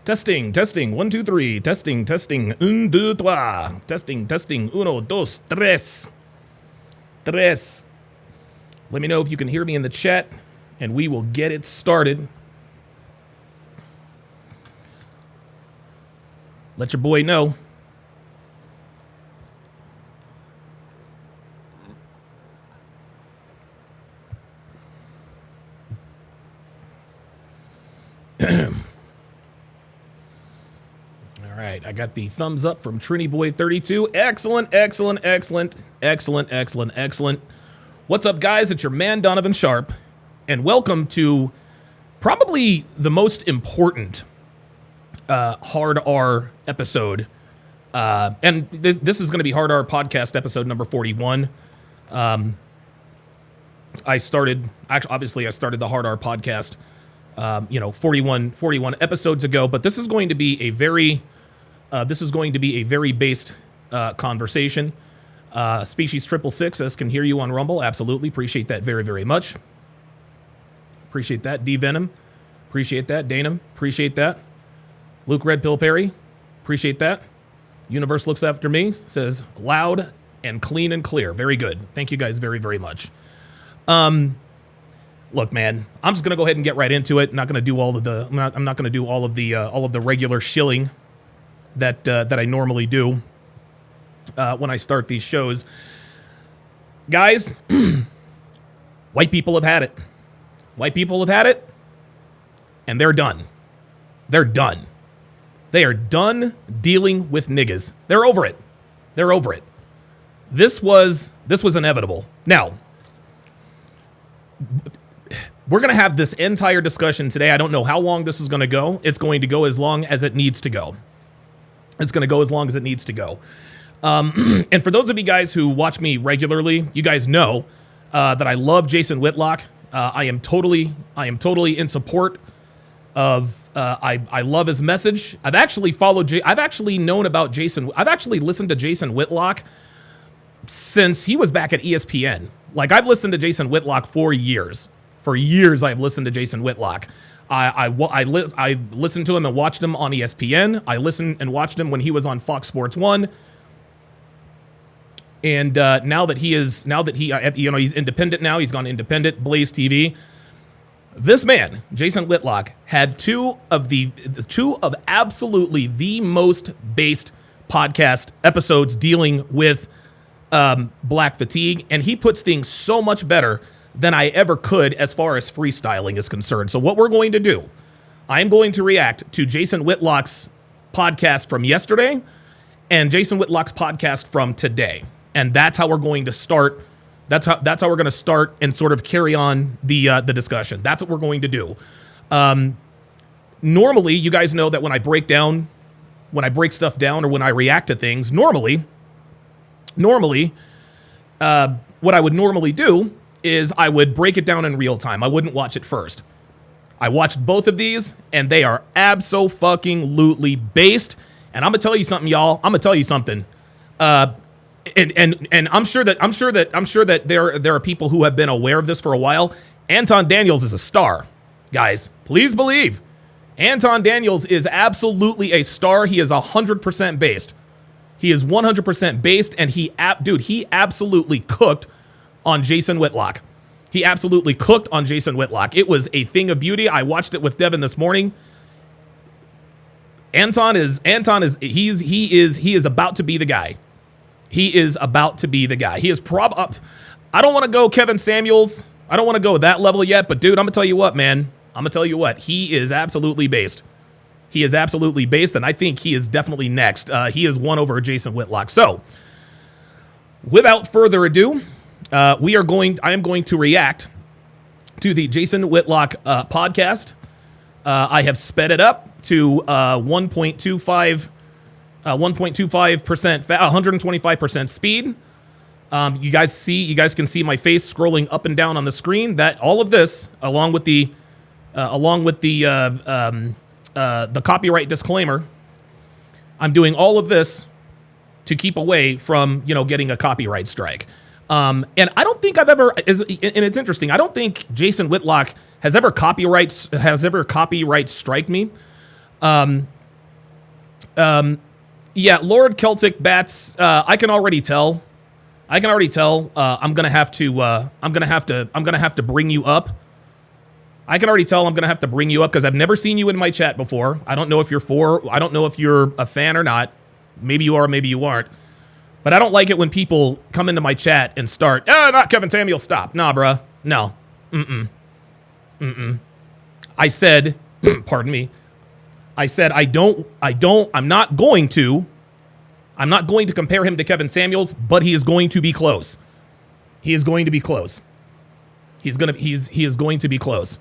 Testing, 1, 2, 3. Testing, 1, 2, 3. Testing, 1, 2, 3. Let me know if you can hear me in the chat, and we will get it started. Let your boy know. All right, I got the thumbs up from Trini Boy 32. Excellent. What's up, guys? It's your man, Donovan Sharp, and welcome to probably the most important Hard R episode. And this is going to be Hard R podcast episode number 41. I started the Hard R podcast, 41 episodes ago, but this is going to be a very based conversation. Species 666 says, can hear you on Rumble. Absolutely. Appreciate that very, very much. Appreciate that. D-Venom. Appreciate that. Dana. Appreciate that. Luke Red Pill Perry. Appreciate that. Universe Looks After Me says, loud and clean and clear. Very good. Thank you guys very, very much. Look, man, I'm just going to go ahead and get right into it. I'm not going to do all of the regular shilling that I normally do when I start these shows. Guys, white people have had it. White people have had it, and they're done. They're done. They are done dealing with niggas. They're over it. They're over it. This was inevitable. Now, we're going to have this entire discussion today. I don't know how long this is going to go. It's going to go as long as it needs to go. It's going to go as long as it needs to go. And for those of you guys who watch me regularly, you guys know that I love Jason Whitlock. I am totally in support of. I love his message. I've actually listened to Jason Whitlock since he was back at ESPN. Like, I've listened to Jason Whitlock for years. For years, I've listened to Jason Whitlock. I listened to him and watched him on ESPN. I listened and watched him when he was on Fox Sports 1. And now that he's independent now, he's gone independent, Blaze TV. This man, Jason Whitlock, had two of absolutely the most based podcast episodes dealing with black fatigue, and he puts things so much better than I ever could as far as freestyling is concerned. So what we're going to do, I'm going to react to Jason Whitlock's podcast from yesterday and Jason Whitlock's podcast from today. And that's how we're going to start. That's how we're going to start and sort of carry on the discussion. That's what we're going to do. Normally, you guys know that when I break stuff down or when I react to things, normally, what I would normally do is I would break it down in real time. I wouldn't watch it first. I watched both of these, and they are abso-fucking-lutely based. And I'm gonna tell you something, y'all. I'm gonna tell you something. And I'm sure that there are people who have been aware of this for a while. Anton Daniels is a star, guys. Please believe, Anton Daniels is absolutely a star. He is 100% based. He is 100% based, and he absolutely cooked on Jason Whitlock. He absolutely cooked on Jason Whitlock. It was a thing of beauty. I watched it with Devin this morning. He is about to be the guy. He is about to be the guy. He is I don't want to go Kevin Samuels. I don't want to go that level yet, but dude, I'm going to tell you what, man. I'm going to tell you what. He is absolutely based. He is absolutely based, and I think he is definitely next. He is won over Jason Whitlock. So, without further ado, I am going to react to the Jason Whitlock podcast. I have sped it up to 1.25%, 125% speed. You guys can see my face scrolling up and down on the screen. That all of this, along with the copyright disclaimer, I'm doing all of this to keep away from getting a copyright strike. And I don't think I've ever, and it's interesting, I don't think Jason Whitlock has ever copyright strike me. Yeah, Lord Celtic Bats. I can already tell. I'm gonna have to bring you up. I can already tell I'm gonna have to bring you up because I've never seen you in my chat before. I don't know if I don't know if you're a fan or not. Maybe you are, maybe you aren't. But I don't like it when people come into my chat and start, not Kevin Samuel, stop. Nah, bruh. No. I said, pardon me. I said I'm not going to compare him to Kevin Samuels, but he is going to be close. He is going to be close. He is going to be close.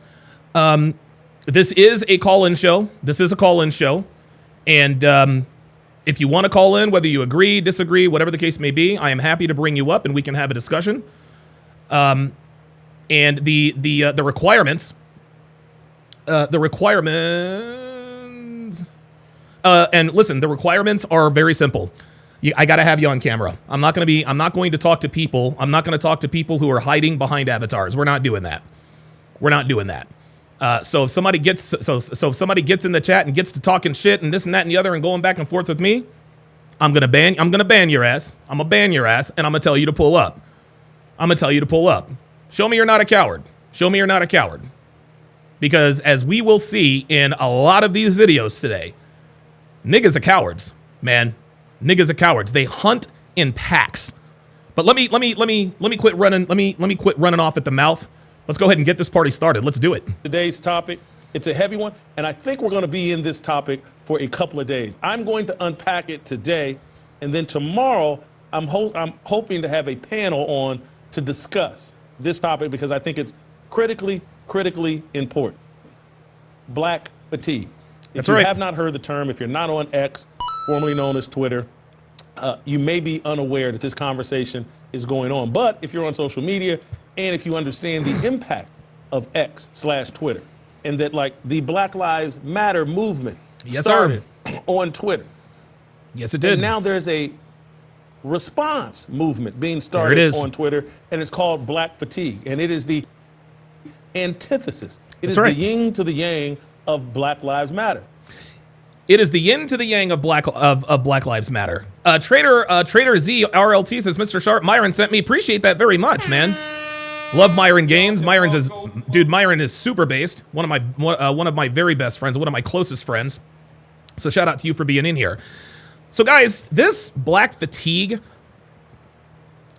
This is a call-in show. And if you want to call in, whether you agree, disagree, whatever the case may be, I am happy to bring you up and we can have a discussion. And the requirements. And listen, the requirements are very simple. I got to have you on camera. I'm not going to talk to people. I'm not going to talk to people who are hiding behind avatars. We're not doing that. So if somebody gets in the chat and gets to talking shit and this and that and the other and going back and forth with me, I'm going to ban your ass. I'm going to ban your ass and I'm going to tell you to pull up. Show me you're not a coward. Because as we will see in a lot of these videos today, niggas are cowards, man. Niggas are cowards. They hunt in packs. But let me quit running. Let me quit running off at the mouth. Let's go ahead and get this party started. Let's do it. Today's topic, it's a heavy one, and I think we're going to be in this topic for a couple of days. I'm going to unpack it today, and then tomorrow I'm hoping to have a panel on to discuss this topic because I think it's critically important. Black fatigue. If you have not heard the term, if you're not on X, formerly known as Twitter, you may be unaware that this conversation is going on. But if you're on social media and if you understand the impact of X/Twitter and that like the Black Lives Matter movement started on Twitter. Yes, it did. And now there's a response movement being started on Twitter, and it's called Black Fatigue. And it is the antithesis. It is the yin to the yang of Black Lives Matter. It is the yin to the yang of Black Lives Matter. Trader Z RLT says, Mr. Sharp, Myron sent me. Appreciate that very much, man. Love Myron Gaines. Myron is super based. One of my very best friends, one of my closest friends. So shout out to you for being in here. So guys, this Black Fatigue,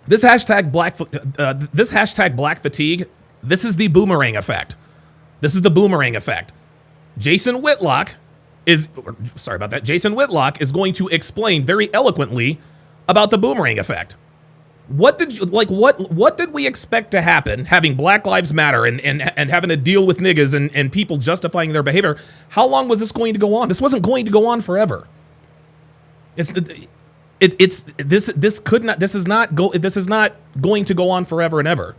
this hashtag Black Fatigue, this is the boomerang effect. Jason Whitlock is going to explain very eloquently about the boomerang effect. What did we expect to happen having Black Lives Matter and having to deal with niggas and people justifying their behavior? How long was this going to go on? This wasn't going to go on forever. This is not going to go on forever and ever.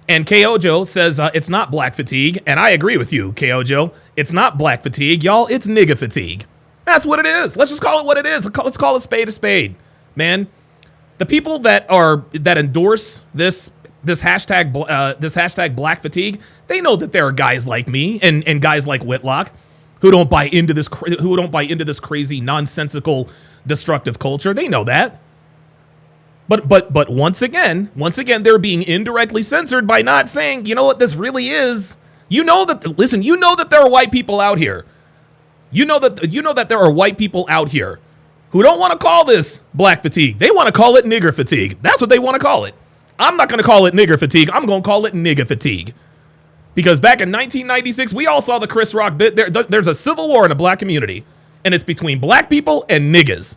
And Kojo says it's not Black Fatigue, and I agree with you, Kojo. It's not Black Fatigue, y'all. It's nigga fatigue. That's what it is. Let's just call it what it is. Let's call a spade, man. The people that endorse this hashtag Black Fatigue, they know that there are guys like me and guys like Whitlock who don't buy into this crazy, nonsensical, destructive culture. They know that. But once again, they're being indirectly censored by not saying, you know what this really is. You know that there are white people out here. You know that there are white people out here who don't want to call this Black Fatigue. They want to call it nigger fatigue. That's what they want to call it. I'm not going to call it nigger fatigue. I'm going to call it nigga fatigue. Because back in 1996, we all saw the Chris Rock bit. There's a civil war in the black community, and it's between black people and niggas.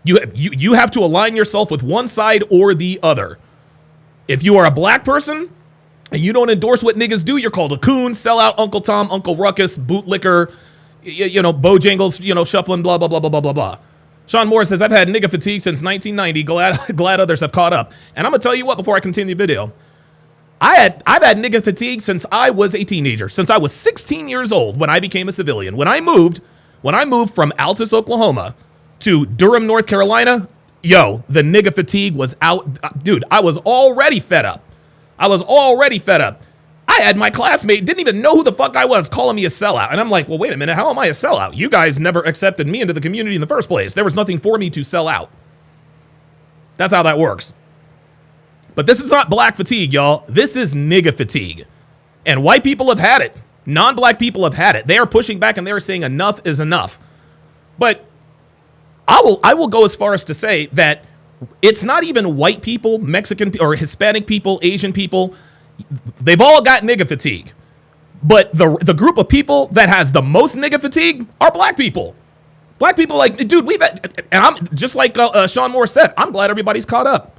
You have to align yourself with one side or the other. If you are a black person and you don't endorse what niggas do, you're called a coon, sellout, Uncle Tom, Uncle Ruckus, bootlicker, Bojangles, shuffling, blah, blah, blah, blah, blah, blah, blah. Sean Moore says, I've had nigga fatigue since 1990. Glad others have caught up. And I'm going to tell you what, before I continue the video, I've had nigga fatigue since I was a teenager, since I was 16 years old when I became a civilian. When I moved from Altus, Oklahoma to Durham, North Carolina, the nigga fatigue was out. Dude, I was already fed up. I had my classmate, didn't even know who the fuck I was, calling me a sellout. And I'm like, well, wait a minute, how am I a sellout? You guys never accepted me into the community in the first place. There was nothing for me to sell out. That's how that works. But this is not black fatigue, y'all. This is nigga fatigue. And white people have had it. Non-black people have had it. They are pushing back and they're saying enough is enough. But I will go as far as to say that it's not even white people, Mexican or Hispanic people, Asian people. They've all got nigga fatigue. But the group of people that has the most nigga fatigue are black people. Black people, like, dude, we've had, and I'm just like Sean Moore said, I'm glad everybody's caught up.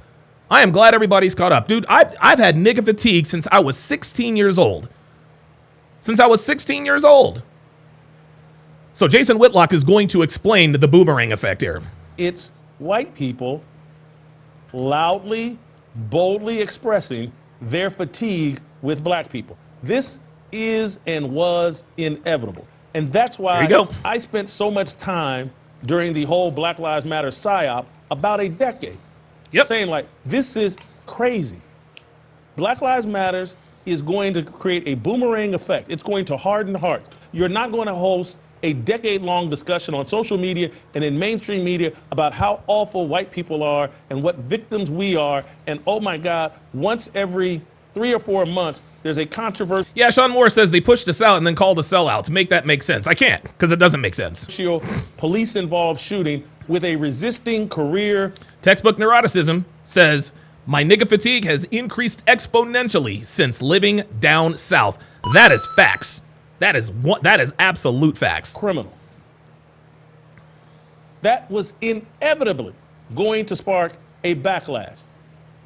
I am glad everybody's caught up. Dude, I've had nigga fatigue since I was 16 years old. Since I was 16 years old. So Jason Whitlock is going to explain the boomerang effect here. It's white people loudly, boldly expressing their fatigue with black people. This is and was inevitable. And that's why I spent so much time during the whole Black Lives Matter psyop, about a decade, saying like, this is crazy. Black Lives Matters is going to create a boomerang effect. It's going to harden hearts. You're not going to host a decade-long discussion on social media and in mainstream media about how awful white people are and what victims we are. And oh my God, once every 3 or 4 months, there's a controversy. Yeah, Sean Moore says they pushed us out and then called us sellout. To make that make sense. I can't, because it doesn't make sense. Police-involved shooting with a resisting career. Textbook neuroticism says, my nigga fatigue has increased exponentially since living down south. That is facts. That is absolute facts. Criminal. That was inevitably going to spark a backlash.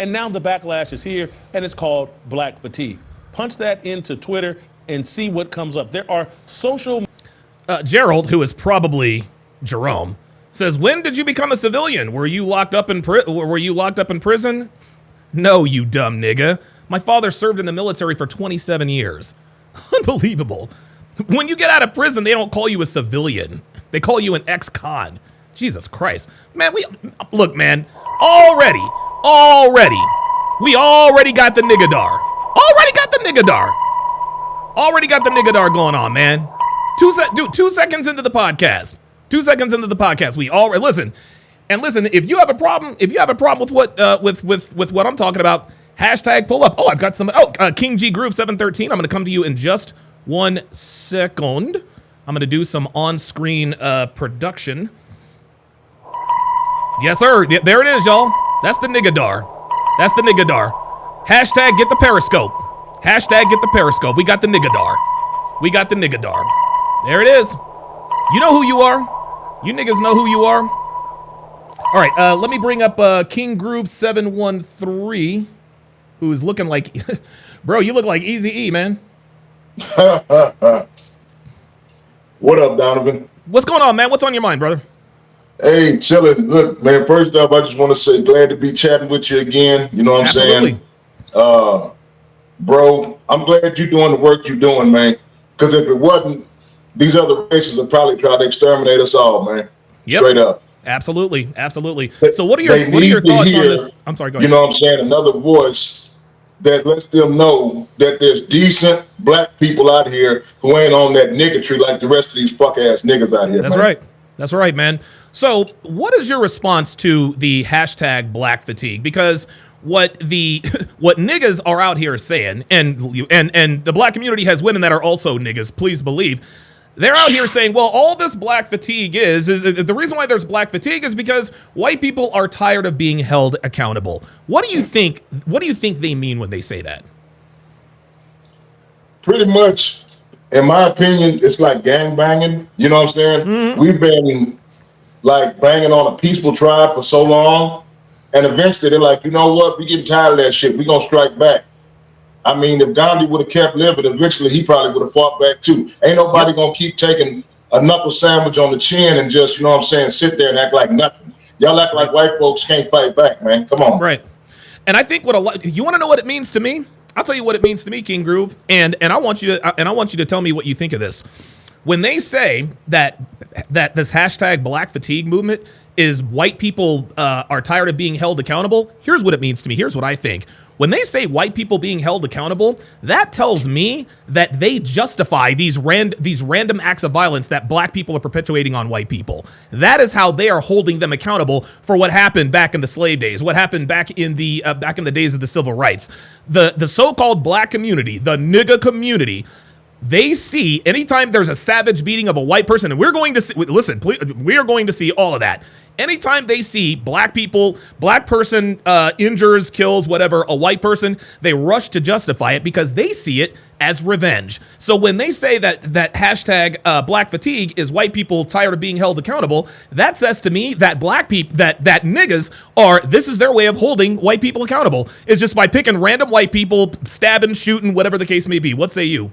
And now the backlash is here, and it's called black fatigue. Punch that into Twitter and see what comes up. There are social... Gerald, who is probably Jerome, says, when did you become a civilian? Were you locked up in prison? No, you dumb nigga. My father served in the military for 27 years. Unbelievable. When you get out of prison, they don't call you a civilian. They call you an ex-con. Jesus Christ. Man, look, man, already, we already got the niggadar. Already got the niggadar going on, man. 2 seconds into the podcast. 2 seconds into the podcast, we already, listen, if you have a problem with what I'm talking about, hashtag pull up. Oh, I've got some. King G Groove 713. I'm going to come to you in just 1 second. I'm going to do some on-screen production. Yes, sir. There it is, y'all. That's the niggadar. Hashtag get the periscope. We got the niggadar. There it is. You know who you are. You niggas know who you are. All right, let me bring up King Groove 713. Who's looking like, bro, you look like Eazy-E, man. What up, Donovan? What's going on, man? What's on your mind, brother? Hey, chilling. Look, man, first off, I just want to say glad to be chatting with you again. You know what I'm saying? Bro, I'm glad you're doing the work you're doing, man. Because if it wasn't, these other races would probably try to exterminate us all, man. Yep. Straight up. Absolutely. So what are your thoughts on this? I'm sorry, go ahead. You know what I'm saying? Another voice that lets them know that there's decent black people out here who ain't on that nigga tree like the rest of these fuck ass niggas out here. That's right, man. So what is your response to the hashtag black fatigue? Because what niggas are out here saying, and the black community has women that are also niggas, please believe. They're out here saying, well, all this black fatigue is the reason why there's black fatigue is because white people are tired of being held accountable. What do you think they mean when they say that? Pretty much, in my opinion, it's like gang banging. You know what I'm saying? Mm-hmm. We've been like banging on a peaceful tribe for so long, and eventually they're like, you know what? We getting tired of that shit. We gonna strike back. I mean, if Gandhi would have kept living, eventually he probably would have fought back too. Ain't nobody gonna keep taking a knuckle sandwich on the chin and just, you know what I'm saying, sit there and act like nothing. Y'all act like white folks can't fight back, man. Come on. Right. And I think you want to know what it means to me? I'll tell you what it means to me, King Groove, and I want you to tell me what you think of this. When they say that this hashtag black fatigue movement is white people are tired of being held accountable, here's what it means to me. Here's what I think. When they say white people being held accountable, that tells me that they justify these random acts of violence that black people are perpetuating on white people. That is how they are holding them accountable for what happened back in the slave days, what happened back in the days of the civil rights. The so-called black community, the nigga community, they see anytime there's a savage beating of a white person, and we're going to see, listen, please, we are going to see all of that. Anytime they see black person injures, kills, whatever, a white person, they rush to justify it because they see it as revenge. So when they say that hashtag black fatigue is white people tired of being held accountable, that says to me that black people, that niggas this is their way of holding white people accountable. It's just by picking random white people, stabbing, shooting, whatever the case may be. What say you?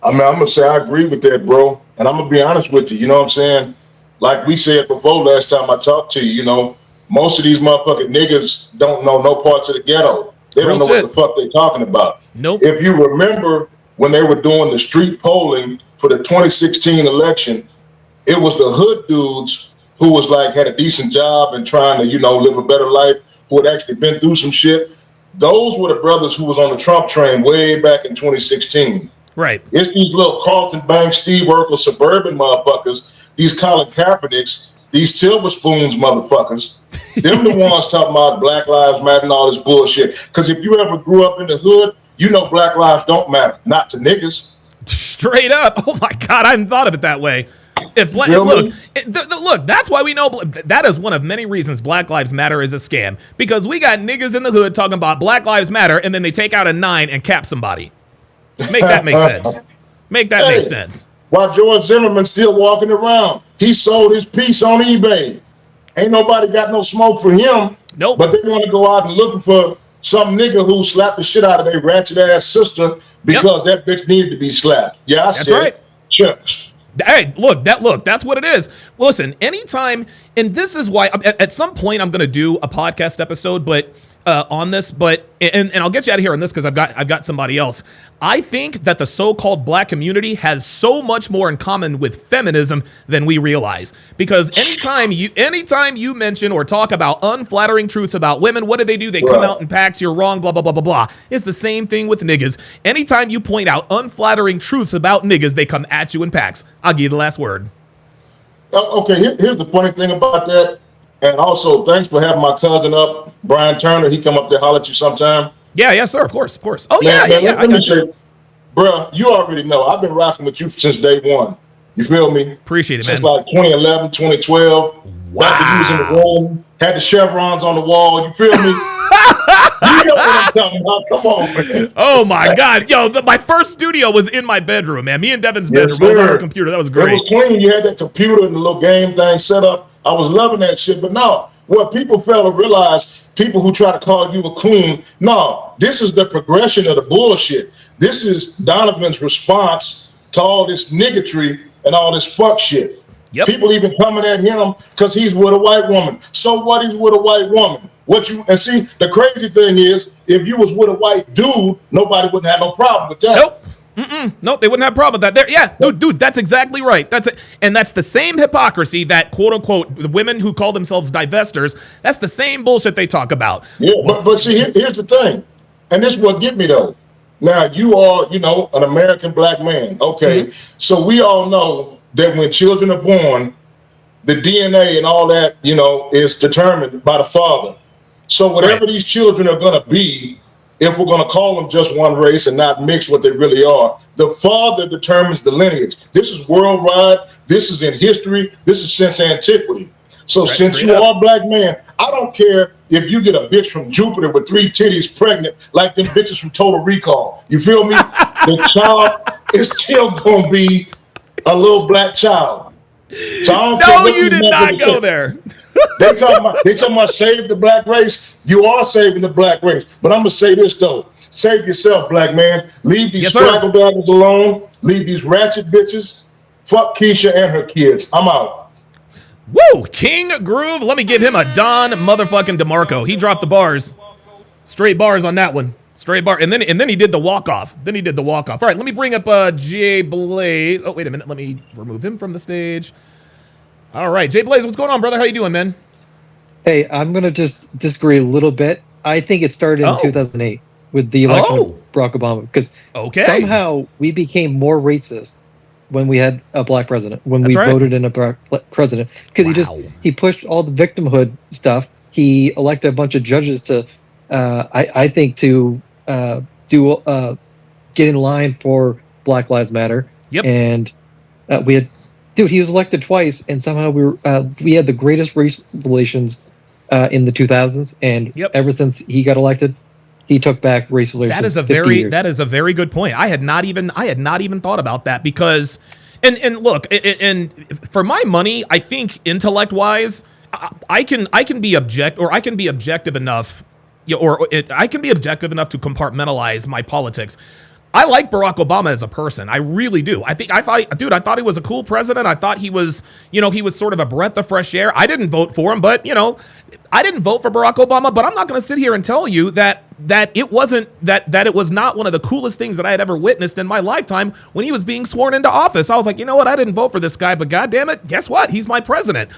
I mean, I'm going to say I agree with that, bro. And I'm going to be honest with you. You know what I'm saying? Like we said before last time I talked to you, you know, most of these motherfucking niggas don't know no parts of the ghetto. They don't know what the fuck they're talking about. Nope. If you remember when they were doing the street polling for the 2016 election, it was the hood dudes who was like, had a decent job and trying to, you know, live a better life, who had actually been through some shit. Those were the brothers who was on the Trump train way back in 2016. Right. It's these little Carlton Banks, Steve Urkel, suburban motherfuckers, these Colin Kaepernicks, these silver spoons motherfuckers. Them the ones talking about Black Lives Matter and all this bullshit. Because if you ever grew up in the hood, you know Black lives don't matter. Not to niggas. Straight up. Oh my God, I hadn't thought of it that way. Look, that's why we know that is one of many reasons Black Lives Matter is a scam. Because we got niggas in the hood talking about Black Lives Matter, and then they take out a 9 and cap somebody. Make that make sense. Make sense. While George Zimmerman's still walking around, he sold his piece on eBay. Ain't nobody got no smoke for him. Nope. But they want to go out and looking for some nigga who slapped the shit out of their ratchet ass sister because that bitch needed to be slapped. Yeah, that's right. Church. Hey, look, that's what it is. Listen, anytime, and this is why at some point I'm going to do a podcast episode, but on this, and I'll get you out of here on this because I've got somebody else. I think that the so-called black community has so much more in common with feminism than we realize. Because anytime you mention or talk about unflattering truths about women, what do? They come out in packs, you're wrong, blah, blah, blah, blah, blah. It's the same thing with niggas. Anytime you point out unflattering truths about niggas, they come at you in packs. I'll give you the last word. Okay, here's the funny thing about that. And also, thanks for having my cousin up, Brian Turner. He come up there, holler at you sometime. Yeah, yes, sir. Of course. Oh, man, yeah. Let me say, bro, you already know. I've been rocking with you since day one. You feel me? Appreciate it, man. Since like 2011, 2012. Wow. Got the using the room, had the chevrons on the wall. You feel me? You know what I'm talking about. Come on, man. Oh, my God. Yo, my first studio was in my bedroom, man. Me and Devin's bedroom. I was on our computer. That was great. It was clean. You had that computer and the little game thing set up. I was loving that shit. But no, what people fail to realize, people who try to call you a coon, no, this is the progression of the bullshit. This is Donovan's response to all this niggatry and all this fuck shit. Yep. People even coming at him because he's with a white woman. So what? He's with a white woman. And see, the crazy thing is, if you was with a white dude, nobody wouldn't have no problem with that. Nope. Nope, they wouldn't have a problem with that. Yeah, dude, that's exactly right. That's it. And that's the same hypocrisy that, quote unquote, the women who call themselves divestors, that's the same bullshit they talk about. Yeah, but see, here's the thing. And this is what get me, though. Now, you are, an American black man. Okay, So we all know that when children are born, the DNA and all that, is determined by the father. So whatever these children are going to be, if we're going to call them just one race and not mix what they really are, the father determines the lineage. This is worldwide. This is in history. This is since antiquity. So since you are a black man, I don't care if you get a bitch from Jupiter with 3 titties pregnant, like them bitches from Total Recall. You feel me? The child is still going to be a little black child. So I don't no, you did not go there. They talking about save the black race. You are saving the black race. But I'm going to say this, though. Save yourself, black man. Leave these straggle daggers alone. Leave these ratchet bitches. Fuck Keisha and her kids. I'm out. Woo! King Groove. Let me give him a Don motherfucking DeMarco. He dropped the bars. Straight bars on that one. Straight bar. And then he did the walk-off. All right, let me bring up Jay Blaze. Oh, wait a minute. Let me remove him from the stage. All right, Jay Blaze, what's going on, brother? How you doing, man? Hey, I'm going to just disagree a little bit. I think it started in Oh. 2008 with the election Oh. of Barack Obama, because Okay. somehow we became more racist when we had a black president, when That's we right. voted in a black president, because Wow. he pushed all the victimhood stuff. He elected a bunch of judges to, I think, to get in line for Black Lives Matter. Yep. And he was elected twice, and somehow we had the greatest race relations in the 2000s, and Yep. ever since he got elected, he took back race relations. That is a very good point. I had not even thought about that, because and look, and for my money, I think intellect wise, I can be objective enough, I can be objective enough to compartmentalize my politics. I like Barack Obama as a person. I really do. I thought he was a cool president. I thought he was sort of a breath of fresh air. I didn't vote for him, but I didn't vote for Barack Obama, but I'm not going to sit here and tell you that it was not one of the coolest things that I had ever witnessed in my lifetime when he was being sworn into office. I was like, you know what? I didn't vote for this guy, but God damn it, guess what? He's my president.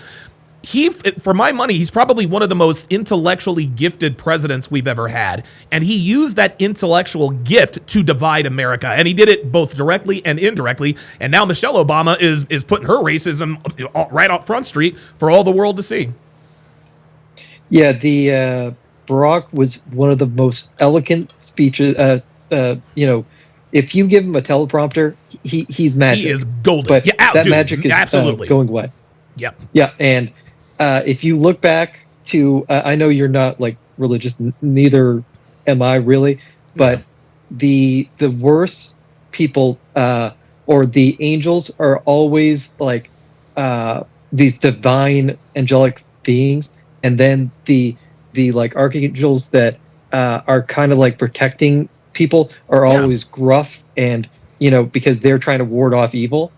For my money, he's probably one of the most intellectually gifted presidents we've ever had. And he used that intellectual gift to divide America. And he did it both directly and indirectly. And now Michelle Obama is putting her racism right out Front Street for all the world to see. Yeah, Barack was one of the most eloquent speeches. If you give him a teleprompter, he's magic. He is golden. But that dude, magic is absolutely going away. Yep. Yeah, and if you look back to, I know you're not like religious, neither am I really, but the worst people or the angels are always like these divine angelic beings, and then the like archangels that are kind of like protecting people are always gruff, and because they're trying to ward off evil.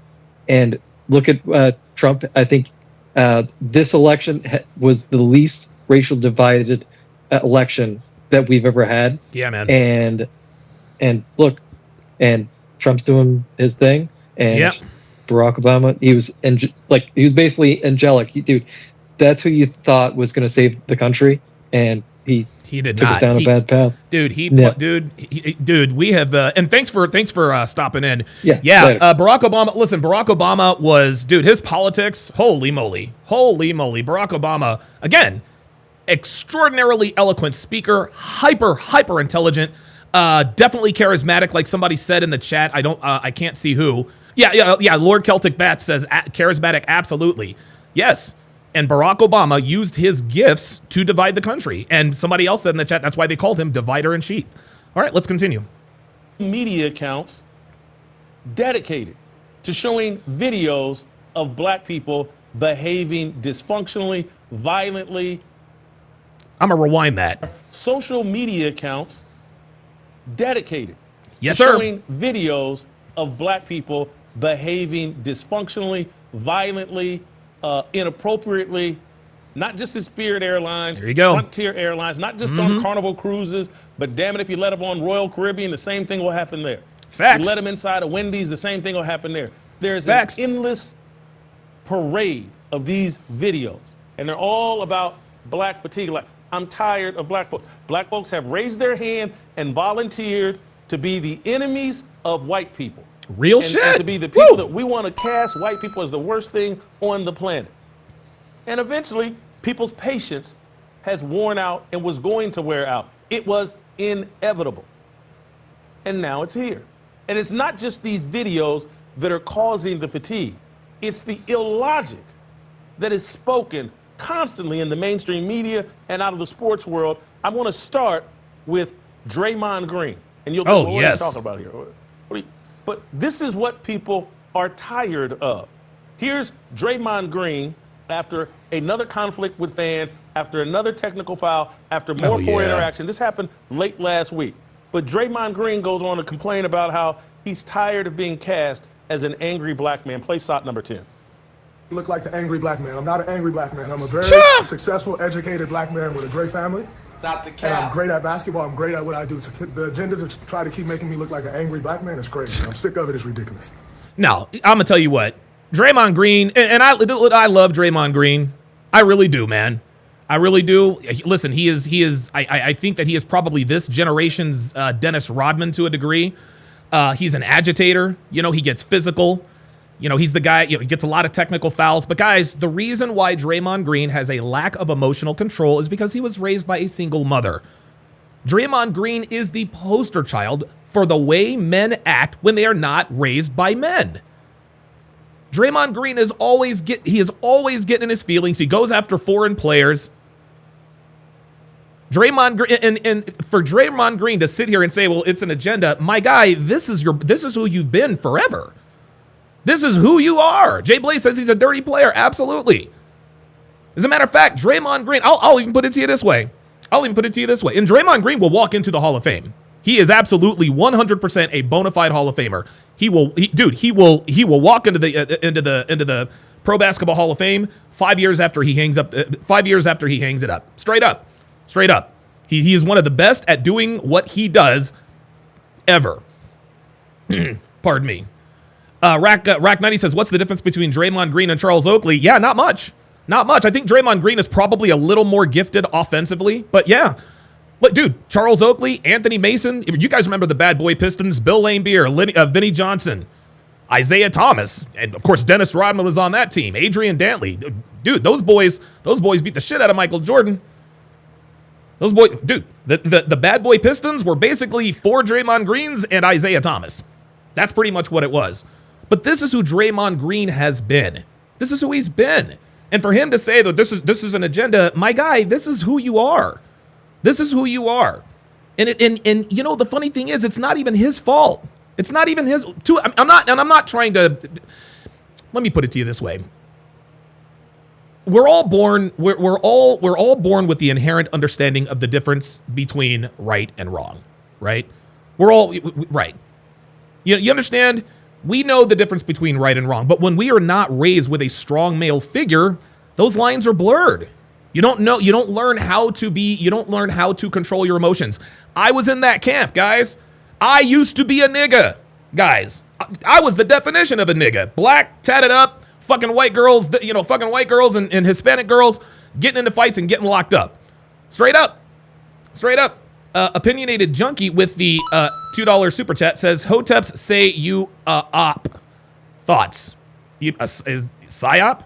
And look at Trump. I think this election was the least racial divided election that we've ever had. Yeah, man. And look, and Trump's doing his thing, and Barack Obama, he was basically angelic. Dude, that's who you thought was going to save the country, and he did took not. us down a bad path. Dude, dude, we have, and thanks for stopping in. Yeah. Barack Obama. Listen, Barack Obama was, dude, his politics. Holy moly. Barack Obama, again, extraordinarily eloquent speaker, hyper intelligent, definitely charismatic. Like somebody said in the chat, I can't see who. Yeah. Lord Celtic Bat says charismatic. Absolutely. Yes. And Barack Obama used his gifts to divide the country. And somebody else said in the chat, that's why they called him divider in chief. All right, let's continue. Media accounts dedicated to showing videos of black people behaving dysfunctionally, violently. I'm going to rewind that. Social media accounts dedicated Yes, to sir. showing videos of black people behaving dysfunctionally, violently, inappropriately, not just in Spirit Airlines, There you go. Frontier Airlines, not just on Carnival cruises, but damn it, if you let them on Royal Caribbean, the same thing will happen there. Facts. You let them inside of Wendy's, the same thing will happen there. There's Facts. an endless parade of these videos, and they're all about black fatigue. Like, I'm tired of black folks. Black folks have raised their hand and volunteered to be the enemies of white people. Real And shit. to be the people Woo. that we want to cast white people as the worst thing on the planet. And eventually, people's patience has worn out and was going to wear out. It was inevitable. And now it's here. And it's not just these videos that are causing the fatigue. It's the illogic that is spoken constantly in the mainstream media and out of the sports world. I want to start with Draymond Green. And you'll think, well, what are you talking about here? But this is what people are tired of. Here's Draymond Green after another conflict with fans, after another technical foul, after more poor interaction. This happened late last week. But Draymond Green goes on to complain about how he's tired of being cast as an angry black man. Play shot number 10. You look like the angry black man. I'm not an angry black man. I'm a very successful, educated black man with a great family. Stop the And I'm cap. great at basketball. I'm great at what I do. The agenda to try to keep making me look like an angry black man is crazy. I'm sick of it. It's ridiculous. Now, I'm going to tell you what. Draymond Green, and I love Draymond Green. I really do, man. I really do. Listen, he is. I think that he is probably this generation's Dennis Rodman to a degree. He's an agitator. You know, he gets physical. You know, he's the guy, you know, he gets a lot of technical fouls. But guys, the reason why Draymond Green has a lack of emotional control is because he was raised by a single mother. Draymond Green is the poster child for the way men act when they are not raised by men. Draymond Green is always getting in his feelings. He goes after foreign players. Draymond Green, and for Draymond Green to sit here and say, well, it's an agenda, my guy, this is who you've been forever. This is who you are. Jay Blaze says he's a dirty player. Absolutely. As a matter of fact, Draymond Green, I'll even put it to you this way. And Draymond Green will walk into the Hall of Fame. He is absolutely 100% a bona fide Hall of Famer. He will walk into the Pro Basketball Hall of Fame 5 years after he hangs it up. Straight up. He is one of the best at doing what he does ever. Pardon me. Rack 90 says, what's the difference between Draymond Green and Charles Oakley? Yeah, not much. I think Draymond Green is probably a little more gifted offensively, but yeah. Look, dude, Charles Oakley, Anthony Mason, if you guys remember the Bad Boy Pistons, Bill Laimbeer, Vinnie Johnson, Isaiah Thomas, and of course Dennis Rodman was on that team, Adrian Dantley. Dude, those boys beat the shit out of Michael Jordan. Those boys, dude, the Bad Boy Pistons were basically 4 Draymond Greens and Isaiah Thomas. That's pretty much what it was. But this is who Draymond Green has been. This is who he's been. And for him to say that this is an agenda, my guy, this is who you are. This is who you are. And you know, the funny thing is, it's not even his fault. It's not even his. I'm not trying to. Let me put it to you this way. We're all born with the inherent understanding of the difference between right and wrong, right? We're all right. You understand? We know the difference between right and wrong, but when we are not raised with a strong male figure, those lines are blurred. You don't learn how to control your emotions. I was in that camp, guys. I used to be a nigga, guys. I was the definition of a nigga. Black, tatted up, fucking white girls, and Hispanic girls getting into fights and getting locked up. Straight up. Opinionated Junkie with the $2 super chat says, Hoteps say you op. Thoughts? Is psyop?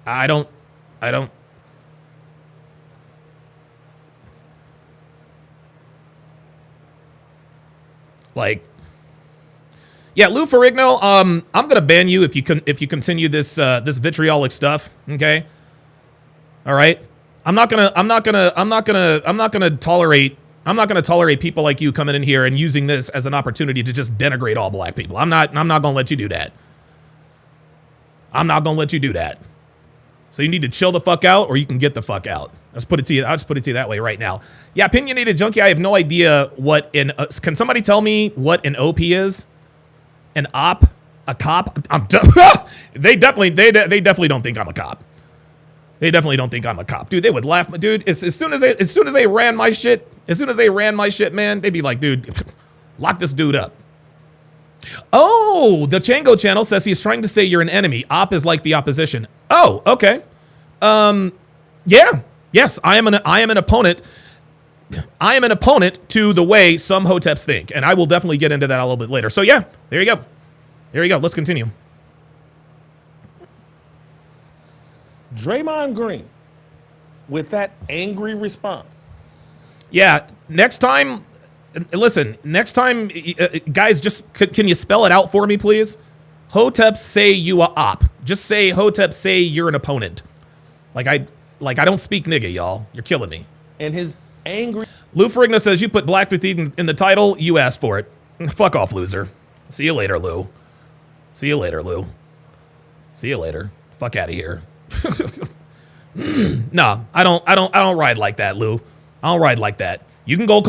I don't. Like, yeah, Lou Ferrigno, I'm gonna ban you if you continue this vitriolic stuff. Okay, all right. I'm not gonna tolerate people like you coming in here and using this as an opportunity to just denigrate all black people. I'm not gonna let you do that. So you need to chill the fuck out, or you can get the fuck out. I'll just put it to you that way right now. Yeah, Opinionated Junkie, I have no idea what can somebody tell me what an OP is? An op? A cop? They definitely don't think I'm a cop. They definitely don't think I'm a cop. Dude, they would laugh. Dude, as soon as they ran my shit, man, they'd be like, dude, lock this dude up. Oh, the Chango channel says he's trying to say you're an enemy. Op is like the opposition. Oh, okay. Yeah. Yes, I am an opponent. I am an opponent to the way some Hoteps think, and I will definitely get into that a little bit later. So yeah, there you go. Let's continue. Draymond Green with that angry response. Yeah, next time, guys, just can you spell it out for me, please? Hoteps say you a op. Just say Hoteps say you're an opponent. Like I don't speak nigga, y'all. You're killing me. And his angry. Lou Ferrigno says you put Black 15 in the title. You asked for it. Fuck off, loser. See you later, Lou. See you later. Fuck out of here. No, I don't ride like that, Lou. I don't ride like that. You can go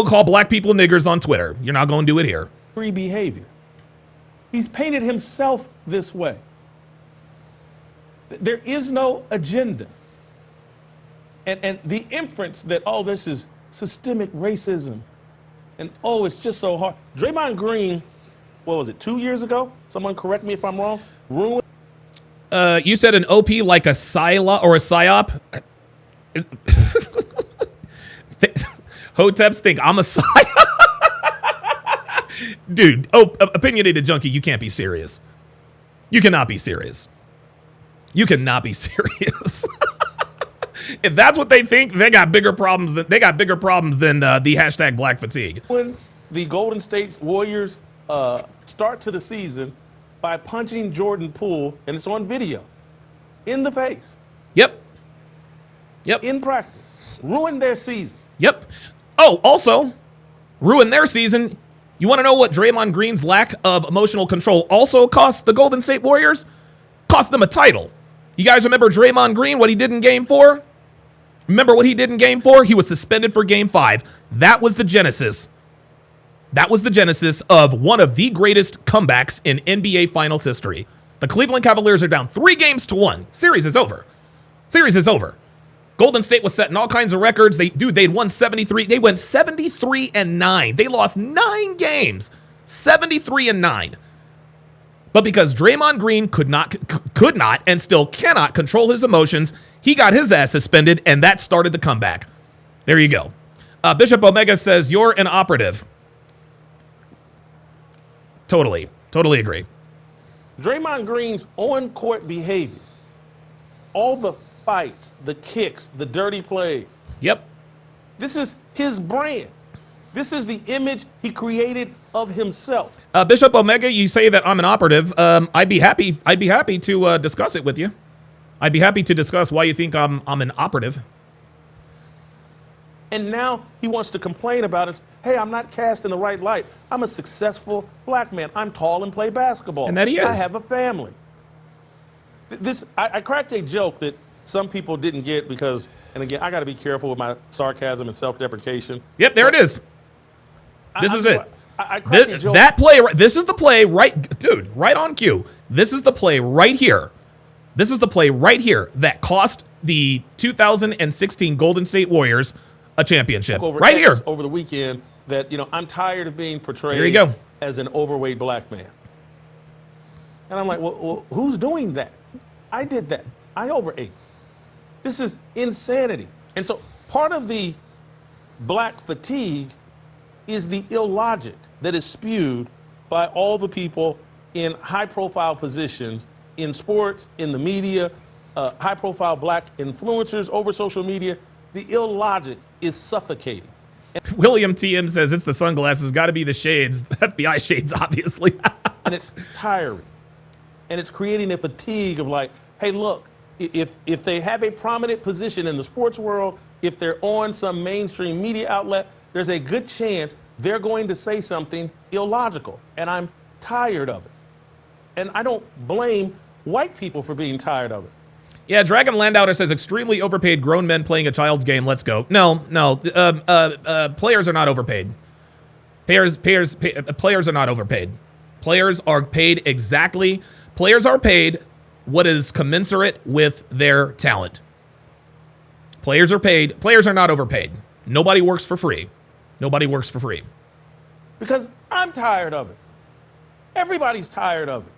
call black people niggers on Twitter. You're not going to do it here. Free behavior. He's painted himself this way. There is no agenda. And the inference that, oh, this is systemic racism, and oh, it's just so hard. Draymond Green what was it, 2 years ago? Someone correct me if I'm wrong. Ruined. You said an OP like a psyop or a psyop. Hoteps think I'm a psyop. Dude, opinionated junkie, you can't be serious. You cannot be serious. You cannot be serious. If that's what they think, they got bigger problems than the hashtag Black Fatigue. When the Golden State Warriors start to the season by punching Jordan Poole, and it's on video, in the face. Yep. In practice. Ruined their season. Yep. Oh, also, ruined their season. You want to know what Draymond Green's lack of emotional control also cost the Golden State Warriors? Cost them a title. You guys remember Draymond Green, what he did in Game 4? Remember what he did in Game 4? He was suspended for Game 5. That was the genesis. That was the genesis of one of the greatest comebacks in NBA Finals history. The Cleveland Cavaliers are down 3-1. Series is over. Golden State was setting all kinds of records. They'd won 73. They went 73-9. They lost 9 games. 73-9. But because Draymond Green could not and still cannot control his emotions, he got his ass suspended, and that started the comeback. There you go. Bishop Omega says, you're an operative. Totally agree. Draymond Green's on-court behavior, all the fights, the kicks, the dirty plays. Yep. This is his brand. This is the image he created of himself. Bishop Omega, you say that I'm an operative. I'd be happy to discuss it with you. I'd be happy to discuss why you think I'm an operative. And now he wants to complain about it. Hey, I'm not cast in the right light. I'm a successful black man. I'm tall and play basketball. And that he is. I have a family. I cracked a joke that some people didn't get because, and again, I got to be careful with my sarcasm and self-deprecation. Yep, there it is. This is it. I cracked a joke. That play, this is the play right, dude, right on cue. This is the play right here. This is the play right here that cost the 2016 Golden State Warriors a championship. Right here. Over the weekend that, I'm tired of being portrayed Here you go. as an overweight black man. And I'm like, well, who's doing that? I did that. I overate. This is insanity. And so part of the black fatigue is the illogic that is spewed by all the people in high-profile positions in sports, in the media, high-profile black influencers over social media. The illogic is suffocating. William TM says it's the sunglasses, got to be the shades, FBI shades, obviously. And it's tiring. And it's creating a fatigue of like, hey, look, if they have a prominent position in the sports world, if they're on some mainstream media outlet, there's a good chance they're going to say something illogical. And I'm tired of it. And I don't blame white people for being tired of it. Yeah, Dragon Landowner says extremely overpaid grown men playing a child's game. Let's go. No. Players are not overpaid. Players are not overpaid. Players are paid exactly. Players are paid what is commensurate with their talent. Players are paid. Players are not overpaid. Nobody works for free. Because I'm tired of it. Everybody's tired of it.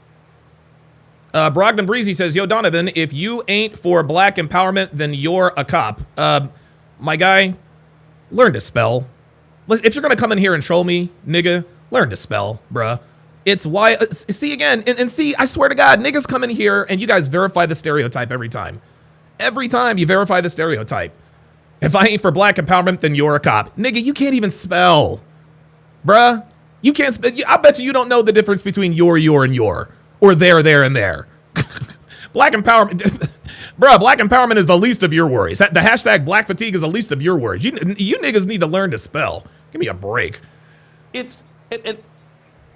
Brogdon Breezy says, yo, Donovan, if you ain't for black empowerment, then you're a cop. My guy, learn to spell. If you're going to come in here and troll me, nigga, learn to spell, bruh. It's why, see again, and see, I swear to God, niggas come in here and you guys verify the stereotype every time. Every time you verify the stereotype. If I ain't for black empowerment, then you're a cop. Nigga, you can't even spell. Bruh, you can't spell. I bet you don't know the difference between your, and your. Or there, and there. Black empowerment, bruh, black empowerment is the least of your worries. The hashtag black fatigue is the least of your worries. You niggas need to learn to spell. Give me a break.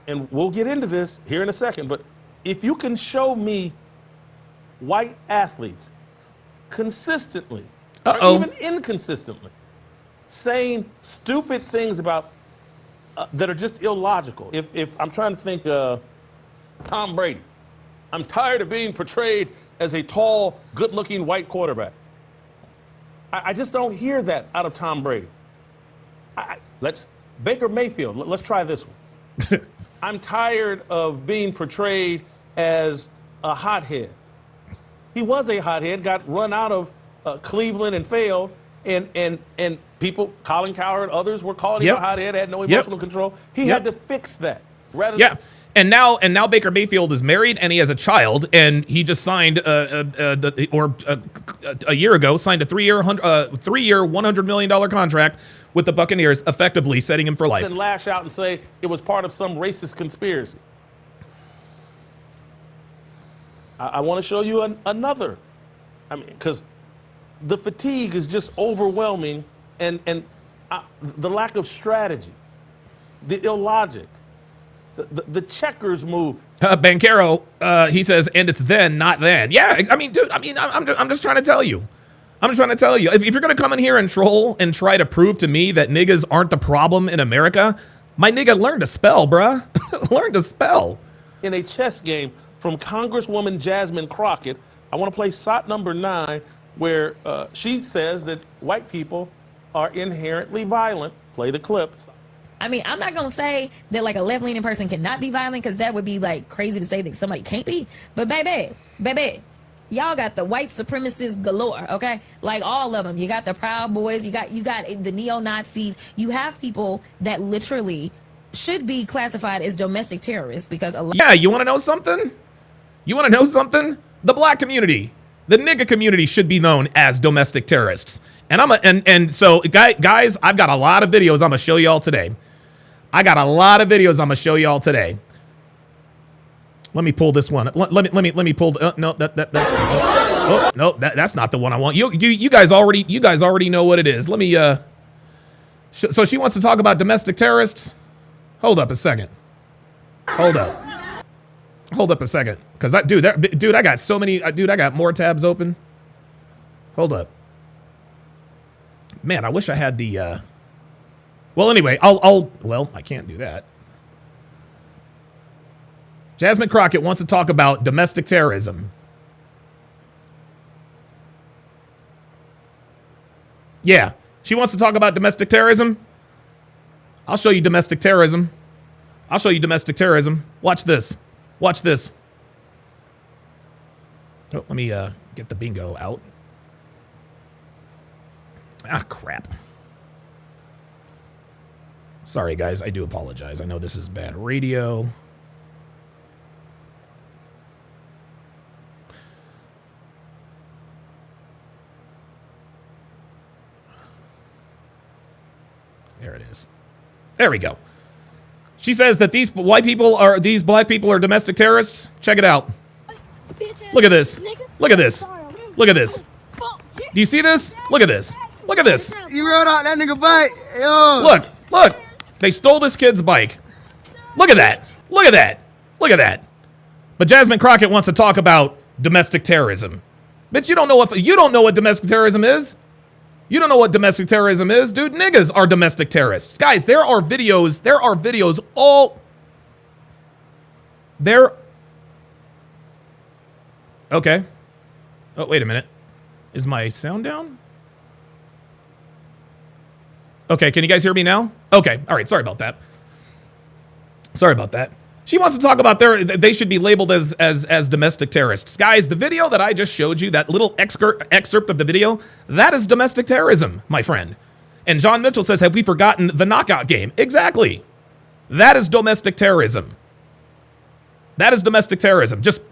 And we'll get into this here in a second, but if you can show me white athletes consistently, or even inconsistently, saying stupid things about that are just illogical. If I'm trying to think, Tom Brady. I'm tired of being portrayed as a tall, good-looking white quarterback. I just don't hear that out of Tom Brady. Baker Mayfield, let's try this one. I'm tired of being portrayed as a hothead. He was a hothead, got run out of Cleveland and failed, and people, Colin Cowherd, others were calling him a hothead, had no emotional control. He had to fix that. And now Baker Mayfield is married and he has a child, and he just signed a year ago signed a three-year $100 million contract with the Buccaneers, effectively setting him for life. And lash out and say it was part of some racist conspiracy. I want to show you another. I mean, because the fatigue is just overwhelming, and the lack of strategy, the illogic, the checkers move. Bancaro, he says, and it's then, not then. Yeah, I mean, dude, I'm just trying to tell you. I'm just trying to tell you. If you're going to come in here and troll and try to prove to me that niggas aren't the problem in America, my nigga, learn to spell, bruh. Learn to spell. In a chess game from Congresswoman Jasmine Crockett, I want to play SOT number 9, where she says that white people are inherently violent. Play the clips. I mean, I'm not going to say that like a left-leaning person cannot be violent, because that would be like crazy to say that somebody can't be. But baby, y'all got the white supremacists galore, okay? Like all of them. You got the Proud Boys. You got the neo-Nazis. You have people that literally should be classified as domestic terrorists, because yeah, you want to know something? You want to know something? The black community, the nigga community should be known as domestic terrorists. And so guys, I've got a lot of videos I'm going to show y'all today. Let me pull this one. Let me pull. No, that's not the one I want. You guys already know what it is. Let me. So she wants to talk about domestic terrorists. Hold up a second. Hold up a second, because I got so many. I got more tabs open. Hold up. Man, I wish I had the. Well, anyway, well, I can't do that. Jasmine Crockett wants to talk about domestic terrorism. Yeah, she wants to talk about domestic terrorism. I'll show you domestic terrorism. Watch this. Oh, let me get the bingo out. Ah, crap. Sorry, guys. I do apologize. I know this is bad radio. There it is. There we go. She says that these black people are domestic terrorists. Check it out. Look at this. Look at this. Do you see this? Look at this. You rode out that nigga bike. Yo. Look. They stole this kid's bike. Look at that. But Jasmine Crockett wants to talk about domestic terrorism. But you don't know what domestic terrorism is. You don't know what domestic terrorism is, dude. Niggas are domestic terrorists. Guys, there are videos all there. Okay. Oh, wait a minute. Is my sound down? Okay, can you guys hear me now? Okay, all right, sorry about that. She wants to talk about they should be labeled as domestic terrorists. Guys, the video that I just showed you, that little excerpt of the video, that is domestic terrorism, my friend. And John Mitchell says, have we forgotten the knockout game? Exactly. That is domestic terrorism. Just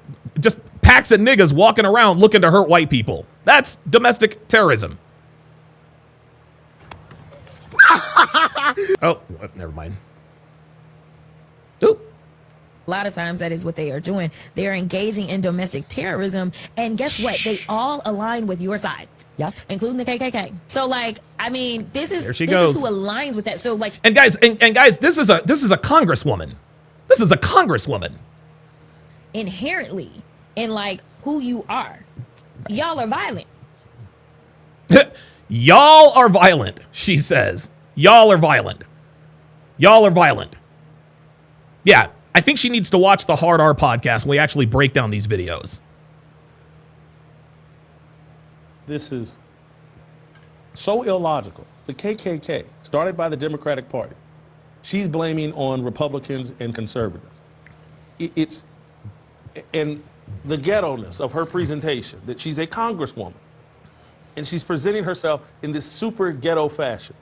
packs of niggas walking around looking to hurt white people. That's domestic terrorism. Oh, never mind. Ooh. a lot of times that is what they are doing. They are engaging in domestic terrorism, and guess what? They all align with your side. Yep. Including the KKK. So, like, I mean, this is who aligns with that. So, like, and guys, this is a congresswoman. This is a congresswoman. Inherently, in like who you are, y'all are violent. Y'all are violent, she says. Y'all are violent. Y'all are violent. Yeah, I think she needs to watch the Hard R podcast when we actually break down these videos. This is so illogical. The KKK, started by the Democratic Party, she's blaming on Republicans and conservatives. It's and the ghetto-ness of her presentation, that she's a congresswoman, and she's presenting herself in this super ghetto fashion.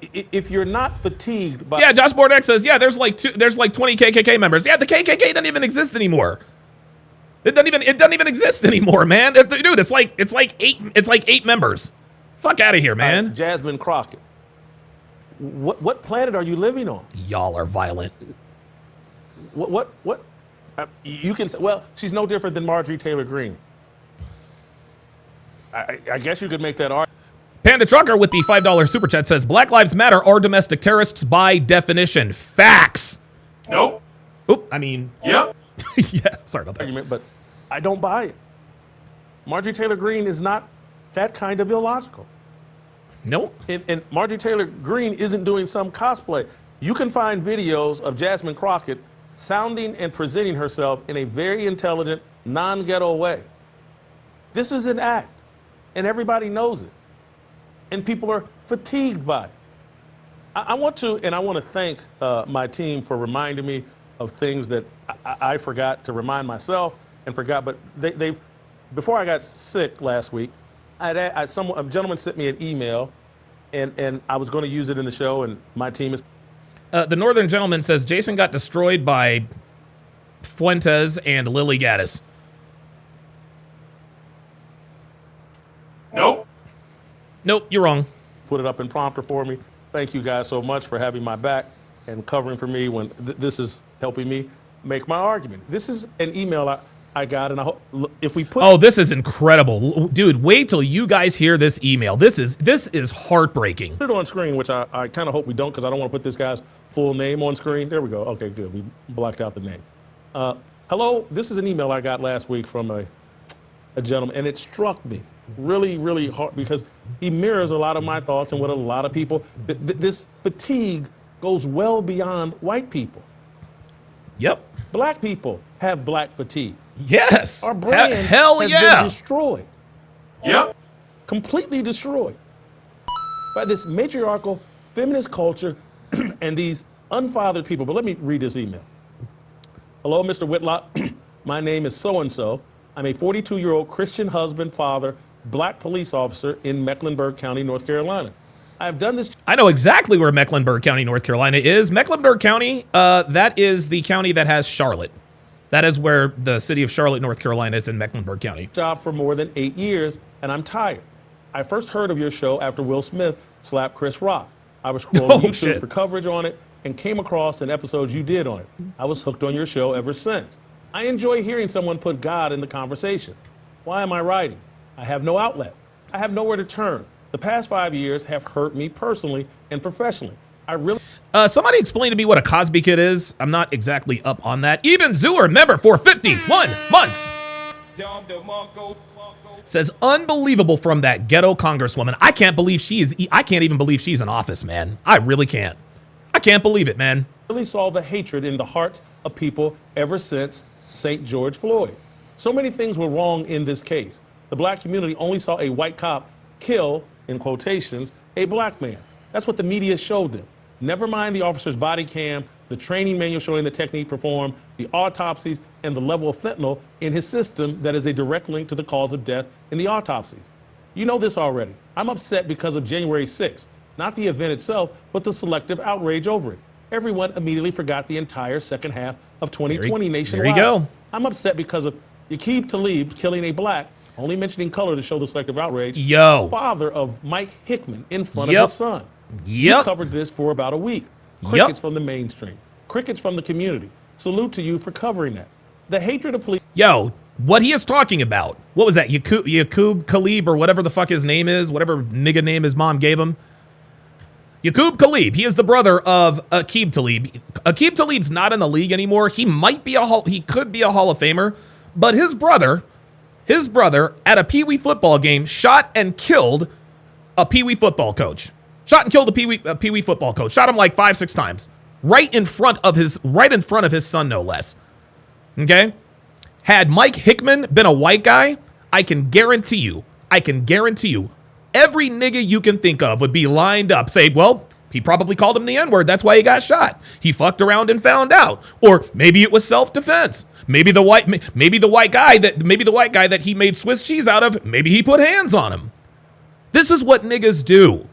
If you're not fatigued by... Yeah, Josh Bordex says, yeah, there's like 20 KKK members. Yeah, the KKK doesn't even exist anymore. It doesn't even exist anymore, man. Dude, it's like 8 members. Fuck out of here, man. Jasmine Crockett. What planet are you living on? Y'all are violent. What? You can say, well, she's no different than Marjorie Taylor Greene. I guess you could make that argument. Panda Trucker with the $5 super chat says, Black Lives Matter are domestic terrorists by definition. Facts. Nope. Oop, I mean. Yep. Yeah, sorry about that. Argument, but I don't buy it. Marjorie Taylor Greene is not that kind of illogical. Nope. And Marjorie Taylor Greene isn't doing some cosplay. You can find videos of Jasmine Crockett sounding and presenting herself in a very intelligent, non-ghetto way. This is an act, and everybody knows it. And people are fatigued by it. I want to thank my team for reminding me of things that I forgot to remind myself and forgot, but they've, before I got sick last week, a gentleman sent me an email, and I was going to use it in the show, and my team is... The Northern Gentleman says, Jason got destroyed by Fuentes and Lily Gaddis. Nope. Nope, you're wrong. Put it up in prompter for me. Thank you guys so much for having my back and covering for me when this is helping me make my argument. This is an email I got, and I hope if we put... Oh, this is incredible. Dude, wait till you guys hear this email. This is heartbreaking. Put it on screen, which I kind of hope we don't, because I don't want to put this guy's full name on screen. There we go. Okay, good. We blocked out the name. Hello, this is an email I got last week from a gentleman, and it struck me really, really hard because he mirrors a lot of my thoughts and what a lot of people... This fatigue goes well beyond white people. Yep. Black people have black fatigue. Yes. Our brand hell has yeah. been destroyed. Yep. Completely destroyed by this matriarchal feminist culture and these unfathered people. But let me read this email. Hello, Mr. Whitlock. My name is so-and-so. I'm a 42-year-old Christian husband, father, black police officer in Mecklenburg County, North Carolina. I've done this. I know exactly where Mecklenburg County, North Carolina is. Mecklenburg County, that is the county that has Charlotte. That is where the city of Charlotte, North Carolina is, in Mecklenburg County. Job for more than 8 years, and I'm tired. I first heard of your show after Will Smith slapped Chris Rock. I was scrolling YouTube for coverage on it and came across an episode you did on it. I was hooked on your show ever since. I enjoy hearing someone put God in the conversation. Why am I writing? I have no outlet. I have nowhere to turn. The past 5 years have hurt me personally and professionally. I really... Somebody explain to me what a Cosby Kid is. I'm not exactly up on that. Eben Zuer, member for 51 months. Says, unbelievable from that ghetto congresswoman. I can't even believe she's in office, man. I really can't. I can't believe it, man. really saw the hatred in the hearts of people ever since St. George Floyd. So many things were wrong in this case. The black community only saw a white cop kill, in quotations, a black man. That's what the media showed them. Never mind the officer's body cam, the training manual showing the technique performed, the autopsies, and the level of fentanyl in his system that is a direct link to the cause of death in the autopsies. You know this already. I'm upset because of January 6th, not the event itself, but the selective outrage over it. Everyone immediately forgot the entire second half of 2020 nationwide. There you go. I'm upset because of Yaqub Talib killing a black, only mentioning color to show the selective outrage, father of Mike Hickman in front of his son. You covered this for about a week. Crickets from the mainstream. Crickets from the community. Salute to you for covering that. The hatred of police. Yo, what he is talking about. What was that? Yaqub Talib or whatever the fuck his name is. Whatever nigga name his mom gave him. Yaqub Talib. He is the brother of Aqib Talib. Aqib Talib's not in the league anymore. He might be he could be a Hall of Famer. But his brother at a Pee Wee football game shot and killed a Pee Wee football coach. Shot and killed a Pee Wee football coach. Shot him like 5-6 times. Right in front of his son, no less. Okay? Had Mike Hickman been a white guy, I can guarantee you, every nigga you can think of would be lined up. Say, well, He probably called him the N-word. That's why he got shot. He fucked around and found out. Or maybe it was self-defense. Maybe the white guy that he made Swiss cheese out of, maybe he put hands on him. This is what niggas do.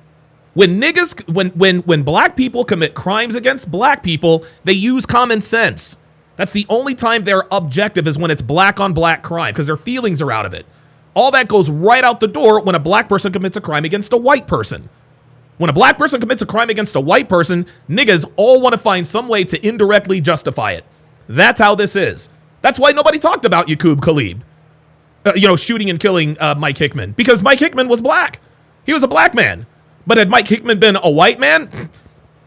When black people commit crimes against black people, they use common sense. That's the only time they're objective, is when it's black on black crime, because their feelings are out of it. All that goes right out the door when a black person commits a crime against a white person. When a black person commits a crime against a white person, niggas all want to find some way to indirectly justify it. That's how this is. That's why nobody talked about Yaqub Khalib, shooting and killing Mike Hickman, because Mike Hickman was black. He was a black man. But had Mike Hickman been a white man,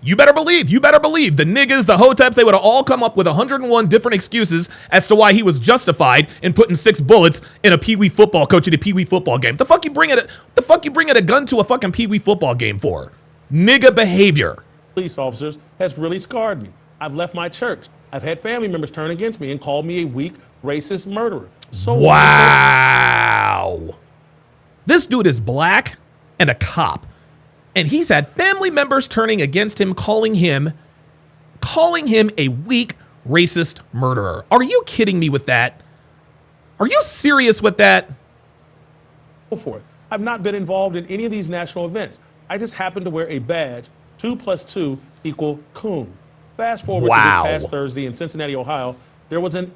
you better believe the niggas, the hoteps, they would have all come up with 101 different excuses as to why he was justified in putting 6 bullets in a Pee-wee football coach at a Pee-wee football game. The fuck you bringing a gun to a fucking Pee-wee football game for? Nigga behavior. Police officers has really scarred me. I've left my church. I've had family members turn against me and call me a weak, racist murderer. Wow. This dude is black and a cop. And he's had family members turning against him, calling him a weak, racist murderer. Are you kidding me with that? Are you serious with that? Forth. I've not been involved in any of these national events. I just happen to wear a badge. 2 + 2 = coon. Fast forward to this past Thursday in Cincinnati, Ohio, there was an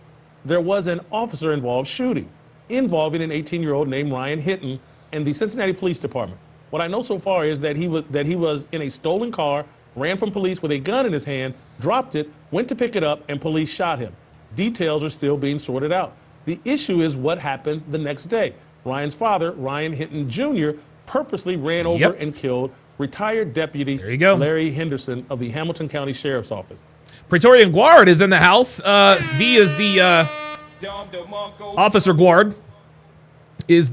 officer-involved shooting involving an 18-year-old named Ryan Hinton and the Cincinnati Police Department. What I know so far is that he was in a stolen car, ran from police with a gun in his hand, dropped it, went to pick it up, and police shot him. Details are still being sorted out. The issue is what happened the next day. Ryan's father, Ryan Hinton Jr., purposely ran over and killed retired Deputy Larry Henderson of the Hamilton County Sheriff's Office. Praetorian Guard is in the house. He is the Officer Guard. He is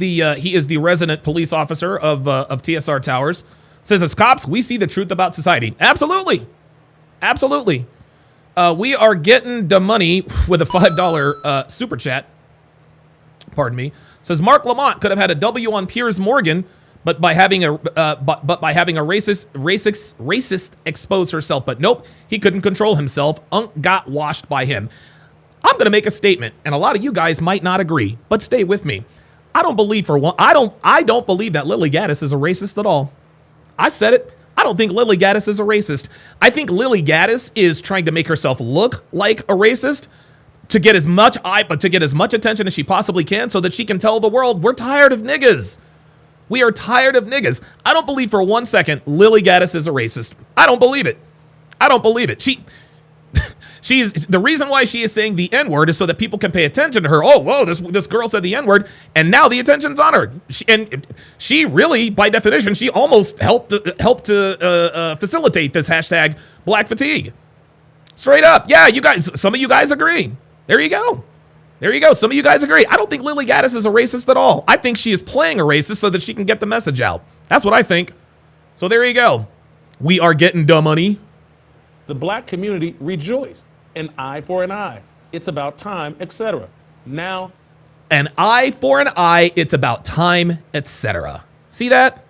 the resident police officer of TSR Towers. Says, as cops, we see the truth about society. Absolutely. We are getting the money with a $5 super chat. Pardon me. Says Mark Lamont could have had a W on Piers Morgan, but by having a racist expose herself. But nope, he couldn't control himself. Unk got washed by him. I'm gonna make a statement, and a lot of you guys might not agree, but stay with me. I don't believe that Lily Gaddis is a racist at all. I said it. I don't think Lily Gaddis is a racist. I think Lily Gaddis is trying to make herself look like a racist to get as much attention as she possibly can so that she can tell the world we're tired of niggas. We are tired of niggas. I don't believe for 1 second Lily Gaddis is a racist. I don't believe it. She's the reason why she is saying the N-word is so that people can pay attention to her. Oh, whoa, this girl said the N-word, and now the attention's on her. She really, by definition, she almost helped to facilitate this hashtag Black Fatigue. Straight up, yeah, you guys. Some of you guys agree. There you go. Some of you guys agree. I don't think Lily Gaddis is a racist at all. I think she is playing a racist so that she can get the message out. That's what I think. So there you go. We are getting dumb money. The black community rejoiced. An eye for an eye. It's about time, etc. Now, an eye for an eye. It's about time, etc. See that?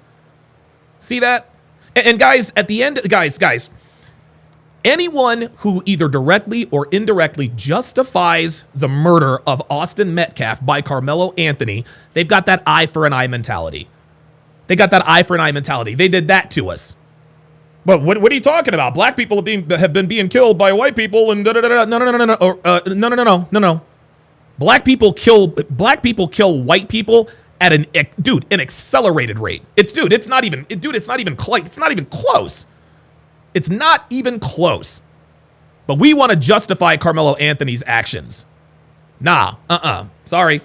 And guys, at the end, guys, anyone who either directly or indirectly justifies the murder of Austin Metcalf by Carmelo Anthony, they've got that eye for an eye mentality. They did that to us. But what are you talking about? Black people have been being killed by white people and no. Black people kill white people at an accelerated rate. It's not even close. It's not even close. But we want to justify Carmelo Anthony's actions. Sorry.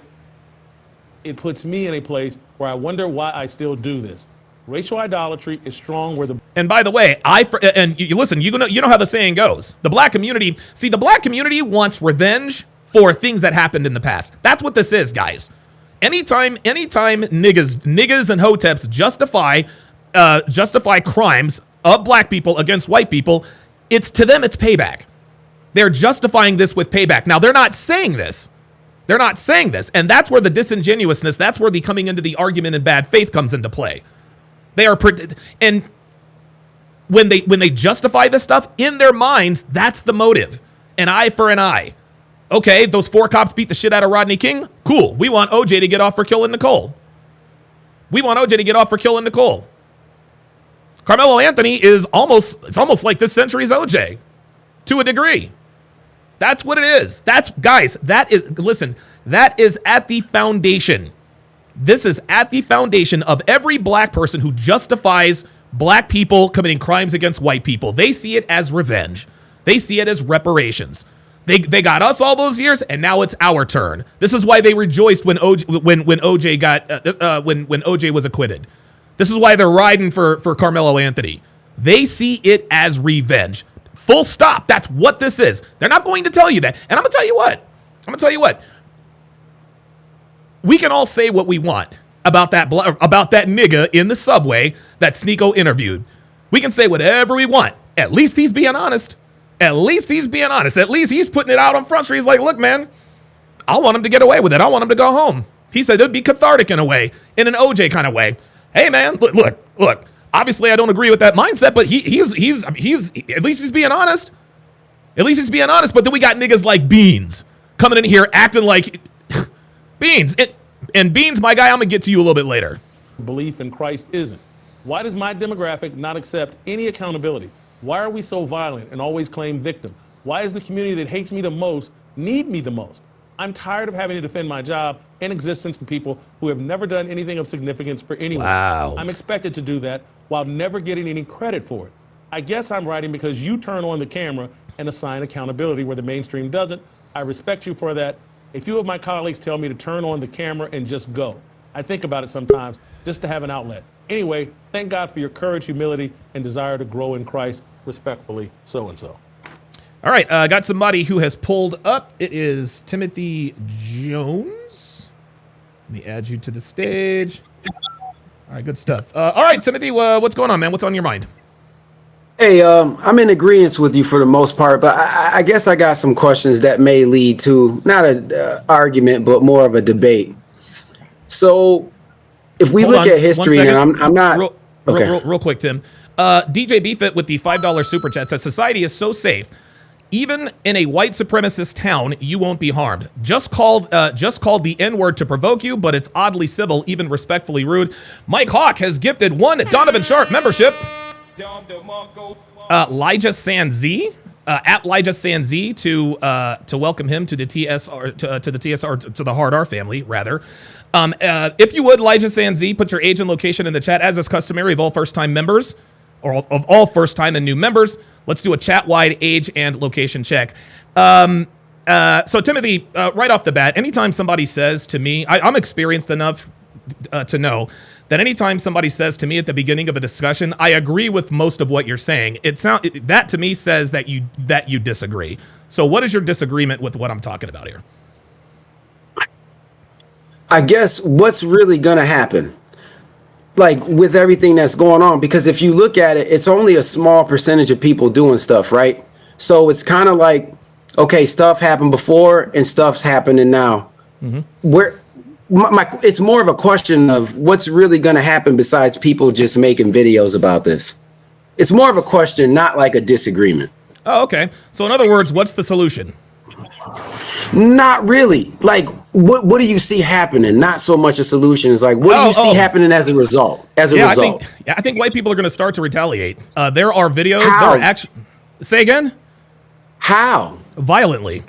It puts me in a place where I wonder why I still do this. Racial idolatry is strong where the... And by the way, listen, you know how the saying goes. The black community wants revenge for things that happened in the past. That's what this is, guys. Anytime niggas and hoteps justify crimes of black people against white people, it's payback. They're justifying this with payback. Now, they're not saying this. And that's where the disingenuousness, that's where the coming into the argument in bad faith comes into play. They are, and when they justify this stuff in their minds, that's the motive. An eye for an eye. Okay, those 4 cops beat the shit out of Rodney King. Cool. We want OJ to get off for killing Nicole. Carmelo Anthony is almost like this century's OJ to a degree. That's what it is. That is at the foundation. This is at the foundation of every black person who justifies black people committing crimes against white people. They see it as revenge. They see it as reparations. They got us all those years, and now it's our turn. This is why they rejoiced when OJ was acquitted. This is why they're riding for Carmelo Anthony. They see it as revenge. Full stop. That's what this is. They're not going to tell you that. And I'm gonna tell you what. We can all say what we want about that nigga in the subway that Sneeko interviewed. We can say whatever we want. At least he's being honest. At least he's putting it out on Front Street. He's like, look, man, I want him to get away with it. I want him to go home. He said it'd be cathartic in a way, in an OJ kind of way. Hey, man, look. Obviously, I don't agree with that mindset, but he's at least he's being honest. But then we got niggas like Beans coming in here acting like Beans. And Beans, my guy, I'm gonna get to you a little bit later. Belief in Christ isn't. Why does my demographic not accept any accountability? Why are we so violent and always claim victim? Why is the community that hates me the most need me the most? I'm tired of having to defend my job and existence to people who have never done anything of significance for anyone. Wow. I'm expected to do that while never getting any credit for it. I guess I'm writing because you turn on the camera and assign accountability where the mainstream doesn't. I respect you for that. A few of my colleagues tell me to turn on the camera and just go. I think about it sometimes just to have an outlet. Anyway, thank God for your courage, humility, and desire to grow in Christ. Respectfully, so-and-so. All right, got somebody who has pulled up. It is Timothy Jones. Let me add you to the stage. All right, good stuff. All right, Timothy, what's going on, man? What's on your mind? Hey, I'm in agreement with you for the most part, but I guess I got some questions that may lead to not an argument, but more of a debate. So, if we look at history, and I'm not real quick, Tim. DJ Beefit with the $5 super chat says society is so safe. Even in a white supremacist town, you won't be harmed. Just called the N-word to provoke you, but it's oddly civil, even respectfully rude. Mike Hawk has gifted 1 Donovan Sharp membership. Elijah Sanz at Elijah Sanz to welcome him to the TSR to the Hard R family rather. If you would, Elijah Sanz, put your age and location in the chat as is customary of all first-time members. Or of all first-time and new members, let's do a chat-wide age and location check. So, Timothy, right off the bat, anytime somebody says to me, I'm experienced enough to know that anytime somebody says to me at the beginning of a discussion, I agree with most of what you're saying. That to me says that you disagree. So, what is your disagreement with what I'm talking about here? I guess what's really going to happen? Like with everything that's going on, because if you look at it, it's only a small percentage of people doing stuff, right? So it's kind of like, okay, stuff happened before and stuff's happening now. Mm-hmm. It's more of a question of what's really going to happen besides people just making videos about this. It's more of a question, not like a disagreement. Oh, okay. So in other words, what's the solution? Not really. Like, what do you see happening? Not so much a solution. It's like, what do you see happening as a result? I think white people are going to start to retaliate. There are videos. How? There are actually. Say again. How? Violently.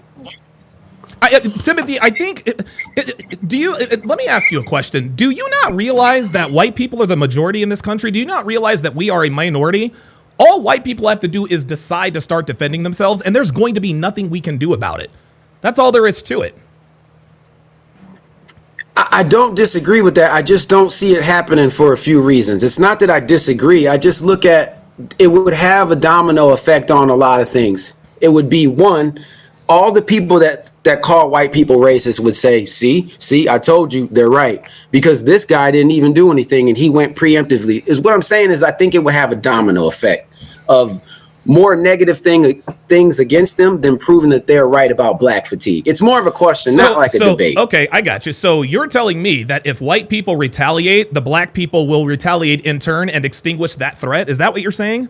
Timothy, I think. Let me ask you a question. Do you not realize that white people are the majority in this country? Do you not realize that we are a minority? All white people have to do is decide to start defending themselves, and there's going to be nothing we can do about it. That's all there is to it. I don't disagree with that. I just don't see it happening for a few reasons. It's not that I disagree. I just look at it would have a domino effect on a lot of things. It would be one, all the people that call white people racist would say, see, I told you they're right, because this guy didn't even do anything and he went preemptively. Is what I'm saying is I think it would have a domino effect of more negative things against them than proving that they're right about black fatigue. It's more of a question, not like a debate. Okay, I got you. So you're telling me that if white people retaliate, the black people will retaliate in turn and extinguish that threat? Is that what you're saying?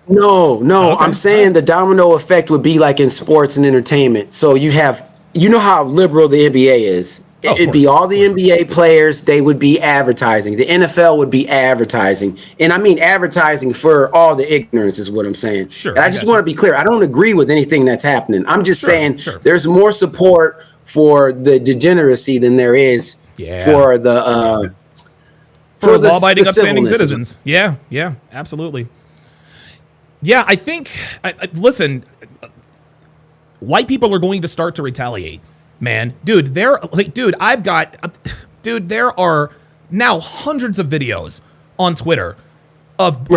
No, Okay. I'm saying the domino effect would be like in sports and entertainment. So you have, you know how liberal the NBA is. Of It'd be course, all the NBA players, they would be advertising. The NFL would be advertising. And I mean advertising for all the ignorance is what I'm saying. Sure, And I I just got want you. to be clear. I don't agree with anything that's happening. I'm just saying sure. there's more support for the degeneracy than there is Yeah. for the For the law-abiding, upstanding civilness. citizens. Yeah, absolutely. Yeah, I think, listen, white people are going to start to retaliate, man. Dude, there are now hundreds of videos on Twitter of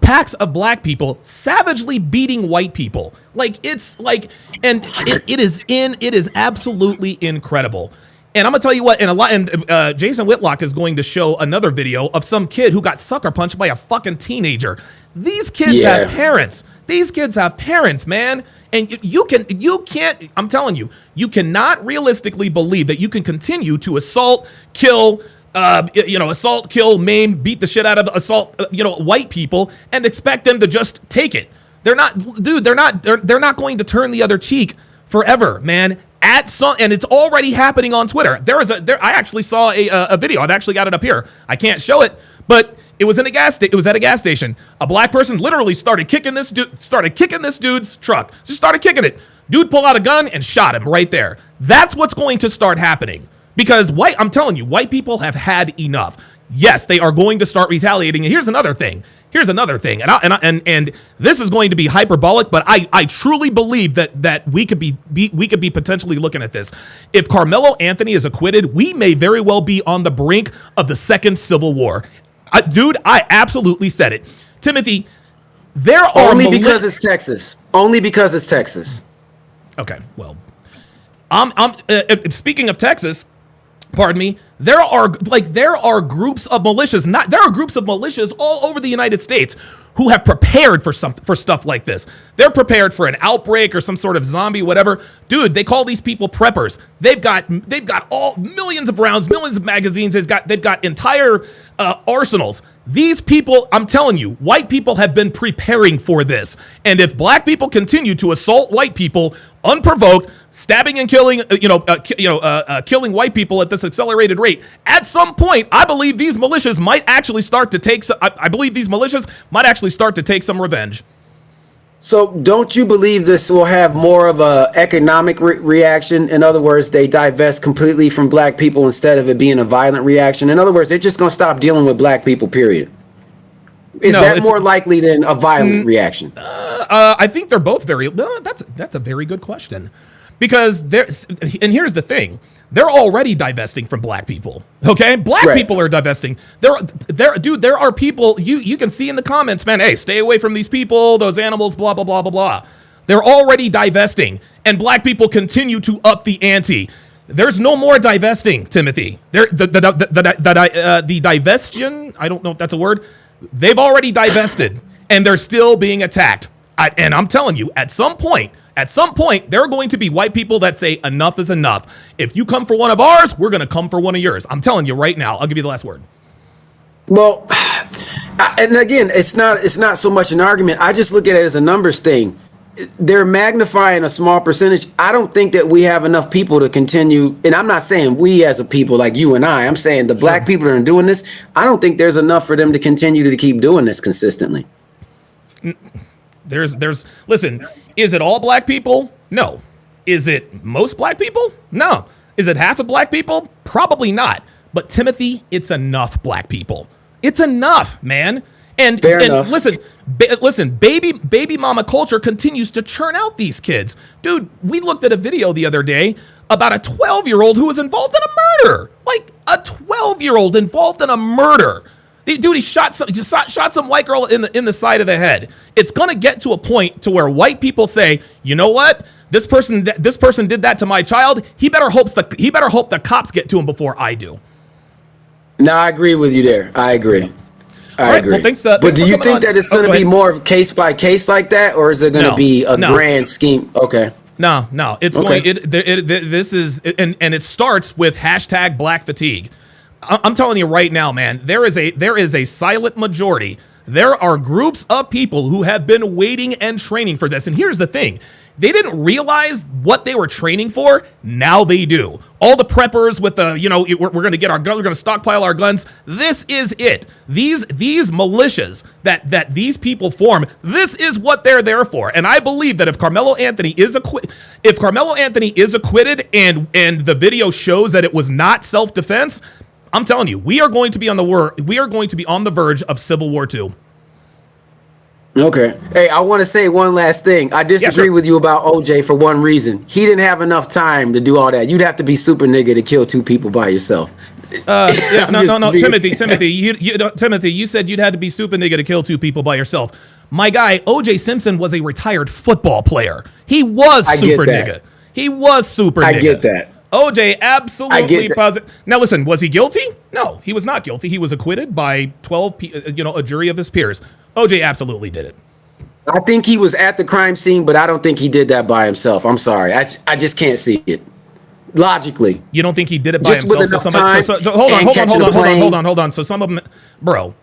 packs of black people savagely beating white people. Like, it's like, and it is absolutely incredible. And I'm gonna tell you what, Jason Whitlock is going to show another video of some kid who got sucker punched by a fucking teenager. These kids have parents. These kids have parents, man. And you can't, I'm telling you, you cannot realistically believe that you can continue to assault, kill, maim, beat the shit out of white people and expect them to just take it. They're not going to turn the other cheek forever, man. And it's already happening on Twitter. I actually saw a video. I've actually got it up here. I can't show it, but it was at a gas station. A black person literally started kicking this dude's truck. Just started kicking it. Dude pulled out a gun and shot him right there. That's what's going to start happening because I'm telling you, white people have had enough. Yes, they are going to start retaliating. And here's another thing. And this is going to be hyperbolic, but I truly believe that we could be potentially looking at this. If Carmelo Anthony is acquitted, we may very well be on the brink of the second Civil War. Dude, I absolutely said it. Timothy, there are only because it's Texas. Only because it's Texas. Okay, well, speaking of Texas, pardon me, there are groups of militias. There are groups of militias all over the United States who have prepared for stuff like this. They're prepared for an outbreak or some sort of zombie, whatever. Dude, they call these people preppers. They've got all millions of rounds, millions of magazines. They've got entire arsenals. These people, I'm telling you, white people have been preparing for this. And if black people continue to assault white people unprovoked, stabbing and killing, killing white people at this accelerated rate, at some point, I believe these militias might actually start to take. I believe these militias might actually start to take some revenge. So don't you believe this will have more of a economic reaction? In other words, they divest completely from black people instead of it being a violent reaction. In other words, they're just going to stop dealing with black people, period. Is that more likely than a violent reaction? I think they're both very. That's a very good question, because and here's the thing: they're already divesting from black people. Okay, black people are divesting. There are people you can see in the comments, man. Hey, stay away from these people, those animals, blah blah blah blah blah. They're already divesting, and black people continue to up the ante. There's no more divesting, Timothy. The divestion. I don't know if that's a word. They've already divested, and they're still being attacked. And I'm telling you, at some point, there are going to be white people that say enough is enough. If you come for one of ours, we're going to come for one of yours. I'm telling you right now. I'll give you the last word. Well, and again, it's not so much an argument. I just look at it as a numbers thing. They're magnifying a small percentage. I don't think that we have enough people to continue. And I'm not saying we as a people like you and I'm saying the black people that are doing this. I don't think there's enough for them to continue to keep doing this consistently. Listen, is it all black people? No. Is it most black people? No. Is it half of black people? Probably not. But Timothy, it's enough black people. It's enough, man. And listen, baby mama culture continues to churn out these kids. Dude, we looked at a video the other day about a 12-year-old who was involved in a murder. Like a 12-year-old involved in a murder. Dude, he shot some white girl in the side of the head. It's gonna get to a point to where white people say, you know what? This person did that to my child. He better hope the cops get to him before I do. No, I agree with you there. I agree. I agree. Well, thanks, but do you think that it's going to be ahead. more of case by case like that, or is it going to be a grand scheme? Okay. No. It's going. This is, and it starts with hashtag Black Fatigue. I'm telling you right now, man. There is a silent majority There are groups of people who have been waiting and training for this. And here's the thing. They didn't realize what they were training for. Now they do. All the preppers with the, we're going to get our guns, we're going to stockpile our guns. This is it. These militias that these people form, this is what they're there for. And I believe that if Carmelo Anthony is acquitted and the video shows that it was not self-defense, I'm telling you, we are going to be on the verge of Civil War II. Okay. Hey, I want to say one last thing. I disagree with you about OJ for one reason. He didn't have enough time to do all that. You'd have to be super nigga to kill 2 people by yourself. No, Timothy, you said you'd had to be super nigga to kill 2 people by yourself. My guy, OJ Simpson was a retired football player. He was super nigga. He was super nigga. I get that. OJ absolutely positive. Now listen, was he guilty? No, he was not guilty. He was acquitted by 12, a jury of his peers. OJ absolutely did it. I think he was at the crime scene, but I don't think he did that by himself. I'm sorry. I just can't see it. Logically. You don't think he did it by just himself? So Hold on. So some of them, bro.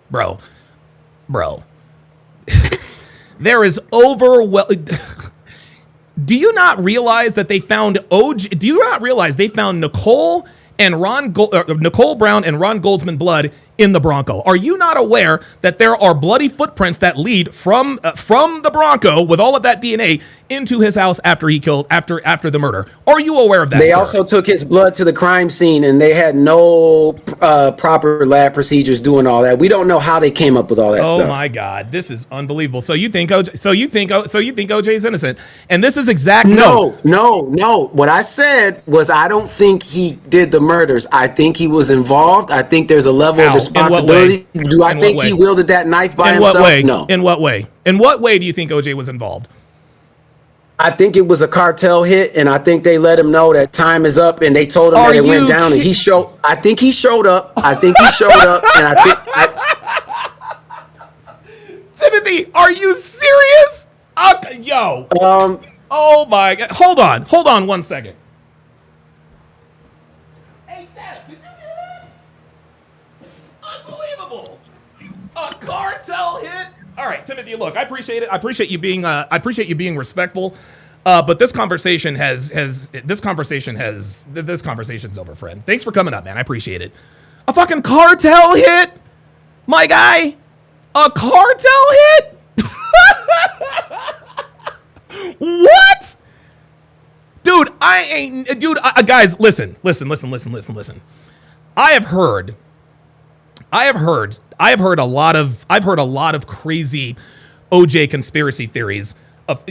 There is overwhelming. Do you not realize that they found OJ? Do you not realize they found Nicole Brown and Ron Goldsman blood in the Bronco? Are you not aware that there are bloody footprints that lead from the Bronco with all of that DNA into his house after the murder? Are you aware of that? They also took his blood to the crime scene, and they had no proper lab procedures doing all that. We don't know how they came up with all that stuff. Oh my God, this is unbelievable. So you think OJ's innocent, and this is exactly no. What I said was I don't think he did the murders. I think he was involved. I think there's a level of responsibility. Do I think he wielded that knife by himself? No. In what way? In what way do you think OJ was involved? I think it was a cartel hit, and I think they let him know that time is up, and they told him that it went down, and I think he showed up. And Timothy, are you serious? Yo. Oh my God. Hold on 1 second. Hey, Dad, did you hear that? Unbelievable. A cartel hit? All right, Timothy, look, I appreciate it. I appreciate you being respectful. But this conversation's over, friend. Thanks for coming up, man. I appreciate it. A fucking cartel hit? My guy? A cartel hit? What? Dude, guys, listen. I have heard a lot of crazy OJ conspiracy theories of,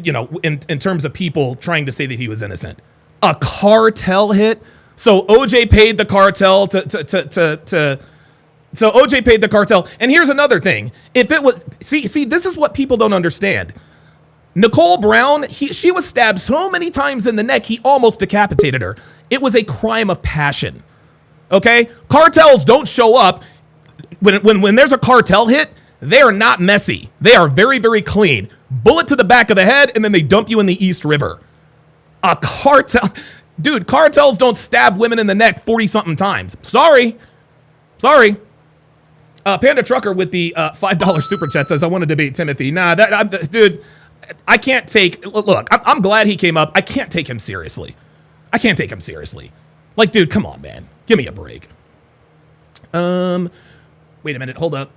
in terms of people trying to say that he was innocent. A cartel hit? So OJ paid the cartel so OJ paid the cartel. And here's another thing. If it was, see, this is what people don't understand. Nicole Brown, she was stabbed so many times in the neck, he almost decapitated her. It was a crime of passion. Okay? Cartels don't show up. When there's a cartel hit, they are not messy. They are very, very clean. Bullet to the back of the head, and then they dump you in the East River. A cartel. Dude, cartels don't stab women in the neck 40-something times. Sorry. Panda Trucker with the $5 super chat says, I want to debate Timothy. Nah, dude, I can't take... Look, I'm glad he came up. I can't take him seriously. Like, dude, come on, man. Give me a break. Wait a minute. Hold up.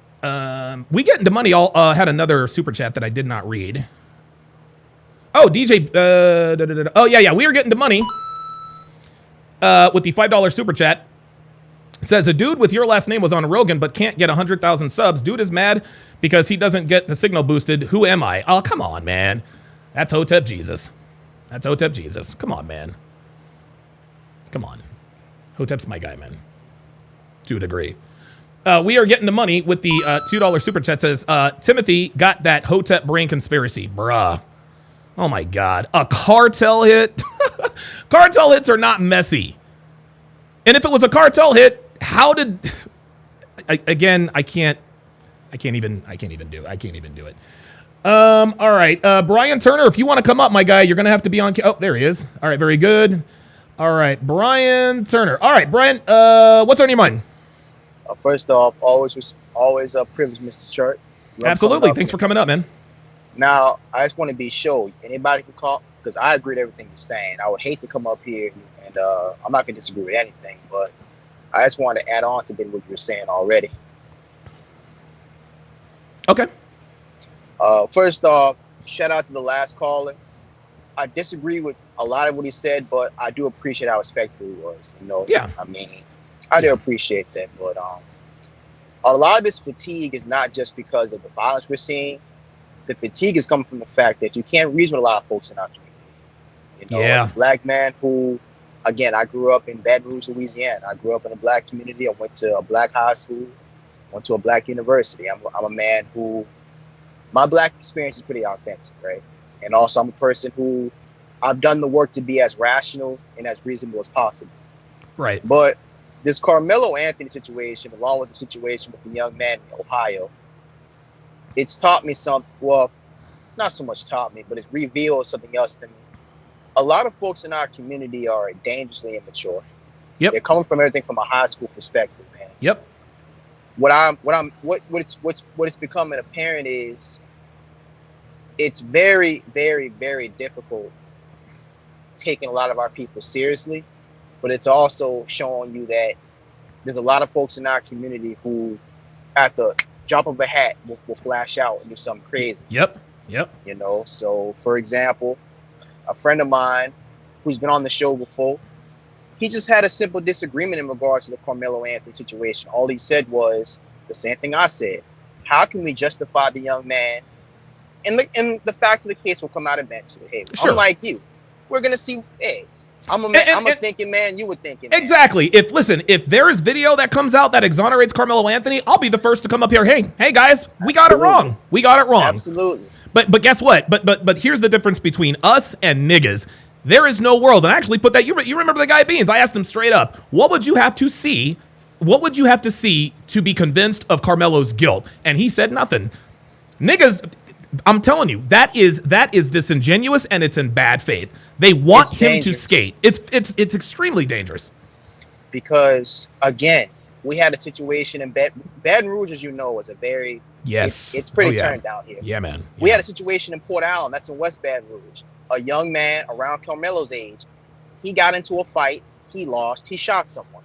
We Get Into Money had another super chat that I did not read. Oh, DJ. Oh, yeah. We Are Getting to Money with the $5 super chat. Says, a dude with your last name was on Rogan but can't get 100,000 subs. Dude is mad because he doesn't get the signal boosted. Who am I? Oh, come on, man. That's Hotep Jesus. Come on, man. Come on. Hotep's my guy, man. To a degree. We Are Getting the Money with the $2 super chat says, Timothy got that Hotep brain conspiracy. Bruh. Oh my God. A cartel hit? Cartel hits are not messy. And if it was a cartel hit, how did... Again, I can't even do it. All right. Brian Turner, if you want to come up, my guy, you're going to have to be on... Oh, there he is. All right, very good. All right, Brian Turner. All right, Brian, what's on your mind? First off, always a privilege, Mr. Sharp. Absolutely. Thanks for coming up, man. Now, I just want to be sure anybody can call, because I agree with everything you're saying. I would hate to come up here and I'm not going to disagree with anything, but I just wanted to add on to what you were saying already. Okay. First off, shout out to the last caller. I disagree with a lot of what he said, but I do appreciate how respectful he was. You know, yeah. I mean, I do appreciate that, but a lot of this fatigue is not just because of the violence we're seeing. The fatigue is coming from the fact that you can't reason with a lot of folks in our community. You know, yeah. As a black man who, again, I grew up in Baton Rouge, Louisiana. I grew up in a black community. I went to a black high school, went to a black university. I'm a man who, my black experience is pretty authentic, right? And also I'm a person who, I've done the work to be as rational and as reasonable as possible. Right. But this Carmelo Anthony situation, along with the situation with the young man in Ohio, it's taught me something. Well, not so much taught me, but it's revealed something else to me. A lot of folks in our community are dangerously immature. Yep. They're coming from everything from a high school perspective, man. Yep. What's becoming apparent is it's very, very, very difficult taking a lot of our people seriously, but it's also showing you that there's a lot of folks in our community who, at the drop of a hat, will flash out and do something crazy. Yep. Yep. You know, so for example, a friend of mine who's been on the show before, he just had a simple disagreement in regards to the Carmelo Anthony situation. All he said was the same thing I said. How can we justify the young man? And the facts of the case will come out eventually. Hey, sure. Unlike you, we're gonna see. Hey, I'm a thinking man. You were thinking. Exactly. Man. If there is video that comes out that exonerates Carmelo Anthony, I'll be the first to come up here. Hey guys, we got it wrong. We got it wrong. Absolutely. But guess what? But here's the difference between us and niggas. There is no world. And I actually put that. You remember the guy Beans? I asked him straight up, what would you have to see? What would you have to see to be convinced of Carmelo's guilt? And he said nothing. Niggas, I'm telling you, that is disingenuous and it's in bad faith. They want him to skate. It's extremely dangerous. Because again, we had a situation in Baton Rouge, as you know, is a very it's pretty turned down here. Yeah, man. We had a situation in Port Allen, that's in West Baton Rouge. A young man around Carmelo's age, he got into a fight, he lost, he shot someone.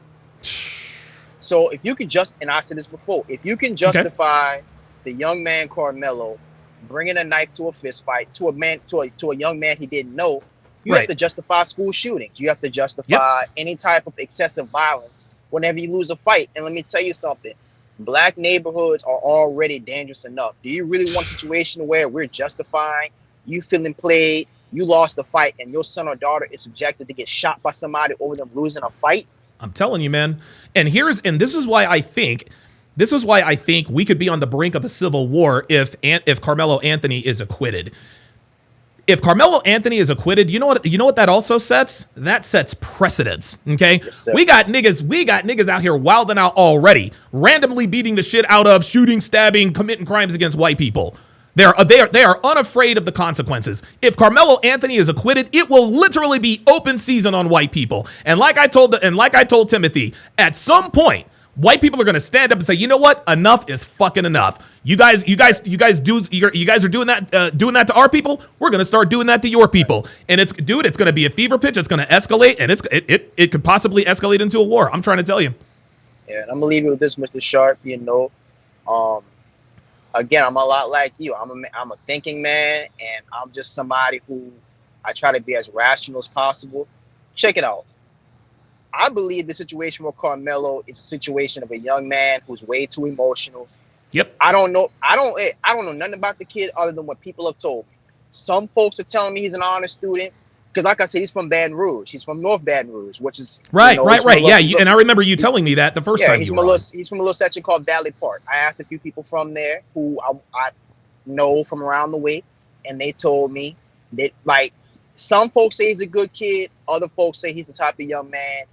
So if you could and I said this before, if you can justify the young man Carmelo bringing a knife to a fist fight to a young man he didn't know, you have to justify school shootings. You have to justify any type of excessive violence whenever you lose a fight. And let me tell you something, black neighborhoods are already dangerous enough. Do you really want a situation where we're justifying you feeling played, you lost the fight, and your son or daughter is subjected to get shot by somebody over them losing a fight? I'm telling you, man. And this is why I think we could be on the brink of a civil war if Carmelo Anthony is acquitted. If Carmelo Anthony is acquitted, you know what that also sets? That sets precedents. Okay? Yes, we got niggas out here wilding out already, randomly beating the shit out of, shooting, stabbing, committing crimes against white people. They are unafraid of the consequences. If Carmelo Anthony is acquitted, it will literally be open season on white people. And like I told Timothy, at some point, white people are going to stand up and say, you know what? Enough is fucking enough. You guys are doing that to our people. We're going to start doing that to your people. And it's going to be a fever pitch. It's going to escalate, and it could possibly escalate into a war. I'm trying to tell you. Yeah, and I'm gonna leave you with this, Mr. Sharp. You know, again, I'm a lot like you. I'm a thinking man, and I'm just somebody who I try to be as rational as possible. Check it out. I believe the situation with Carmelo is a situation of a young man who's way too emotional. Yep. I don't know nothing about the kid other than what people have told me. Some folks are telling me he's an honor student because, like I said, he's from Baton Rouge. He's from North Baton Rouge, which is right. Yeah, and I remember you telling me that the first time. He's from a little section called Valley Park. I asked a few people from there who I know from around the way, and they told me that, like, some folks say he's a good kid, other folks say he's the type of young man.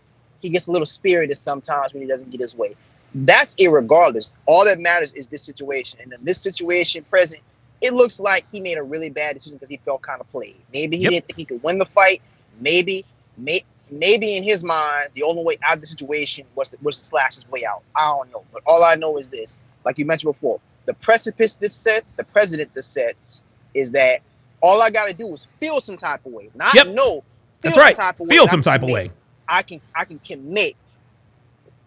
He gets a little spirited sometimes when he doesn't get his way. That's irregardless. All that matters is this situation. And in this situation present, it looks like he made a really bad decision because he felt kind of played. Maybe he didn't think he could win the fight. Maybe in his mind, the only way out of the situation was to slash his way out. I don't know. But all I know is this, like you mentioned before, The precipice this sets, the precedent this sets, is that all I got to do is feel some type of way, not know. That's right. Feel some type of way. I can commit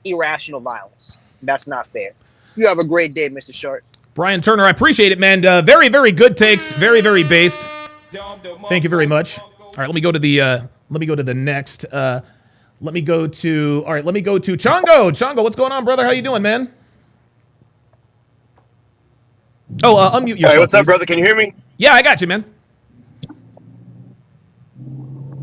irrational violence. That's not fair. You have a great day, Mr. Short. Brian Turner, I appreciate it, man. Very, very good takes. Very, very based. Thank you very much. All right, let me go to the next. Let me go to Chongo. Chongo, what's going on, brother? How you doing, man? Oh, unmute yourself. Hey, what's up, please. brother? Can you hear me? Yeah, I got you, man.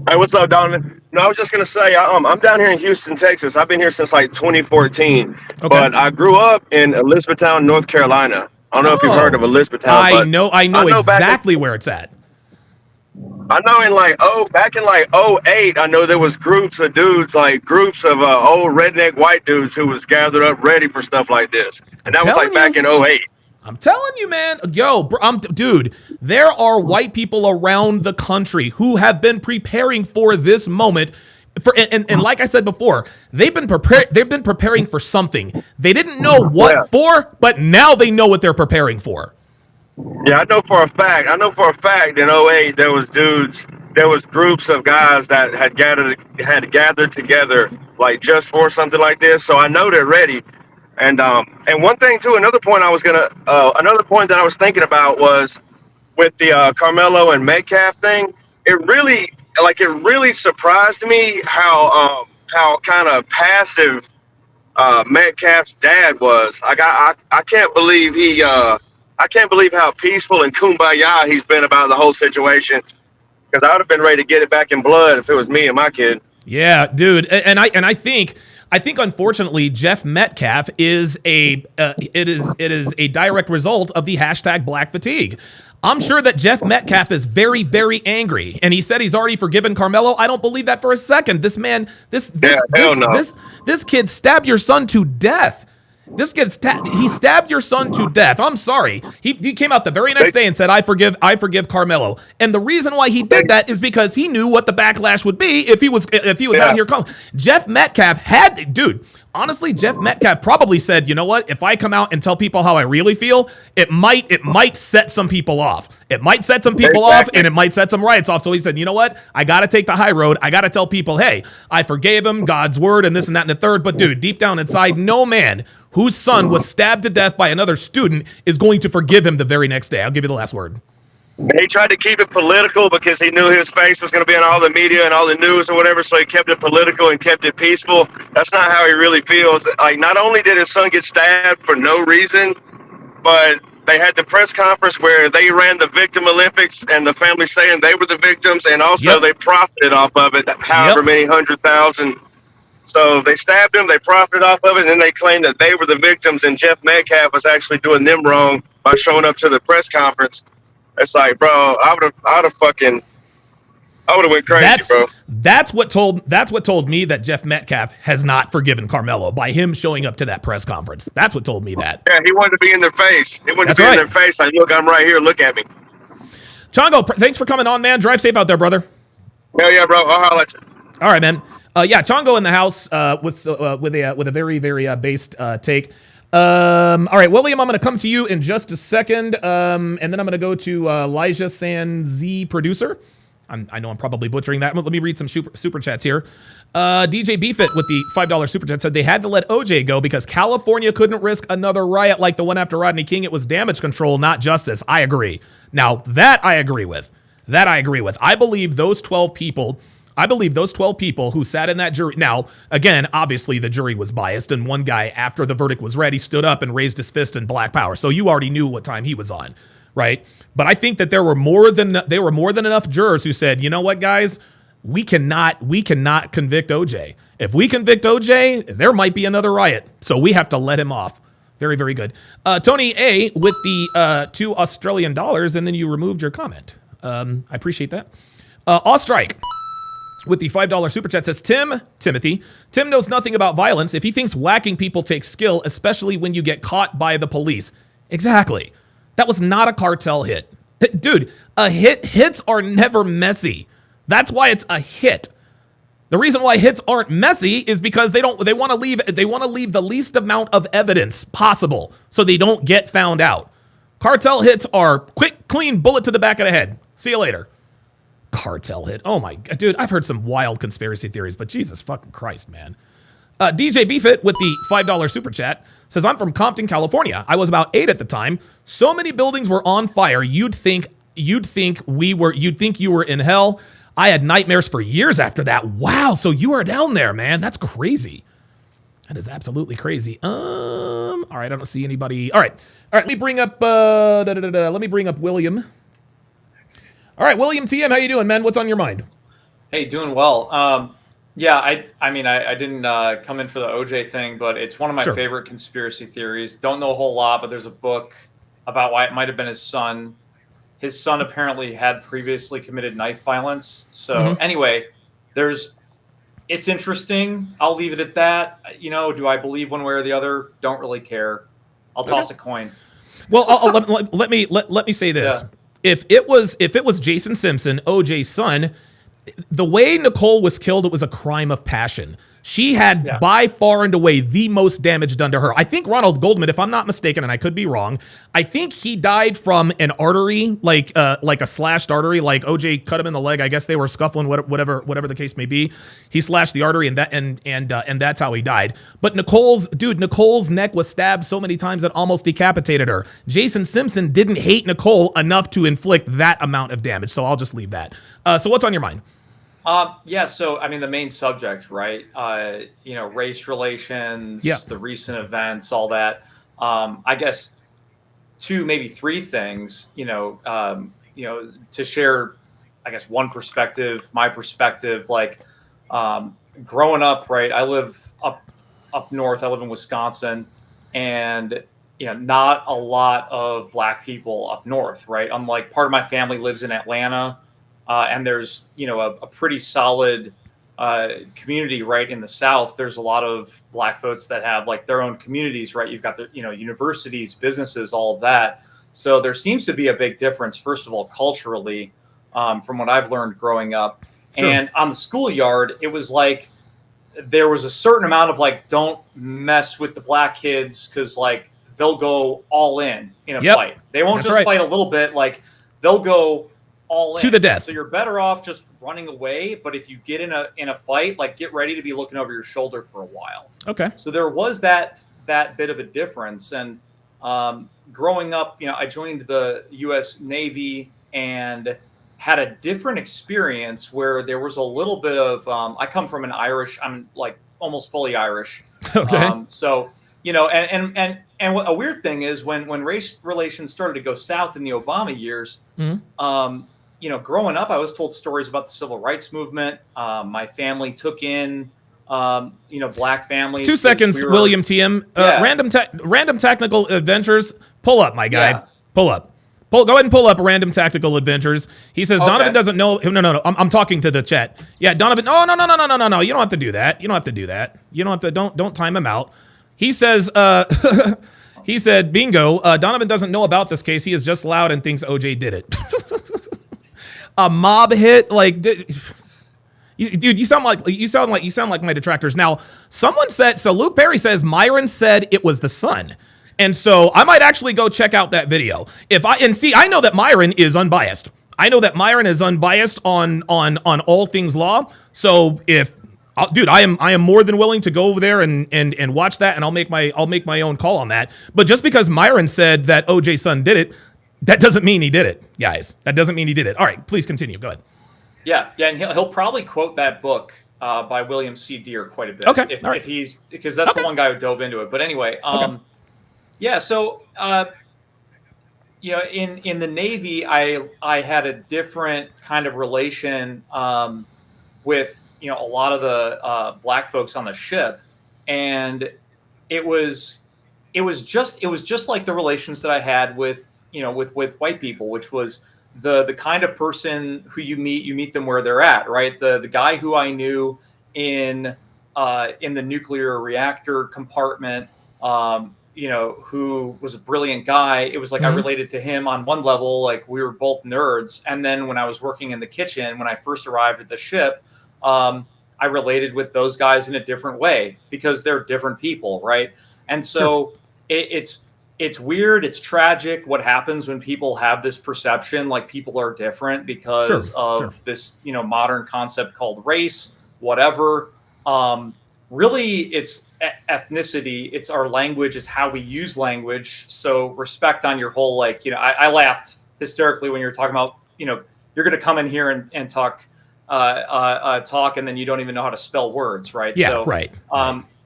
Hey, what's up, Donovan? No, I was just gonna say, I'm down here in Houston, Texas. I've been here since like 2014, but I grew up in Elizabethtown, North Carolina. I don't know if you've heard of Elizabethtown. I know exactly where it's at. I know back in like 08, I know there was groups of dudes, like groups of old redneck white dudes who was gathered up ready for stuff like this, and that was like back in 08. I'm telling you, man. Yo, dude, there are white people around the country who have been preparing for this moment. And like I said before, they've been preparing for something. They didn't know what for, but now they know what they're preparing for. Yeah, I know for a fact in 08 there was groups of guys that had gathered together like just for something like this. So I know they're ready. And one thing too, another point that I was thinking about was with the Carmelo and Metcalf thing. It really surprised me how kind of passive Metcalf's dad was. I can't believe I can't believe how peaceful and kumbaya he's been about the whole situation. Because I would have been ready to get it back in blood if it was me and my kid. Yeah, dude, and I think unfortunately Jeff Metcalf is a direct result of the hashtag Black Fatigue. I'm sure that Jeff Metcalf is very, very angry, and he said he's already forgiven Carmelo. I don't believe that for a second. This man, this kid stabbed your son to death. He stabbed your son to death. I'm sorry. He came out the very next day and said, I forgive Carmelo. And the reason why he did that is because he knew what the backlash would be if he was out here calling. Jeff Metcalf honestly, Jeff Metcalf probably said, you know what? If I come out and tell people how I really feel, it might set some people off. It might set some people off, and it might set some riots off. So he said, you know what? I got to take the high road. I got to tell people, hey, I forgave him, God's word, and this and that and the third. But dude, deep down inside, no man whose son was stabbed to death by another student is going to forgive him the very next day. I'll give you the last word. He tried to keep it political because he knew his face was going to be in all the media and all the news or whatever, so he kept it political and kept it peaceful. That's not how he really feels. Like, not only did his son get stabbed for no reason, but they had the press conference where they ran the Victim Olympics and the family saying they were the victims, and also they profited off of it, however many 100,000. So they stabbed him, they profited off of it, and then they claimed that they were the victims, and Jeff Metcalf was actually doing them wrong by showing up to the press conference. It's like, bro, I would have went crazy, bro. That's what told me that Jeff Metcalf has not forgiven Carmelo by him showing up to that press conference. That's what told me that. Yeah, he wanted to be in their face. He wanted to be in their face. Like, look, I'm right here. Look at me. Chongo, thanks for coming on, man. Drive safe out there, brother. Hell yeah, bro. I'll holler at you. All right, man. Chongo in the house with a very, very based take. All right, William, I'm going to come to you in just a second, and then I'm going to go to Elijah Sanzi, producer. I know I'm probably butchering that. Let me read some super chats here. DJ Beefit with the $5 super chat said they had to let OJ go because California couldn't risk another riot like the one after Rodney King. It was damage control, not justice. I agree. Now, that I agree with. I believe those 12 people who sat in that jury. Now, again, obviously the jury was biased, and one guy, after the verdict was read, he stood up and raised his fist in Black Power. So you already knew what time he was on, right? But I think that there were more than enough jurors who said, you know what, guys, we cannot convict OJ. If we convict OJ, there might be another riot. So we have to let him off. Very, very good. Tony A with the $2 Australian, and then you removed your comment. I appreciate that. Ostrike with the $5 super chat says, Tim knows nothing about violence if he thinks whacking people takes skill, especially when you get caught by the police. Exactly. That was not a cartel hit. Dude, hits are never messy. That's why it's a hit. The reason why hits aren't messy is because they want to leave the least amount of evidence possible so they don't get found out. Cartel hits are quick, clean bullet to the back of the head. See you later. Cartel hit. Oh my God, dude, I've heard some wild conspiracy theories, but Jesus fucking Christ, man. DJ Beefit with the $5 super chat says, I'm from Compton, California. I was about 8 at the time. So many buildings were on fire. You'd think you were in hell. I had nightmares for years after that. Wow. So you are down there, man. That's crazy. That is absolutely crazy. All right. I don't see anybody. All right. Let me bring up, let me bring up William. All right. William TM, how you doing, man? What's on your mind? Hey, doing well. Yeah, I mean, I didn't come in for the OJ thing, but it's one of my favorite conspiracy theories. Don't know a whole lot, but there's a book about why it might have been his son. His son apparently had previously committed knife violence. So anyway, it's interesting. I'll leave it at that. You know, do I believe one way or the other? Don't really care. I'll toss a coin. Well, let me say this. Yeah. If it was Jason Simpson, OJ's son, the way Nicole was killed, it was a crime of passion. She had by far and away the most damage done to her. I think Ronald Goldman, if I'm not mistaken, and I could be wrong, I think he died from an artery, like a slashed artery, like OJ cut him in the leg. I guess they were scuffling, whatever the case may be. He slashed the artery, and that's how he died. But Nicole's neck was stabbed so many times that almost decapitated her. Jason Simpson didn't hate Nicole enough to inflict that amount of damage. So I'll just leave that. So what's on your mind? So I mean, the main subject, right? Race relations, the recent events, all that. I guess 2, maybe 3 things, to share, I guess, one perspective, my perspective, like, growing up, right? I live up north. I live in Wisconsin, and, not a lot of Black people up north, right? Unlike part of my family lives in Atlanta. And there's, a pretty solid community right in the South. There's a lot of Black folks that have like their own communities, right? You've got the, universities, businesses, all of that. So there seems to be a big difference, first of all, culturally, from what I've learned growing up. Sure. And on the schoolyard, it was like there was a certain amount of like, don't mess with the Black kids because like they'll go all in a fight. They won't fight a little bit. Like they'll go all in to the death. So you're better off just running away. But if you get in a fight, like get ready to be looking over your shoulder for a while. Okay. So there was that bit of a difference. And growing up, I joined the U.S. Navy and had a different experience where there was a little bit of. I come from I'm like almost fully Irish. Okay. So and a weird thing is when race relations started to go south in the Obama years. Growing up, I was told stories about the civil rights movement. My family took in, Black families. 2 seconds, William TM. Random Tactical Adventures. Pull up, my guy. Yeah. Pull up. Go ahead and pull up Random Tactical Adventures. He says Donovan doesn't know. No. I'm talking to the chat. Yeah, Donovan. No. You don't have to do that. You don't have to. Don't time him out. He says. He said, bingo. Donovan doesn't know about this case. He is just loud and thinks OJ did it. A mob hit, like, dude, you sound like my detractors. Now, someone said, so Luke Perry says Myron said it was the son. And so I might actually go check out that video. I know that Myron is unbiased. I know that Myron is unbiased on all things law. So I am more than willing to go over there and watch that, and I'll make my own call on that. But just because Myron said that OJ's son did it, that doesn't mean he did it, guys. That doesn't mean he did it. All right, please continue. Go ahead. Yeah, and he'll probably quote that book by William C. Deere quite a bit. Okay, if he's because that's the one guy who dove into it. But anyway, yeah. So in the Navy, I had a different kind of relation with a lot of the Black folks on the ship, and it was just like the relations that I had with white people, which was the kind of person who you meet them where they're at, right? The guy who I knew in the nuclear reactor compartment, who was a brilliant guy. It was like I related to him on one level, like we were both nerds. And then when I was working in the kitchen, when I first arrived at the ship, I I related with those guys in a different way because they're different people, right? And so it's weird, it's tragic what happens when people have this perception like people are different because of this, modern concept called race, whatever. Really, it's ethnicity, it's our language, it's how we use language. So respect on your whole, I laughed hysterically when you were talking about, you're going to come in here and talk, and then you don't even know how to spell words, right? Yeah, so, right.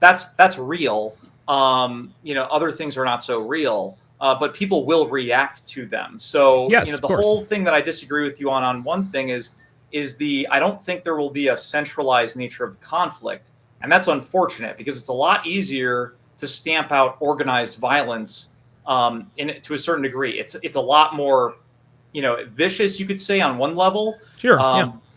That's real. Other things are not so real, but people will react to them. So, the whole thing that I disagree with you on one thing is I don't think there will be a centralized nature of the conflict. And that's unfortunate because it's a lot easier to stamp out organized violence to a certain degree. It's a lot more, vicious, you could say, on one level. Sure.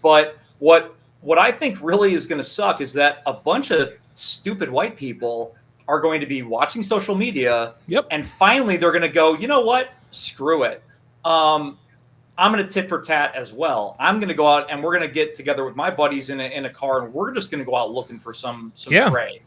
But what I think really is going to suck is that a bunch of stupid white people are going to be watching social media. Yep. And finally they're going to go, you know what? Screw it. I'm going to tit for tat as well. I'm going to go out and we're going to get together with my buddies in a car and we're just going to go out looking for some prey.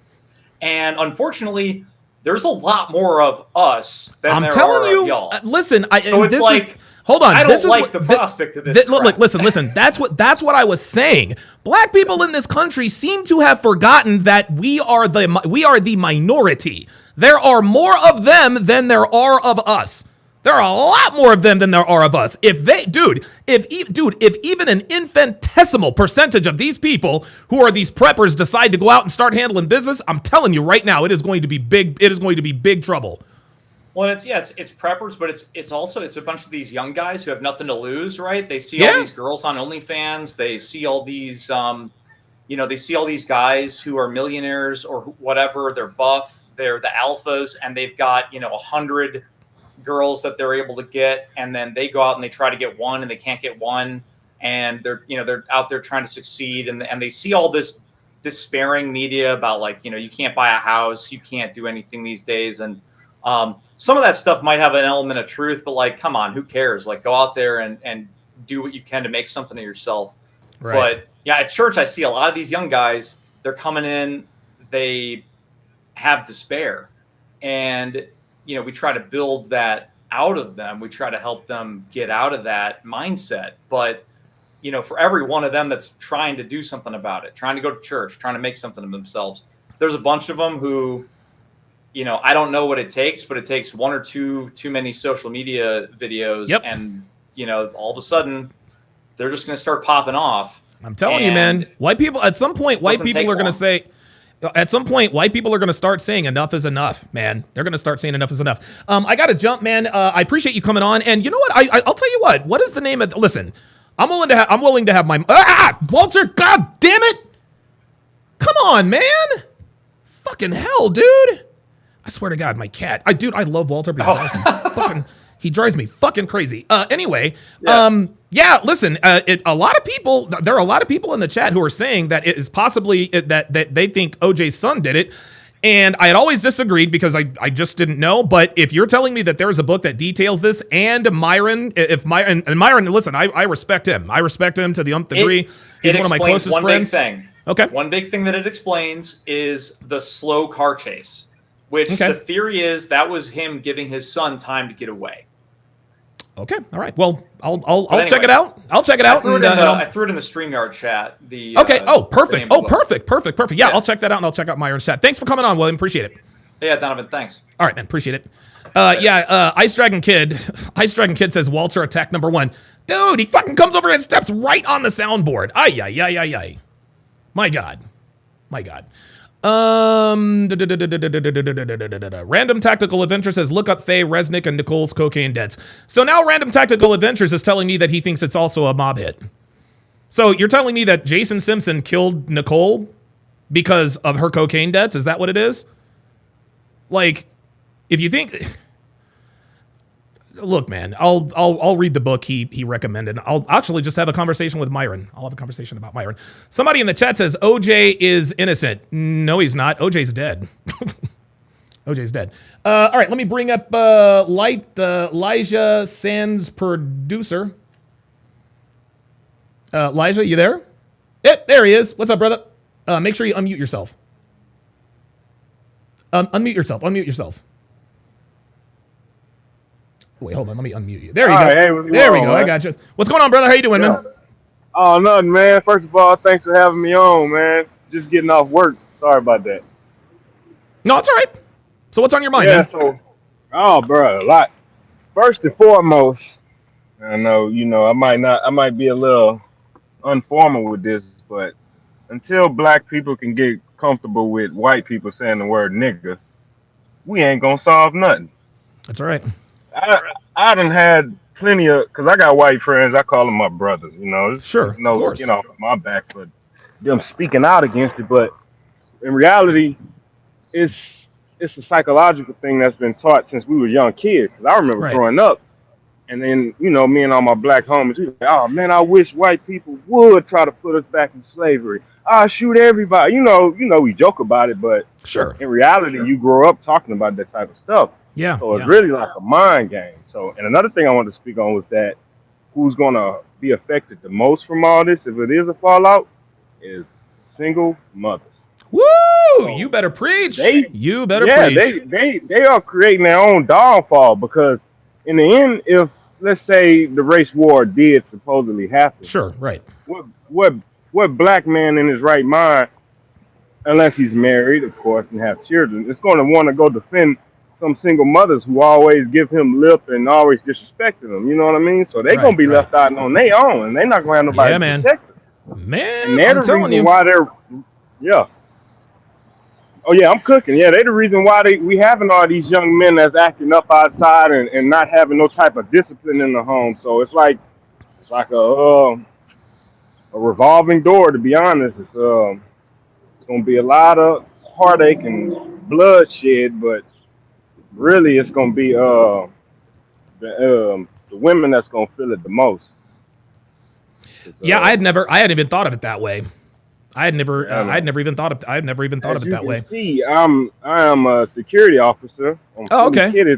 And unfortunately, there's a lot more of us than there are of y'all. Listen, hold on. I don't like the prospect of this. Look, listen. That's what I was saying. Black people in this country seem to have forgotten that we are the minority. There are more of them than there are of us. There are a lot more of them than there are of us. If even an infinitesimal percentage of these people who are these preppers decide to go out and start handling business, I'm telling you right now, it is going to be big. It is going to be big trouble. Well, it's preppers, but it's also a bunch of these young guys who have nothing to lose, right? They see all these girls on OnlyFans. They see all these, they see all these guys who are millionaires or whatever. They're buff. They're the alphas, and they've got 100 girls that they're able to get, and then they go out and they try to get one and they can't get one, and they're out there trying to succeed, and they see all this despairing media about you can't buy a house, you can't do anything these days, and some of that stuff might have an element of truth, but come on, who cares? Go out there and do what you can to make something of yourself. Right. But yeah, at church I see a lot of these young guys, they're coming in, they have despair, and we try to build that out of them. We try to help them get out of that mindset. But, for every one of them that's trying to do something about it, trying to go to church, trying to make something of themselves, there's a bunch of them who, I don't know what it takes, but it takes one or two too many social media videos. Yep. And, all of a sudden they're just going to start popping off. I'm telling you, man, white people, at some point, white people are going to say, at some point, white people are going to start saying enough is enough, man. They're going to start saying enough is enough. I got to jump, man. I appreciate you coming on. And you know what? I'll tell you what. What is the name of? Listen, I'm willing to have my Walter. God damn it! Come on, man. Fucking hell, dude. I swear to God, my cat. I love Walter, but he drives me fucking crazy. Anyway, listen, there are a lot of people in the chat who are saying that it is possibly that they think OJ's son did it. And I had always disagreed because I just didn't know. But if you're telling me that there's a book that details this, and Myron, listen, I respect him. I respect him to the nth degree. He's one of my closest friends. Big thing. Okay. One big thing that it explains is the slow car chase, which the theory is that was him giving his son time to get away. Okay. All right. Well, I'll check it out. I'll check it out. I threw it in the StreamYard chat. Perfect. Perfect. Yeah, I'll check that out, and I'll check out Myron's chat. Thanks for coming on, William. Appreciate it. Yeah, Donovan. Thanks. All right, man. Appreciate it. Ice Dragon Kid says Walter attack number 1. Dude, he fucking comes over and steps right on the soundboard. Ay. My God. Random Tactical Adventure says, look up Faye, Resnick, and Nicole's cocaine debts. So now Random Tactical Adventures is telling me that he thinks it's also a mob hit. So you're telling me that Jason Simpson killed Nicole because of her cocaine debts? Is that what it is? If you think... Look, man, I'll read the book he recommended. I'll actually just have a conversation with Myron. I'll have a conversation about Myron. Somebody in the chat says OJ is innocent. No, he's not. OJ's dead. OJ's dead. All right, let me bring up Elijah Sands producer. Elijah, you there? Yep, there he is. What's up, brother? Make sure you unmute yourself. Unmute yourself. Wait, hold on. Let me unmute you. There you go. Right, hey, there we go. Man? I got you. What's going on, brother? How you doing, man? Oh, nothing, man. First of all, thanks for having me on, man. Just getting off work. Sorry about that. No, it's all right. So what's on your mind, man? Bro, a lot. First and foremost, I know, I might be a little informal with this, but until black people can get comfortable with white people saying the word nigga, we ain't gonna solve nothing. That's all right. I done had plenty of, because I got white friends, I call them my brothers, Sure, of course. My back for them speaking out against it, but in reality, it's a psychological thing that's been taught since we were young kids. Cause I remember growing up, and then, me and all my black homies, we were like, oh man, I wish white people would try to put us back in slavery. I'll shoot everybody. We joke about it, but sure, in reality, you grow up talking about that type of stuff. Yeah. So it's really like a mind game. So, and another thing I wanted to speak on was that who's going to be affected the most from all this, if it is a fallout, is single mothers. Woo! So you better preach. You better preach. They are creating their own downfall, because in the end, if let's say the race war did supposedly happen, sure, right? What black man in his right mind, unless he's married, of course, and have children, is going to want to go defend some single mothers who always give him lip and always disrespecting him? You know what I mean? So they're gonna be left out on their own, and they're not gonna have nobody to protect them. Man, and they're the reason why they're Oh yeah, I'm cooking. Yeah, they're the reason why we having all these young men that's acting up outside and not having no type of discipline in the home. So it's like a revolving door. To be honest, it's gonna be a lot of heartache and bloodshed, but really it's gonna be the women that's gonna feel it the most. Yeah, I hadn't even thought of it that way. I had never even thought of it that way. See, I am a security officer. Okay.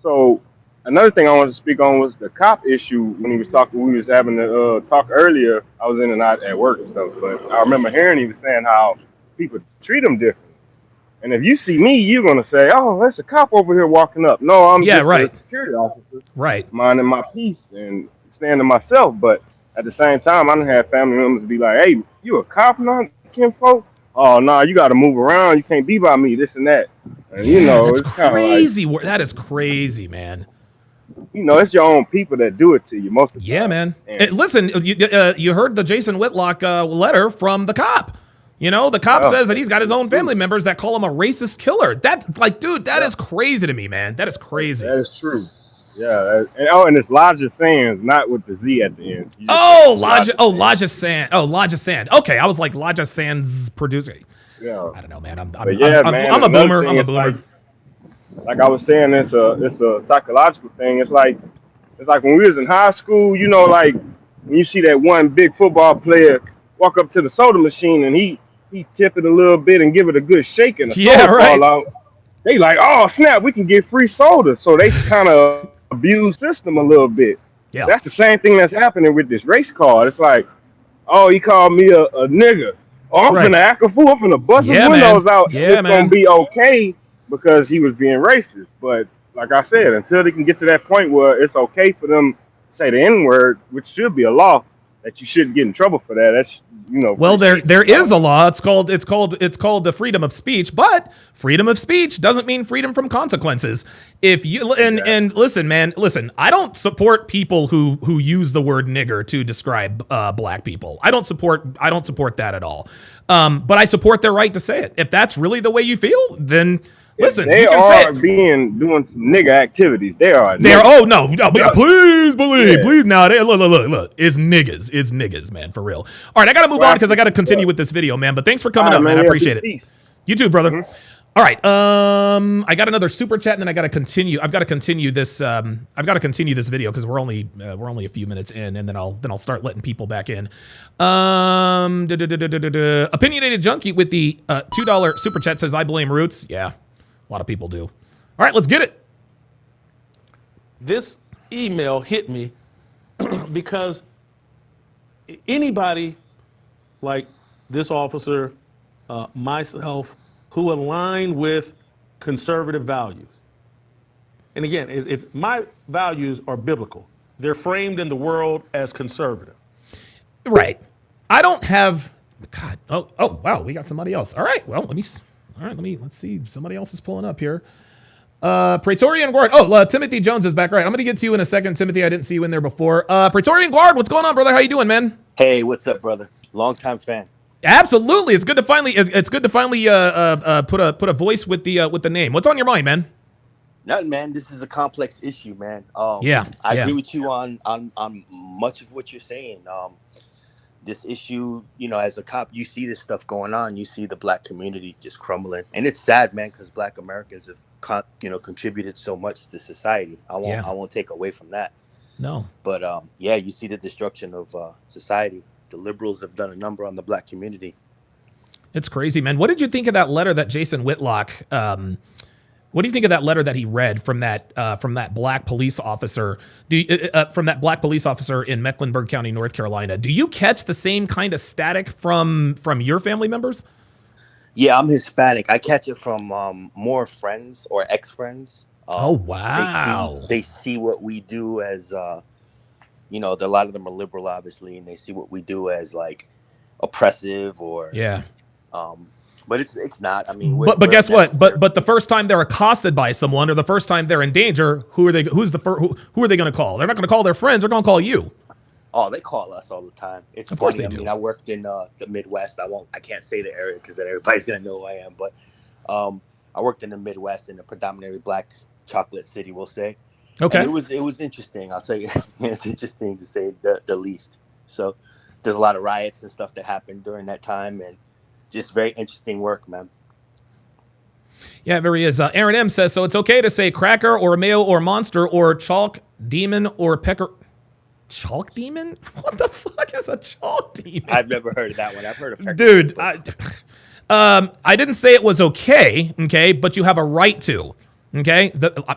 So another thing I wanted to speak on was the cop issue. When he was talking, we was having the talk earlier. I was in and out at work and stuff, but I remember hearing he was saying how people treat him different. And if you see me, you're gonna say, "Oh, that's a cop over here walking up." No, I'm just a security officer, minding my peace and standing myself. But at the same time, I done had family members be like, "Hey, you a cop now, kinfolk? Oh, no, you got to move around. You can't be by me, this and that." And, that's it's crazy. Like, that is crazy, man. It's your own people that do it to you most of the time. Man. Listen, you heard the Jason Whitlock letter from the cop. The cop says that he's got his own family members that call him a racist killer. That is crazy to me, man. That is crazy. That is true. Yeah, and it's Lodge Sands, not with the Z at the end. Lodge Sand. Okay, I was like Lodge Sands producer. Yeah, I don't know, man. I'm a boomer. I'm a boomer. Like I was saying, it's a psychological thing. It's like when we was in high school. Like when you see that one big football player walk up to the soda machine and he tip it a little bit and give it a good shake and the soda fall out. They like, oh snap, we can get free soda. So they kind of abuse system a little bit. Yeah, that's the same thing that's happening with this race card. It's like, oh, he called me a nigga. Oh, I'm gonna act a fool. I'm gonna bust his windows out. It's gonna be okay because he was being racist. But like I said, until they can get to that point where it's okay for them to say the N-word, which should be a law, that you shouldn't get in trouble for that. That's Well, there is a law. It's called the freedom of speech, but freedom of speech doesn't mean freedom from consequences. If you and listen, man, I don't support people who use the word nigger to describe black people. I don't support that at all. But I support their right to say it. If that's really the way you feel, then listen, they you can are say it. doing some nigger activities. They are. Oh no, please believe, please now. Look, it's niggas, man, for real. All right, I gotta move on because I gotta continue with this video, man. But thanks for coming up, man. I appreciate it. You too, brother. Mm-hmm. All right, I got another super chat, and then I gotta continue. I've got to continue this. I've got to continue this video because we're only a few minutes in, and then I'll start letting people back in. Opinionated junkie with the $2 super chat says, "I blame Roots." Yeah. A lot of people do. All right, let's get it. This email hit me because anybody like this officer, myself, who align with conservative values. And again, it's my values are biblical. They're framed in the world as conservative. Right. I don't have. God. Oh. Wow. We got somebody else. All right. Well, let's see. Somebody else is pulling up here. Praetorian Guard. Timothy Jones is back. Right. I'm going to get to you in a second, Timothy. I didn't see you in there before. Praetorian Guard. What's going on, brother? How you doing, man? Hey, what's up, brother? Longtime fan. Absolutely. It's good to finally. Put a voice with the name. What's on your mind, man? Nothing, man. This is a complex issue, man. I agree with you on much of what you're saying. This issue, as a cop, you see this stuff going on. You see the black community just crumbling, and it's sad, man, because black Americans have, contributed so much to society. I won't take away from that. No, but you see the destruction of society. The liberals have done a number on the black community. It's crazy, man. What did you think of that letter that Jason Whitlock? What do you think of that letter that he read from that black police officer? From that black police officer in Mecklenburg County, North Carolina? Do you catch the same kind of static from your family members? Yeah, I'm Hispanic. I catch it from more friends or ex-friends. Oh wow! They see what we do as, a lot of them are liberal, obviously, and they see what we do as like oppressive or But it's not. I mean, but guess what? But the first time they're accosted by someone, or the first time they're in danger, who are they going to call? They're not going to call their friends. They're going to call you. Oh, they call us all the time. It's of funny. Course they do. I mean, I worked in the Midwest. I can't say the area because then everybody's going to know who I am. But I worked in the Midwest in a predominantly black chocolate city, we'll say. Okay. And it was interesting. I'll tell you, it's interesting to say the least. So there's a lot of riots and stuff that happened during that time, and just very interesting work, man. Yeah, it very is. Aaron M says, so it's okay to say cracker or mayo or monster or chalk demon or pecker. Chalk demon? What the fuck is a chalk demon? I've never heard of that one. I've heard of pecker. Dude, I didn't say it was okay, but you have a right to, okay?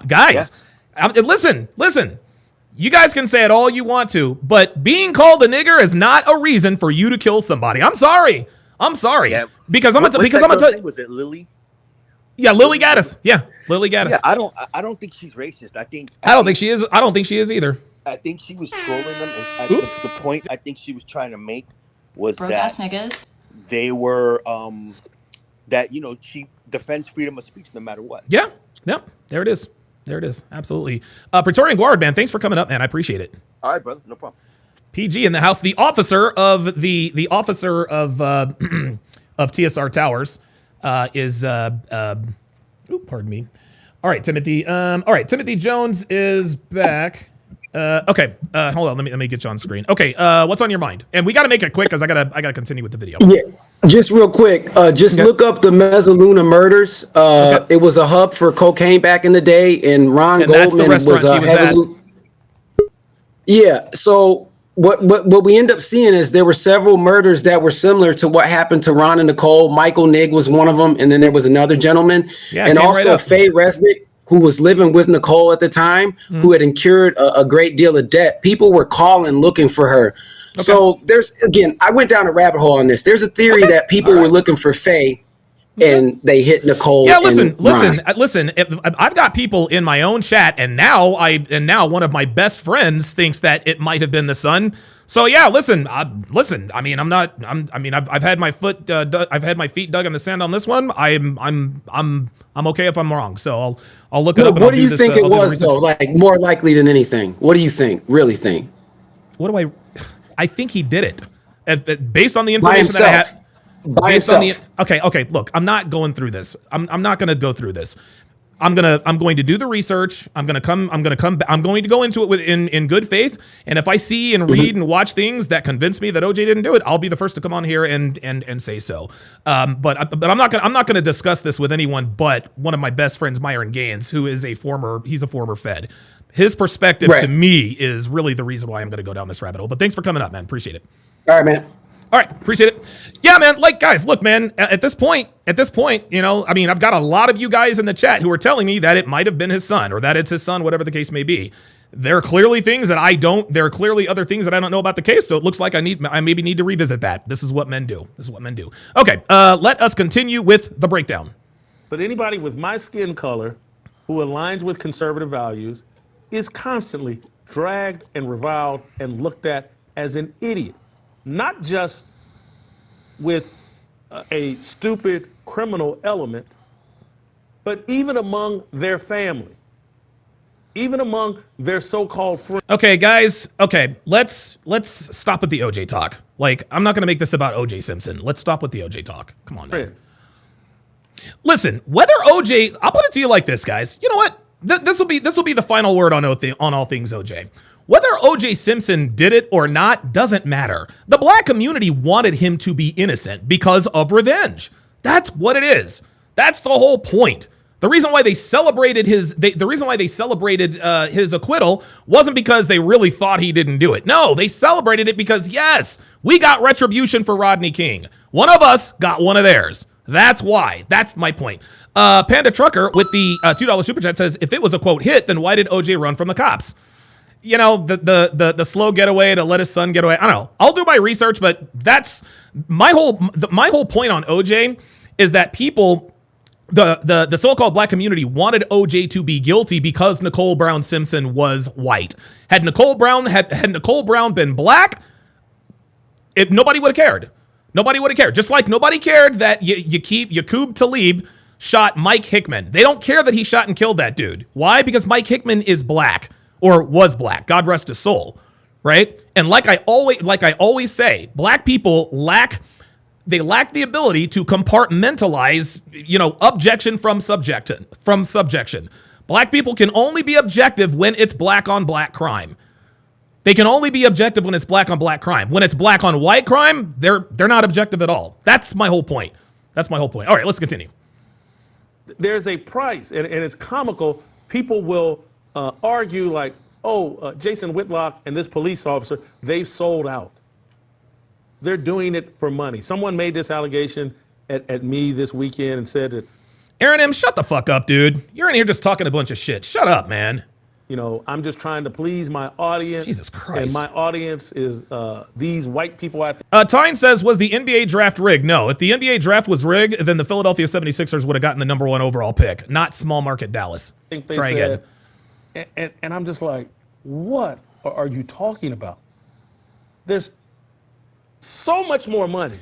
Guys, listen. You guys can say it all you want to, but being called a nigger is not a reason for you to kill somebody. I'm sorry. Yeah. Because I'm gonna tell you. Was it Lily? Yeah, Lily Gaddis. Yeah, Lily Gaddis. Yeah, I don't think she's racist. I don't think she is. I don't think she is either. I think she was trolling them. And the point I think she was trying to make was that niggas. They were she defends freedom of speech no matter what. Yeah. There it is. Absolutely. Praetorian Guard, man. Thanks for coming up, man. I appreciate it. All right, brother. No problem. PG in the house. The officer of of TSR Towers is pardon me. All right, Timothy. Timothy Jones is back. Okay. Hold on. Let me get you on screen. Okay. What's on your mind? And we got to make it quick because I gotta continue with the video. Yeah. Just real quick. Look up the Mezzaluna murders. It was a hub for cocaine back in the day, and Ron Goldman was heavily. Yeah. So what we end up seeing is there were several murders that were similar to what happened to Ron and Nicole. Michael Nigg was one of them, and then there was another gentleman, and also Faye Resnick, who was living with Nicole at the time, who had incurred a great deal of debt. People were calling looking for her. Okay. So I went down a rabbit hole on this. There's a theory that people were looking for Faye, and they hit Nicole. Yeah, listen. I've got people in my own chat, and now one of my best friends thinks that it might have been the son. So yeah, listen. I mean, I've had my feet dug in the sand on this one. I'm okay if I'm wrong. So I'll look it up. What do you think it was though? Like more likely than anything. What do you think? Really think? What do I think he did it based on the information that I have. Okay. Look, I'm not going through this. I'm not going to go through this. I'm going to do the research. I'm going to go into it in good faith. And if I see and read and watch things that convince me that OJ didn't do it, I'll be the first to come on here and say so. But I'm not going to discuss this with anyone but one of my best friends, Myron Gaines, who is a former Fed. His perspective to me is really the reason why I'm going to go down this rabbit hole. But thanks for coming up, man. Appreciate it. All right, man. All right, appreciate it. Yeah, man. Like, guys, look, man. At this point, I've got a lot of you guys in the chat who are telling me that it might have been his son, or that it's his son, whatever the case may be. there are clearly things that I don't. There are clearly other things that I don't know about the case. So it looks like I maybe need to revisit that. This is what men do. Okay, let us continue with the breakdown. But anybody with my skin color who aligns with conservative values is constantly dragged and reviled and looked at as an idiot, not just with a stupid criminal element, but even among their family, even among their so-called friends. Okay, guys. Okay, let's stop with the OJ talk. Like, I'm not going to make this about OJ Simpson. Let's stop with the OJ talk. Come on, man. Listen, whether OJ, I'll put it to you like this, guys. You know what? This will be the final word on all things OJ. Whether OJ Simpson did it or not doesn't matter. The black community wanted him to be innocent because of revenge. That's what it is. That's the whole point. The reason why they celebrated his acquittal wasn't because they really thought he didn't do it. No, they celebrated it because, yes, we got retribution for Rodney King. One of us got one of theirs. That's why. That's my point. Panda Trucker with the $2 super chat says, if it was a quote hit, then why did OJ run from the cops? You know, the slow getaway to let his son get away. I don't know. I'll do my research, but that's my whole point on OJ is that people, the so-called black community wanted OJ to be guilty because Nicole Brown Simpson was white. Had Nicole Brown been black, nobody would have cared. Nobody would have cared. Just like nobody cared that Yaqub Talib shot Mike Hickman. They don't care that he shot and killed that dude. Why? Because Mike Hickman is black or was black. God rest his soul. Right? And like I always say, black people lack the ability to compartmentalize, objection from subjection. Black people can only be objective when it's black on black crime. They can only be objective when it's black on black crime. When it's black on white crime, they're not objective at all. That's my whole point. All right, let's continue. There's a price, and it's comical. People will argue like, Jason Whitlock and this police officer, they've sold out. They're doing it for money. Someone made this allegation at me this weekend and said that, Aaron M., shut the fuck up, dude. You're in here just talking a bunch of shit. Shut up, man. I'm just trying to please my audience. Jesus Christ. And my audience is these white people out there. Tyne says, was the NBA draft rigged? No. If the NBA draft was rigged, then the Philadelphia 76ers would have gotten the number 1 overall pick, not small market Dallas. I think they said, again. And I'm just like, what are you talking about? There's so much more money.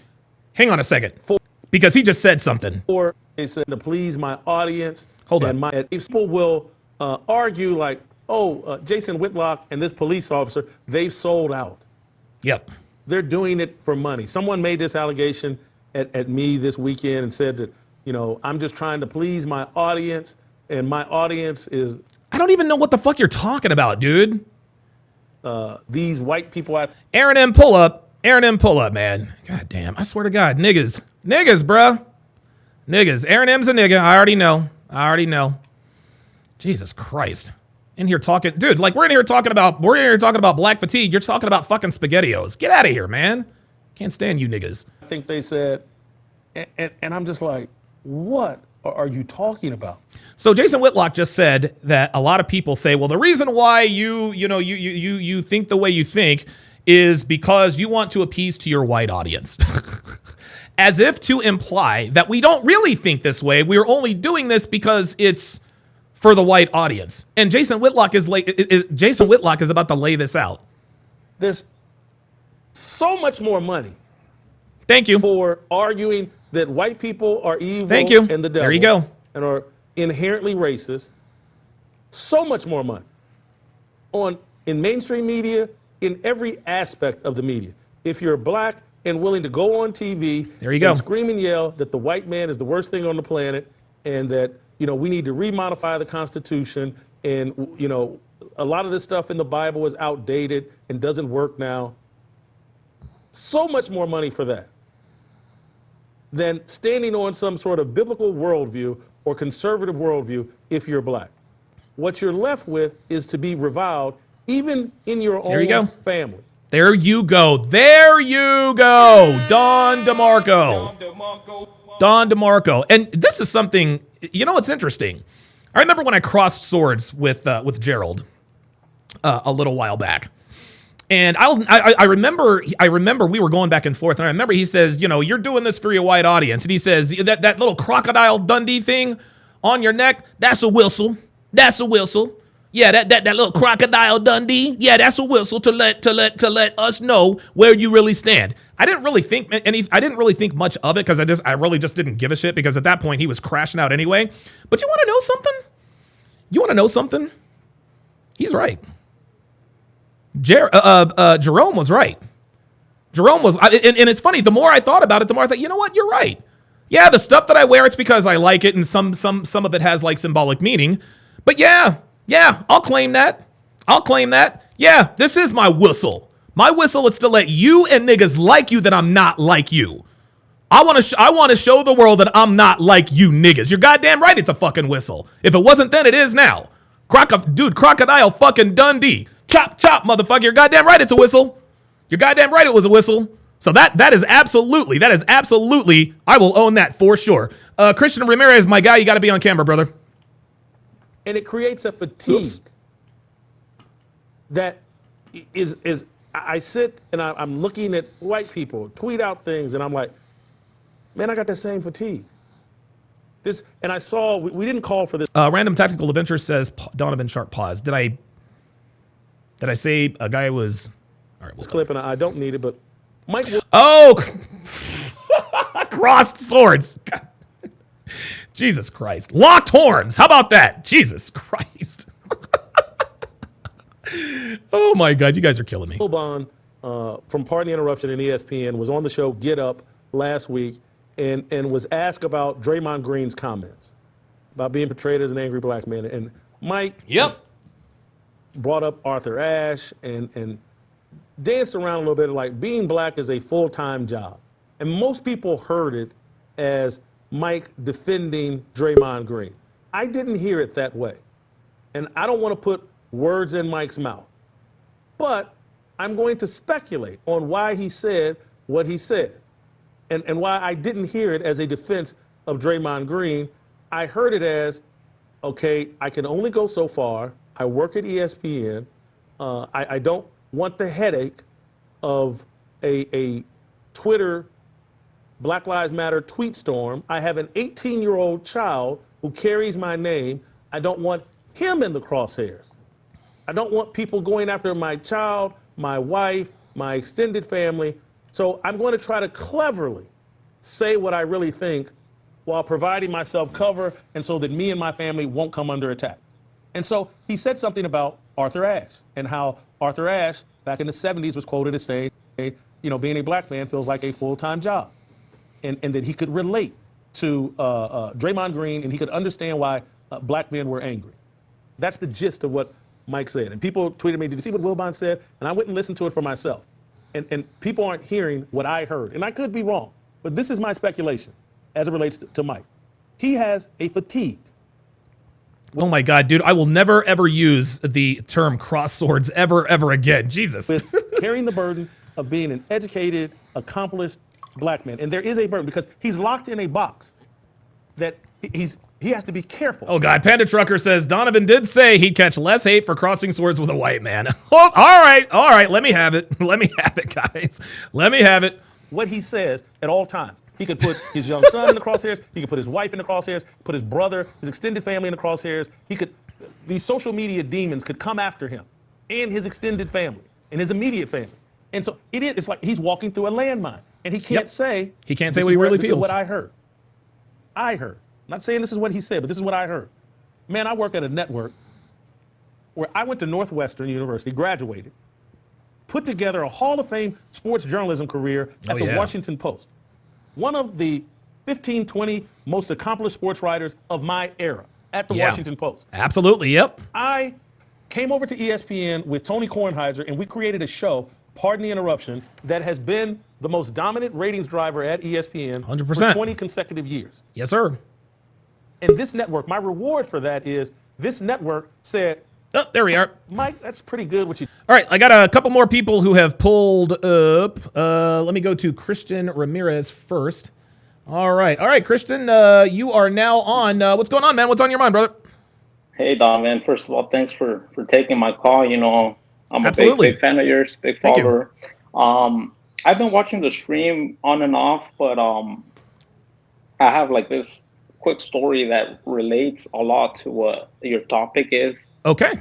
Hang on a second. Because he just said something. Or they said to please my audience. Hold on. People will argue like, Jason Whitlock and this police officer, they've sold out. Yep. They're doing it for money. Someone made this allegation at me this weekend and said that, I'm just trying to please my audience, and my audience is... I don't even know what the fuck you're talking about, dude. These white people... Aaron M., pull up, man. God damn, I swear to God. Niggas, bruh. Niggas. Aaron M's a nigga. I already know. Jesus Christ. In here talking, dude, like we're in here talking about black fatigue. You're talking about fucking SpaghettiOs. Get out of here, man. Can't stand you niggas. I think they said, and I'm just like, what are you talking about? So Jason Whitlock just said that a lot of people say, well, the reason why you think the way you think is because you want to appease to your white audience. As if to imply that we don't really think this way. We're only doing this because it's for the white audience. And Jason Whitlock is about to lay this out. There's so much more money. Thank you. For arguing that white people are evil. Thank you. And the devil. There you go. And are inherently racist. So much more money in mainstream media, in every aspect of the media. If you're black and willing to go on TV there you go. And scream and yell that the white man is the worst thing on the planet and that we need to remodify the Constitution, and a lot of this stuff in the Bible is outdated and doesn't work now. So much more money for that than standing on some sort of biblical worldview or conservative worldview if you're black. What you're left with is to be reviled even in your own family. There you go. Don DeMarco. And this is something, it's interesting. I remember when I crossed swords with Gerald. a little while back. And I remember we were going back and forth, and I remember he says, you're doing this for your white audience. And he says, that little crocodile Dundee thing on your neck, that's a whistle. That's a whistle. Yeah, that little crocodile Dundee. Yeah, that's a whistle to let us know where you really stand. I didn't really think much of it because I really just didn't give a shit because at that point he was crashing out anyway. But you want to know something? He's right. Jerome was right. Jerome was, and it's funny. The more I thought about it, the more I thought, you know what? You're right. Yeah, the stuff that I wear, it's because I like it, and some of it has like symbolic meaning. But yeah, I'll claim that. Yeah, this is my whistle. My whistle is to let you and niggas like you that I'm not like you. I want to show the world that I'm not like you niggas. You're goddamn right. It's a fucking whistle. If it wasn't then, it is now. Crocodile fucking Dundee. Chop, chop, motherfucker. You're goddamn right it's a whistle. You're goddamn right it was a whistle. So that is absolutely, I will own that for sure. Christian Ramirez, my guy, you got to be on camera, brother. And it creates a fatigue that is I sit and I'm looking at white people tweet out things and I'm like, man, I got the same fatigue. And I saw, we didn't call for this. Random Tactical Adventure says, Donovan Sharp pause. Did I say a guy was... All right, we'll clip, and I don't need it, but Mike... Crossed swords. God. Jesus Christ. Locked horns. How about that? Jesus Christ. Oh, my God. You guys are killing me. Wilbon from Pardon the Interruption and ESPN was on the show Get Up last week and was asked about Draymond Green's comments about being portrayed as an angry black man. And Mike... brought up Arthur Ashe and danced around a little bit like being black is a full-time job. And most people heard it as Mike defending Draymond Green. I didn't hear it that way. And I don't want to put words in Mike's mouth. But I'm going to speculate on why he said what he said and why I didn't hear it as a defense of Draymond Green. I heard it as, okay, I can only go so far. I work at ESPN. I don't want the headache of a Twitter Black Lives Matter tweet storm. I have an 18-year-old child who carries my name. I don't want him in the crosshairs. I don't want people going after my child, my wife, my extended family. So I'm going to try to cleverly say what I really think while providing myself cover and so that me and my family won't come under attack. And so he said something about Arthur Ashe and how Arthur Ashe back in the 70s was quoted as saying, being a black man feels like a full-time job. And that he could relate to Draymond Green and he could understand why black men were angry. That's the gist of what Mike said. And people tweeted me, did you see what Wilbon said? And I went and listened to it for myself. And people aren't hearing what I heard. And I could be wrong, but this is my speculation as it relates to Mike. He has a fatigue. Oh my God, dude, I will never, ever use the term cross swords ever again. Jesus. With carrying the burden of being an educated, accomplished black man. And there is a burden because he's locked in a box that he has to be careful. Oh God, Panda Trucker says, Donovan did say he'd catch less hate for crossing swords with a white man. Oh, all right, let me have it, guys. Let me have it. What he says at all times. He could put his young son in the crosshairs. He could put his wife in the crosshairs, put his brother, his extended family in the crosshairs. These social media demons could come after him and his extended family and his immediate family. And so it's like he's walking through a landmine and he can't say. He can't say what he really feels. This is what I heard. I'm not saying this is what he said, but this is what I heard. Man, I work at a network where I went to Northwestern University, graduated, put together a Hall of Fame sports journalism career at the Washington Post. One of the 15, 20 most accomplished sports writers of my era at the Washington Post. Absolutely, yep. I came over to ESPN with Tony Kornheiser, and we created a show, Pardon the Interruption, that has been the most dominant ratings driver at ESPN 100%. for 20 consecutive years. Yes, sir. And this network, my reward for that is this network said, oh, there we are. Mike, that's pretty good what you... All right, I got a couple more people who have pulled up. Let me go to Christian Ramirez first. All right, Christian, you are now on. What's going on, man? What's on your mind, brother? Hey, Donovan. First of all, thanks for taking my call. You know, I'm a Absolutely. big fan of yours, big Thank you. follower. I've been watching the stream on and off, but I have like this quick story that relates a lot to what your topic is. Okay.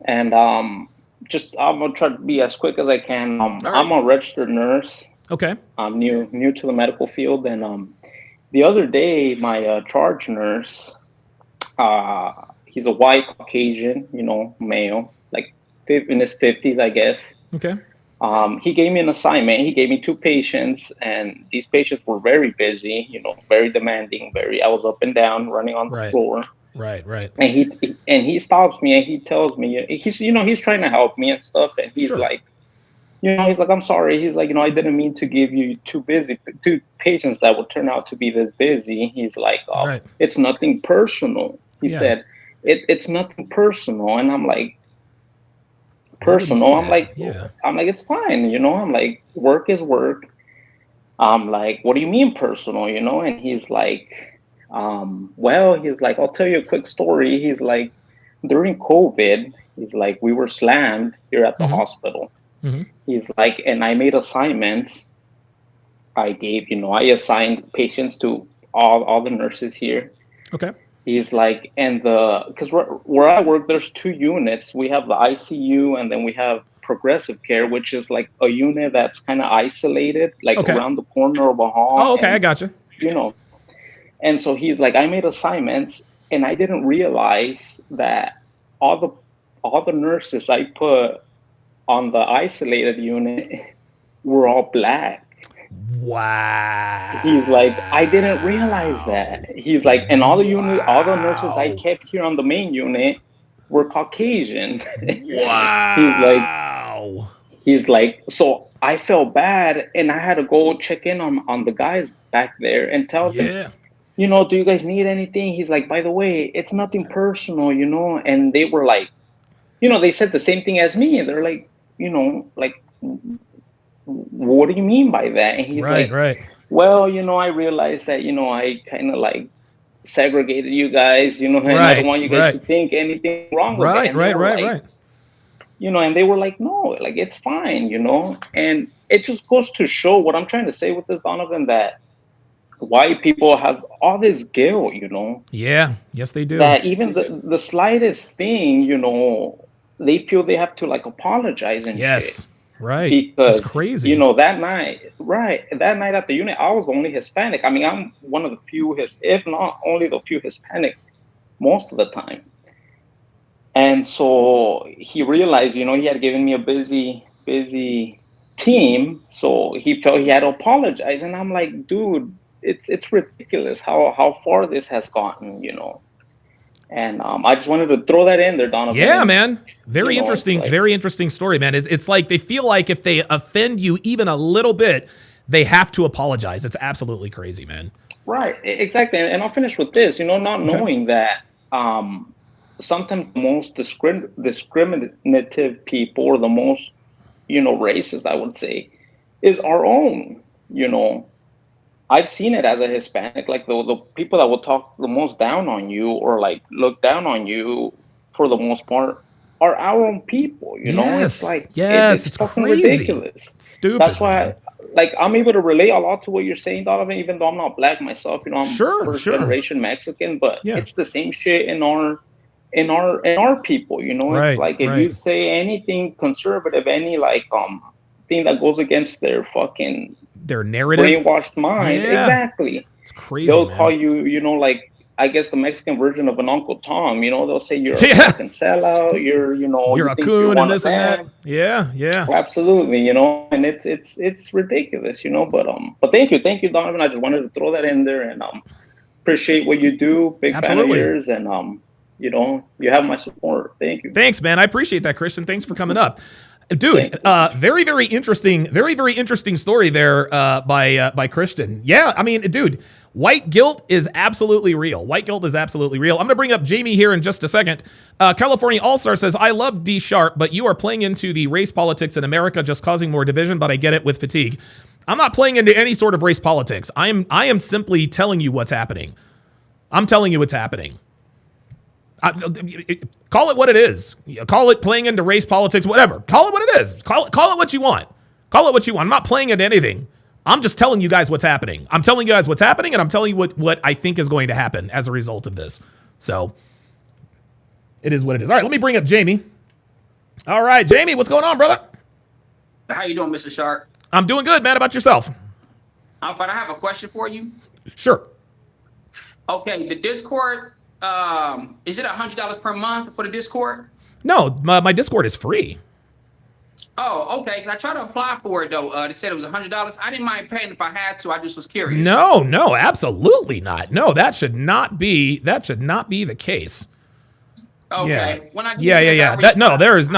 And just I'm gonna try to be as quick as I can. right. I'm a registered nurse. Okay. I'm new to the medical field, and the other day my charge nurse, he's a white Caucasian, you know, male, like in his 50s, I guess. Okay. He gave me an assignment. He gave me 2 patients, and these patients were very busy, you know, very demanding. I was up and down, running on the floor. Right. And he stops me and he tells me, he's trying to help me and stuff. And he's like, he's like, I'm sorry. He's like, I didn't mean to give you 2 patients that would turn out to be this busy. He's like, it's nothing personal. He said, it's nothing personal. And I'm like, personal? I'm like, it's fine. I'm like, work is work. I'm like, what do you mean personal? And he's like, he's like, I'll tell you a quick story. He's like, during COVID, he's like, we were slammed here at the hospital. He's like, and I made assignments. I assigned patients to all the nurses here. Okay. He's like, and because where I work, there's 2 units. We have the ICU, and then we have progressive care, which is like a unit that's kind of isolated, like around the corner of a hall. Oh, okay, I gotcha. And so he's like, I made assignments, and I didn't realize that all the nurses I put on the isolated unit were all black. Wow. He's like, I didn't realize that. He's like, and all the nurses I kept here on the main unit were Caucasian. Wow. He's like, so I felt bad, and I had to go check in on the guys back there and tell them, do you guys need anything? He's like, by the way, it's nothing personal, and they were like, they said the same thing as me, and they're like, what do you mean by that? And he's like, well, I realized that, I kind of like segregated you guys, and I don't want you guys to think anything wrong with it. Right. And they were like, no, like, it's fine, and it just goes to show what I'm trying to say with this, Donovan, that white people have all this guilt, Yeah, yes, they do. That even the slightest thing, they feel they have to like apologize and shit. Right. Because it's crazy. That night at the unit, I was only Hispanic. I mean, I'm one of the few, if not only the few Hispanic, most of the time. And so he realized, he had given me a busy team, so he felt he had to apologize. And I'm like, dude, it's ridiculous how far this has gotten, And I just wanted to throw that in there, Donovan. Yeah, man. Very interesting. Very interesting story, man. It's like they feel like if they offend you even a little bit, they have to apologize. It's absolutely crazy, man. Right. Exactly. And I'll finish with this, not knowing that sometimes the most discriminative people, or the most, racist, I would say, is our own, I've seen it as a Hispanic, like the people that will talk the most down on you or like look down on you for the most part are our own people, Yes. It's like, it's fucking crazy. ridiculous. It's stupid. That's why, I'm able to relate a lot to what you're saying, Donovan, even though I'm not black myself, I'm first generation Mexican, but it's the same shit in our people, It's like, if you say anything conservative, any thing that goes against their fucking their narrative, brainwashed mind, exactly, it's crazy. They'll man. call you, I guess the Mexican version of an Uncle Tom. They'll say you're a fucking sellout. You're a coon and this and that. Yeah. Absolutely, and it's ridiculous, But thank you, Donovan. I just wanted to throw that in there, and appreciate what you do. Big fan of yours, and you have my support. Thank you. Thanks, man. I appreciate that, Christian. Thanks for coming up. Dude, very, very interesting story there by Christian. Yeah, I mean, dude, white guilt is absolutely real. I'm going to bring up Jamie here in just a second. California All-Star says, I love D Sharp, but you are playing into the race politics in America, just causing more division, but I get it with fatigue. I'm not playing into any sort of race politics. I am simply telling you what's happening. I'm telling you what's happening. Call it what it is. Call it playing into race politics, whatever. Call it what it is. Call it what you want. Call it what you want. I'm not playing into anything. I'm just telling you guys what's happening. I'm telling you guys what's happening, and I'm telling you what I think is going to happen as a result of this. So it is what it is. All right, let me bring up Jamie. All right, Jamie, what's going on, brother? How you doing, Mr. Shark? I'm doing good, man. How about yourself? I'm fine. I have a question for you. Sure. Okay, the Discord, is it $100 per month for the Discord? No, my Discord is free. Oh, okay. 'Cause I tried to apply for it though. They said it was $100. I didn't mind paying if I had to. I just was curious. No, absolutely not. No, that should not be the case. Okay. Yeah. When I Yeah.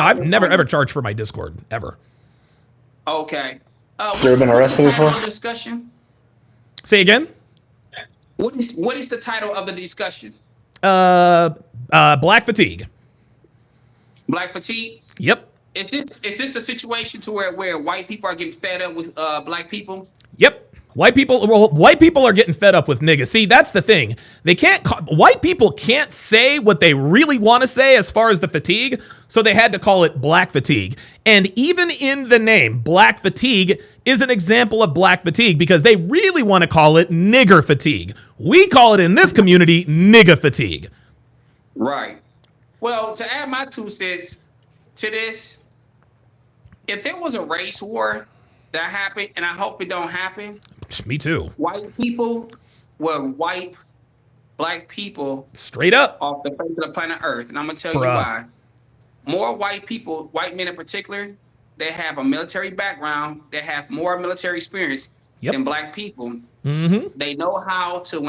I've never ever charged for my Discord ever. Okay. You ever been arrested before? Discussion. Say again. What is the title of the discussion? Black fatigue. Black fatigue. Yep. Is this a situation to where white people are getting fed up with black people? Yep. White people are getting fed up with niggas. See, that's the thing. White people can't say what they really want to say as far as the fatigue, so they had to call it black fatigue. And even in the name, black fatigue is an example of black fatigue because they really want to call it nigger fatigue. We call it in this community nigga fatigue. Right. Well, to add my 2 cents to this, if there was a race war that happened, and I hope it don't happen. Me too. White people will wipe black people straight up off the face of the planet Earth, and I'm gonna tell you why. More white people, white men in particular, they have a military background. They have more military experience than black people. Mm-hmm. They know how to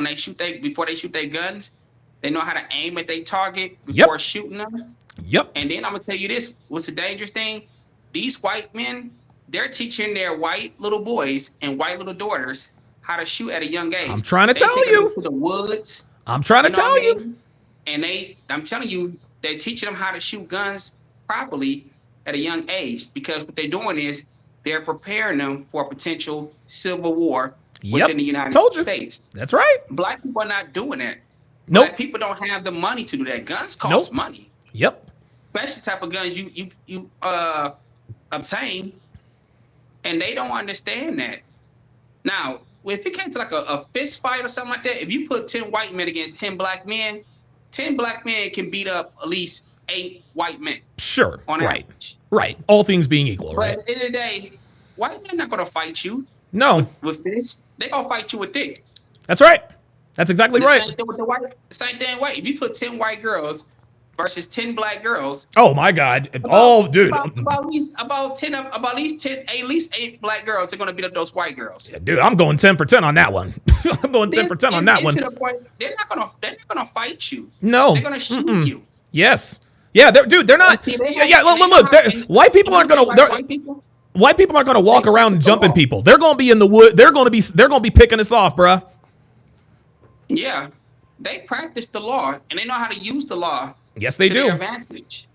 before they shoot their guns. They know how to aim at their target before shooting them. Yep. And then I'm gonna tell you this: what's the dangerous thing? These white men, they're teaching their white little boys and white little daughters how to shoot at a young age. I'm trying to tell you. To the woods. I'm trying to tell you. And I'm telling you, they're teaching them how to shoot guns properly at a young age because what they're doing is they're preparing them for a potential civil war within the United States. That's right. Black people are not doing that. Nope. Black people don't have the money to do that. Guns cost money. Yep. Especially the type of guns you obtain, and they don't understand that. Now, if it came to like a fist fight or something like that, if you put 10 white men against 10 black men, 10 black men can beat up at least 8 white men. Sure. On average. Right. All things being equal, right? But at the end of the day, white men are not going to fight you. No. With fists. They're going to fight you with dick. That's right. That's exactly right. Same thing with the white. Same thing white. If you put 10 white girls versus 10 black girls. Oh my God! Dude. About at least 8 black girls are going to beat up those white girls. Yeah, dude, I'm going 10 for 10 on that one. I'm going 10 for 10 on that one. To the point, they're not going to fight you. No, they're going to shoot you. Yes. Yeah, they're not. Look. White people aren't going to. White people aren't going to walk around jumping people. They're going to be in the wood. They're going to be picking us off, bruh. Yeah, they practice the law and they know how to use the law. Yes, they do. Their advantage.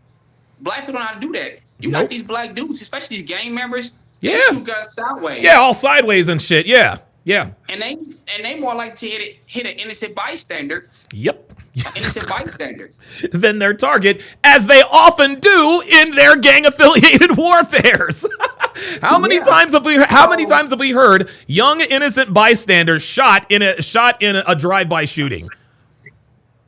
Black people don't know how to do that. You got these black dudes, especially these gang members. Yeah. They shoot guns sideways. Yeah, all sideways and shit. Yeah. And they more like to hit an innocent bystander. Yep. Innocent bystander. Than their target, as they often do in their gang-affiliated warfares. How many times have we heard young innocent bystanders shot in a drive-by shooting?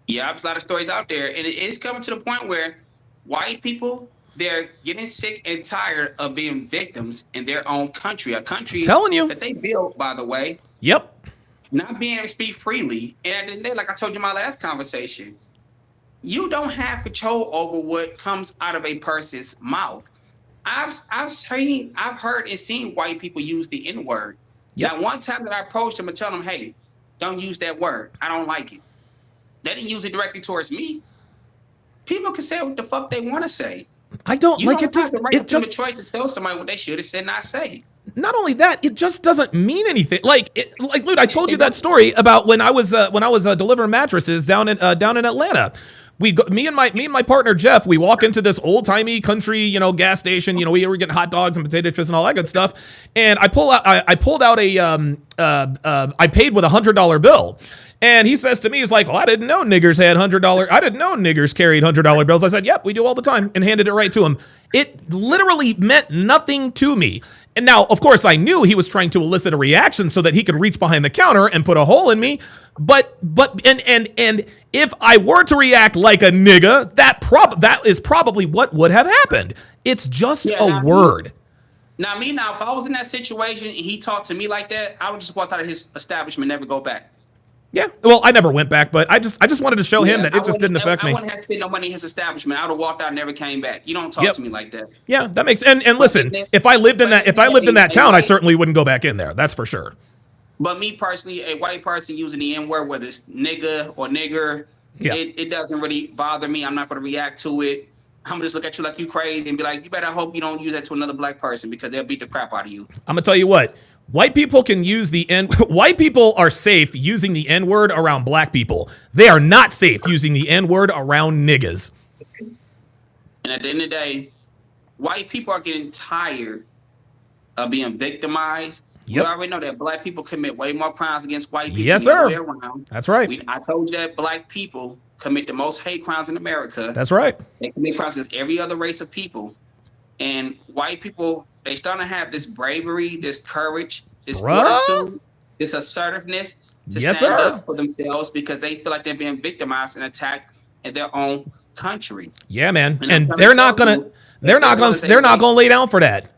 Yeah, there's a lot of stories out there, and it is coming to the point where white people, they're getting sick and tired of being victims in their own country, a country that they built, by the way. Yep. Not being able to speak freely. And at the end of the day, like I told you in my last conversation, you don't have control over what comes out of a person's mouth. I've heard and seen white people use the N-word. Yep. Now, one time that I approached them and tell them, hey, don't use that word. I don't like it. They didn't use it directly towards me. People can say what the fuck they want to say. I don't you like don't it. Just have it just the choice to tell somebody what they should have said, not say. Not only that, it just doesn't mean anything. Like Lude, I told you that story about when I was delivering mattresses down in Atlanta. me and my partner Jeff, we walk into this old timey country, gas station. We were getting hot dogs and potato chips and all that good stuff. And I pulled out I paid with $100 bill. And he says to me, he's like, well, I didn't know niggers had $100. I didn't know niggers carried $100 bills. I said, yep, we do all the time, and handed it right to him. It literally meant nothing to me. And now, of course, I knew he was trying to elicit a reaction so that he could reach behind the counter and put a hole in me. But if I were to react like a nigga, that is probably what would have happened. It's just a word. If I was in that situation and he talked to me like that, I would just walk out of his establishment, never go back. Yeah, well, I never went back, but I just wanted to show him that it just didn't affect me. I wouldn't have spent no money in his establishment. I would have walked out and never came back. You don't talk to me like that. Yeah, that makes and listen, if I lived in that town, I certainly wouldn't go back in there. That's for sure. But me personally, a white person using the N word, whether it's nigga or nigger, it doesn't really bother me. I'm not going to react to it. I'm gonna just look at you like you crazy and be like, you better hope you don't use that to another black person because they'll beat the crap out of you. I'm gonna tell you what. White people can use the N. White people are safe using the N word around black people. They are not safe using the N word around niggas. And at the end of the day, white people are getting tired of being victimized. You already know that black people commit way more crimes against white people. Yes, sir. That's right. I told you that black people commit the most hate crimes in America. That's right. They commit crimes against every other race of people. And white people, they starting to have this bravery, this courage, this fortitude, this assertiveness to stand up for themselves because they feel like they're being victimized and attacked in their own country. Yeah, man. And they're not gonna lay down for that.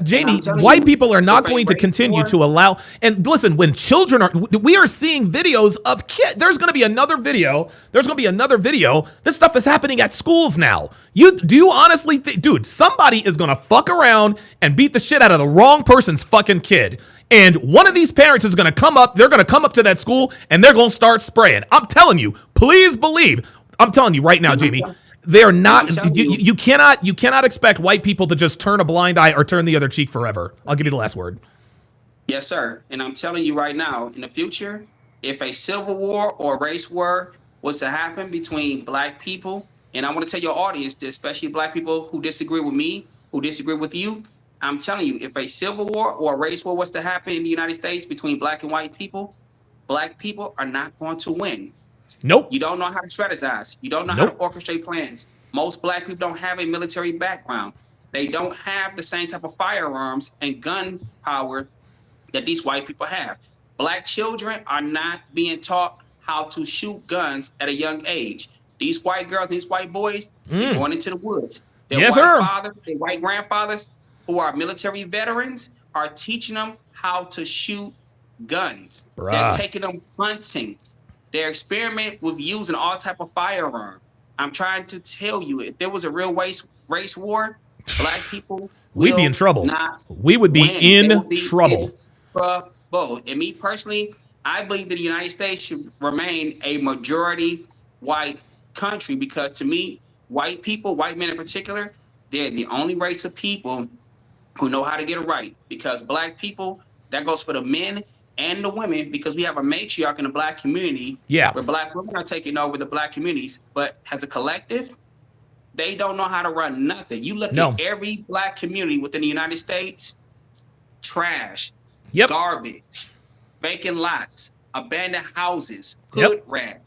Jamie, white people are not going to continue to allow. And listen, when we are seeing videos of kids. There's going to be another video. This stuff is happening at schools now. Do you honestly think, dude, somebody is going to fuck around and beat the shit out of the wrong person's fucking kid. And one of these parents is going to come up. They're going to come up to that school and they're going to start spraying. I'm telling you, please believe. I'm telling you right now, Jamie. They're not. You cannot expect white people to just turn a blind eye or turn the other cheek forever. I'll give you the last word. Yes, sir. And I'm telling you right now, in the future, if a civil war or race war was to happen between black people, and I want to tell your audience, especially black people who disagree with me, who disagree with you, I'm telling you, if a civil war or a race war was to happen in the United States between black and white people, black people are not going to win. Nope. You don't know how to strategize. You don't know how to orchestrate plans. Most black people don't have a military background. They don't have the same type of firearms and gun power that these white people have. Black children are not being taught how to shoot guns at a young age. These white girls, these white boys, they're going into the woods. Their their white grandfathers who are military veterans are teaching them how to shoot guns. They're taking them hunting. They're experimenting with using all type of firearm. I'm trying to tell you, if there was a real race war, black people we'd be in trouble. We would be in trouble. And me personally, I believe that the United States should remain a majority white country because to me, white people, white men in particular, they're the only race of people who know how to get it right. Because black people, that goes for the men and the women, because we have a matriarch in the black community where black women are taking over the black communities. But as a collective, they don't know how to run nothing. You look at every black community within the United States, trash, garbage, vacant lots, abandoned houses, hood rat,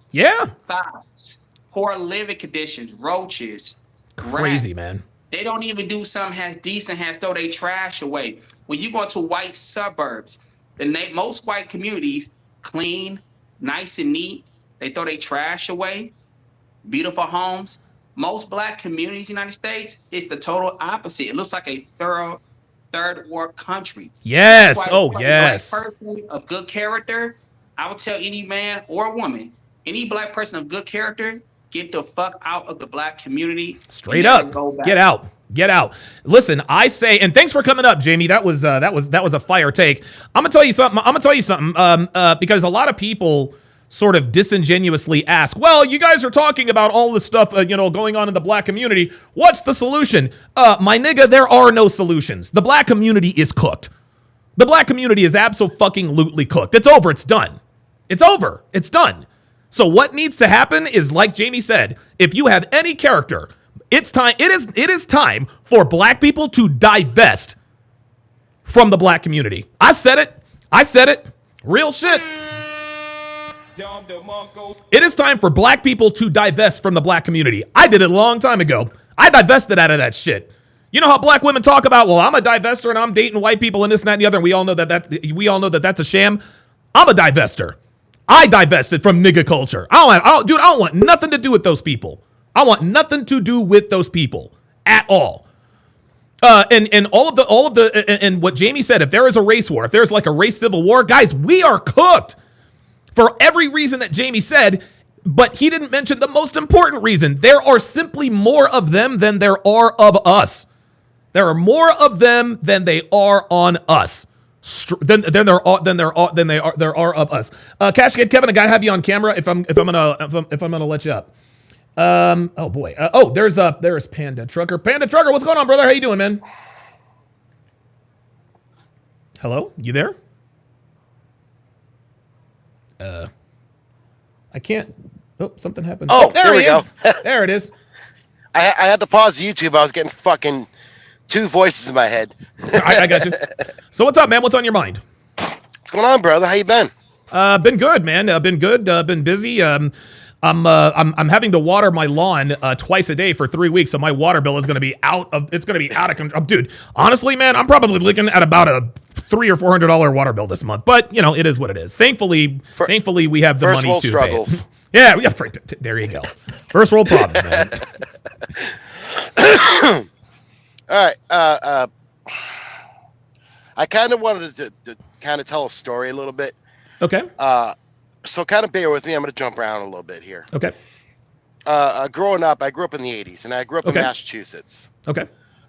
thoughts, poor living conditions, roaches. Crazy, man. They don't even do something as decent as throw their trash away. When you go to white suburbs, most white communities clean, nice and neat. They throw their trash away. Beautiful homes. Most black communities in the United States, it's the total opposite. It looks like a third world country. Yes. Oh, yes. Black person of good character, I would tell any man or woman, any black person of good character, get the fuck out of the black community. Straight up. Get out. Get out. Listen, I say, and thanks for coming up, Jamie. That was a fire take. I'm gonna tell you something. Because a lot of people sort of disingenuously ask, well, you guys are talking about all this stuff, going on in the black community. What's the solution? My nigga, there are no solutions. The black community is cooked. The black community is absolutely cooked. It's over. It's done. It's over. It's done. So what needs to happen is, like Jamie said, if you have any character, it's time. It is time for black people to divest from the black community. I said it. Real shit. It is time for black people to divest from the black community. I did it a long time ago. I divested out of that shit. You know how black women talk about, well, I'm a divester and I'm dating white people and this and that and the other, and we all know that that's a sham. I'm a divester. I divested from nigga culture. I don't want nothing to do with those people. I want nothing to do with those people at all. And all of the what Jamie said, if there is a race war, if there's like a race civil war, guys, we are cooked for every reason that Jamie said, but he didn't mention the most important reason. There are simply more of them than there are of us. There are more of them than they are on us. Than there are of us. Cash Kid Kevin, I gotta have you on camera if I'm gonna let you up. Oh boy. There's Panda Trucker. Panda Trucker, what's going on, brother? How you doing, man? Hello, you there? I can't. Oh, something happened. Oh, there we is. go. There it is. I had to pause YouTube. I was getting fucking two voices in my head. I got you. So what's up, man? What's on your mind? What's going on, brother? How you been? Been good, man. Been good. Been busy. I'm having to water my lawn twice a day for 3 weeks, so my water bill is going to be out of control. Dude, honestly, man, I'm probably looking at about a $300 or $400 water bill this month. But you know, it is what it is. Thankfully, we have the First money world to struggles. pay. Yeah. There you go. First world problems, man. All right. I kind of wanted to kind of tell a story a little bit. Okay. So kind of bear with me. I'm going to jump around a little bit here. Okay. Growing up, I grew up in the 80s, and I grew up in Massachusetts. Okay.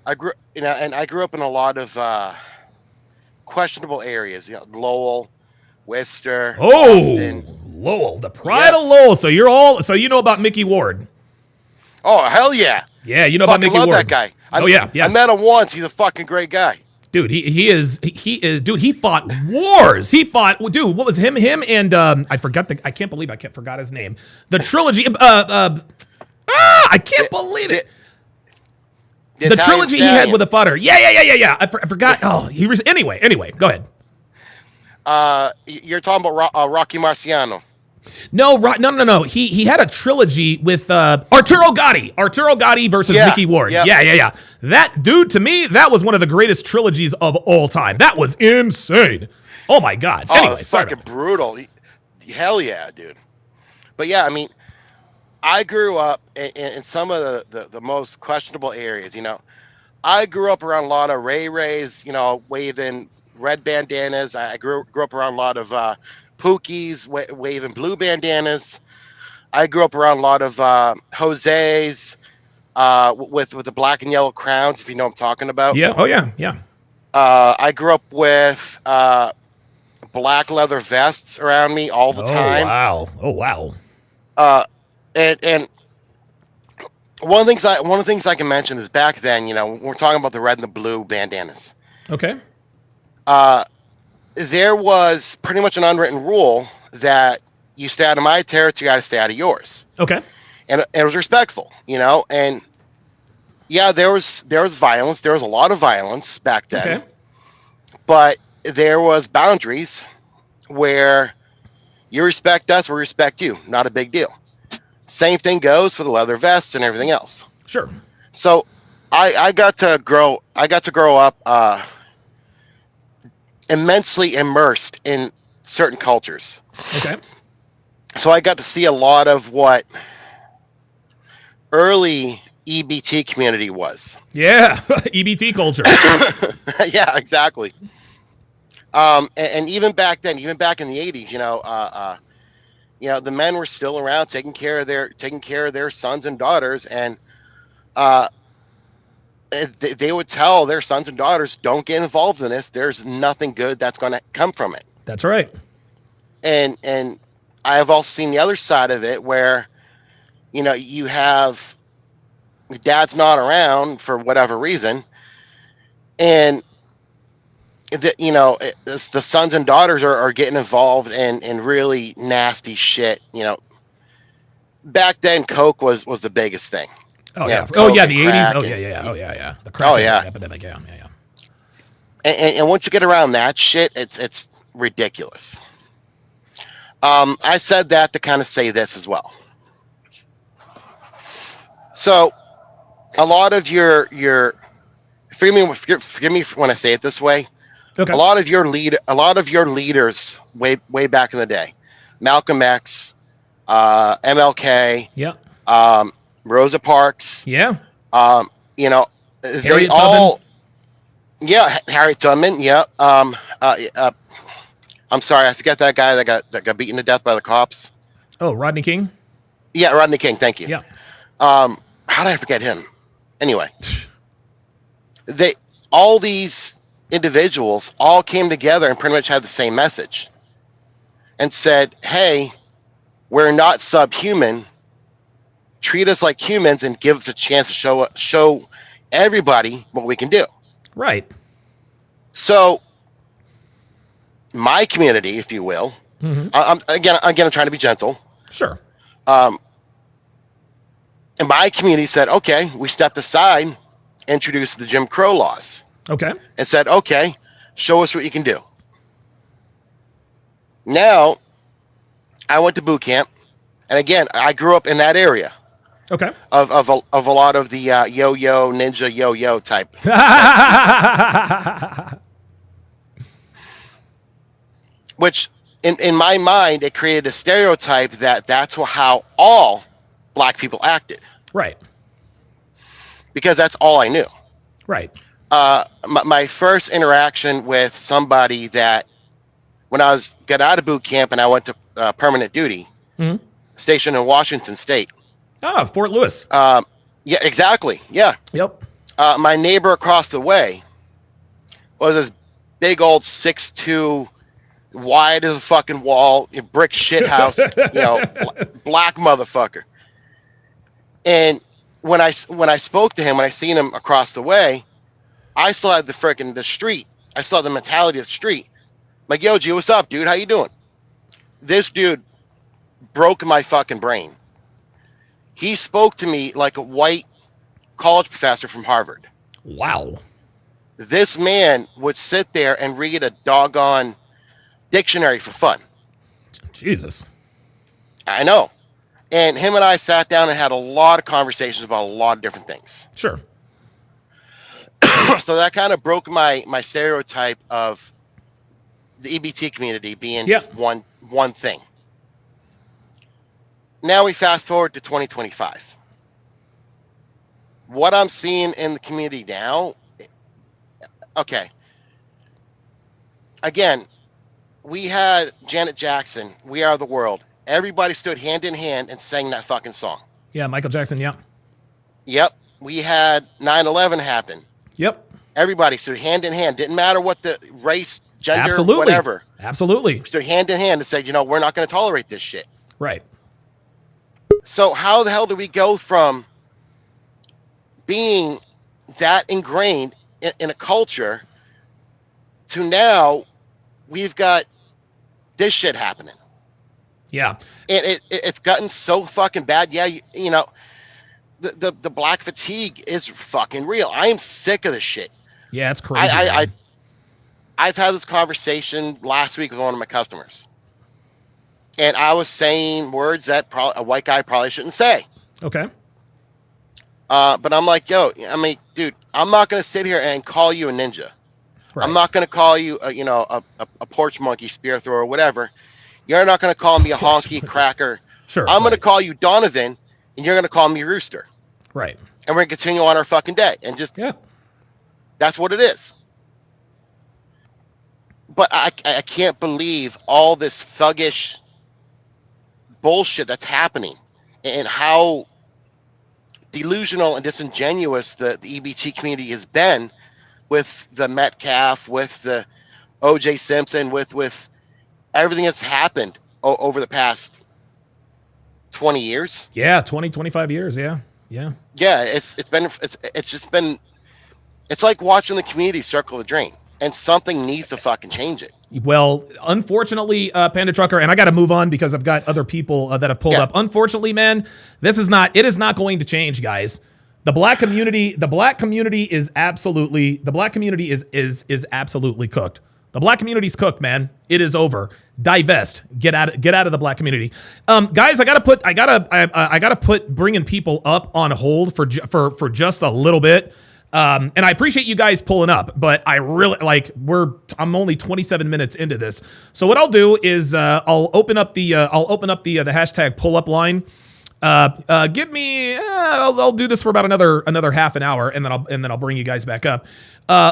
I grew up in a lot of questionable areas. You know, Lowell, Worcester, Boston. Lowell, the pride of Lowell. So you know about Mickey Ward. Oh, hell yeah. Yeah, you know about Mickey Love Ward. that guy. Yeah. I met him once. He's a fucking great guy. Dude, he is, dude, he fought wars. Dude, what was him and, I can't believe I forgot his name. The trilogy, I can't believe it. The trilogy he had with the fodder. Yeah. I forgot. Oh, anyway, go ahead. You're talking about Rocky Marciano. No. He had a trilogy with Arturo Gatti versus Mickey Ward. Yeah. That dude, to me, that was one of the greatest trilogies of all time. That was insane. Oh my god. Anyway, it's fucking brutal. Hell yeah, dude. But yeah, I mean, I grew up in some of the most questionable areas. You know, I grew up around a lot of Rays, you know, waving red bandanas. I grew up around a lot of Pookies waving blue bandanas. I grew up around a lot of Jose's with the black and yellow crowns, if you know what I'm talking about. Yeah. Oh yeah. I grew up with black leather vests around me all the time. Oh wow. And one of the things I can mention is back then, you know, we're talking about the red and the blue bandanas. Okay. There was pretty much an unwritten rule that you stay out of my territory, you got to stay out of yours. Okay. And it was respectful, you know. And yeah, there was violence. There was a lot of violence back then. Okay. But there was boundaries where you respect us, we respect you. Not a big deal. Same thing goes for the leather vests and everything else. Sure. So I got to grow up immensely immersed in certain cultures. Okay. So I got to see a lot of what early EBT community was. Yeah, EBT culture. Yeah, exactly. And even back then, even back in the 80s, you know, the men were still around taking care of their sons and daughters, and they would tell their sons and daughters, don't get involved in this. There's nothing good that's going to come from it. That's right. And I have also seen the other side of it where, you know, you have dad's not around for whatever reason. And the sons and daughters are getting involved in really nasty shit, you know, back then Coke was the biggest thing. Oh You yeah. know, Oh Coke yeah. and The 80s. crack Oh and- yeah. Yeah. Oh yeah. Yeah. The crack epidemic. Yeah. Yeah. Yeah. And once you get around that shit, it's ridiculous. I said that to kind of say this as well. So, a lot of your forgive me when I say it this way. Okay. A lot of your leaders way back in the day, Malcolm X, MLK, Yeah. Rosa Parks, Yeah. you know, they Harriet all, Tubman. yeah, Harriet Tubman, yeah. I'm sorry, I forget that guy that got beaten to death by the cops. Oh, Rodney King. Yeah, Rodney King. Thank you. Yeah. How did I forget him? Anyway, all these individuals all came together and pretty much had the same message, and said, "Hey, we're not subhuman. Treat us like humans and give us a chance to show everybody what we can do." Right. So, my community, if you will, I'm trying to be gentle. Sure. And my community said, okay, we stepped aside, introduced the Jim Crow laws. Okay. And said, okay, show us what you can do. Now, I went to boot camp, and again, I grew up in that area. Okay. Of a lot of the yo-yo, ninja yo-yo type. Which, in my mind, it created a stereotype that's how all black people acted. Right. Because that's all I knew. Right. My first interaction with somebody that, when I got out of boot camp and I went to permanent duty, stationed in Washington State. Ah, Fort Lewis. Yeah, exactly. Yeah. Yep. My neighbor across the way was this big old 6'2", wide as a fucking wall, brick shit house, black motherfucker. And when I spoke to him, when I seen him across the way, I still had the street. I still had the mentality of the street. Like, yo, G, what's up, dude? How you doing? This dude broke my fucking brain. He spoke to me like a white college professor from Harvard. Wow. This man would sit there and read a doggone dictionary for fun. Jesus. I know. And him and I sat down and had a lot of conversations about a lot of different things. Sure. So that kind of broke my stereotype of the EBT community being just one thing. Now we fast forward to 2025. What I'm seeing in the community now, okay. Again, we had Janet Jackson, We Are the World. Everybody stood hand in hand and sang that fucking song. Yeah, Michael Jackson, yeah. Yep. We had 9/11 happen. Yep. Everybody stood hand in hand. Didn't matter what the race, gender, Absolutely. whatever. Absolutely. Stood hand in hand and said, we're not going to tolerate this shit. Right. So how the hell do we go from being that ingrained in a culture to now we've got this shit happening? Yeah. And it's gotten so fucking bad. Yeah, the black fatigue is fucking real. I am sick of this shit. Yeah, it's crazy. I've had this conversation last week with one of my customers. And I was saying words that a white guy probably shouldn't say. Okay. But I'm like, dude, I'm not going to sit here and call you a ninja. Right. I'm not going to call you, a porch monkey, spear thrower, whatever. You're not going to call me a honky cracker. Sure. I'm going to call you Donovan, and you're going to call me Rooster. Right. And we're going to continue on our fucking day. And just, that's what it is. But I can't believe all this thuggish bullshit that's happening and how delusional and disingenuous the EBT community has been with the Metcalf, with the OJ Simpson, with everything that's happened over the past 20 years. Yeah, 20, 25 years. Yeah. Yeah. Yeah, it's just been, it's like watching the community circle the drain. and something needs to fucking change it. Well, unfortunately, Panda Trucker, and I got to move on because I've got other people that have pulled up. Unfortunately, man, it is not going to change, guys. The black community is absolutely absolutely cooked. The black community's cooked, man. It is over. Divest. Get out of the black community. Guys, I gotta put bringing people up on hold for just a little bit. And I appreciate you guys pulling up, but I really I'm only 27 minutes into this. So what I'll do is I'll open up the hashtag pull up line. Give me I'll do this for about another half an hour, and then I'll bring you guys back up.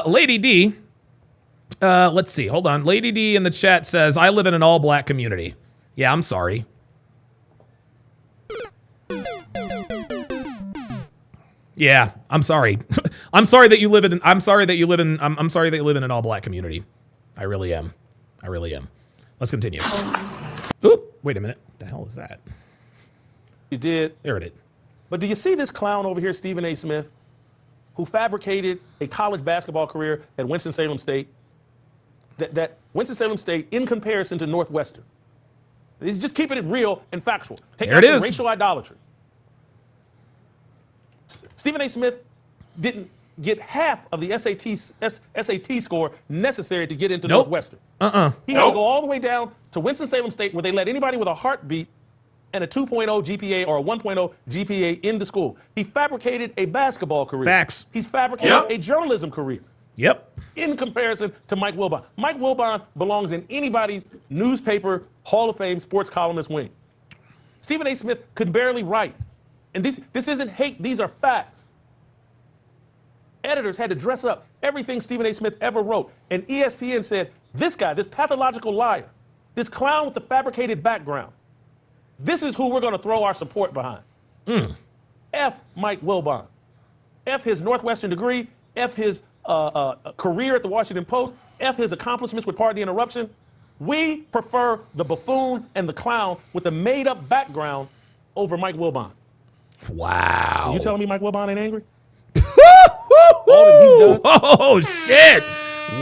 Lady D, let's see. Hold on. Lady D in the chat says, I live in an all black community. Yeah, I'm sorry. Yeah, I'm sorry. I'm sorry that you live in an all black community. I really am. Let's continue. Oop, wait a minute. What the hell is that? You did. There it is. But do you see this clown over here, Stephen A. Smith, who fabricated a college basketball career at Winston-Salem State? That Winston-Salem State, in comparison to Northwestern, he's just keeping it real and factual. Take out the racial idolatry. Stephen A. Smith didn't get half of the SAT score necessary to get into Northwestern. He had to go all the way down to Winston-Salem State, where they let anybody with a heartbeat and a 2.0 GPA or a 1.0 GPA into school. He fabricated a basketball career. Facts. He's fabricated a journalism career. Yep. In comparison to Mike Wilbon. Mike Wilbon belongs in anybody's newspaper Hall of Fame sports columnist wing. Stephen A. Smith could barely write. And this isn't hate, these are facts. Editors had to dress up everything Stephen A. Smith ever wrote. And ESPN said, this guy, this pathological liar, this clown with the fabricated background, this is who we're going to throw our support behind. F Mike Wilbon. F his Northwestern degree. F his career at the Washington Post. F his accomplishments with Pardon the Interruption. We prefer the buffoon and the clown with the made-up background over Mike Wilbon. Wow. Are you telling me Mike Wilbon ain't angry? All that he's done? Oh, shit.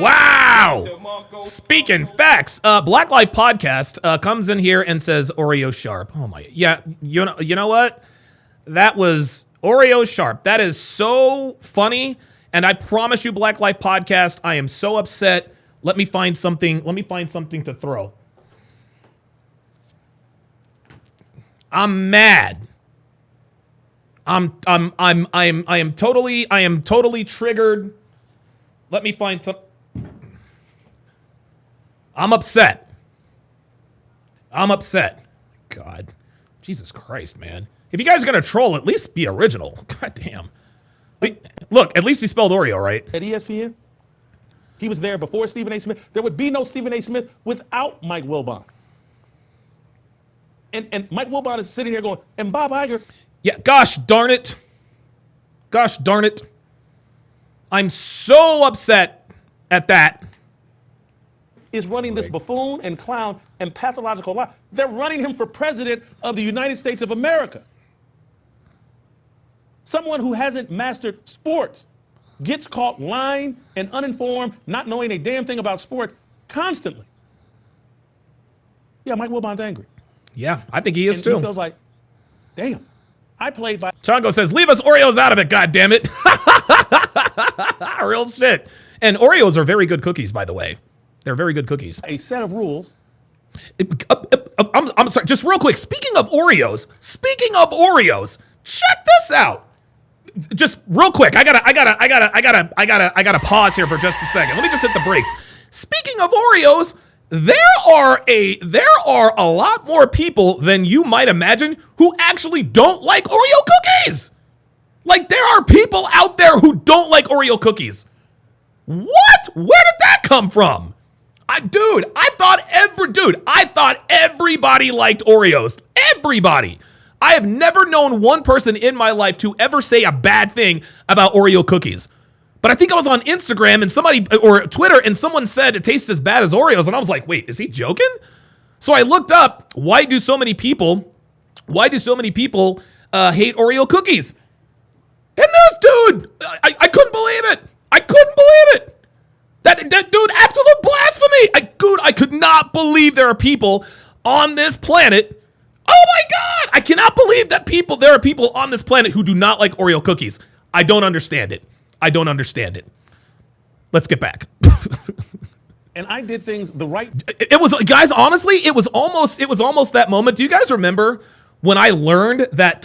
Wow. Speaking facts, Black Life Podcast comes in here and says Oreo Sharp. Oh my, yeah. You know what? That was Oreo Sharp. That is so funny. And I promise you, Black Life Podcast, I am so upset. Let me find something to throw. I'm mad. I am totally triggered. Let me find some. I'm upset. God. Jesus Christ, man. If you guys are going to troll, at least be original. God damn. Look, at least he spelled Oreo right. At ESPN, he was there before Stephen A. Smith. There would be no Stephen A. Smith without Mike Wilbon. And Mike Wilbon is sitting here going, and Bob Iger. Yeah, gosh darn it. I'm so upset at that. Is running this buffoon and clown and pathological lie. They're running him for president of the United States of America. Someone who hasn't mastered sports gets caught lying and uninformed, not knowing a damn thing about sports constantly. Yeah, Mike Wilbon's angry. Yeah, I think he is too. He feels like, damn, I played by. Chongo says, leave us Oreos out of it, goddammit. Real shit. And Oreos are very good cookies, by the way. They're very good cookies. A set of rules. I'm sorry, just real quick. Speaking of Oreos, check this out. Just real quick. I gotta pause here for just a second. Let me just hit the brakes. Speaking of Oreos, there are a lot more people than you might imagine who actually don't like Oreo cookies. Like, there are people out there who don't like Oreo cookies. What? Where did that come from? I thought everybody liked Oreos. Everybody. I have never known one person in my life to ever say a bad thing about Oreo cookies. But I think I was on Instagram and or Twitter, and someone said it tastes as bad as Oreos. And I was like, wait, is he joking? So I looked up, why do so many people hate Oreo cookies? And there's, dude, I couldn't believe it. That dude, absolute blasphemy. I could not believe there are people on this planet. Oh my God. I cannot believe that there are people on this planet who do not like Oreo cookies. I don't understand it. Let's get back. And I did things the right. It was, guys, honestly, it was almost that moment. Do you guys remember when I learned that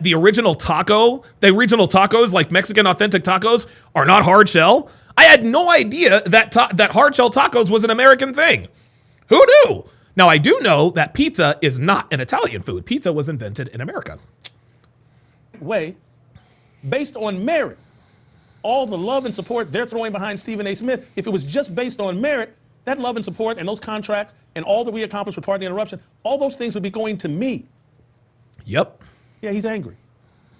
the original tacos, like Mexican authentic tacos, are not hard shell? I had no idea that hard shell tacos was an American thing. Who knew? Now, I do know that pizza is not an Italian food. Pizza was invented in America. Way, based on merit. All the love and support they're throwing behind Stephen A. Smith, if it was just based on merit, that love and support and those contracts and all that we accomplished with Pardon the Interruption, all those things would be going to me. Yep. Yeah, he's angry.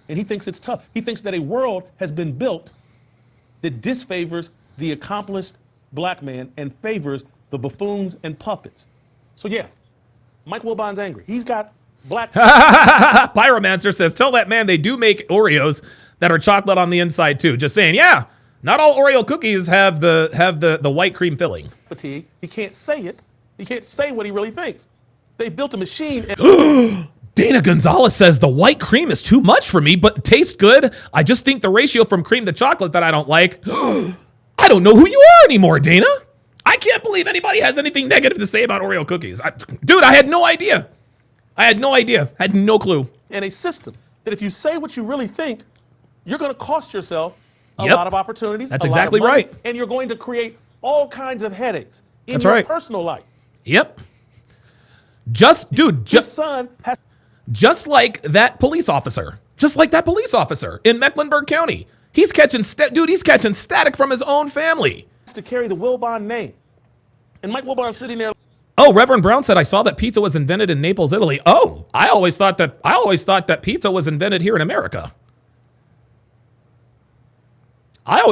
And he thinks it's tough. He thinks that a world has been built that disfavors the accomplished black man and favors the buffoons and puppets. So yeah, Mike Wilbon's angry. He's got black. Pyromancer says, tell that man they do make Oreos that are chocolate on the inside too. Just saying, yeah, not all Oreo cookies have the white cream filling. Fatigue. He can't say it. He can't say what he really thinks. They built a machine. Dana Gonzalez says the white cream is too much for me, but tastes good. I just think the ratio from cream to chocolate that I don't like. I don't know who you are anymore, Dana. I can't believe anybody has anything negative to say about Oreo cookies. Dude, I had no idea. I had no clue. And a system that if you say what you really think, you're going to cost yourself a lot of opportunities. That's exactly money, right. And you're going to create all kinds of headaches in That's your right. personal life. Yep. Just like that police officer. Just like that police officer in Mecklenburg County. He's catching static from his own family. To carry the Wilbon name. And Mike Wilbon sitting there. Oh, Reverend Brown said, I saw that pizza was invented in Naples, Italy. Oh, I always thought that pizza was invented here in America. Tree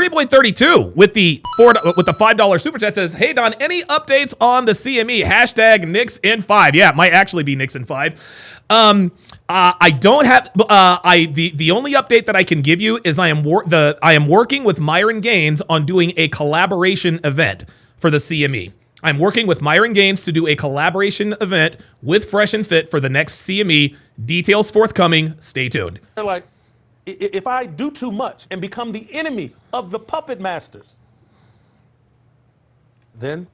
Boy 32 with the $5 super chat says, "Hey Don, any updates on the CME hashtag Knicks in 5?" Yeah, it might actually be Knicks in 5. I don't have the only update that I can give you is I am working with Myron Gaines on doing a collaboration event for the CME. I'm working with Myron Gaines to do a collaboration event with Fresh and Fit for the next CME. Details forthcoming. Stay tuned. They're like, if I do too much and become the enemy of the puppet masters, then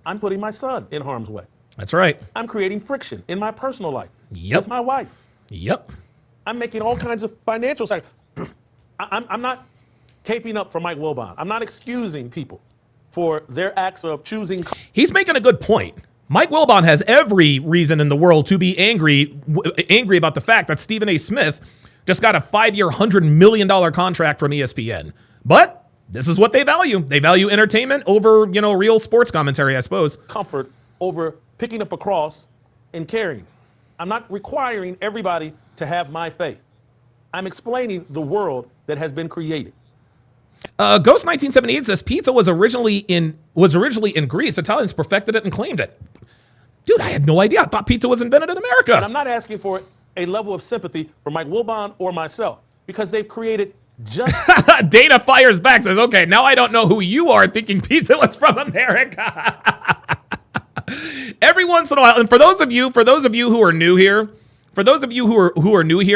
I'm putting my son in harm's way. That's right. I'm creating friction in my personal life with my wife. Yep. I'm making all kinds of financial sacrifices. I'm not caping up for Mike Wilbon. I'm not excusing people for their acts of choosing. He's making a good point. Mike Wilbon has every reason in the world to be angry about the fact that Stephen A. Smith just got a 5-year, $100 million contract from ESPN. But this is what they value. They value entertainment over, real sports commentary, I suppose. Comfort over picking up a cross and carrying it. I'm not requiring everybody to have my faith. I'm explaining the world that has been created. Ghost 1978 says pizza was originally in Greece. Italians perfected it and claimed it. Dude, I had no idea. I thought pizza was invented in America. And I'm not asking for a level of sympathy for Mike Wilbon or myself because they've created just. Dana fires back, says, "Okay, now I don't know who you are thinking pizza was from America." Every once in a while, and for those of you who are new here,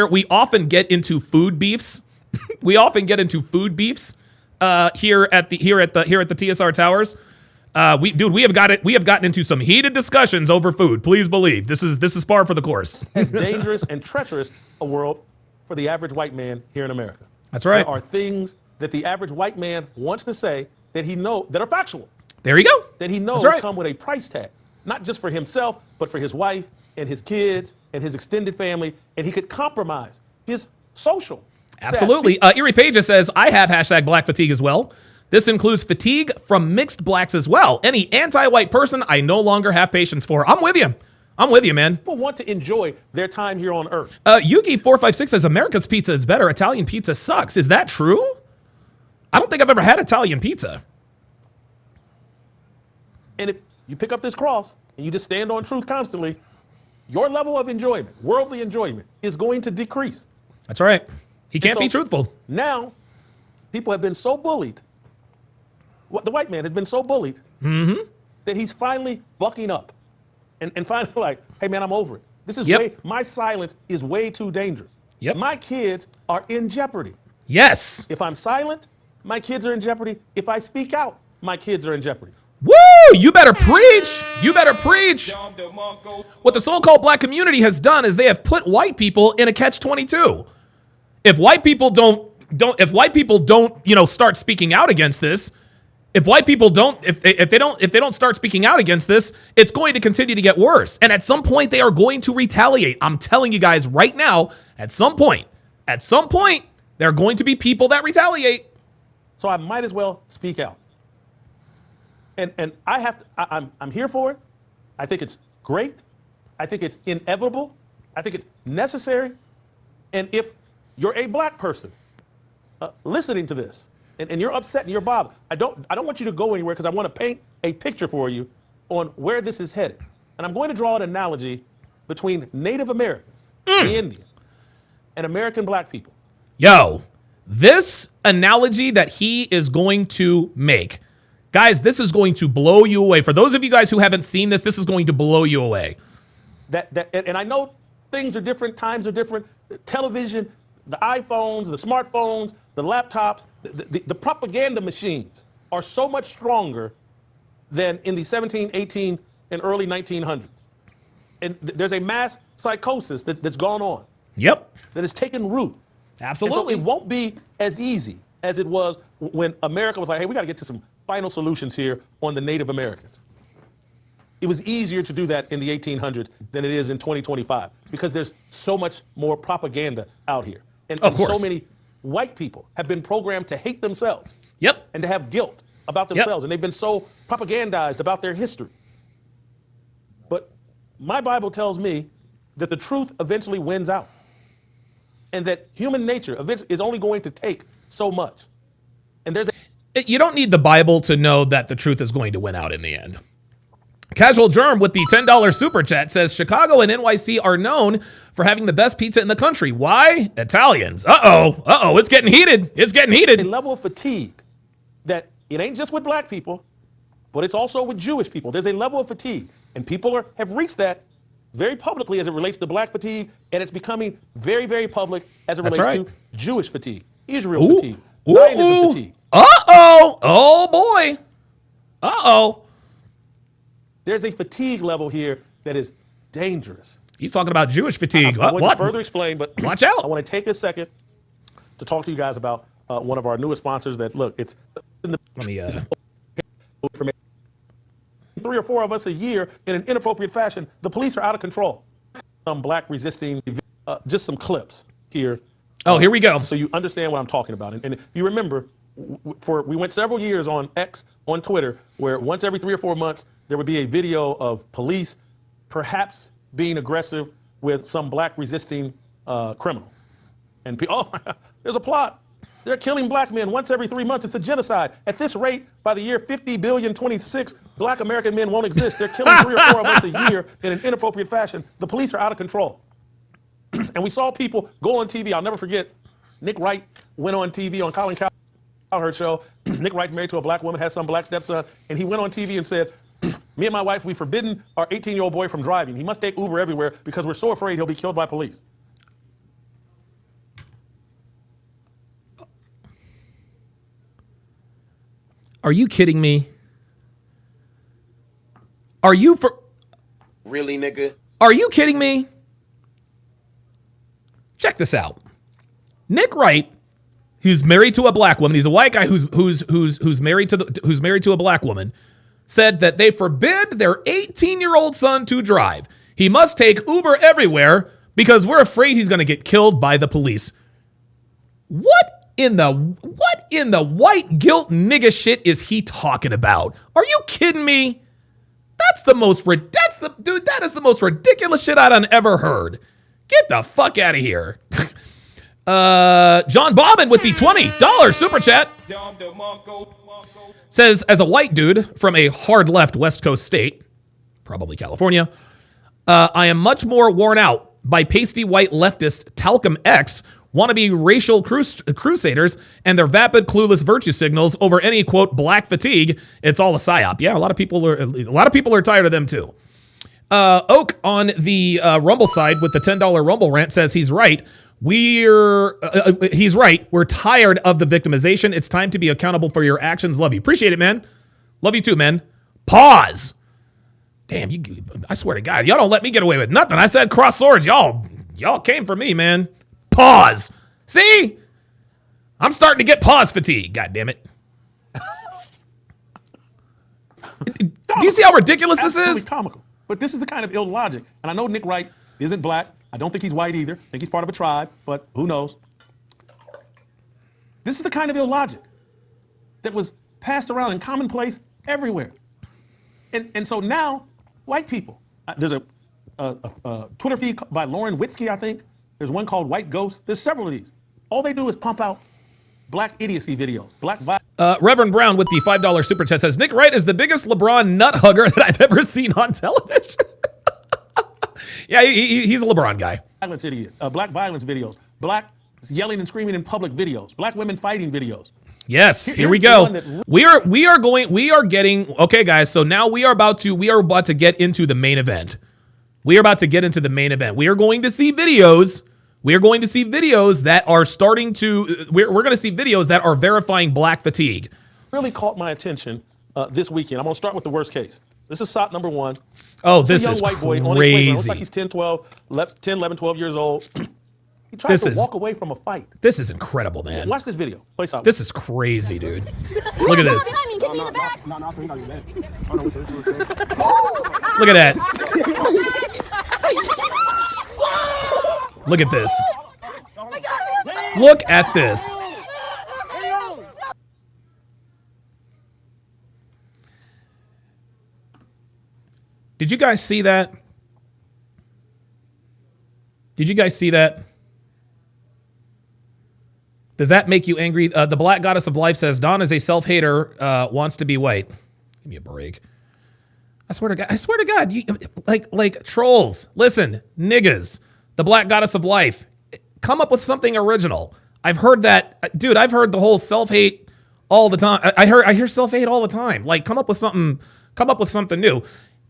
we often get into food beefs. We often get into food beefs here at the TSR Towers. We have gotten into some heated discussions over food. Please believe this is par for the course. As dangerous and treacherous a world for the average white man here in America. That's right. There are things that the average white man wants to say that are factual. There you go. That he knows come with a price tag, not just for himself, but for his wife and his kids and his extended family, and he could compromise his social. Absolutely. Erie Pages says, I have hashtag black fatigue as well. This includes fatigue from mixed blacks as well. Any anti-white person I no longer have patience for. I'm with you, man. People want to enjoy their time here on Earth. Yugi456 says, America's pizza is better. Italian pizza sucks. Is that true? I don't think I've ever had Italian pizza. And if you pick up this cross and you just stand on truth constantly, your level of enjoyment, worldly enjoyment, is going to decrease. That's right. He can't be truthful. Now, people have been so bullied the white man has been so bullied that he's finally bucking up and finally like, hey man, I'm over it. This is my silence is way too dangerous. My kids are in jeopardy. Yes. If I'm silent, my kids are in jeopardy. If I speak out, my kids are in jeopardy. Woo! You better preach. You better preach. What the so-called black community has done is they have put white people in a catch-22. If white people don't, start speaking out against this, if they don't start speaking out against this, it's going to continue to get worse. And at some point, they are going to retaliate. I'm telling you guys right now, at some point, there are going to be people that retaliate. So I might as well speak out. And I have to, I'm here for it. I think it's great. I think it's inevitable. I think it's necessary. And if you're a black person listening to this, and you're upset and you're bothered, I don't want you to go anywhere because I want to paint a picture for you on where this is headed. And I'm going to draw an analogy between Native Americans, the Indians, and American black people. Yo, this analogy that he is going to make, guys, this is going to blow you away. For those of you guys who haven't seen this, this is going to blow you away. And I know things are different, times are different. Television, the iPhones, the smartphones, the laptops, the propaganda machines are so much stronger than in the 17, 18, and early 1900s. And there's a mass psychosis that's gone on. Yep. That has taken root. Absolutely. And so it won't be as easy as it was when America was like, hey, we got to get to some final solutions here on the Native Americans. It was easier to do that in the 1800s than it is in 2025 because there's so much more propaganda out here. And so many white people have been programmed to hate themselves. Yep. And to have guilt about themselves. And they've been so propagandized about their history. But my Bible tells me that the truth eventually wins out. And that human nature is only going to take so much. And you don't need the Bible to know that the truth is going to win out in the end. Casual Germ with the $10 super chat says Chicago and NYC are known for having the best pizza in the country. Why? Italians. Uh-oh, it's getting heated. It's getting heated. A level of fatigue that it ain't just with black people, but it's also with Jewish people. There's a level of fatigue, and people have reached that very publicly as it relates to black fatigue, and it's becoming very, very public as it relates to Jewish fatigue, Israel fatigue, Zionism fatigue. Uh-oh. Oh, boy. Uh-oh. There's a fatigue level here that is dangerous. He's talking about Jewish fatigue. I want to further explain, but watch out. I want to take a second to talk to you guys about one of our newest sponsors that, look, it's in the... Let me... 3 or 4 of us a year in an inappropriate fashion. The police are out of control. Some black resisting, just some clips here. Oh, here we go. So you understand what I'm talking about. And if you remember, we went several years on X, on Twitter, where once every 3 or 4 months, there would be a video of police perhaps being aggressive with some black resisting criminal. And there's a plot. They're killing black men once every 3 months. It's a genocide. At this rate, by the year 50,000,026, black American men won't exist. They're killing 3 or 4 of us a year in an inappropriate fashion. The police are out of control. And we saw people go on TV. I'll never forget, Nick Wright went on TV on Colin Cowherd's show. Nick Wright, married to a black woman, has some black stepson, and he went on TV and said, me and my wife, we've forbidden our 18-year-old boy from driving. He must take Uber everywhere because we're so afraid he'll be killed by police. Are you kidding me? Are you for... Really, nigga? Are you kidding me? Check this out. Nick Wright, who's married to a black woman, he's a white guy who's married to a black woman, said that they forbid their 18-year-old son to drive. He must take Uber everywhere because we're afraid he's going to get killed by the police. What in the white guilt nigga shit is he talking about? Are you kidding me? That is the most ridiculous shit I'd ever heard. Get the fuck out of here. John Bobbin with the $20 super chat says, as a white dude from a hard left West Coast state, probably California, I am much more worn out by pasty white leftist Talcum X wannabe racial crusaders and their vapid, clueless virtue signals over any, quote, black fatigue. It's all a psyop. Yeah, a lot of people are tired of them too. Oak on the Rumble side with the $10 Rumble rant says he's right. He's right. We're tired of the victimization. It's time to be accountable for your actions. Love you. Appreciate it, man. Love you too, man. Pause. Damn, I swear to God, y'all don't let me get away with nothing. I said cross swords. Y'all came for me, man. Pause. See? I'm starting to get pause fatigue. God damn it. Do you see how ridiculous this is? Comical. But this is the kind of ill logic. And I know Nick Wright isn't black. I don't think he's white either. I think he's part of a tribe, but who knows? This is the kind of ill logic that was passed around and commonplace everywhere. And so now, white people, there's a Twitter feed by Lauren Witzke, I think. There's one called White Ghost. There's several of these. All they do is pump out black idiocy videos. Reverend Brown with the $5 super chat says, Nick Wright is the biggest LeBron nut hugger that I've ever seen on television. Yeah, he's a LeBron guy. Violence idiot. Black violence videos. Black yelling and screaming in public videos. Black women fighting videos. Yes, here we go. Okay, guys. So now we are about to get into the main event. We are going to see videos. We are going to see videos that are starting to. We're going to see videos that are verifying black fatigue. Really caught my attention this weekend. I'm going to start with the worst case. This is SOT number one. Oh, this young is white boy crazy. On his playground. Looks like he's 10, 11, 12 years old. He tries to walk away from a fight. This is incredible, man. Watch this video. Play something. This is crazy, dude. Look at this. Look at that. Look at this. Look at this. Did you guys see that? Did you guys see that? Does that make you angry? The Black Goddess of Life says, Don is a self-hater, wants to be white. Give me a break. I swear to God, you, like trolls. Listen, niggas, the Black Goddess of Life, come up with something original. I've heard that, dude. I've heard the whole self-hate all the time. I hear self-hate all the time. Like, come up with something new.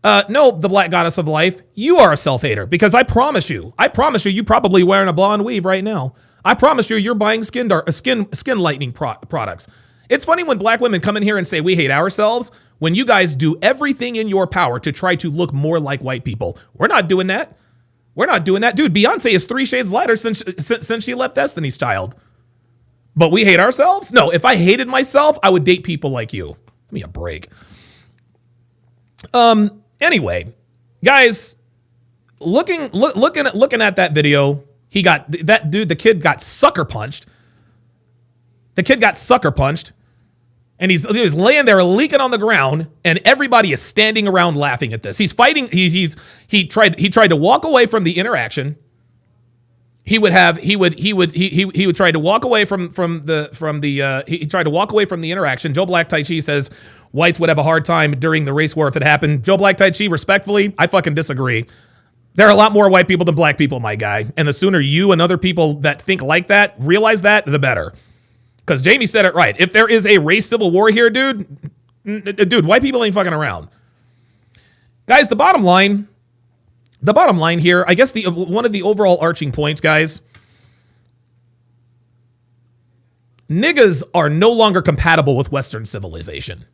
No, the Black Goddess of Life, you are a self-hater because I promise you, you're probably wearing a blonde weave right now. I promise you're buying skin lightening products. It's funny when black women come in here and say we hate ourselves when you guys do everything in your power to try to look more like white people. We're not doing that. Dude, Beyonce is 3 shades lighter since she left Destiny's Child. But we hate ourselves? No, if I hated myself, I would date people like you. Give me a break. Anyway, guys, looking at that video, the kid got sucker punched. And he was laying there leaking on the ground, and everybody is standing around laughing at this. He's fighting. He tried to walk away from the interaction. He tried to walk away from the interaction. Joe Black Tai Chi says whites would have a hard time during the race war if it happened. Joe Black Tai Chi, respectfully, I fucking disagree. There are a lot more white people than black people, my guy. And the sooner you and other people that think like that realize that, the better. Because Jamie said it right. If there is a race civil war here, dude, white people ain't fucking around. Guys, the bottom line here, I guess one of the overall arching points, guys, niggas are no longer compatible with Western civilization.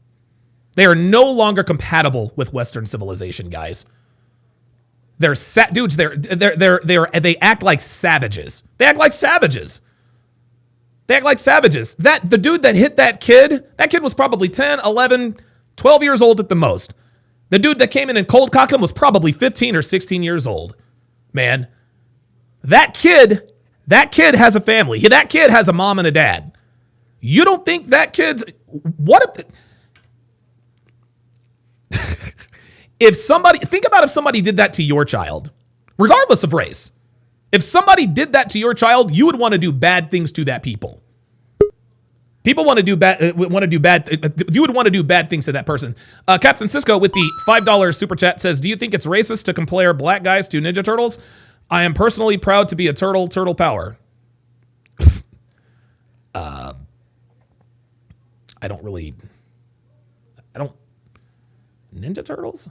They are no longer compatible with Western civilization, guys. They're dudes. They act like savages. That the dude that hit that kid was probably 10, 11, 12 years old at the most. The dude that came in and cold cocked him was probably 15 or 16 years old. Man, that kid has a family. That kid has a mom and a dad. You don't think that kid's if somebody did that to your child, regardless of race, if somebody did that to your child, you would want to do bad things to that people. People want to do bad. You would want to do bad things to that person. Captain Cisco with the $5 super chat says, "Do you think it's racist to compare black guys to Ninja Turtles? I am personally proud to be a turtle. Turtle power." Ninja Turtles?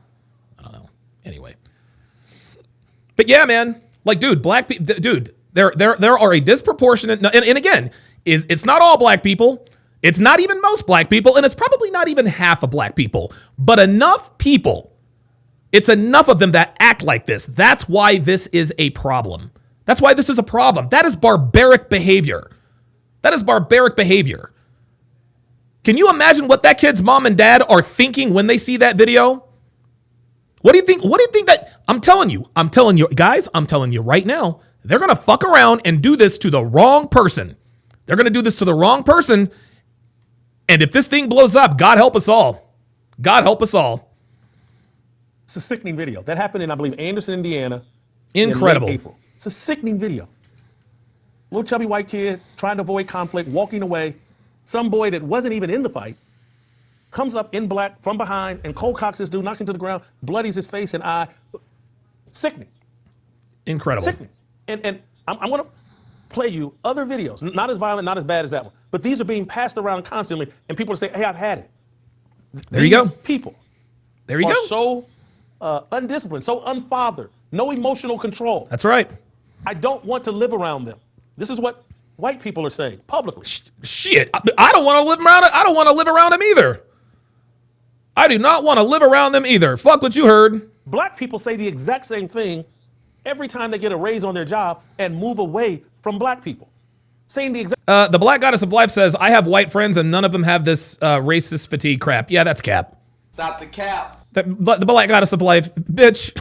I don't know. Anyway. But yeah, man. Like, dude, black people, dude, there are a disproportionate, and again, it's not all black people. It's not even most black people, and it's probably not even half of black people. But enough people, it's enough of them that act like this. That's why this is a problem. That's why this is a problem. That is barbaric behavior. That is barbaric behavior. Can you imagine what that kid's mom and dad are thinking when they see that video? What do you think? What do you think that I'm telling you, guys, I'm telling you right now, they're going to fuck around and do this to the wrong person. They're going to do this to the wrong person. And if this thing blows up, God help us all. God help us all. It's a sickening video. That happened in, I believe, Anderson, Indiana. Incredible. In late April. It's a sickening video. Little chubby white kid trying to avoid conflict, walking away. Some boy that wasn't even in the fight comes up in black from behind and cold cocks this dude, knocks him to the ground, bloodies his face and eye. Sickening. Incredible. Sickening. And I'm going to play you other videos, not as violent, not as bad as that one, but these are being passed around constantly, and people say, hey, I've had it. There you go. People there you are go. So undisciplined, so unfathered, no emotional control. That's right. I don't want to live around them. This is what white people are saying publicly. Shit, I don't want to live around it. I don't want to live around them either. I do not want to live around them either. Fuck what you heard. Black people say the exact same thing every time they get a raise on their job and move away from black people. Saying the exact. The Black Goddess of Life says, I have white friends and none of them have this racist fatigue crap. Yeah, that's cap. Stop the cap. The Black Goddess of Life, bitch.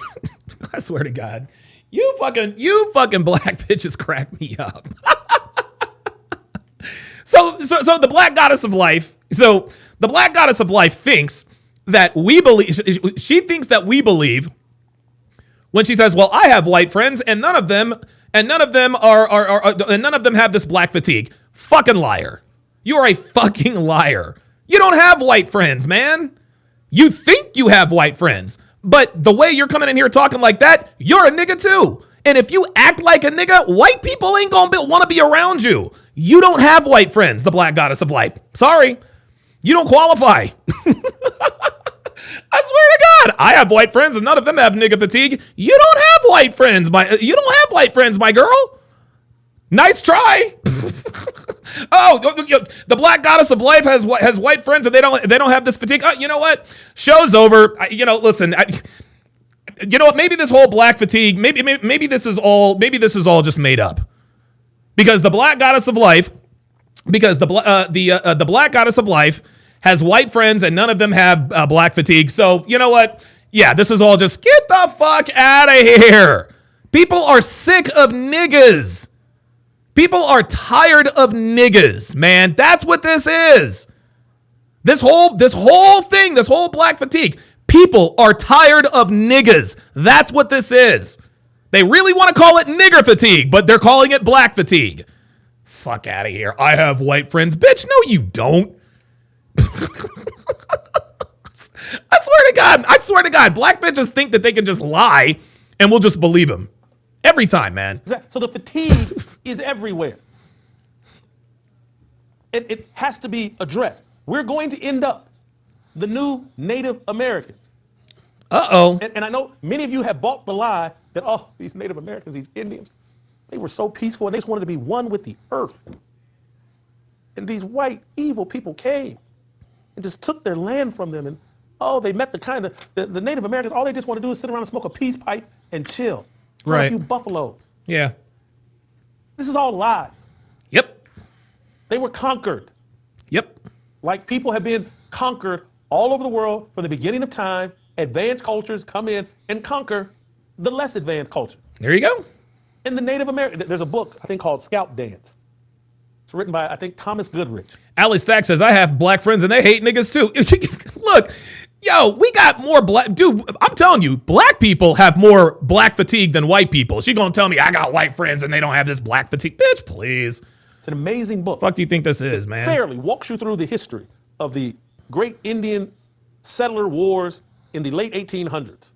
I swear to God. You fucking black bitches crack me up. So the Black Goddess of Life, the Black Goddess of Life thinks that we believe, she thinks that we believe when she says, well, I have white friends and none of them have this black fatigue. Fucking liar. You are a fucking liar. You don't have white friends, man. You think you have white friends, but the way you're coming in here talking like that, you're a nigga too. And if you act like a nigga, white people ain't gonna want to be around you. You don't have white friends, the Black Goddess of Life. Sorry. You don't qualify. I swear to God, I have white friends and none of them have nigga fatigue. You don't have white friends, my girl. Nice try. Oh, the Black Goddess of Life has white friends and they don't have this fatigue. You know what? Show's over. Listen. You know what? Maybe this whole black fatigue. Maybe this is all just made up. Because the Black Goddess of Life, the Black Goddess of Life has white friends and none of them have black fatigue. So you know what? Yeah, this is all just get the fuck out of here. People are sick of niggas. People are tired of niggas, man. That's what this is. This whole thing, this whole black fatigue. People are tired of niggas. That's what this is. They really want to call it nigger fatigue, but they're calling it black fatigue. Fuck out of here. I have white friends. Bitch, no, you don't. I swear to God, black bitches think that they can just lie and we'll just believe them. Every time, man. So the fatigue is everywhere. It has to be addressed. We're going to end up the new Native Americans. Uh-oh. And I know many of you have bought the lie that, oh, these Native Americans, these Indians, they were so peaceful and they just wanted to be one with the earth. And these white, evil people came and just took their land from them. And, oh, they met the Native Americans, all they just want to do is sit around and smoke a peace pipe and chill. Right. A few buffaloes. Yeah. This is all lies. Yep. They were conquered. Yep. Like people have been conquered all over the world from the beginning of time. Advanced cultures come in and conquer the less advanced culture. There you go. In the Native American, there's a book, I think, called Scalp Dance. It's written by, I think, Thomas Goodrich. Ali Stack says, I have black friends and they hate niggas too. Look, yo, we got more black, dude, I'm telling you, black people have more black fatigue than white people. She gonna tell me I got white friends and they don't have this black fatigue. Bitch, please. It's an amazing book. Fuck do you think this is, man? Fairly walks you through the history of the great Indian settler wars in the late 1800s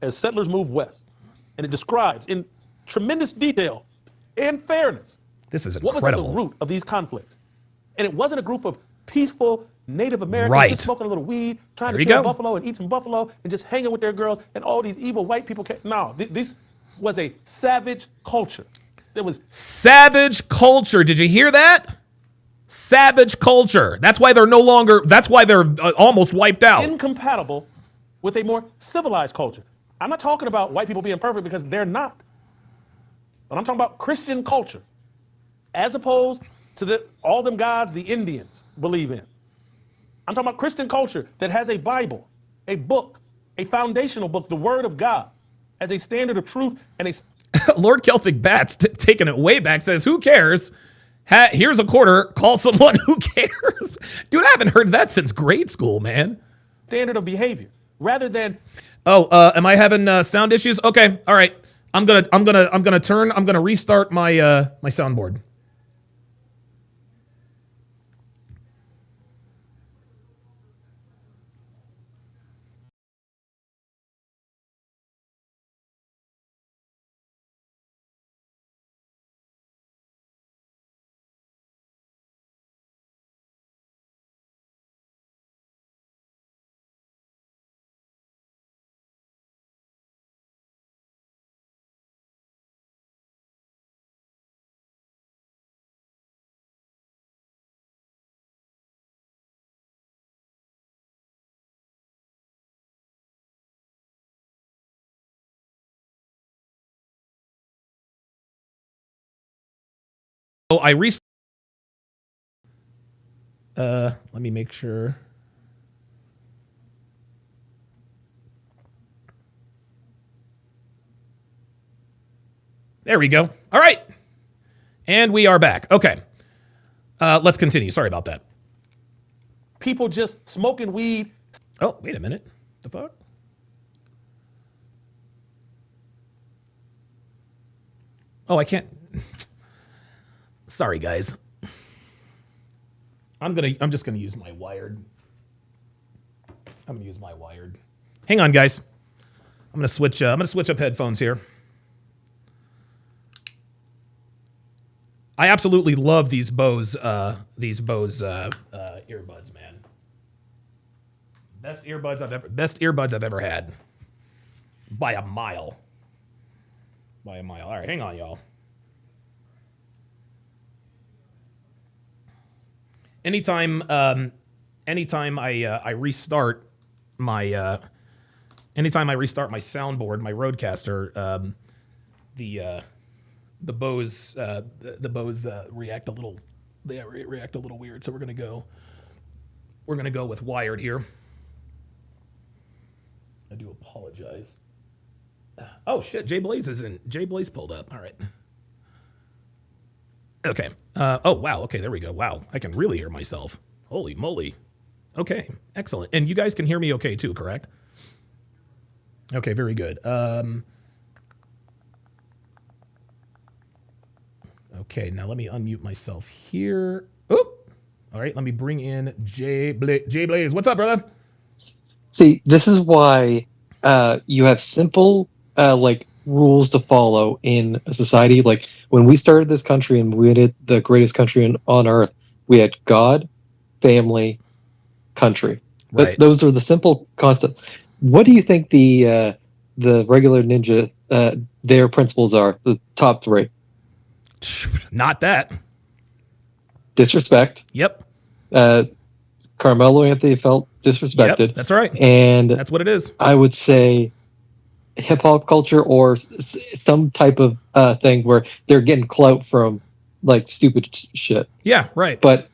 as settlers moved west. And it describes in tremendous detail and fairness this is what incredible. was at the root of these conflicts. And it wasn't a group of peaceful Native Americans Right. just smoking a little weed, trying There to you kill go. buffalo and eat some buffalo and just hanging with their girls, and all these evil white people. No, this was a savage culture. There was savage culture. Did you hear that? Savage culture. That's why they're no longer, that's why they're almost wiped out. incompatible with a more civilized culture. I'm not talking about white people being perfect because they're not. But I'm talking about Christian culture, as opposed to all them gods the Indians believe in. I'm talking about Christian culture that has a Bible, a book, a foundational book, the Word of God, as a standard of truth and a Lord Celtic Bats, taking it way back, says, who cares? Here's a quarter. Call someone who cares. Dude, I haven't heard that since grade school, man. standard of behavior, rather than. Oh, am I having sound issues? Okay, all right. I'm gonna restart my my soundboard. Oh, let me make sure. There we go. All right. And we are back. Okay. Let's continue. Sorry about that. People just smoking weed. Oh, wait a minute. The fuck? Oh, I can't. Sorry, guys. I'm just gonna use my wired. I'm gonna use my wired. Hang on, guys. I'm gonna switch up headphones here. I absolutely love these Bose earbuds, man. Best earbuds I've ever had. By a mile. By a mile. All right, hang on, y'all. Anytime I restart my soundboard, my Rodecaster, the Bose react a little weird. So we're gonna go with wired here. I do apologize. Oh shit, Jay Blaze is in. Jay Blaze pulled up. All right. Okay. Oh wow. Okay, there we go. Wow, I can really hear myself. Holy moly. Okay, excellent. And you guys can hear me okay too, correct? Okay, very good. Okay, now let me unmute myself here. Oh, all right. Let me bring in Jay Blaze. What's up, brother? See, this is why you have simple like rules to follow in a society. Like when we started this country and we had the greatest country on earth, we had God, family, country. Right. Those are the simple concepts. What do you think the regular ninja their principles are? The top three. Not that. Disrespect. Yep. Carmelo Anthony felt disrespected. Yep, that's right. And that's what it is. I would say hip hop culture or some type of thing where they're getting clout from like stupid shit. Yeah, right. But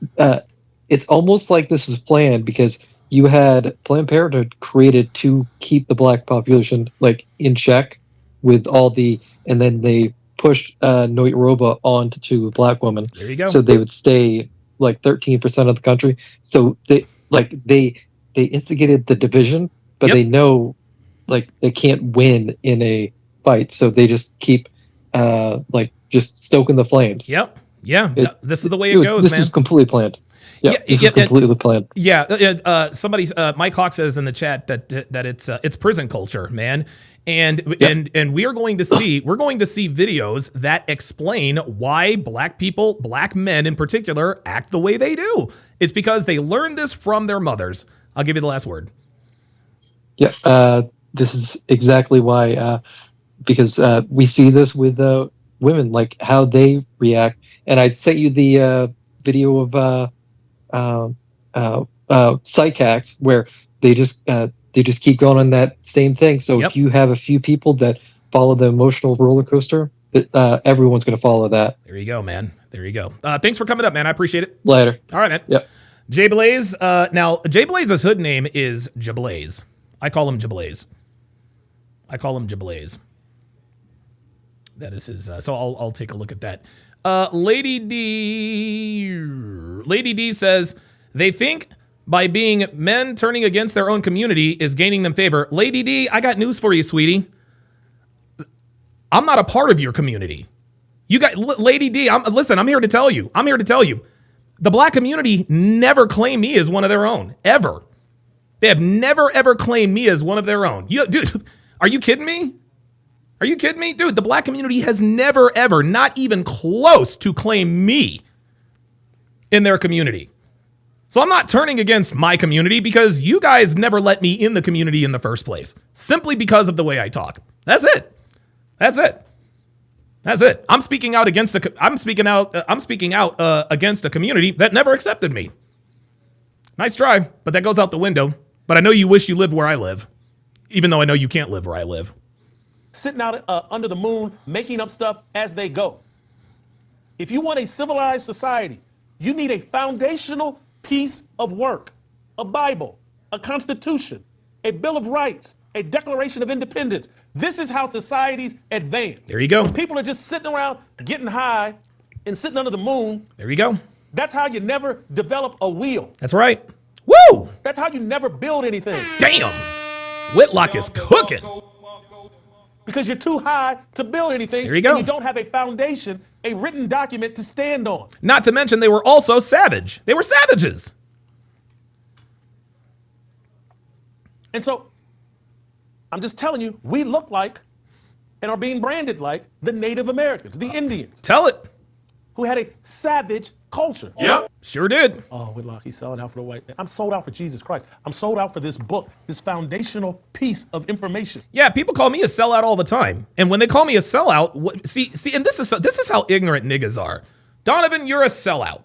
it's almost like this was planned because you had Planned Parenthood created to keep the black population like in check with all the, and then they pushed Noit Roba onto black women. There you go. So they would stay like 13% of the country. So they instigated the division, but they know like they can't win in a fight, so they just keep like just stoking the flames. Yep. Yeah. This is the way it goes, this man. This is completely planned. Yeah, this is completely planned. Yeah. Somebody's Mike Hawk says in the chat that it's prison culture, man. And we are going to see videos that explain why black people, black men in particular, act the way they do. It's because they learned this from their mothers. I'll give you the last word. Yeah, this is exactly why, because we see this with women, like how they react. And I sent you the video of psych hacks where they just keep going on that same thing. So if you have a few people that follow the emotional roller coaster, everyone's going to follow that. There you go, man. There you go. Thanks for coming up, man. I appreciate it. Later. All right, man. Yep. Jay Blaze. Now, Jay Blaze's hood name is Jablaze. I call him Jablaze. That is his. So I'll take a look at that. Lady D says they think by being men turning against their own community is gaining them favor. Lady D, I got news for you, sweetie. I'm not a part of your community. You got Lady D. Listen, I'm here to tell you. The black community never claimed me as one of their own, ever. They have never, ever claimed me as one of their own. Dude, are you kidding me? Dude, the black community has never, ever, not even close to claim me in their community. So I'm not turning against my community because you guys never let me in the community in the first place, simply because of the way I talk. That's it. I'm speaking out against against a community that never accepted me. Nice try, but that goes out the window. But I know you wish you lived where I live, even though I know you can't live where I live. Sitting out under the moon, making up stuff as they go. If you want a civilized society, you need a foundational piece of work, a Bible, a constitution, a Bill of Rights, a Declaration of Independence. This is how societies advance. There you go. When people are just sitting around getting high and sitting under the moon. There you go. That's how you never develop a wheel. That's right. Woo! That's how you never build anything. Damn! Whitlock is cooking. Because you're too high to build anything. There you go. And you don't have a foundation, a written document to stand on. Not to mention they were also savage. They were savages. And so, I'm just telling you, we look like and are being branded like the Native Americans, the Indians. Tell it. Who had a savage culture. Yep. Sure did. Oh, Whitlock, he's selling out for the white man. I'm sold out for Jesus Christ. I'm sold out for this book, this foundational piece of information. Yeah, people call me a sellout all the time. And when they call me a sellout, see, and this is how ignorant niggas are. Donovan, you're a sellout.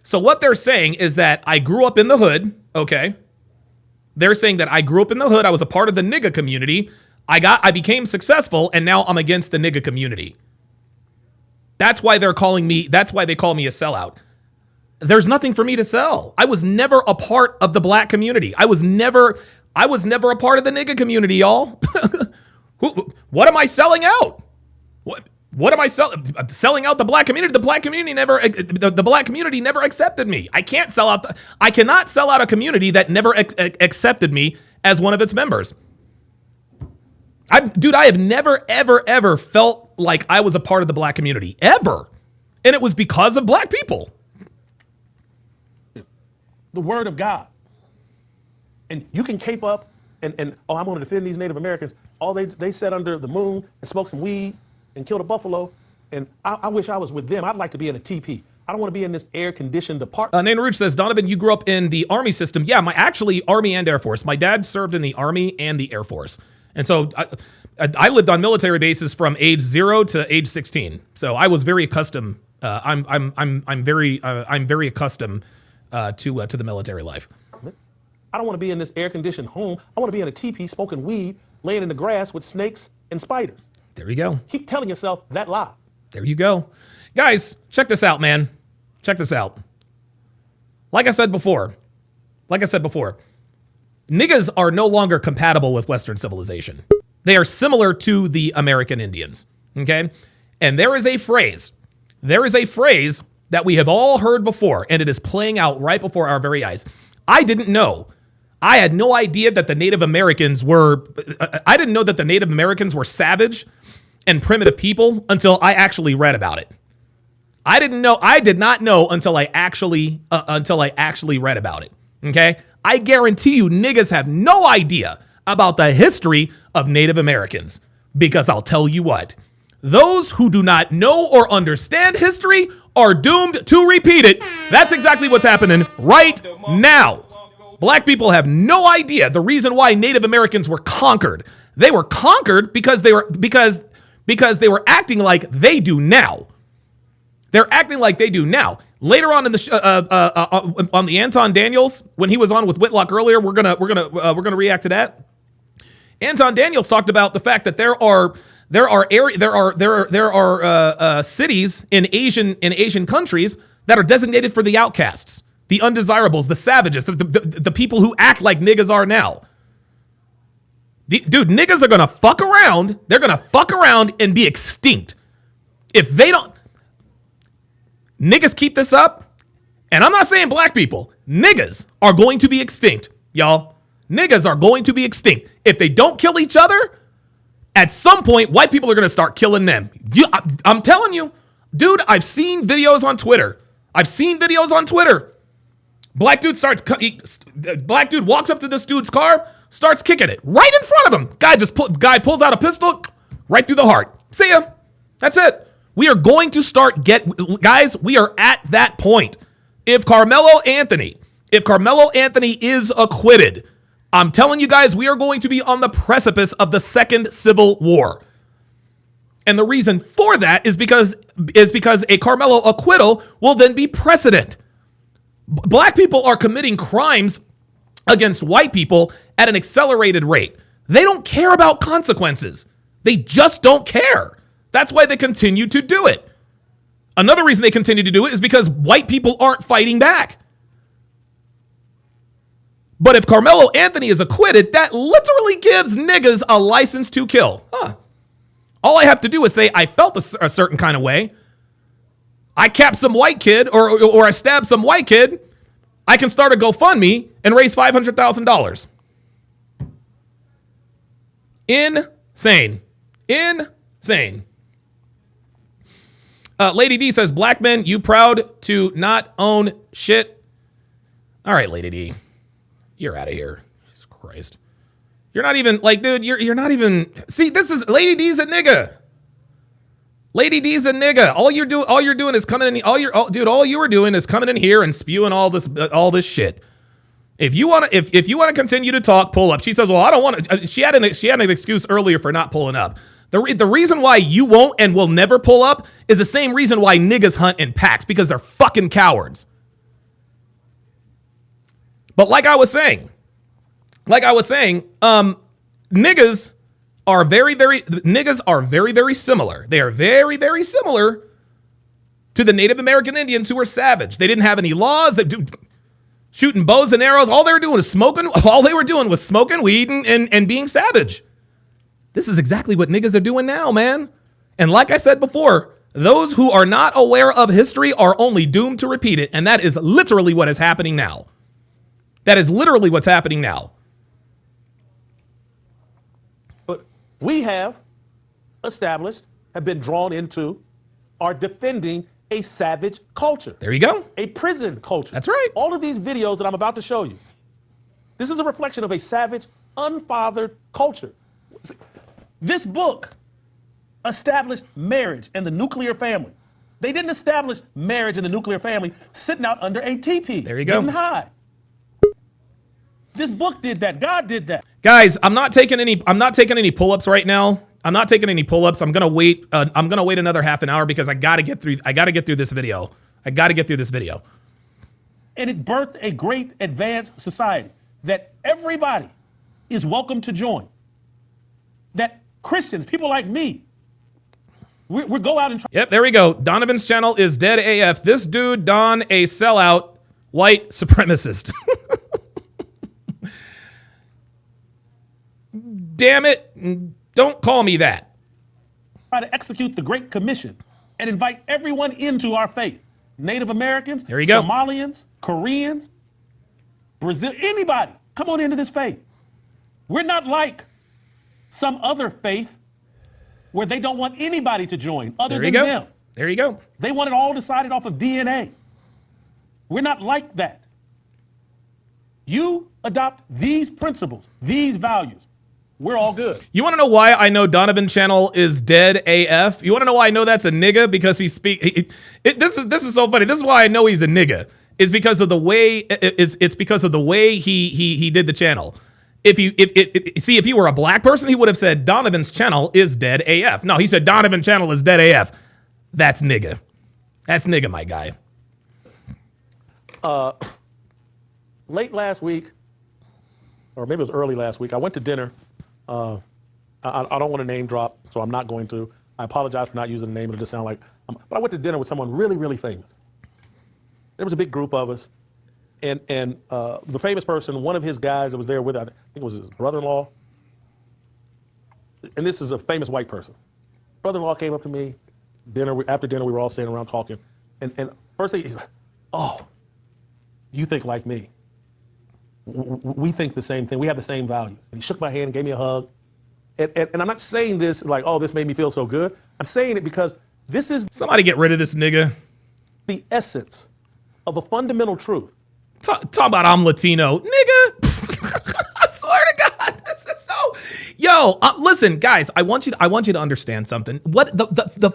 So what they're saying is that I grew up in the hood, okay? They're saying that I grew up in the hood, I was a part of the nigga community, I became successful, and now I'm against the nigga community. That's why they call me a sellout. There's nothing for me to sell. I was never a part of the black community. I was never a part of the nigga community, y'all. What am I selling out? What am I selling out the black community? The black community never accepted me. I cannot sell out a community that never accepted me as one of its members. I have never, ever, ever felt like I was a part of the black community, ever. And it was because of black people. The word of God. And you can cape up and I'm going to defend these Native Americans. All they sat under the moon and smoked some weed and killed a buffalo. And I wish I was with them. I'd like to be in a teepee. I don't want to be in this air-conditioned apartment. Nana Rich says, Donovan, you grew up in the Army system. Yeah, actually Army and Air Force. My dad served in the Army and the Air Force. And so I lived on military bases from age 0 to age 16. So I was very accustomed. I'm very accustomed to the military life. I don't want to be in this air-conditioned home. I want to be in a teepee smoking weed, laying in the grass with snakes and spiders. There you go. Keep telling yourself that lie. There you go. Guys, check this out, man. Check this out. Like I said before, niggas are no longer compatible with Western civilization. They are similar to the American Indians, okay? And there is a phrase that we have all heard before, and it is playing out right before our very eyes. I didn't know. I had no idea that the Native Americans were savage and primitive people until I actually read about it. I did not know until I actually read about it. Okay? I guarantee you niggas have no idea about the history of Native Americans. Because I'll tell you what, those who do not know or understand history are doomed to repeat it. That's exactly what's happening right now. Black people have no idea the reason why Native Americans were conquered. They were conquered because they were acting like they do now. They're acting like they do now. Later on in the on the Anton Daniels, when he was on with Whitlock earlier, we're gonna react to that. Anton Daniels talked about the fact that there are cities in Asian countries that are designated for the outcasts, the undesirables, the savages, the people who act like niggas are now. Dude, niggas are gonna fuck around. They're gonna fuck around and be extinct if they don't. Niggas keep this up, and I'm not saying black people. Niggas are going to be extinct, y'all. Niggas are going to be extinct. If they don't kill each other, at some point, white people are going to start killing them. I'm telling you, dude, I've seen videos on Twitter. Black dude walks up to this dude's car, starts kicking it right in front of him. Guy pulls out a pistol right through the heart. See ya. That's it. We are going to start guys, we are at that point. If Carmelo Anthony is acquitted, I'm telling you guys, we are going to be on the precipice of the second civil war. And the reason for that is because a Carmelo acquittal will then be precedent. Black people are committing crimes against white people at an accelerated rate. They don't care about consequences. They just don't care. That's why they continue to do it. Another reason they continue to do it is because white people aren't fighting back. But if Carmelo Anthony is acquitted, that literally gives niggas a license to kill. All I have to do is say, I felt a certain kind of way. I capped some white kid or I stabbed some white kid. I can start a GoFundMe and raise $500,000. Insane. Lady D says, black men, you proud to not own shit? All right, Lady D. You're out of here. Jesus Christ. You're not even, dude, you're not even, see, this is, Lady D's a nigga. Lady D's a nigga. All you're doing is coming in, all you were doing is coming in here and spewing all this shit. If you want to continue to talk, pull up. She says, well, I don't want to, she had an excuse earlier for not pulling up. The reason why you won't and will never pull up is the same reason why niggas hunt in packs, because they're fucking cowards. But like I was saying, niggas are very, very similar. They are very, very similar to the Native American Indians who were savage. They didn't have any laws. Shooting bows and arrows. All they were doing was smoking weed and being savage. This is exactly what niggas are doing now, man. And like I said before, those who are not aware of history are only doomed to repeat it. And that is literally what is happening now. That is literally what's happening now. But we have been drawn into, are defending a savage culture. There you go. A prison culture. That's right. All of these videos that I'm about to show you, this is a reflection of a savage, unfathered culture. This book established marriage and the nuclear family. They didn't establish marriage and the nuclear family sitting out under a teepee. There you go. Getting high. This book did that. God did that. Guys, I'm not taking any pull-ups right now. I'm not taking any pull-ups. I'm gonna wait another half an hour because I gotta get through this video. And it birthed a great advanced society that everybody is welcome to join. That Christians, people like me, we go out and try. Yep, there we go. Donovan's channel is dead AF. This dude, Don, a sellout white supremacist. Damn it. Don't call me that. Try to execute the Great Commission and invite everyone into our faith. Native Americans, there you go. Somalians, Koreans, Brazil, anybody, come on into this faith. We're not like some other faith where they don't want anybody to join other than them. There you go. They want it all decided off of DNA. We're not like that. You adopt these principles, these values, we're all good. You want to know why I know Donovan Channel is dead AF? You want to know why I know that's a nigga? Because this is so funny. This is why I know he's a nigga. Is because of the way it's because of the way he did the channel. If he were a black person, he would have said Donovan's channel is dead AF. No, he said Donovan Channel is dead AF. That's nigga. That's nigga, my guy. Late last week, or maybe it was early last week, I went to dinner. I don't want to name drop, so I'm not going to. I apologize for not using the name. It'll just sound like, but I went to dinner with someone really, really famous. There was a big group of us, and the famous person, one of his guys that was there with, I think it was his brother-in-law, and this is a famous white person. Brother-in-law came up to me, after dinner we were all sitting around talking, and first thing he's like, oh, you think like me. We think the same thing. We have the same values. And he shook my hand and gave me a hug. And I'm not saying this like, oh, this made me feel so good. I'm saying it because this is... Somebody get rid of this nigga. ...the essence of a fundamental truth. Talk about I'm Latino. Nigga. I swear to God. This is so... Yo, listen, guys, I want you to understand something. What the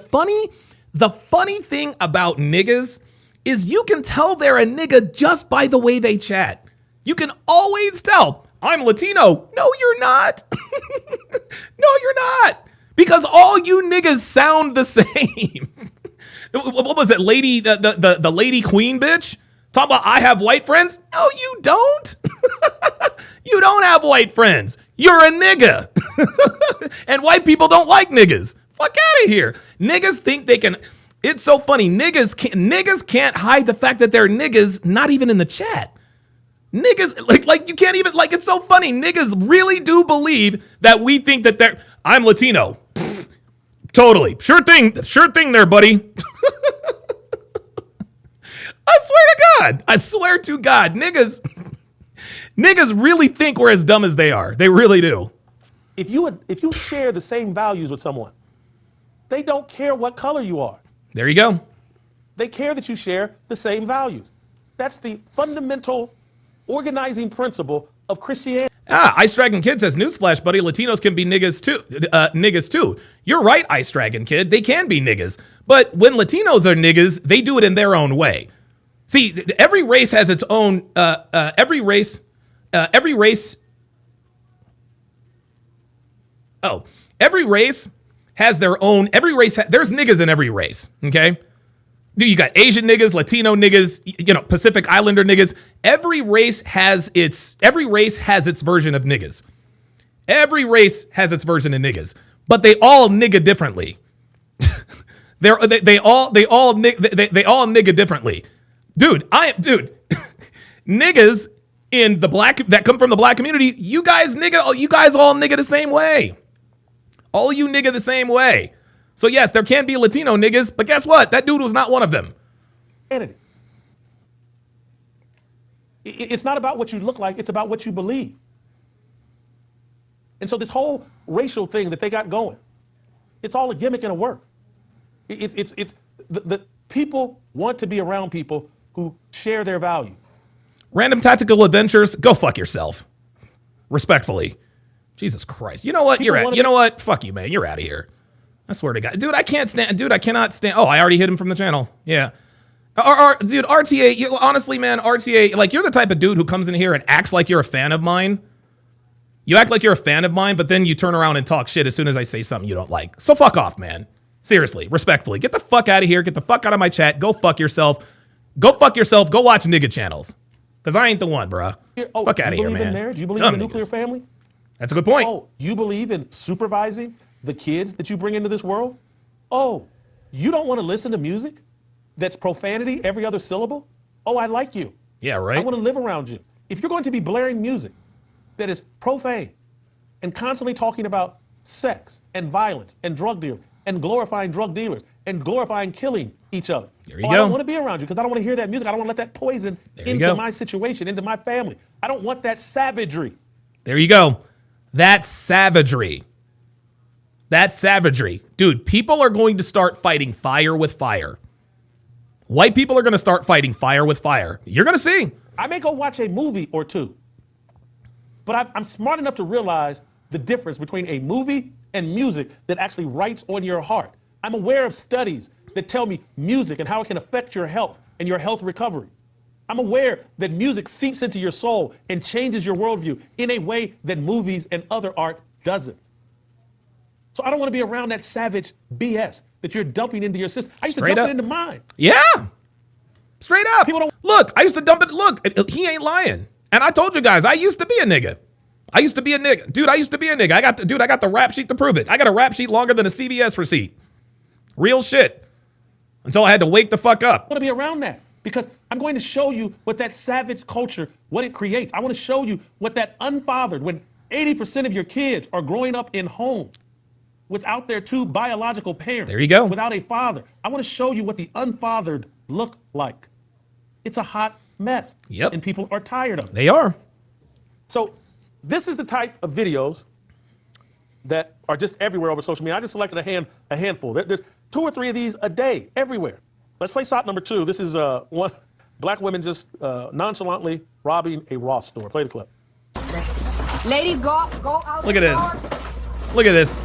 funny thing about niggas is you can tell they're a nigga just by the way they chat. You can always tell. I'm Latino. No, you're not. No, you're not. Because all you niggas sound the same. What was it, lady, the lady queen bitch? Talk about I have white friends? No, you don't. You don't have white friends. You're a nigga. And white people don't like niggas. Fuck out of here. Niggas think they can. It's so funny. Niggas can't hide the fact that they're niggas, not even in the chat. Niggas, like you can't even, like, it's so funny. Niggas really do believe that we think that I'm Latino. Pfft, totally. Sure thing there, buddy. I swear to God, niggas really think we're as dumb as they are. They really do. If you share the same values with someone, they don't care what color you are. There you go. They care that you share the same values. That's the fundamental organizing principle of Christianity. Ice Dragon Kid says, newsflash, buddy, Latinos can be niggas too. You're right, Ice Dragon Kid. They can be niggas. But when Latinos are niggas, they do it in their own way. See, every race has its own, every race has their own, there's niggas in every race, okay? You got Asian niggas, Latino niggas, Pacific Islander niggas. Every race has its version of niggas. Every race has its version of niggas, but they all nigga differently. they all nigga differently. Dude, niggas in the black that come from the black community, you guys all nigga the same way. All you nigga the same way. So yes, there can be Latino niggas, but guess what? That dude was not one of them. It's not about what you look like, it's about what you believe. And so this whole racial thing that they got going, it's all a gimmick and a work. The people want to be around people who share their values. Random Tactical Adventures, go fuck yourself. Respectfully. Jesus Christ. You know what? You know what? Fuck you, man. You're out of here. I swear to God. Dude, I cannot stand. Oh, I already hit him from the channel. Yeah. Dude, RTA, honestly, man, RTA, like, you're the type of dude who comes in here and acts like you're a fan of mine. You act like you're a fan of mine, but then you turn around and talk shit as soon as I say something you don't like. So fuck off, man. Seriously, respectfully. Get the fuck out of here. Get the fuck out of my chat. Go fuck yourself. Go fuck yourself. Go watch nigga channels. Because I ain't the one, bruh. Fuck out of here, man. You believe in marriage? You believe in the nuclear family? That's a good point. Oh, you believe in supervising the kids that you bring into this world? Oh, you don't want to listen to music that's profanity every other syllable? Oh, I like you. Yeah, right. I want to live around you. If you're going to be blaring music that is profane and constantly talking about sex and violence and drug dealers and glorifying drug dealers and glorifying killing each other, there you go. I don't want to be around you because I don't want to hear that music. I don't want to let that poison into my situation, into my family. I don't want that savagery. There you go. That's savagery. That's savagery. Dude, people are going to start fighting fire with fire. White people are going to start fighting fire with fire. You're going to see. I may go watch a movie or two, but I'm smart enough to realize the difference between a movie and music that actually writes on your heart. I'm aware of studies that tell me music and how it can affect your health and your health recovery. I'm aware that music seeps into your soul and changes your worldview in a way that movies and other art doesn't. So I don't want to be around that savage BS that you're dumping into your system. I used to dump it into mine. Yeah. Straight up. Look, I used to dump it. Look, he ain't lying. And I told you guys, I used to be a nigga. I used to be a nigga. Dude, I used to be a nigga. I got the rap sheet to prove it. I got a rap sheet longer than a CVS receipt. Real shit. Until I had to wake the fuck up. I want to be around that because I'm going to show you what that savage culture, what it creates. I want to show you what that unfathered, when 80% of your kids are growing up in homes without their two biological parents. There you go. Without a father. I want to show you what the unfathered look like. It's a hot mess. Yep. And people are tired of it. They are. So this is the type of videos that are just everywhere over social media. I just selected a handful. There's 2 or 3 of these a day everywhere. Let's play SOT number 2. This is one black women just nonchalantly robbing a Ross store. Play the clip. Ladies, go out. Look at this. Look at this.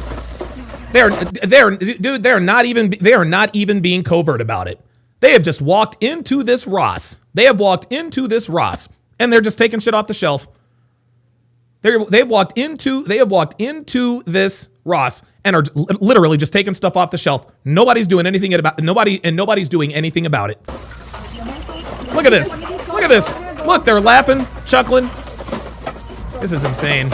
They are not even being covert about it. They have just walked into this Ross. They have walked into this Ross, and they're just taking shit off the shelf. They have walked into this Ross and are literally just taking stuff off the shelf. Nobody's doing anything about nobody's doing anything about it. Look at this. Look at this. Look, they're laughing, chuckling. This is insane.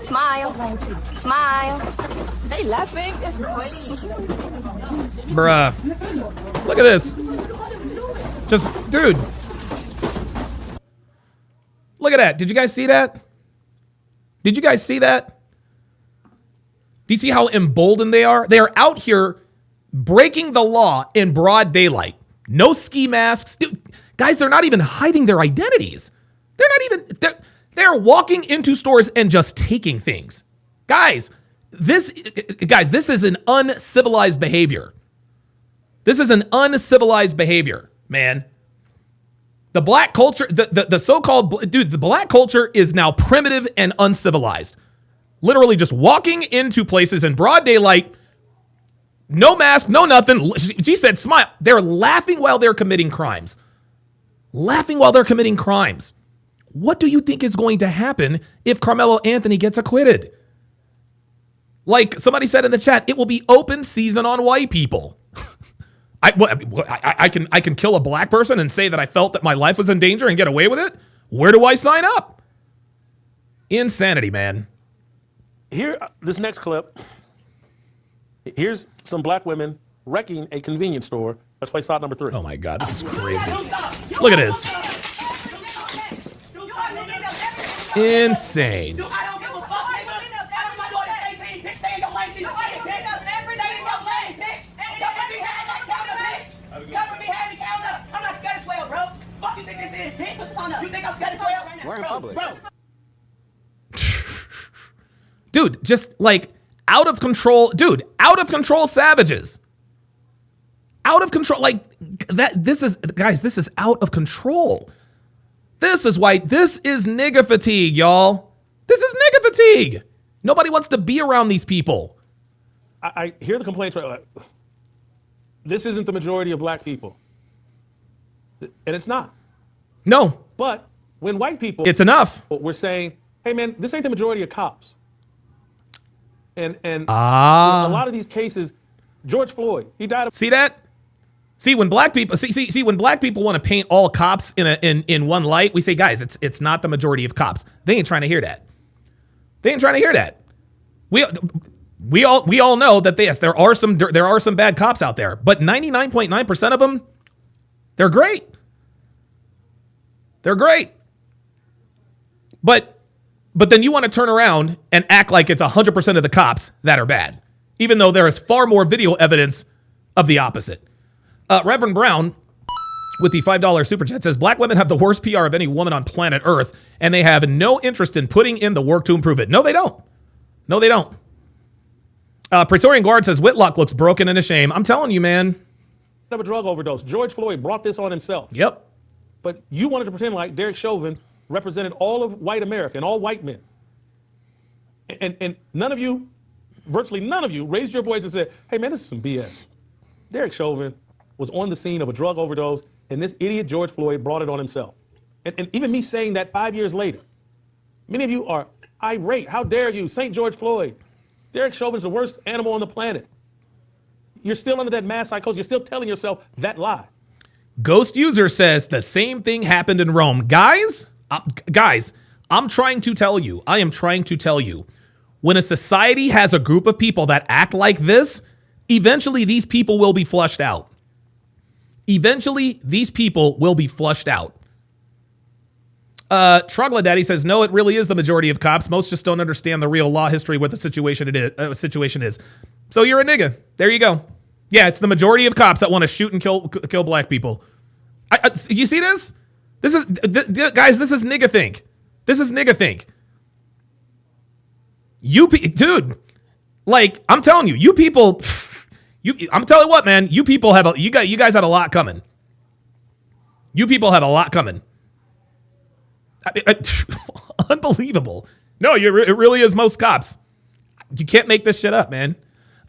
Smile. Smile. They laughing. Bruh. Look at this. Just, dude. Look at that. Did you guys see that? Did you guys see that? Do you see how emboldened they are? They are out here breaking the law in broad daylight. No ski masks. Dude, guys, they're not even hiding thetheir identities. They're walking into stores and just taking things. Guys, this is an uncivilized behavior. This is an uncivilized behavior, man. The black culture, the so-called, dude, the black culture is now primitive and uncivilized. Literally just walking into places in broad daylight, no mask, no nothing. She said, smile. They're laughing while they're committing crimes. Laughing while they're committing crimes. What do you think is going to happen if Carmelo Anthony gets acquitted? Like somebody said in the chat, it will be open season on white people. I can kill a black person and say that I felt that my life was in danger and get away with it? Where do I sign up? Insanity, man. Here, this next clip. Here's some black women wrecking a convenience store. Let's play SOT number 3. Oh my God, this is crazy. Look at this. Insane. We're in public. Dude, just like out of control. Dude, out of control savages. Out of control. Like that. This is, guys, this is out of control. This is why this is nigga fatigue, y'all. This is nigga fatigue. Nobody wants to be around these people. I hear the complaints, right? Like, this isn't the majority of black people. And it's not. No. But when white people, it's enough. We're saying, hey man, this ain't the majority of cops. And a lot of these cases, George Floyd, he died of. See that? See, when black people when black people want to paint all cops in one light, we say, guys, it's not the majority of cops. They ain't trying to hear that. They ain't trying to hear that. We all know that yes, there are some bad cops out there, but 99.9% of them, they're great. They're great. But then you want to turn around and act like it's 100% of the cops that are bad, even though there is far more video evidence of the opposite. Reverend Brown with the $5 super chat says, black women have the worst PR of any woman on planet Earth, and they have no interest in putting in the work to improve it. No, they don't. No, they don't. Praetorian Guard says, Whitlock looks broken and ashamed. I'm telling you, man. Of a drug overdose. George Floyd brought this on himself. Yep. But you wanted to pretend like Derek Chauvin represented all of white America and all white men. And none of you, virtually none of you, raised your voice and said, hey man, this is some BS. Derek Chauvin was on the scene of a drug overdose, and this idiot George Floyd brought it on himself. And even me saying that 5 years later, many of you are irate. How dare you, St. George Floyd. Derek Chauvin's the worst animal on the planet. You're still under that mass psychosis. You're still telling yourself that lie. Ghost User says the same thing happened in Rome. Guys, I'm trying to tell you, I am trying to tell you, when a society has a group of people that act like this, eventually these people will be flushed out. Eventually, these people will be flushed out. Troglodyte says, no, it really is the majority of cops. Most just don't understand the real law history, what the situation is. So you're a nigga. There you go. Yeah, it's the majority of cops that want to shoot and kill black people. You see this? Guys, this is nigga think. This is nigga think. Dude, like, I'm telling you, you people, I'm telling you what, man, you people you guys had a lot coming. You people had a lot coming. Unbelievable. No, it really is most cops. You can't make this shit up, man.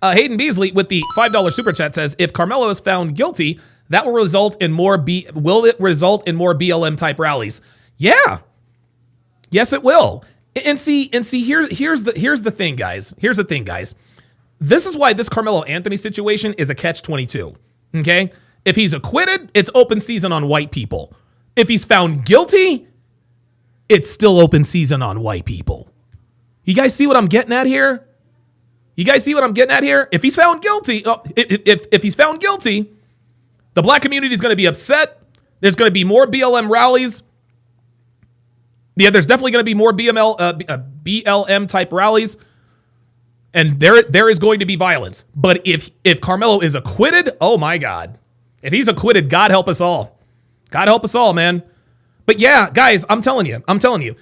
Hayden Beasley with the $5 super chat says, if Carmelo is found guilty, that will result in more BLM type rallies? Yeah. Yes, it will. And see, here's the thing, guys. Here's the thing, guys. This is why this Carmelo Anthony situation is a catch-22. Okay? If he's acquitted, it's open season on white people. If he's found guilty, it's still open season on white people. You guys see what I'm getting at here? You guys see what I'm getting at here? If he's found guilty, if he's found guilty, the black community is going to be upset. There's going to be more BLM rallies. Yeah, there's definitely going to be more BLM type rallies, and there is going to be violence. But if Carmelo is acquitted, oh my God, if he's acquitted, God help us all. God help us all, man. But yeah, guys, I'm telling you,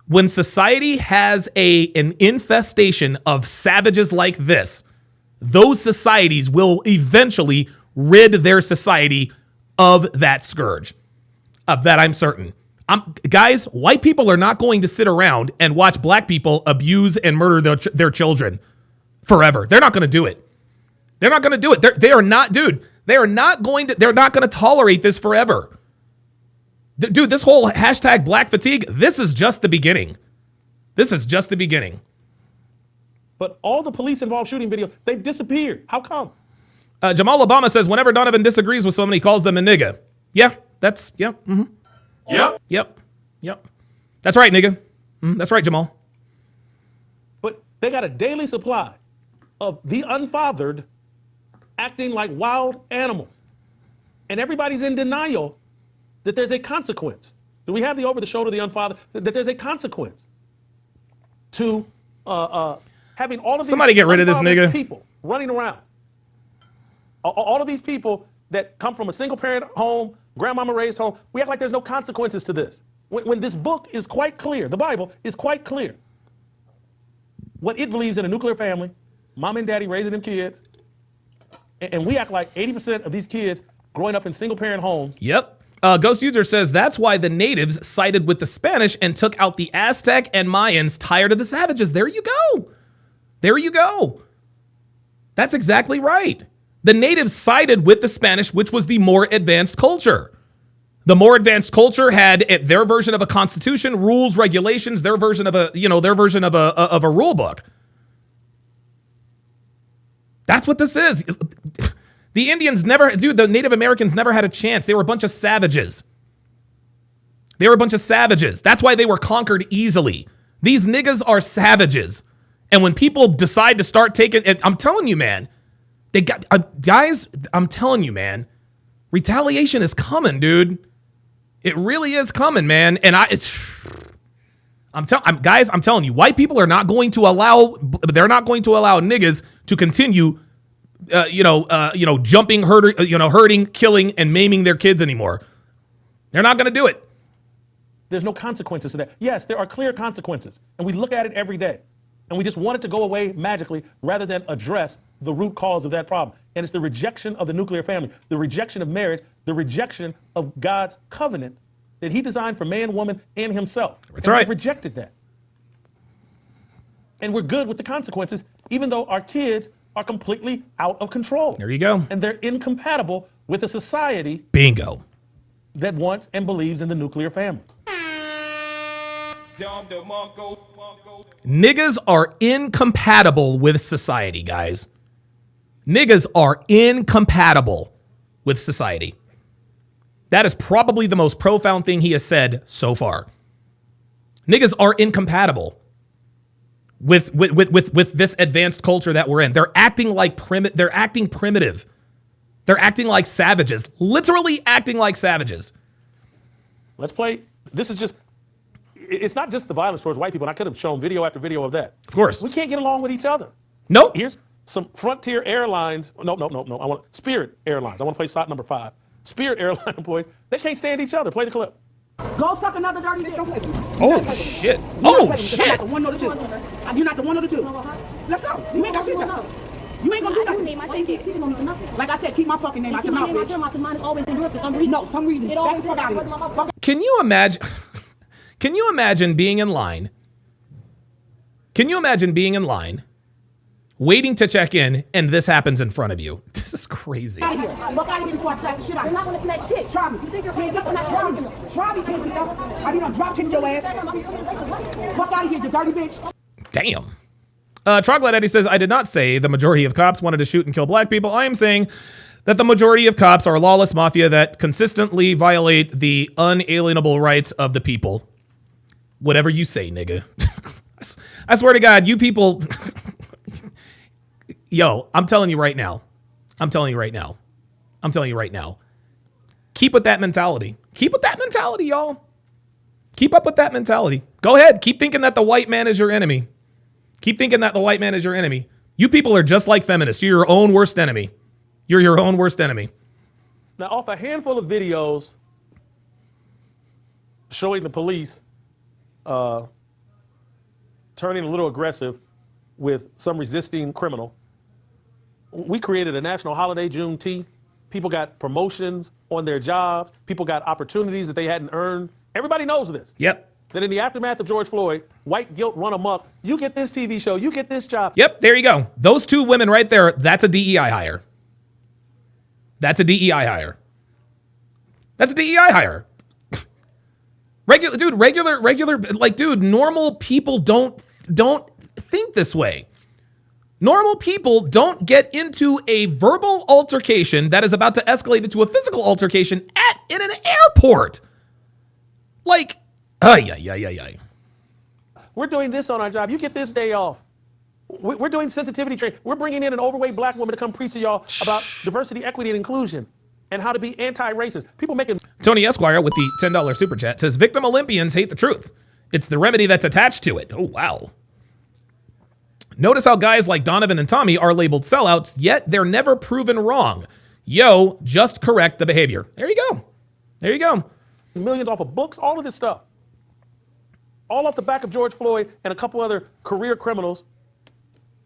when society has an infestation of savages like this, those societies will eventually rid their society of that scourge. Of that, I'm certain. Guys, white people are not going to sit around and watch black people abuse and murder their children forever. They're not going to do it. They're not going to do it. They are not, dude. They're not going to tolerate this forever. Dude, this whole hashtag black fatigue, this is just the beginning. This is just the beginning. But all the police-involved shooting videos, they've disappeared. How come? Jamal Obama says, whenever Donovan disagrees with someone, he calls them a nigga. Yeah, that's, yeah. Mm-hmm. Yep. That's right, nigga. That's right, Jamal. But they got a daily supply of the unfathered acting like wild animals. And everybody's in denial that there's a consequence. Do we have the over the shoulder, the unfathered? That there's a consequence to having all of these somebody get rid of this nigga people running around. All of these people that come from a single parent home, grandmama raised home, we act like there's no consequences to this. When this book is quite clear, the Bible is quite clear. What it believes in a nuclear family, mom and daddy raising them kids, and we act like 80% of these kids growing up in single parent homes. Yep. Ghost User says that's why the natives sided with the Spanish and took out the Aztec and Mayans, tired of the savages. There you go. There you go. That's exactly right. The natives sided with the Spanish, which was the more advanced culture. The more advanced culture had their version of a constitution, rules, regulations, their version of a rule book. That's what this is. The Indians the Native Americans never had a chance. They were a bunch of savages. That's why they were conquered easily. These niggas are savages. And when people decide to start taking it, I'm telling you, man, guys, I'm telling you, man, retaliation is coming, dude. It really is coming, man. And I'm telling you, white people are not going to allow niggas to continue jumping, hurting, killing, and maiming their kids anymore. They're not going to do it. There's no consequences to that. Yes, there are clear consequences, and we look at it every day, and we just want it to go away magically rather than address the root cause of that problem. And it's the rejection of the nuclear family, the rejection of marriage, the rejection of God's covenant that he designed for man, woman, and himself. That's and right. We've rejected that. And we're good with the consequences, even though our kids are completely out of control. There you go. And they're incompatible with a society Bingo. that wants and believes in the nuclear family. Niggas are incompatible with society, guys. Niggas are incompatible with society. That is probably the most profound thing he has said so far. Niggas are incompatible with this advanced culture that we're in. They're acting like they're acting primitive. They're acting like savages, literally acting like savages. Let's play. This is just, it's not just the violence towards white people. And I could have shown video after video of that. Of course. We can't get along with each other. Nope. Here's some Frontier Airlines. No. I want Spirit Airlines. I want to play slot number 5. Spirit Airline employees, they can't stand each other. Play the clip. Go suck another dirty bitch. Don't play with me. Oh, shit. Oh, shit. I'm not the one or the two. You're not the one or the two. Let's go. You ain't got shit. You ain't gonna do nothing. Like I said, keep my fucking name out your mouth, bitch. Mine is always in yours for some reason. No, some reason. Back the fuck out of here. Can you imagine? Can you imagine being in line? Can you imagine being in line, waiting to check in, and this happens in front of you? This is crazy. Fuck out of here. Fuck out of here before I slap the shit out of you. You're not gonna smack shit. Try me. You think you're afraid of that? Try me, Simpson. I mean, I'm drop kicking your ass. Fuck out of here, you dirty bitch. Damn. Troglodyte Eddie says, I did not say the majority of cops wanted to shoot and kill black people. I am saying that the majority of cops are a lawless mafia that consistently violate the unalienable rights of the people. Whatever you say, nigga. I swear to God, you people... Yo, I'm telling you right now. I'm telling you right now. Keep with that mentality. Keep with that mentality, y'all. Keep up with that mentality. Go ahead. Keep thinking that the white man is your enemy. Keep thinking that the white man is your enemy. You people are just like feminists. You're your own worst enemy. You're your own worst enemy. Now, off a handful of videos showing the police turning a little aggressive with some resisting criminal, we created a national holiday, Juneteenth. People got promotions on their jobs. People got opportunities that they hadn't earned. Everybody knows this. Yep. That in the aftermath of George Floyd, white guilt run amok. You get this TV show, you get this job. Yep, there you go. Those two women right there, that's a DEI hire. That's a DEI hire. That's a DEI hire. Normal people don't think this way. Normal people don't get into a verbal altercation that is about to escalate into a physical altercation in an airport. Like, ay. We're doing this on our job. You get this day off. We're doing sensitivity training. We're bringing in an overweight black woman to come preach to y'all about diversity, equity, and inclusion and how to be anti-racist. People making... Tony Esquire with the $10 super chat says, victim Olympians hate the truth. It's the remedy that's attached to it. Oh, wow. Notice how guys like Donovan and Tommy are labeled sellouts, yet they're never proven wrong. Yo, just correct the behavior. There you go. There you go. Millions off of books, all of this stuff. All off the back of George Floyd and a couple other career criminals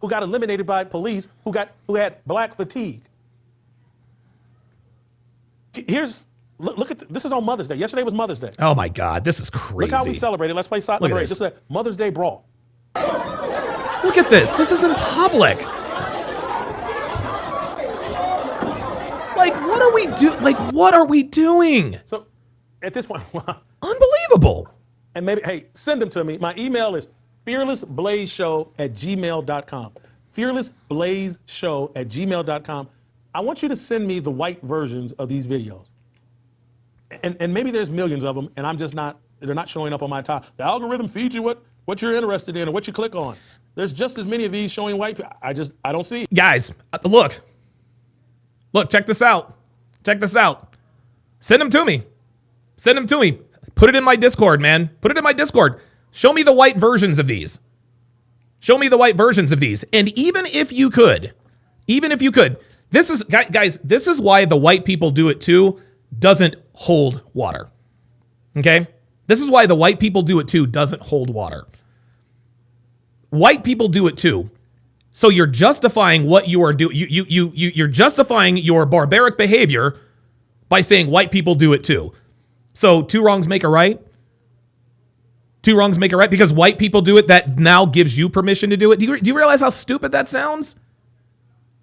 who got eliminated by police, who had black fatigue. Look at this is on Mother's Day. Yesterday was Mother's Day. Oh my God, this is crazy. Look how we celebrated. Let's play slot number 8. This is a Mother's Day brawl. Look at this. This is in public. Like, what are we doing? So, at this point, unbelievable. And maybe, hey, send them to me. My email is fearlessblazeshow@gmail.com. Fearlessblazeshow@gmail.com. I want you to send me the white versions of these videos. And maybe there's millions of them, and they're not showing up on my top. The algorithm feeds you what you're interested in or what you click on. There's just as many of these showing white people. I don't see it. Guys, look, check this out. Send them to me. Put it in my Discord, man. Put it in my Discord. Show me the white versions of these. And even if you could, this is, guys, this is why the white people do it too doesn't hold water. Okay? This is why the white people do it too doesn't hold water. White people do it too. So you're justifying what you are doing. You're justifying your barbaric behavior by saying white people do it too. So two wrongs make a right. Two wrongs make a right because white people do it. That now gives you permission to do it. Do you realize how stupid that sounds?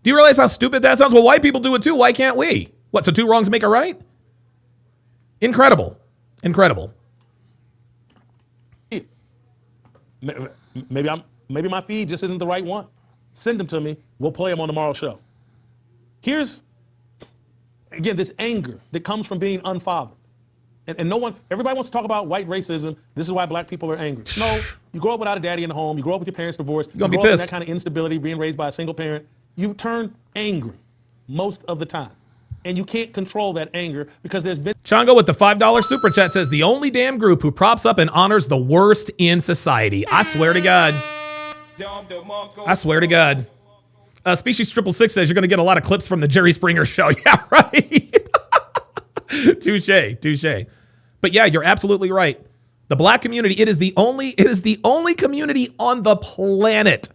Do you realize how stupid that sounds? Well, white people do it too. Why can't we? What? So two wrongs make a right? Incredible. Incredible. Maybe my feed just isn't the right one. Send them to me. We'll play them on tomorrow's show. Here's, again, this anger that comes from being unfathered. And no one, everybody wants to talk about white racism. This is why black people are angry. No, you grow up without a daddy in the home. You grow up with your parents divorced. You're gonna you be grow up in pissed. that kind of instability, being raised by a single parent. You turn angry most of the time. And you can't control that anger because there's been... Chongo with the $5 super chat says, the only damn group who props up and honors the worst in society. I swear to God. I swear to God. Species 666 says you're going to get a lot of clips from the Jerry Springer show. Yeah, right. Touche. But yeah, you're absolutely right. The black community, it is the only community on the planet.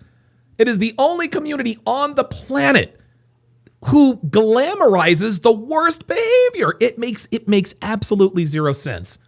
It is the only community on the planet who glamorizes the worst behavior. It makes absolutely zero sense.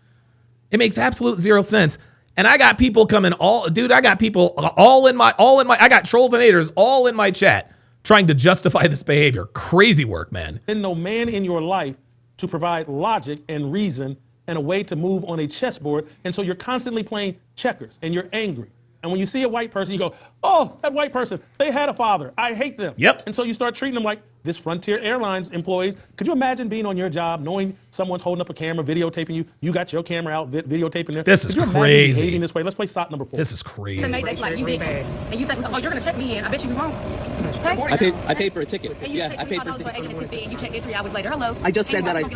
It makes absolute zero sense. And I got people coming I got people I got trolls and haters all in my chat trying to justify this behavior. Crazy work, man. There's no man in your life to provide logic and reason and a way to move on a chessboard. And so you're constantly playing checkers and you're angry. And when you see a white person, you go, oh, that white person, they had a father. I hate them. Yep. And so you start treating them like this Frontier Airlines employees. Could you imagine being on your job, knowing someone's holding up a camera, videotaping you? You got your camera out, videotaping them. This is Could you imagine crazy. behaving this way? Let's play SOT number 4. This is crazy. Like you did, and you think, oh, you're gonna check me in. I bet you won't. I paid for a ticket. And you I paid for a ticket. and you checked in 3 hours later. Hello. I just said that I would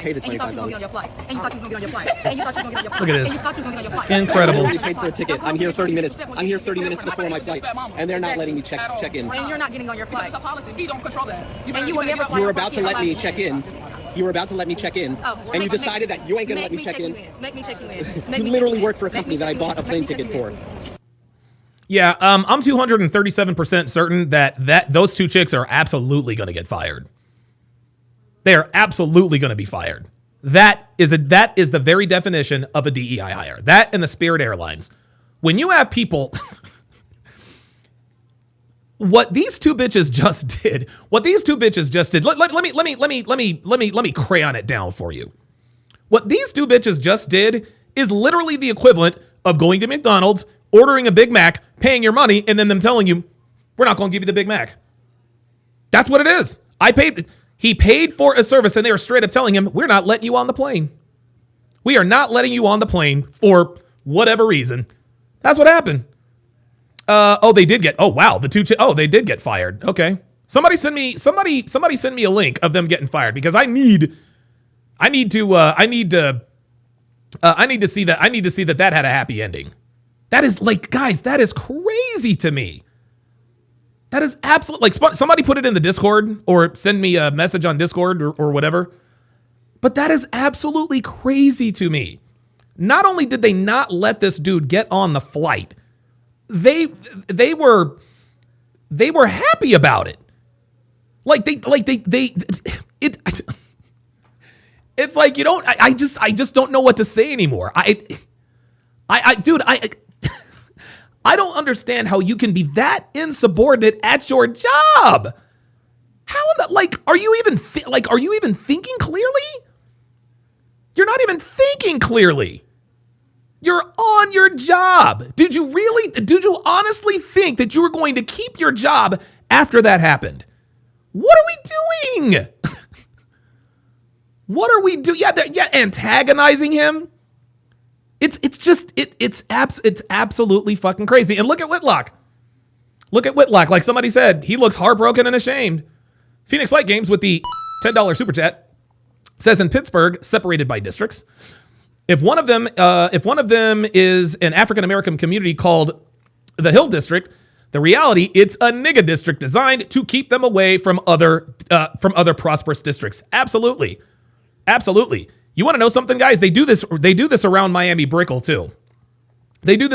pay the And you thought you were gonna get on your flight. And you thought you were gonna get on your flight. And you thought you were gonna get on your flight. Look at this. And you thought you were gonna get on your flight. Incredible. I already paid for a ticket. I'm here 30 minutes. I'm here 30 minutes before my flight, and they're not letting me check in. And you're not getting on your flight. It's a policy. We don't control that. And you will never. You were about to let me check in. You were about to let me check in, and you decided that you ain't gonna let me check in. Make me check you in. You literally work for a company that I bought a plane ticket for. Yeah, I'm 237% certain that those two chicks are absolutely going to get fired. They are absolutely going to be fired. That is the very definition of a DEI hire. That and the Spirit Airlines. When you have people, what these two bitches just did. Let me crayon it down for you. What these two bitches just did is literally the equivalent of going to McDonald's, ordering a Big Mac, paying your money, and then them telling you, we're not going to give you the Big Mac. That's what it is. He paid for a service, and they are straight up telling him, we're not letting you on the plane. We are not letting you on the plane for whatever reason. That's what happened. They did get fired. Okay. Somebody send me a link of them getting fired because I need to see that had a happy ending. That is guys, that is crazy to me. That is absolutely somebody put it in the Discord or send me a message on Discord or whatever. But that is absolutely crazy to me. Not only did they not let this dude get on the flight, they were happy about it. It's like I just don't know what to say anymore. I don't understand how you can be that insubordinate at your job. How in the are you even thinking clearly? You're not even thinking clearly. You're on your job. Did you honestly think that you were going to keep your job after that happened? What are we doing? What are we doing? Yeah, antagonizing him. It's absolutely fucking crazy. And look at Whitlock. Like somebody said, he looks heartbroken and ashamed. Phoenix Light Games with the $10 super chat says in Pittsburgh, separated by districts. If one of them is an African American community called the Hill District, the reality it's a nigga district designed to keep them away from other prosperous districts. Absolutely. You want to know something, guys? They do this around Miami Brickell too. They keep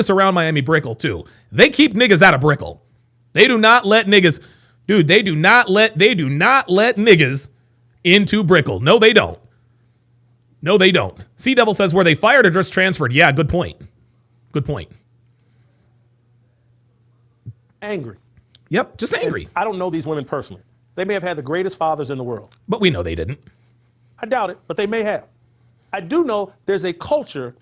niggas out of Brickell. They do not let niggas, dude, they do not let niggas into Brickell. No, they don't. No, they don't. Sea Devil says, were they fired or just transferred? Yeah, good point. Good point. Angry. Yep, just angry. And I don't know these women personally. They may have had the greatest fathers in the world. But we know they didn't. I doubt it, but they may have. I do know there's a culture,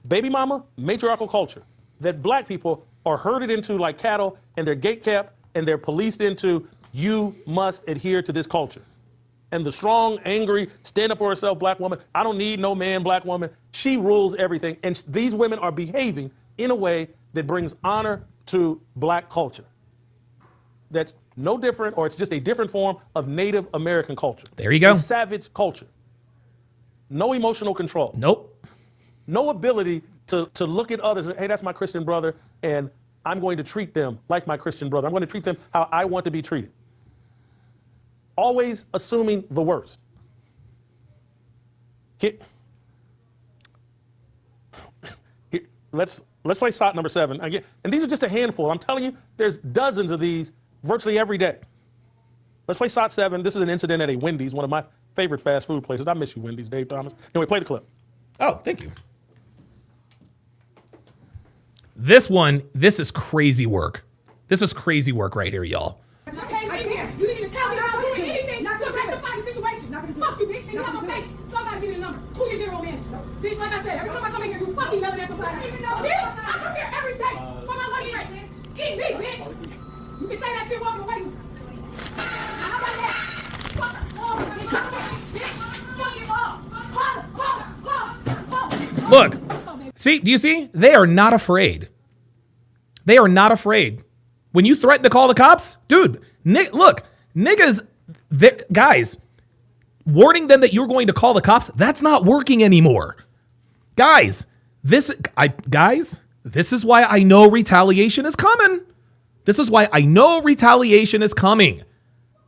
baby mama, matriarchal culture, that black people are herded into like cattle, and they're gatekept, and they're policed into, you must adhere to this culture. And the strong, angry, stand up for herself black woman, I don't need no man, black woman, she rules everything. And these women are behaving in a way that brings honor to black culture. That's no different, or it's just a different form of Native American culture. There you go. A savage culture. No emotional control. Nope. No ability to look at others and, hey, that's my Christian brother, and I'm going to treat them like my Christian brother. I'm going to treat them how I want to be treated. Always assuming the worst. Let's play SOT number 7 again. And these are just a handful. I'm telling you, there's dozens of these virtually every day. Let's play SOT 7. This is an incident at a Wendy's, one of my favorite fast food places. I miss you, Wendy's, Dave Thomas. Anyway, play the clip. Oh, thank you. This is crazy work. This is crazy work right here, y'all. Okay, right here. You didn't even tell me how to do anything. Not to rectify the situation. Fuck you, bitch. And you have a face. Somebody give me the number. Who your general manager? Bitch, like I said, every time I come in here, you fucking yelling at somebody. Bitch, I come here every day for my lunch break. Eat me, bitch. You can say that shit walking away. Now, how about that? Fuck all of this shit, bitch. Fuck it all. Look, see, do you see? They are not afraid. They are not afraid. When you threaten to call the cops, dude, look, niggas, guys, warning them that you're going to call the cops, that's not working anymore. Guys, this is why I know retaliation is coming. This is why I know retaliation is coming.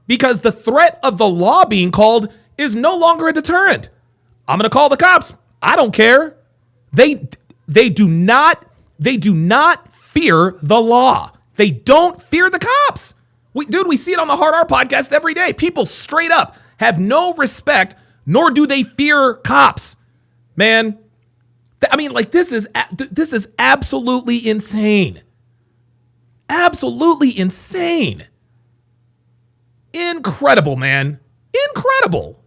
Because the threat of the law being called is no longer a deterrent. I'm going to call the cops. I don't care. They do not fear the law. They don't fear the cops. We see it on the Hard R podcast every day. People straight up have no respect, nor do they fear cops. Man, I mean, like, this is absolutely insane. Absolutely insane. Incredible, man. Incredible.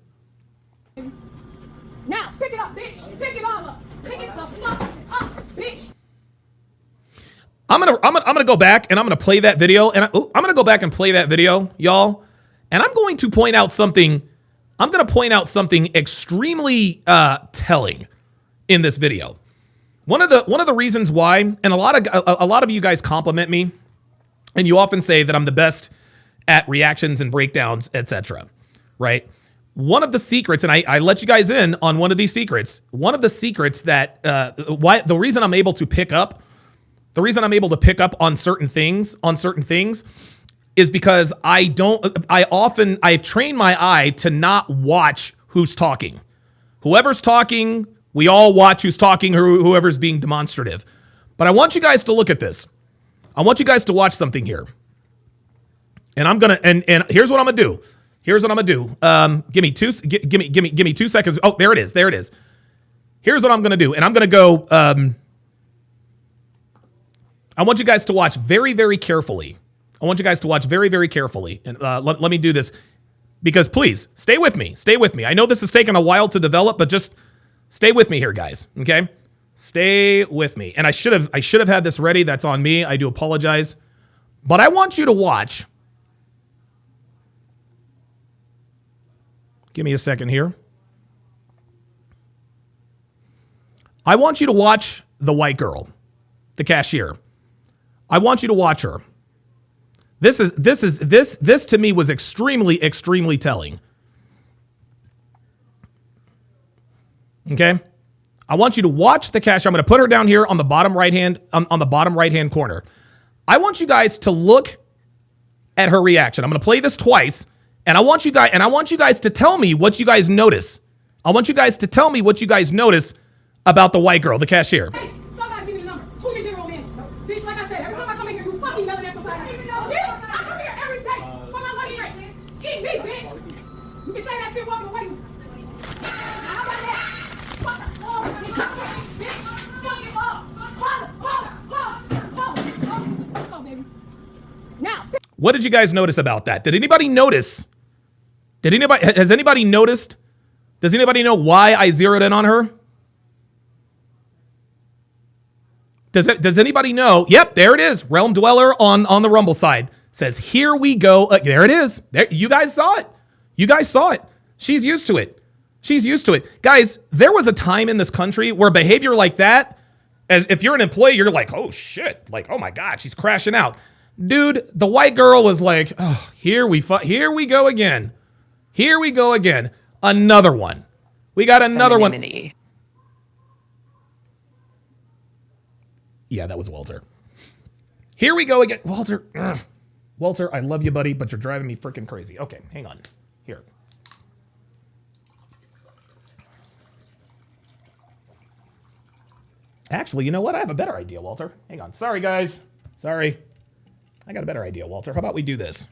Now, pick it up, bitch. Pick it all up. Pick it the fuck up, bitch. I'm gonna go back and I'm gonna play that video, and I'm gonna go back and play that video, y'all, and I'm going to point out something. I'm gonna point out something extremely telling in this video. One of the reasons why, and a lot of you guys compliment me, and you often say that I'm the best at reactions and breakdowns, etc. Right? One of the secrets, and I let you guys in on one of these secrets. One of the secrets that the reason I'm able to pick up on certain things is because I've trained my eye to not watch who's talking. Whoever's talking, we all watch who's talking, whoever's being demonstrative. But I want you guys to look at this. I want you guys to watch something here. And I'm gonna and here's what I'm gonna do. Here's what I'm gonna do. Give me 2 seconds. Oh, there it is. There it is. Here's what I'm gonna do. And I'm gonna go. I want you guys to watch very, very carefully. And let me do this, because please stay with me. Stay with me. I know this has taken a while to develop, but just stay with me here, guys. Okay, stay with me. And I should have had this ready. That's on me. I do apologize. But I want you to watch. Give me a second here. I want you to watch the white girl, the cashier. I want you to watch her. This to me was extremely, extremely telling. Okay? I want you to watch the cashier. I'm going to put her down here on the bottom right hand corner. I want you guys to look at her reaction. I'm going to play this twice, and I want you guys to tell me what you guys notice. I want you guys to tell me what you guys notice about the white girl, the cashier. Somebody give me the number. Who your general manager? Bitch, like I said, every time I come in here, you fucking yelling at somebody. Bitch, I come here every day for my lunch break. Eat me, bitch. You can say that shit walking away. How about that? Now. What did you guys notice about that? Did anybody notice? Has anybody noticed? Does anybody know why I zeroed in on her? Does anybody know? Yep, there it is. Realm Dweller on the Rumble side says, here we go. There it is. There, you guys saw it. You guys saw it. She's used to it. She's used to it. Guys, there was a time in this country where behavior like that, as if you're an employee, you're like, oh shit. Like, oh my God, she's crashing out. Dude, the white girl was like, oh, here we go again. Here we go again. Another one. We got another one. Yeah, that was Walter. Here we go again. Walter. Ugh. Walter, I love you, buddy, but you're driving me freaking crazy. Okay, hang on. Here. Actually, you know what? I have a better idea, Walter. Hang on. Sorry, guys. Sorry. I got a better idea, Walter. How about we do this?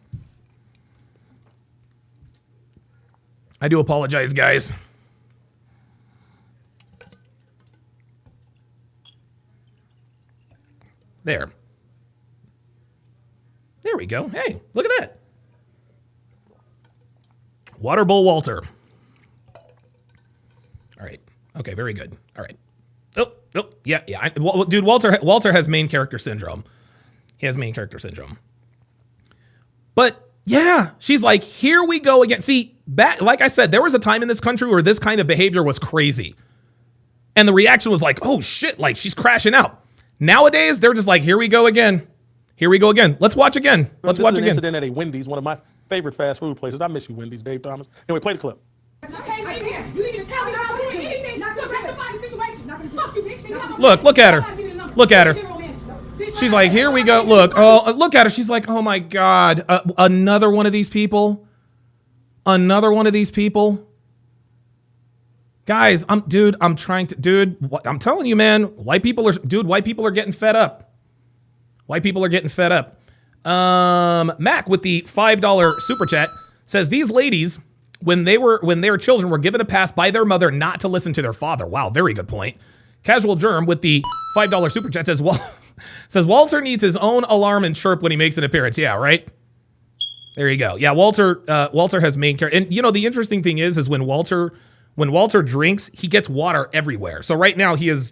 I do apologize, guys. There. There we go. Hey, look at that. Water Bowl Walter. All right. Okay, very good. All right. Oh, yeah. Dude, Walter has main character syndrome. He has main character syndrome. But yeah, she's like, here we go again. See, like I said, there was a time in this country where this kind of behavior was crazy. And the reaction was like, oh shit, like she's crashing out. Nowadays, they're just like, here we go again. Here we go again. Let's watch again. Let's watch again. This is an incident at a Wendy's, one of my favorite fast food places. I miss you, Wendy's, Dave Thomas. Anyway, play the clip. Okay, right here. You need to tell me about anything. Not to rectify the situation. Not to talk you, bitch. Look at her. Look at her. She's like, here we go. Look at her. She's like, oh my God. Another one of these people. Another one of these people. Guys, I'm telling you, man, white people are getting fed up. White people are getting fed up. Mac with the $5 super chat says these ladies, when they were children, were given a pass by their mother not to listen to their father. Wow, very good point. Casual Germ with the $5 super chat says Walter needs his own alarm and chirp when he makes an appearance. Yeah, right. There you go. Yeah, Walter has main character. And you know the interesting thing is when Walter drinks, he gets water everywhere. So right now he is.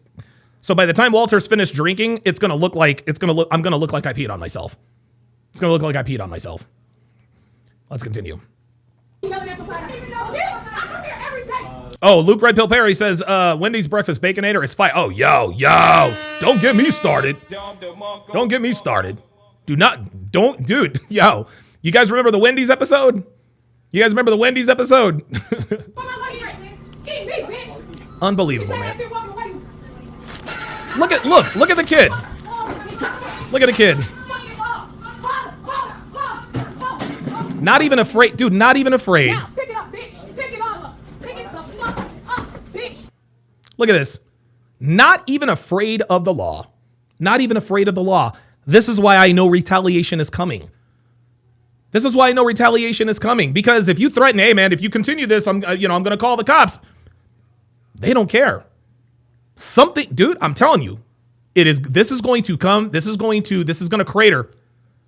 So by the time Walter's finished drinking, I'm gonna look like I peed on myself. It's gonna look like I peed on myself. Let's continue. Oh, Luke Red Pill Perry says Wendy's breakfast baconator is fine. Oh, yo, don't get me started. Don't get me started. Dude, yo. You guys remember the Wendy's episode? Unbelievable, man. Look at the kid. Look at the kid. Not even afraid, dude, not even afraid. Now, pick it up, bitch. Pick it up. Pick it the fuck up, bitch. Look at this. Not even afraid of the law. Not even afraid of the law. This is why I know retaliation is coming. This is why I know retaliation is coming. Because if you threaten, hey man, if you continue this, I'm going to call the cops. They don't care. Something, dude, I'm telling you, this is going to come. This is going to crater.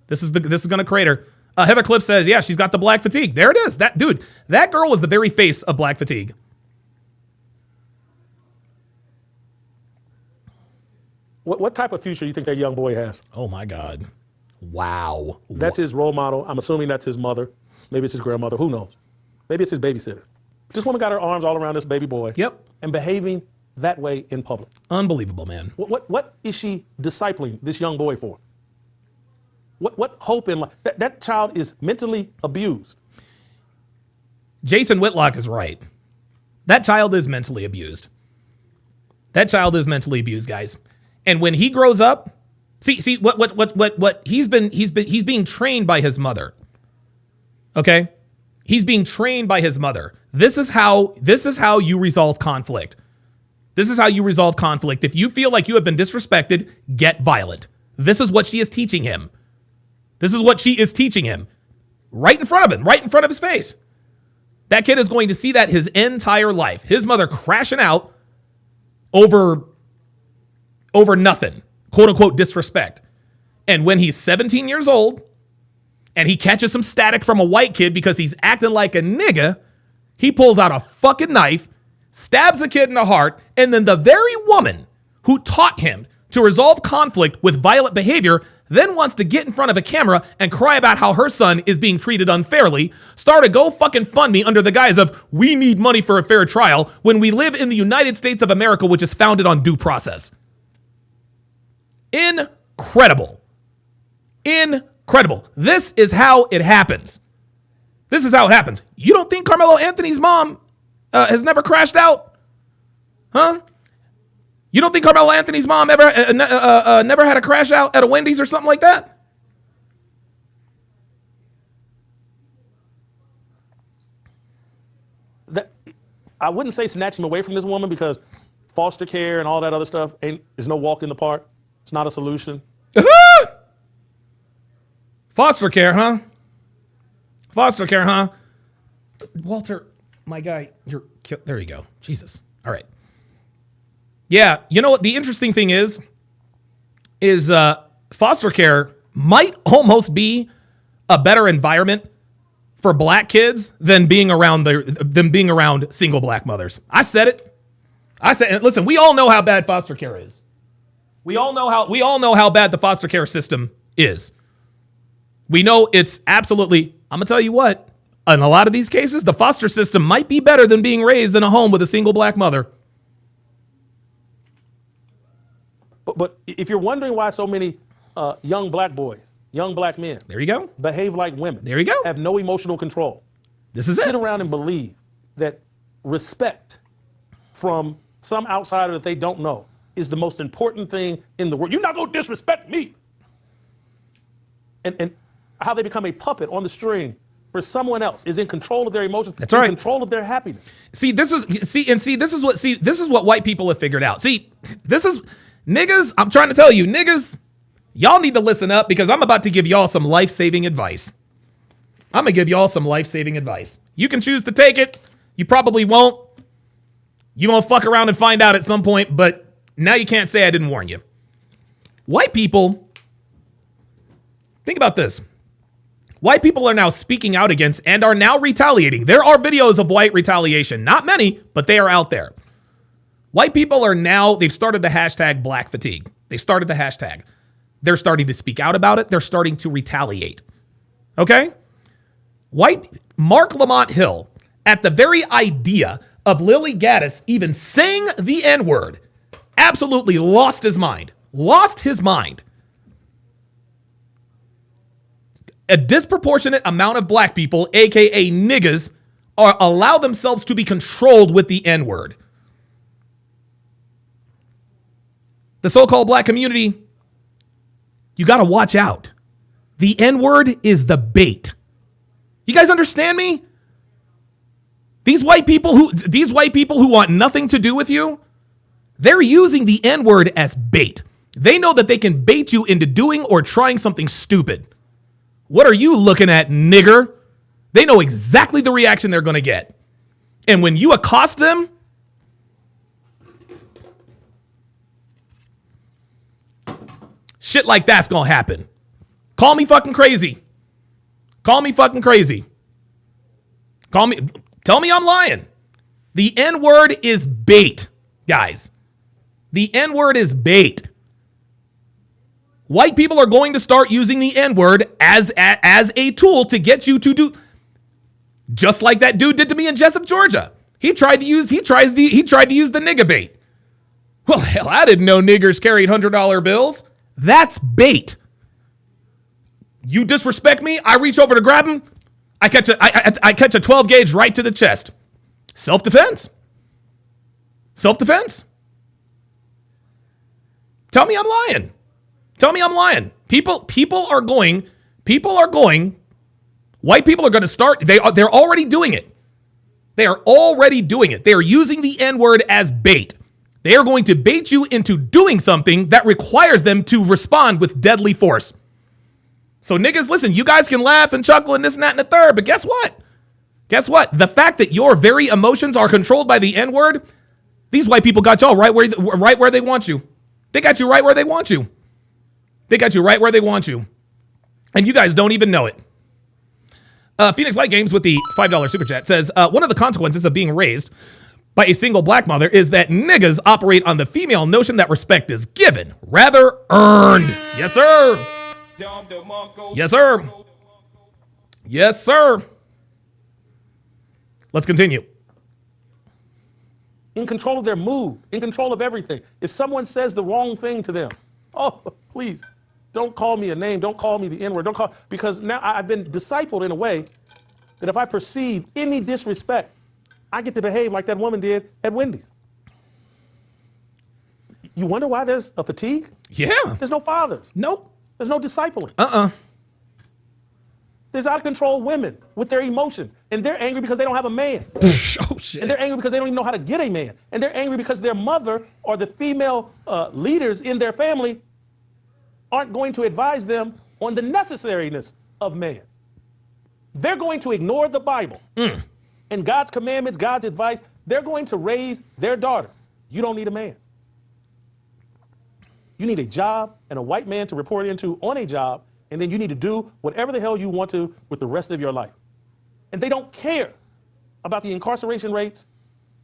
This is going to crater. Heather Cliff says, yeah, she's got the black fatigue. There it is. That girl was the very face of black fatigue. What type of future do you think that young boy has? Oh my God. Wow. That's his role model. I'm assuming that's his mother. Maybe it's his grandmother. Who knows? Maybe it's his babysitter. This woman got her arms all around this baby boy. Yep. And behaving that way in public. Unbelievable, man. What is she discipling this young boy for? What hope in life? That child is mentally abused. Jason Whitlock is right. That child is mentally abused. That child is mentally abused, guys. And when he grows up, see what he's being trained by his mother. Okay? He's being trained by his mother. This is how you resolve conflict. This is how you resolve conflict. If you feel like you have been disrespected, get violent. This is what she is teaching him. This is what she is teaching him. Right in front of him, right in front of his face. That kid is going to see that his entire life. His mother crashing out over nothing. Quote unquote disrespect. And when he's 17 years old, and he catches some static from a white kid because he's acting like a nigga, he pulls out a fucking knife, stabs the kid in the heart, and then the very woman who taught him to resolve conflict with violent behavior then wants to get in front of a camera and cry about how her son is being treated unfairly, start a GoFucking-Fund-Me under the guise of, we need money for a fair trial, when we live in the United States of America, which is founded on due process. Incredible. Incredible. This is how it happens. This is how it happens. You don't think Carmelo Anthony's mom has never crashed out? Huh? You don't think Carmelo Anthony's mom ever never had a crash out at a Wendy's or something like that? I wouldn't say snatch him away from this woman, because foster care and all that other stuff is no walk in the park. It's not a solution. Foster care, huh? Foster care, huh? Walter, my guy, there you go. Jesus. All right. Yeah, you know what the interesting thing is foster care might almost be a better environment for black kids than being around single black mothers. I said it. Listen, we all know how bad foster care is. We all know how bad the foster care system is. We know it's absolutely, I'm going to tell you what, in a lot of these cases, the foster system might be better than being raised in a home with a single black mother. But if you're wondering why so many young black boys, young black men, there you go, behave like women, there you go, have no emotional control, this is sit around and believe that respect from some outsider that they don't know is the most important thing in the world. You're not gonna disrespect me. And how they become a puppet on the string for someone else, is in control of their emotions, that's right, control of their happiness. This is what white people have figured out. Niggas, I'm trying to tell you, niggas, y'all need to listen up, because I'm about to give y'all some life-saving advice. I'm going to give y'all some life-saving advice. You can choose to take it. You probably won't. You won't fuck around and find out at some point, but now you can't say I didn't warn you. White people, think about this. White people are now speaking out against and are now retaliating. There are videos of white retaliation. Not many, but they are out there. White people are now, they've started the hashtag black fatigue. They started the hashtag. They're starting to speak out about it. They're starting to retaliate. Okay? Mark Lamont Hill, at the very idea of Lily Gaddis even saying the N-word, absolutely lost his mind. Lost his mind. A disproportionate amount of black people, aka niggas, allow themselves to be controlled with the N-word. The so-called black community, you got to watch out. The N-word is the bait. You guys understand me? These white people who want nothing to do with you, they're using the N-word as bait. They know that they can bait you into doing or trying something stupid. What are you looking at, nigger? They know exactly the reaction they're going to get. And when you accost them, shit like that's going to happen. Call me fucking crazy. Call me fucking crazy. Tell me I'm lying. The N-word is bait, guys. The N-word is bait. White people are going to start using the N-word as a tool to get you to do just like that dude did to me in Jessup, Georgia. He tried to use the nigga bait. Well, hell, I didn't know niggers carried $100 bills. That's bait. You disrespect me, I reach over to grab him, I catch a 12 gauge right to the chest. Self-defense. Self-defense. Tell me I'm lying. Tell me I'm lying. People are going, white people are going to start, they're already doing it. They are already doing it. They are using the N-word as bait. They are going to bait you into doing something that requires them to respond with deadly force. So niggas, listen, you guys can laugh and chuckle and this and that and the third, but guess what? Guess what? The fact that your very emotions are controlled by the N-word, these white people got y'all right where they want you. They got you right where they want you. They got you right where they want you. And you guys don't even know it. Phoenix Light Games with the $5 super chat says, one of the consequences of being raised by a single black mother is that niggas operate on the female notion that respect is given, rather earned. Yes, sir. Yes, sir. Yes, sir. Let's continue. In control of their mood, in control of everything. If someone says the wrong thing to them, oh, please, don't call me a name, don't call me the N-word, because now I've been discipled in a way that if I perceive any disrespect, I get to behave like that woman did at Wendy's. You wonder why there's a fatigue? Yeah. There's no fathers. Nope. There's no discipling. There's out of control women with their emotions, and they're angry because they don't have a man. Oh, shit. And they're angry because they don't even know how to get a man. And they're angry because their mother or the female leaders in their family aren't going to advise them on the necessariness of man. They're going to ignore the Bible and God's commandments, God's advice. They're going to raise their daughter. You don't need a man. You need a job and a white man to report into on a job, and then you need to do whatever the hell you want to with the rest of your life. And they don't care about the incarceration rates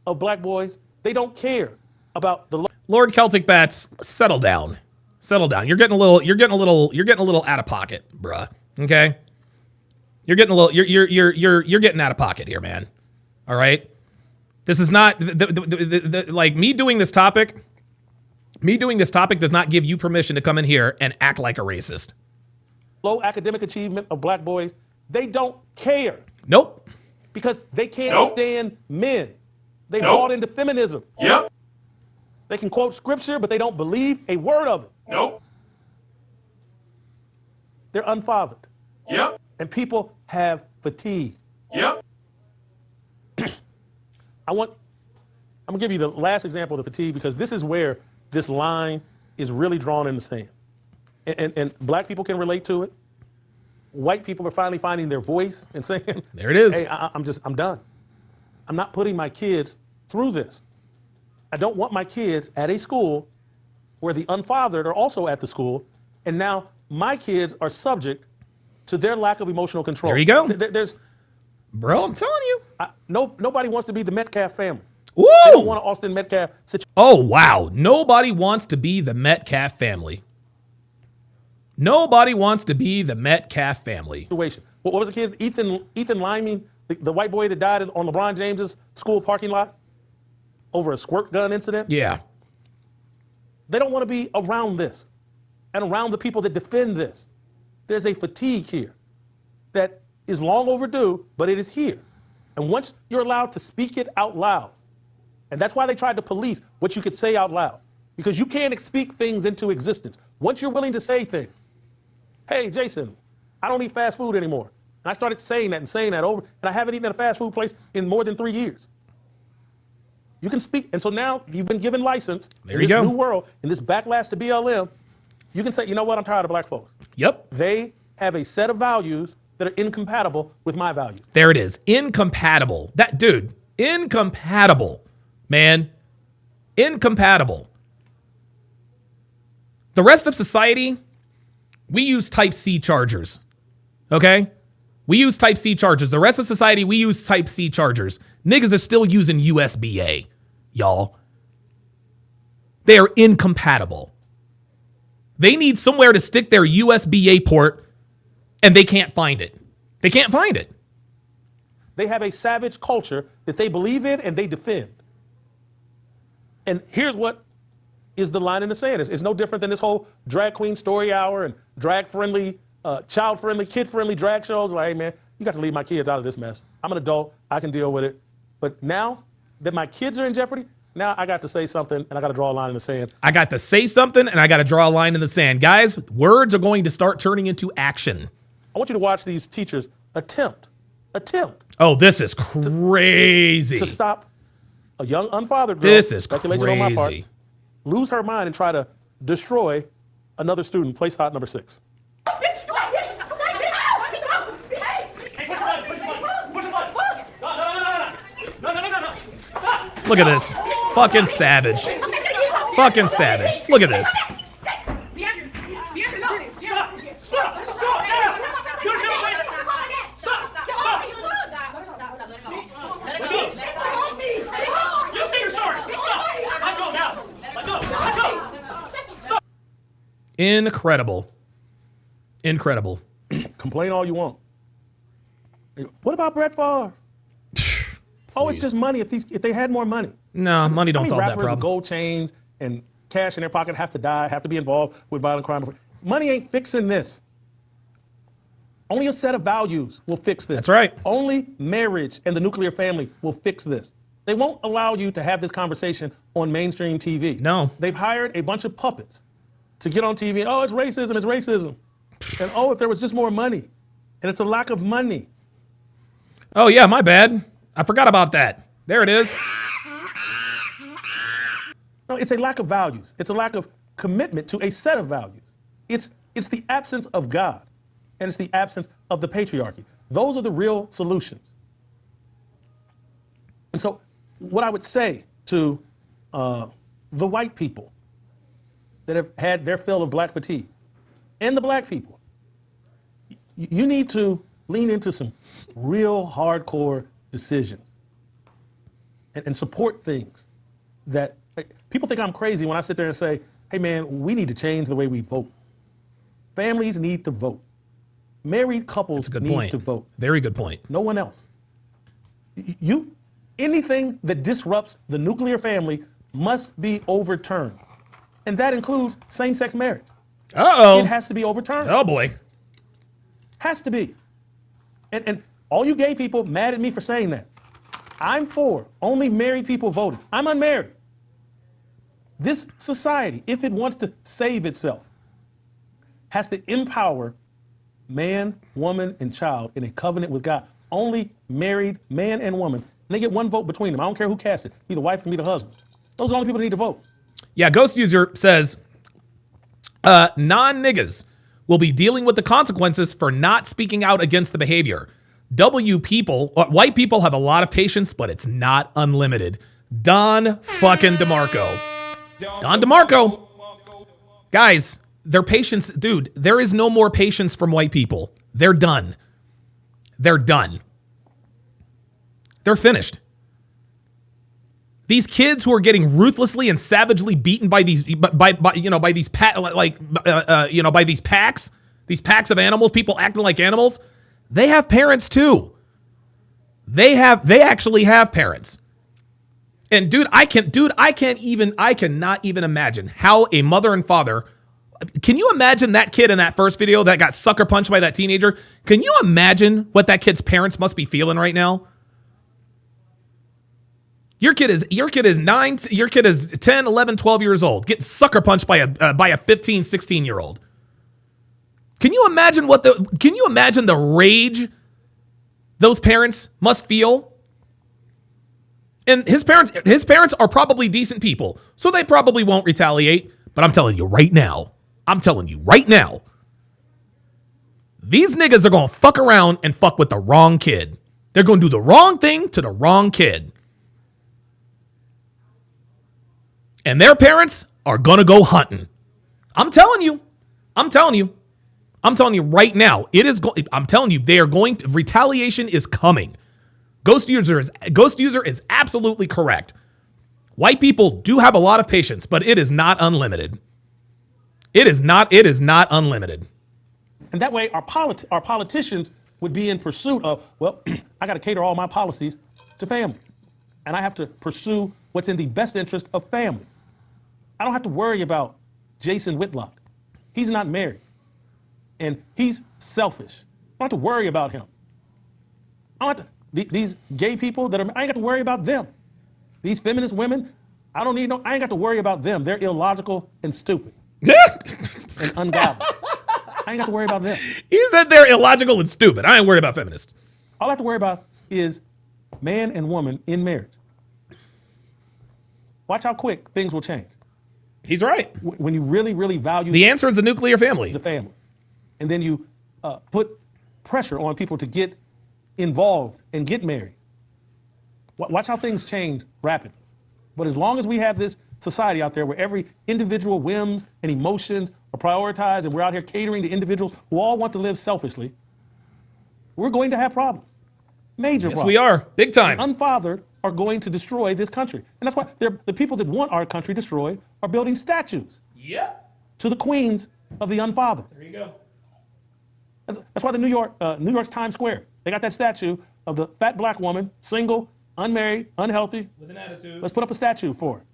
of black boys. They don't care about the Lord Celtic Bats, settle down. Settle down. You're getting a little out of pocket, bruh. Okay? You're getting a little you're getting out of pocket here, man. All right? This is not like me doing this topic. Me doing this topic does not give you permission to come in here and act like a racist. Low academic achievement of black boys, they don't care. Nope. Because they can't stand men. They bought into feminism. Yep. They can quote scripture, but they don't believe a word of it. Nope. They're unfathered. Yep. And people have fatigue. Yep. I'm gonna give you the last example of the fatigue, because this is where this line is really drawn in the sand. And black people can relate to it. White people are finally finding their voice and saying, there it is. Hey, I'm done. I'm not putting my kids through this. I don't want my kids at a school where the unfathered are also at the school, and now my kids are subject to their lack of emotional control. There you go. Bro, I'm telling you. Nobody wants to be the Metcalf family. Woo! They don't want an Austin Metcalf situation. Oh, wow. Nobody wants to be the Metcalf family. Nobody wants to be the Metcalf family. What was the kid? Ethan Liming, the white boy that died on LeBron James's school parking lot over a squirt gun incident? Yeah. They don't want to be around this and around the people that defend this. There's a fatigue here that is long overdue, but it is here. And once you're allowed to speak it out loud, and that's why they tried to police what you could say out loud, because you can't speak things into existence. Once you're willing to say things, hey, Jason, I don't eat fast food anymore. And I started saying that over, and I haven't eaten at a fast food place in more than 3 years. You can speak, and so now you've been given license in this new world, in this backlash to BLM, you can say, you know what, I'm tired of black folks. Yep. They have a set of values that are incompatible with my values. There it is. Incompatible. That dude, incompatible, man. Incompatible. The rest of society, we use type C chargers. Okay? We use type C chargers. The rest of society, we use type C chargers. Niggas are still using USB-A, y'all. They are incompatible. They need somewhere to stick their USB-A port, and they can't find it. They can't find it. They have a savage culture that they believe in and they defend. And here's what is the line in the sand. It's no different than this whole drag queen story hour and drag-friendly, child-friendly, kid-friendly drag shows. Like, hey, man, you got to leave my kids out of this mess. I'm an adult. I can deal with it. But now that my kids are in jeopardy, now I got to say something, and I got to draw a line in the sand. I got to say something, and I got to draw a line in the sand. Guys, words are going to start turning into action. I want you to watch these teachers attempt. Oh, this is crazy. To stop a young unfathered girl. This is speculation on my part, crazy. lose her mind and try to destroy another student, place hot number 6. Look at this. Fucking savage. Fucking savage. Look at this. Incredible. Incredible. Complain all you want. What about Brett Favre? Oh, it's just money. If they had more money. No, money don't solve that rappers with problem. gold chains and cash in their pocket have to die, have to be involved with violent crime. Money ain't fixing this. Only a set of values will fix this. That's right. Only marriage and the nuclear family will fix this. They won't allow you to have this conversation on mainstream TV. No. They've hired a bunch of puppets to get on TV. Oh, it's racism, it's racism. And oh, if there was just more money. And it's a lack of money. Oh, yeah, my bad. I forgot about that. There it is. No, it's a lack of values. It's a lack of commitment to a set of values. It's the absence of God, and it's the absence of the patriarchy. Those are the real solutions. And so what I would say to the white people that have had their fill of black fatigue and the black people, you need to lean into some real hardcore decisions and support things that people think I'm crazy when I sit there and say, hey man, we need to change the way we vote. Families need to vote. Married couples need to vote. Very good point. No one else. Anything that disrupts the nuclear family must be overturned. And that includes same-sex marriage. Uh-oh. It has to be overturned. Oh boy. Has to be. And all you gay people mad at me for saying that. I'm for only married people voting. I'm unmarried. This society, if it wants to save itself, has to empower man, woman, and child in a covenant with God. Only married man and woman. And they get one vote between them. I don't care who casts it. Be the wife, can be the husband. Those are the only people that need to vote. Yeah, Ghost User says, non-niggas will be dealing with the consequences for not speaking out against the behavior. White people have a lot of patience, but it's not unlimited. Don fucking DeMarco. Don DeMarco. Guys, their patience, dude, there is no more patience from white people. They're done. They're done. They're finished. These kids who are getting ruthlessly and savagely beaten by these by these packs of animals, people acting like animals, they have parents too. They actually have parents. And I cannot even imagine how a mother and father. Can you imagine that kid in that first video that got sucker punched by that teenager? Can you imagine what that kid's parents must be feeling right now? Your kid is 10, 11, 12 years old, getting sucker punched by a 15, 16-year-old. Can you imagine the rage those parents must feel? And his parents are probably decent people, so they probably won't retaliate. But I'm telling you right now, these niggas are going to fuck around and fuck with the wrong kid. They're going to do the wrong thing to the wrong kid. And their parents are going to go hunting. I'm telling you right now, I'm telling you, they are going to, retaliation is coming. Ghost User is absolutely correct. White people do have a lot of patience, but it is not unlimited. It is not unlimited. And that way, our politicians would be in pursuit of, well, I got to cater all my policies to family. And I have to pursue what's in the best interest of families. I don't have to worry about Jason Whitlock. He's not married. And he's selfish. I don't have to worry about him. These gay people I ain't got to worry about them. These feminist women, I ain't got to worry about them. They're illogical and stupid. And ungodly. I ain't got to worry about them. He said they're illogical and stupid. I ain't worried about feminists. All I have to worry about is man and woman in marriage. Watch how quick things will change. He's right. When you really, really value the answer is the nuclear family. The family. And then you put pressure on people to get involved and get married. Watch how things change rapidly. But as long as we have this society out there where every individual whims and emotions are prioritized and we're out here catering to individuals who all want to live selfishly, we're going to have problems. Major problems. Yes, we are. Big time. And unfathered are going to destroy this country. And that's why the people that want our country destroyed are building statues. Yeah. To the queens of the unfathered. There you go. That's why the New York's Times Square, they got that statue of the fat black woman, single, unmarried, unhealthy. With an attitude. Let's put up a statue for her.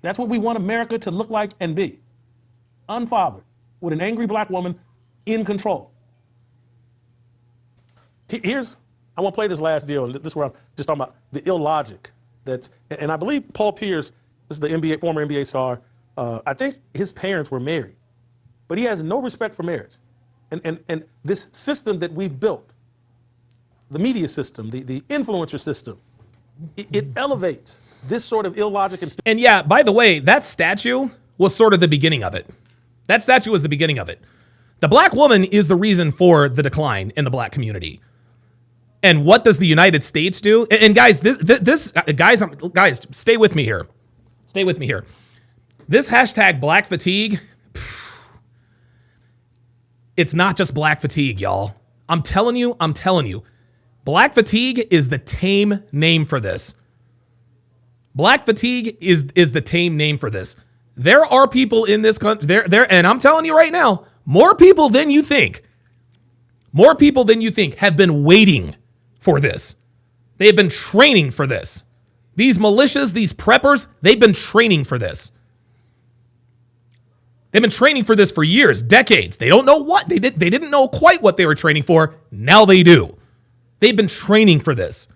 That's what we want America to look like and be. Unfathered, with an angry black woman in control. I want to play this last deal. This is where I'm just talking about the illogic. And I believe Paul Pierce, this is the former NBA star, I think his parents were married, but he has no respect for marriage. And this system that we've built, the media system, the influencer system, it elevates this sort of illogic. And yeah, by the way, that statue was sort of the beginning of it. That statue was the beginning of it. The black woman is the reason for the decline in the black community. And what does the United States do? And guys, guys, stay with me here. Stay with me here. This hashtag black fatigue, it's not just black fatigue, y'all. I'm telling you. Black fatigue is the tame name for this. Black fatigue is the tame name for this. There are people in this country, and I'm telling you right now, more people than you think have been waiting for this. They have been training for this. These militias, these preppers, they've been training for this. They've been training for this for years, decades. They don't know what they did. They didn't know quite what they were training for. Now they do. They've been training for this.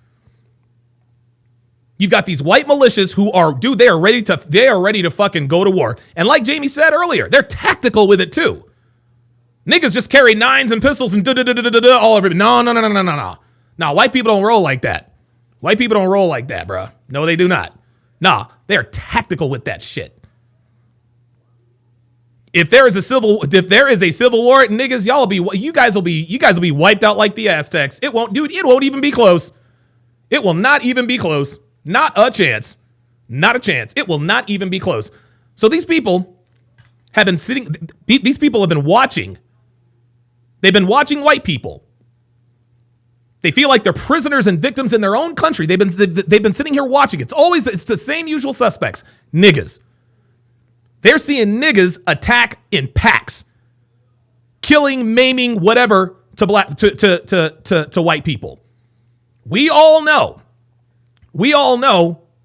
You've got these white militias who are, dude, they are ready to fucking go to war. And like Jamie said earlier, they're tactical with it too. Niggas just carry nines and pistols and all over. No. Nah, white people don't roll like that. White people don't roll like that, bro. No, they do not. Nah, they're tactical with that shit. If there is a civil war, niggas, you guys will be wiped out like the Aztecs. It won't even be close. It will not even be close. Not a chance. Not a chance. It will not even be close. So these people have been watching. They've been watching white people. They feel like they're prisoners and victims in their own country. They've been sitting here watching. It's the same usual suspects. Niggas. They're seeing niggas attack in packs, killing, maiming, whatever to white people. We all know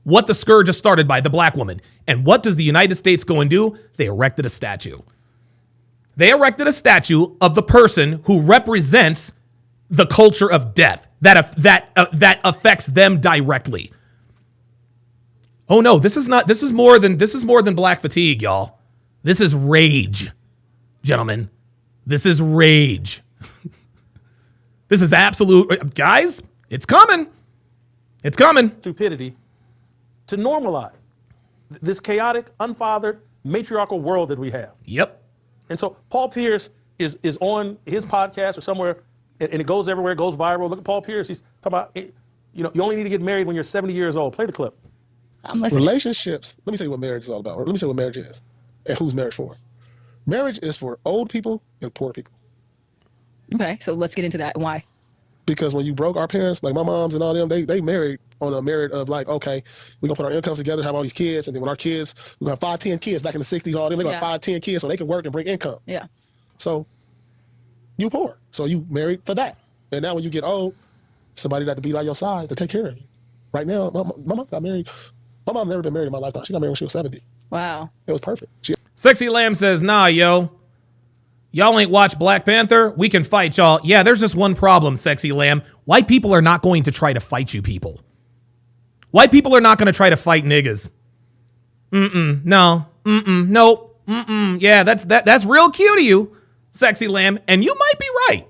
what the scourge is started by, the black woman. And what does the United States go and do? They erected a statue. They erected a statue of the person who represents the culture of death that affects them directly. Oh no, this is more than black fatigue, y'all. This is rage, gentlemen. This is rage. This is absolute, guys, it's coming. It's coming. Stupidity to normalize this chaotic, unfathered, matriarchal world that we have. Yep. And so Paul Pierce is on his podcast or somewhere, and it goes everywhere, it goes viral. Look at Paul Pierce. He's talking about, you only need to get married when you're 70 years old. Play the clip. Relationships. Let me tell you what marriage is all about. Or let me tell you what marriage is and who's marriage for. Marriage is for old people and poor people. Okay, so let's get into that. Why? Because when you broke, our parents, like my moms and all them, they married on a merit of like, okay, we're going to put our incomes together, have all these kids, and then when our kids, we're going to have 5, 10 kids. Back in the 60s, all them, they got 5, 10 kids so they can work and bring income. Yeah. So you poor. So you married for that. And now when you get old, somebody got to be by your side to take care of you. Right now, my mom got married. My mom never been married in my lifetime. She got married when she was 70. Wow. It was perfect. Sexy Lamb says, nah, yo. Y'all ain't watched Black Panther? We can fight, y'all. Yeah, there's just one problem, Sexy Lamb. White people are not going to try to fight you people. White people are not going to try to fight niggas. No. Nope. Yeah, that's real cute of you, Sexy Lamb. And you might be right.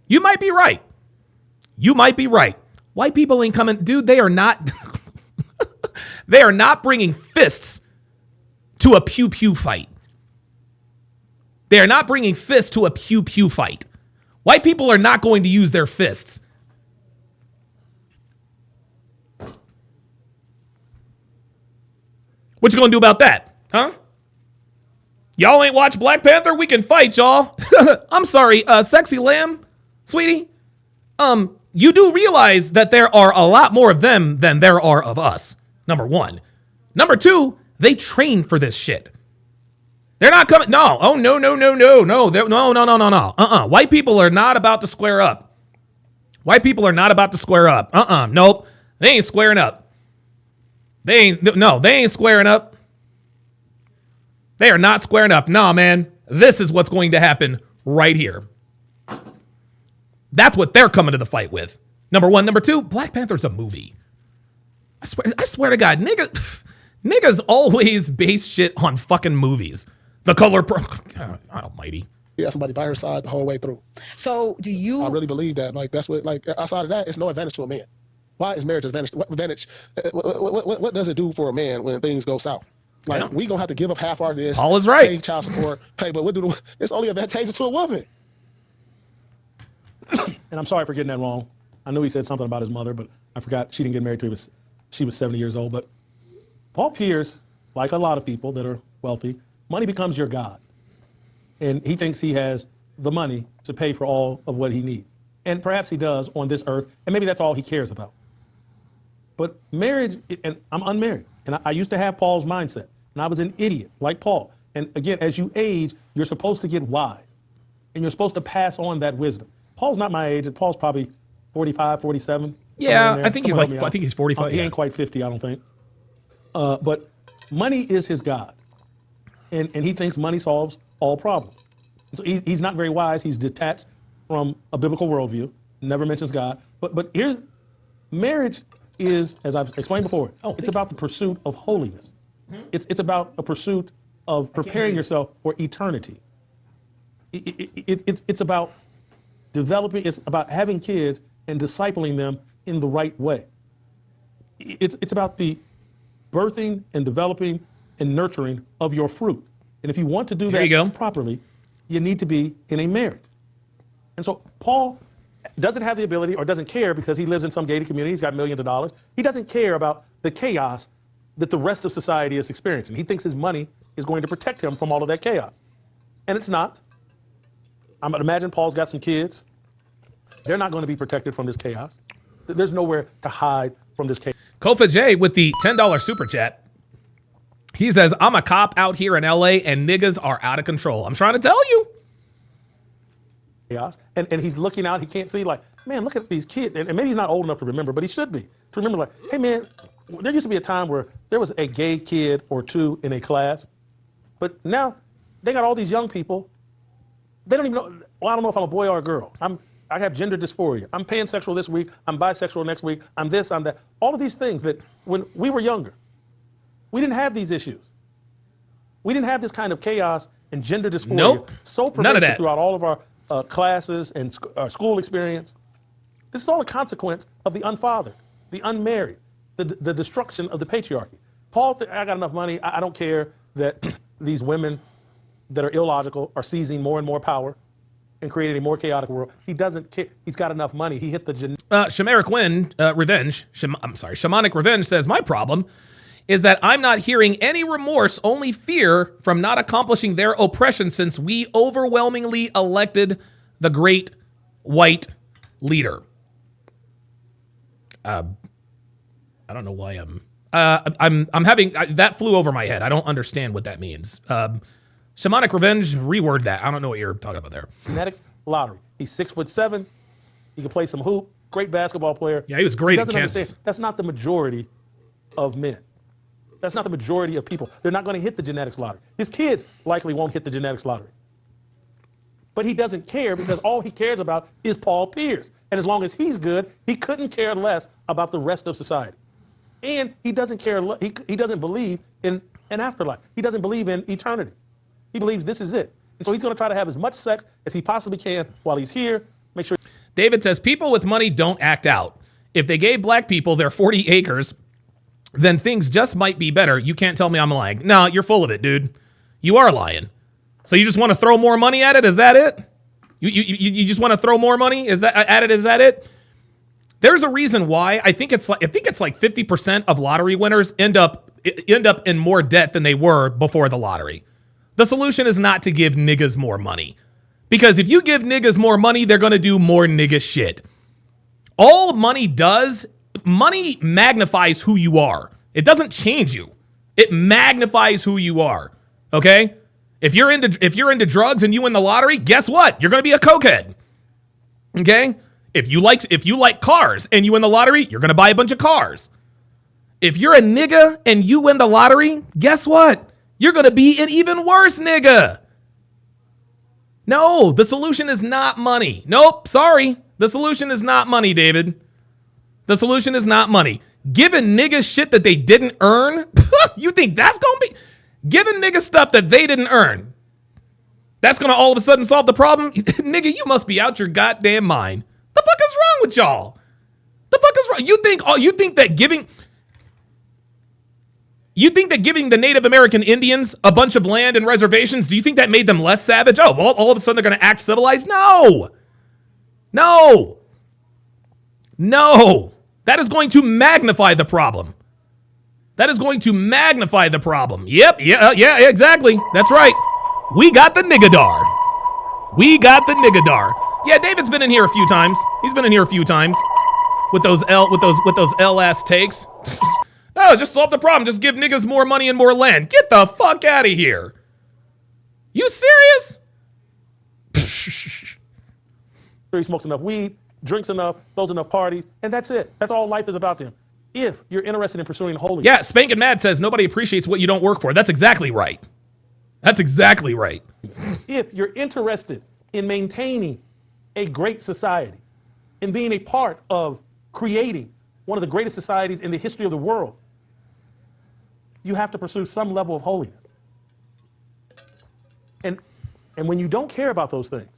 You might be right. You might be right. White people ain't coming. Dude, they are not. They are not bringing fists to a pew-pew fight. They are not bringing fists to a pew-pew fight. White people are not going to use their fists. What you gonna do about that, huh? Y'all ain't watched Black Panther? We can fight, y'all. I'm sorry, Sexy Lamb, sweetie. You do realize that there are a lot more of them than there are of us. Number one. Number two, they train for this shit. They're not coming. No. Oh, no. No. White people are not about to square up. White people are not about to square up. Nope. They ain't squaring up. They ain't squaring up. They are not squaring up. Nah, man. This is what's going to happen right here. That's what they're coming to the fight with. Number one. Number two, Black Panther's a movie. I swear to God, niggas always base shit on fucking movies. The Color God almighty. Yeah, somebody by her side the whole way through. So do you? I really believe that. Like that's what. Like outside of that, it's no advantage to a man. Why is marriage advantage? What advantage? What does it do for a man when things go south? Like we gonna have to give up half our this. Paul is right. Pay child support. Pay, but it's only advantageous to a woman. And I'm sorry for getting that wrong. I knew he said something about his mother, but I forgot she didn't get married till she was 70 years old. But Paul Pierce, like a lot of people that are wealthy, money becomes your God. And he thinks he has the money to pay for all of what he needs. And perhaps he does on this earth, and maybe that's all he cares about. But marriage, and I'm unmarried, and I used to have Paul's mindset, and I was an idiot like Paul. And again, as you age, you're supposed to get wise, and you're supposed to pass on that wisdom. Paul's not my age, and Paul's probably 45, 47. Yeah, I think he's 45. He ain't quite 50, I don't think. But money is his God. And he thinks money solves all problems. So he's not very wise. He's detached from a biblical worldview, never mentions God. But here's, marriage is, as I've explained before, it's about the pursuit of holiness. It's about a pursuit of preparing yourself for eternity. It's about developing, it's about having kids and discipling them in the right way. It's about the birthing and developing and nurturing of your fruit. And if you want to do that properly, you need to be in a marriage. And so Paul doesn't have the ability or doesn't care because he lives in some gated community. He's got millions of dollars. He doesn't care about the chaos that the rest of society is experiencing. He thinks his money is going to protect him from all of that chaos. And it's not. I'm going to imagine Paul's got some kids. They're not going to be protected from this chaos. There's nowhere to hide from this chaos. Kofa J with the $10 super chat. He says, I'm a cop out here in LA and niggas are out of control. I'm trying to tell you. Chaos. And he's looking out, he can't see, like, man, look at these kids. And maybe he's not old enough to remember, but he should be. To remember, like, hey man, there used to be a time where there was a gay kid or two in a class, but now they got all these young people. They don't even know, well, I don't know if I'm a boy or a girl. I have gender dysphoria. I'm pansexual this week. I'm bisexual next week. I'm this, I'm that. All of these things that when we were younger, we didn't have these issues. We didn't have this kind of chaos and gender dysphoria so pervasive throughout all of our classes and our school experience. This is all a consequence of the unfathered, the unmarried, the destruction of the patriarchy. Paul, I got enough money. I don't care that these women that are illogical are seizing more and more power and creating a more chaotic world. He doesn't care. He's got enough money. He hit the Shamanic Revenge says, my problem is that I'm not hearing any remorse, only fear from not accomplishing their oppression since we overwhelmingly elected the great white leader. I don't know why I'm having, that flew over my head. I don't understand what that means. Shamanic Revenge, reword that. I don't know what you're talking about there. Genetics lottery. He's 6'7". He can play some hoop. Great basketball player. Yeah, he was great in Kansas. Understand. That's not the majority of men. That's not the majority of people. They're not going to hit the genetics lottery. His kids likely won't hit the genetics lottery. But he doesn't care because all he cares about is Paul Pierce. And as long as he's good, he couldn't care less about the rest of society. And he doesn't care. He doesn't believe in an afterlife. He doesn't believe in eternity. He believes this is it. And so he's going to try to have as much sex as he possibly can while he's here. Make sure. David says, people with money don't act out. If they gave black people their 40 acres, then things just might be better. You can't tell me I'm lying. No, you're full of it, dude. You are lying. So you just want to throw more money at it? Is that it? You just want to throw more money? Is that at it? Is that it? There's a reason why. I think it's like 50% of lottery winners end up in more debt than they were before the lottery. The solution is not to give niggas more money. Because if you give niggas more money, they're going to do more nigga shit. All money does, money magnifies who you are. It doesn't change you. It magnifies who you are. Okay? If you're into drugs and you win the lottery, guess what? You're going to be a cokehead. Okay? If you like cars and you win the lottery, you're going to buy a bunch of cars. If you're a nigga and you win the lottery, guess what? You're going to be an even worse nigga. No, the solution is not money. Nope, sorry. The solution is not money, David. The solution is not money. Giving niggas shit that they didn't earn? You think that's going to be... Giving niggas stuff that they didn't earn. That's going to all of a sudden solve the problem? Nigga, you must be out your goddamn mind. The fuck is wrong with y'all? The fuck is wrong? You think that giving the Native American Indians a bunch of land and reservations, do you think that made them less savage? Oh, well, all of a sudden they're going to act civilized? No. That is going to magnify the problem. Yep, yeah, exactly. That's right. We got the niggadar. Yeah, David's been in here a few times. He's been in here a few times with those L-ass takes. Oh, just solve the problem. Just give niggas more money and more land. Get the fuck out of here. You serious? He smokes enough weed, drinks enough, throws enough parties, and that's it. That's all life is about to him. If you're interested in pursuing holiness. Yeah, Spankin' Mad says nobody appreciates what you don't work for. That's exactly right. If you're interested in maintaining a great society, in being a part of creating one of the greatest societies in the history of the world, you have to pursue some level of holiness. And when you don't care about those things,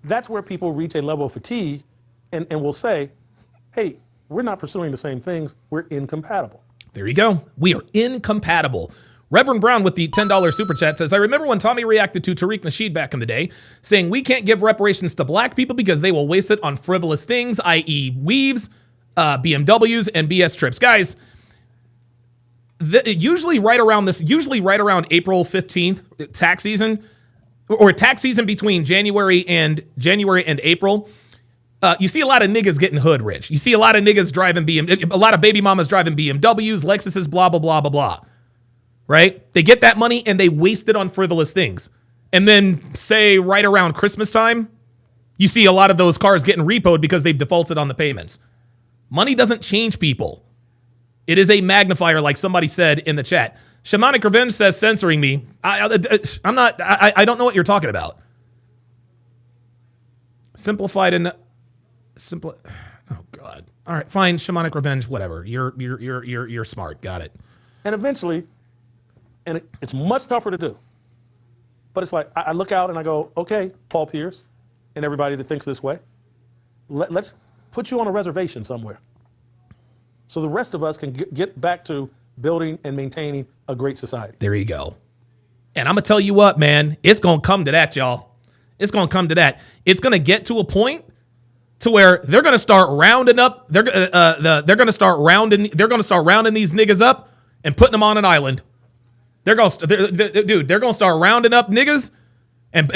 that's where people reach a level of fatigue and will say, hey, we're not pursuing the same things. We're incompatible. There you go. We are incompatible. Reverend Brown with the $10 super chat says, I remember when Tommy reacted to Tariq Nasheed back in the day, saying we can't give reparations to black people because they will waste it on frivolous things, i.e. weaves, BMWs, and BS trips. Guys, usually right around April 15th, tax season, or tax season between January and April, you see a lot of niggas getting hood rich. You see a lot of niggas driving a lot of baby mamas driving BMWs, Lexuses, blah, blah, blah, blah, blah. Right? They get that money and they waste it on frivolous things. And then say right around Christmas time, you see a lot of those cars getting repoed because they've defaulted on the payments. Money doesn't change people. It is a magnifier, like somebody said in the chat. Shamanic Revenge says censoring me. I don't know what you're talking about. Oh God. All right, fine. Shamanic Revenge, whatever. You're smart. Got it. And eventually, and it's much tougher to do, but it's like I look out and I go, okay, Paul Pierce and everybody that thinks this way, let's put you on a reservation somewhere so the rest of us can get back to building and maintaining a great society. There you go. And I'm going to tell you what, man, it's going to come to that, y'all. It's going to come to that. It's going to get to a point to where they're going to start rounding up. They're going to start rounding these niggas up and putting them on an island. They're going to start rounding up niggas and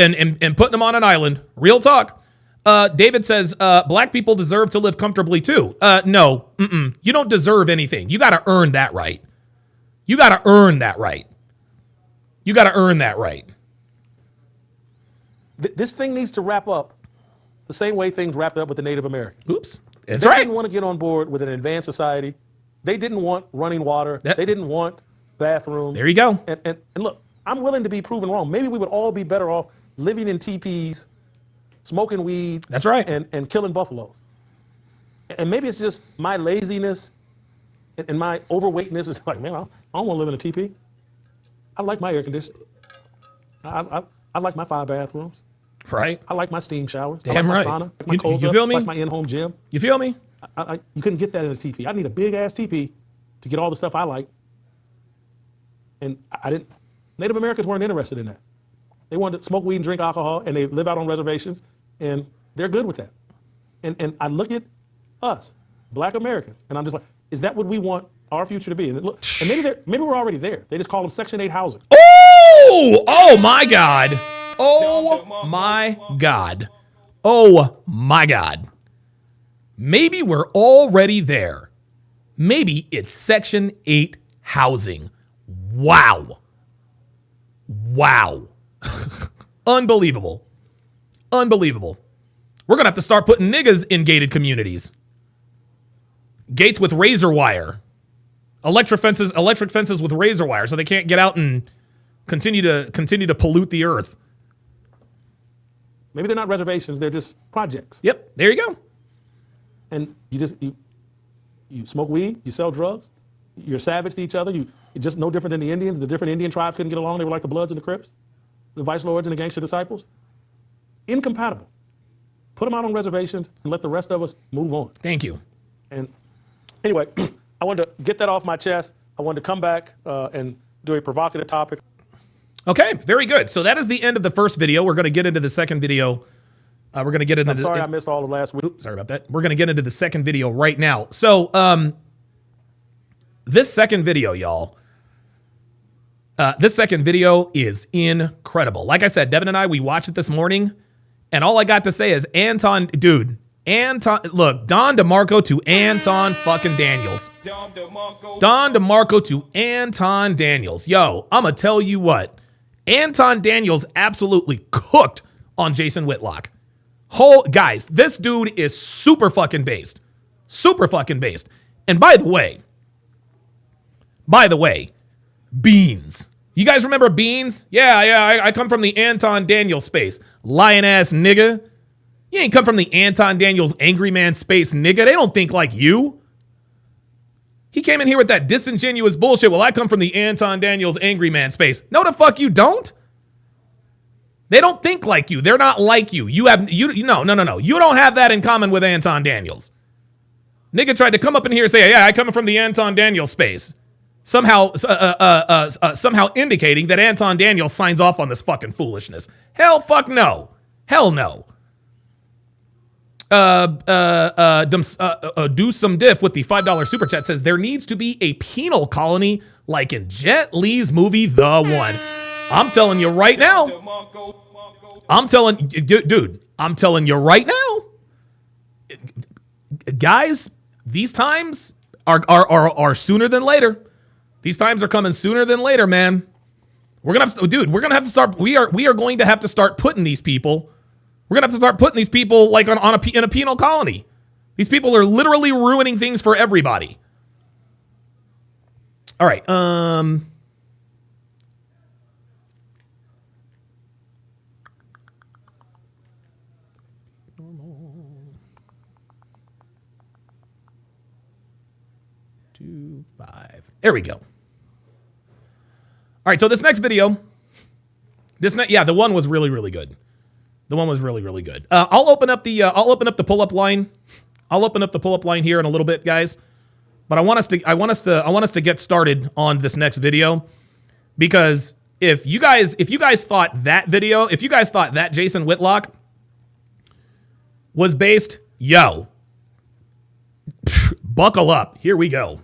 putting them on an island. Real talk. David says black people deserve to live comfortably too. No, you don't deserve anything. You got to earn that right. This thing needs to wrap up the same way things wrapped up with the Native Americans. Oops. They didn't want to get on board with an advanced society. They didn't want running water. They didn't want bathrooms. There you go. And look, I'm willing to be proven wrong. Maybe we would all be better off living in teepees, smoking weed. That's right. And killing buffaloes. And maybe it's just my laziness and my overweightness. It's like, man, I don't want to live in a teepee. I like my air conditioning. I like my 5 bathrooms. Right. I like my steam showers. Damn I like right. my sauna, like my cold you feel me? like my in-home gym. You feel me? You couldn't get that in a teepee. I need a big-ass teepee to get all the stuff I like. And I didn't. Native Americans weren't interested in that. They wanted to smoke weed and drink alcohol, and they live out on reservations, and they're good with that. And I look at us, Black Americans, and I'm just like, is that what we want our future to be? And look, and maybe we're already there. They just call them Section 8 housing. Oh my God. Oh my God. Oh my God. Maybe we're already there. Maybe it's Section 8 housing. Wow. Wow. Unbelievable. Unbelievable. We're going to have to start putting niggas in gated communities. Gates with razor wire. Electric fences with razor wire so they can't get out and continue to pollute the earth. Maybe they're not reservations, they're just projects. Yep, there you go. And you smoke weed, you sell drugs, you're savage to each other, you're just no different than the Indians. The different Indian tribes couldn't get along, they were like the Bloods and the Crips, the Vice Lords and the Gangster Disciples. Incompatible. Put them out on reservations and let the rest of us move on. Thank you. And anyway, I wanted to get that off my chest. I wanted to come back and do a provocative topic. Okay, very good. So that is the end of the first video. We're going to get into the second video. We're going to get into. I'm sorry I missed all of last week. Oops, sorry about that. We're going to get into the second video right now. So this second video, y'all. This second video is incredible. Like I said, Devin and I, we watched it this morning, and all I got to say is Anton, look, Don DeMarco to Anton fucking Daniels. Don DeMarco to Anton Daniels. Yo, I'm going to tell you what. Anton Daniels absolutely cooked on Jason Whitlock. Guys, this dude is super fucking based. Super fucking based. And by the way, Beans. You guys remember Beans? Yeah, I come from the Anton Daniels space. Lion ass nigga. You ain't come from the Anton Daniels angry man space, nigga. They don't think like you. He came in here with that disingenuous bullshit. Well, I come from the Anton Daniels angry man space. No, the fuck you don't. They don't think like you. They're not like you. No. You don't have that in common with Anton Daniels. Nigga tried to come up in here and say, yeah, I come from the Anton Daniels space. Somehow indicating that Anton Daniels signs off on this fucking foolishness. Hell fuck no. Hell no. Do some diff with the $5 super chat says there needs to be a penal colony like in Jet Li's movie The One. I'm telling you right now. I'm telling you right now. Guys, these times are sooner than later. These times are coming sooner than later, man. We're gonna have to start. We are going to have to start putting these people. We're gonna have to start putting these people like in a penal colony. These people are literally ruining things for everybody. All right. 2, 5. There we go. All right, so this next video, the one was really, really good. The one was really, really good. I'll open up the pull-up line. I'll open up the pull-up line here in a little bit, guys. But I want us to get started on this next video, because if you guys thought that Jason Whitlock was based, yo, buckle up. Here we go.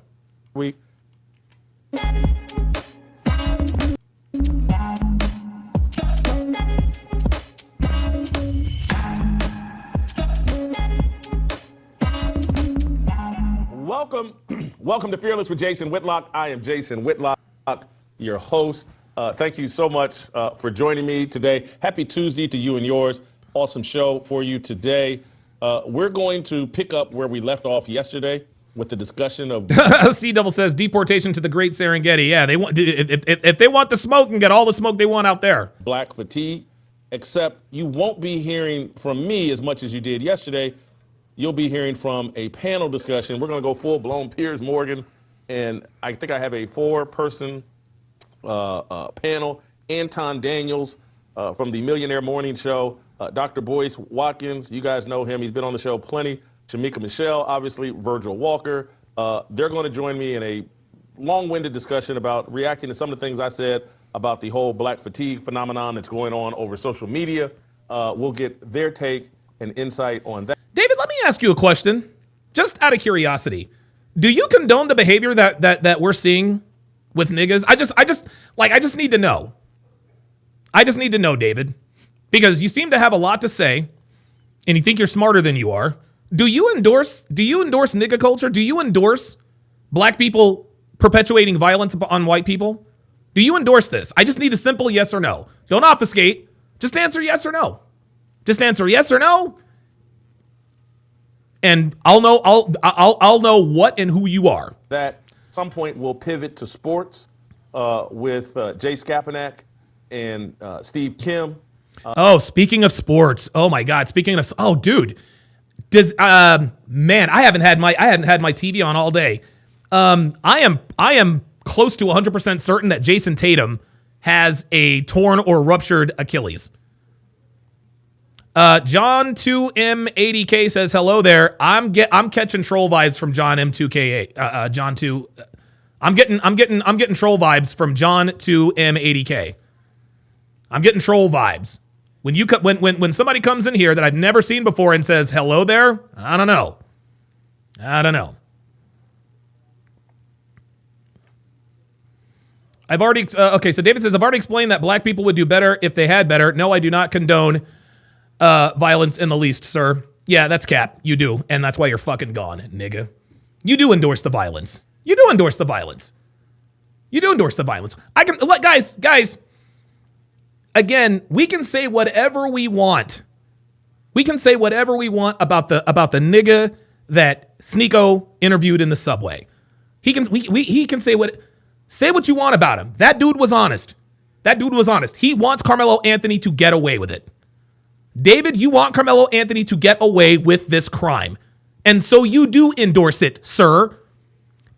Welcome to Fearless with Jason Whitlock. I am Jason Whitlock, your host. Thank you so much for joining me today. Happy Tuesday to you and yours. Awesome show for you today. We're going to pick up where we left off yesterday with the discussion of C Double says deportation to the Great Serengeti. Yeah, they want if they want the smoke and get all the smoke they want out there. Black fatigue, except you won't be hearing from me as much as you did yesterday. You'll be hearing from a panel discussion. We're going to go full-blown Piers Morgan, and I think I have a 4-person panel. Anton Daniels from the Millionaire Morning Show, Dr. Boyce Watkins, you guys know him. He's been on the show plenty. Shamika Michelle, obviously, Virgil Walker. They're going to join me in a long-winded discussion about reacting to some of the things I said about the whole black fatigue phenomenon that's going on over social media. We'll get their take and insight on that. David, let me ask you a question, just out of curiosity. Do you condone the behavior that we're seeing with niggas? I just need to know. I just need to know, David, because you seem to have a lot to say, and you think you're smarter than you are. Do you endorse nigga culture? Do you endorse black people perpetuating violence on white people? Do you endorse this? I just need a simple yes or no. Don't obfuscate. Just answer yes or no. Just answer yes or no. And I'll know what and who you are. That at some point we'll pivot to sports with Jay Skapanak and Steve Kim. Speaking of sports. Oh my God. Dude. Man, I hadn't had my TV on all day. I am close to 100% certain that Jason Tatum has a torn or ruptured Achilles. John 2M80K says hello there. I'm catching troll vibes from John M2K. John 2. I'm getting troll vibes from John 2M80K. I'm getting troll vibes. When somebody comes in here that I've never seen before and says hello there, I don't know. I've already so David says I've already explained that black people would do better if they had better. No, I do not condone violence in the least, sir. Yeah, that's cap. You do, and that's why you're fucking gone, nigga. You do endorse the violence. I can guys. Again, we can say whatever we want. We can say whatever we want about the nigga that Sneeko interviewed in the subway. He can say what you want about him. That dude was honest. He wants Carmelo Anthony to get away with it. David, you want Carmelo Anthony to get away with this crime. And so you do endorse it, sir.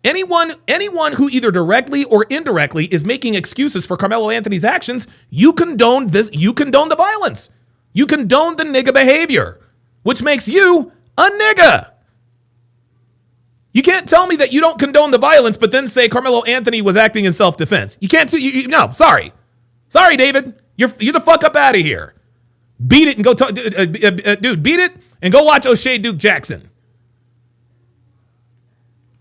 Anyone who either directly or indirectly is making excuses for Carmelo Anthony's actions, you condone this. You condone the violence. You condone the nigga behavior, which makes you a nigga. You can't tell me that you don't condone the violence, but then say Carmelo Anthony was acting in self-defense. You can't. No, sorry, David. You're the fuck up out of here. Beat it and go talk, dude. Beat it and go watch O'Shea Duke Jackson.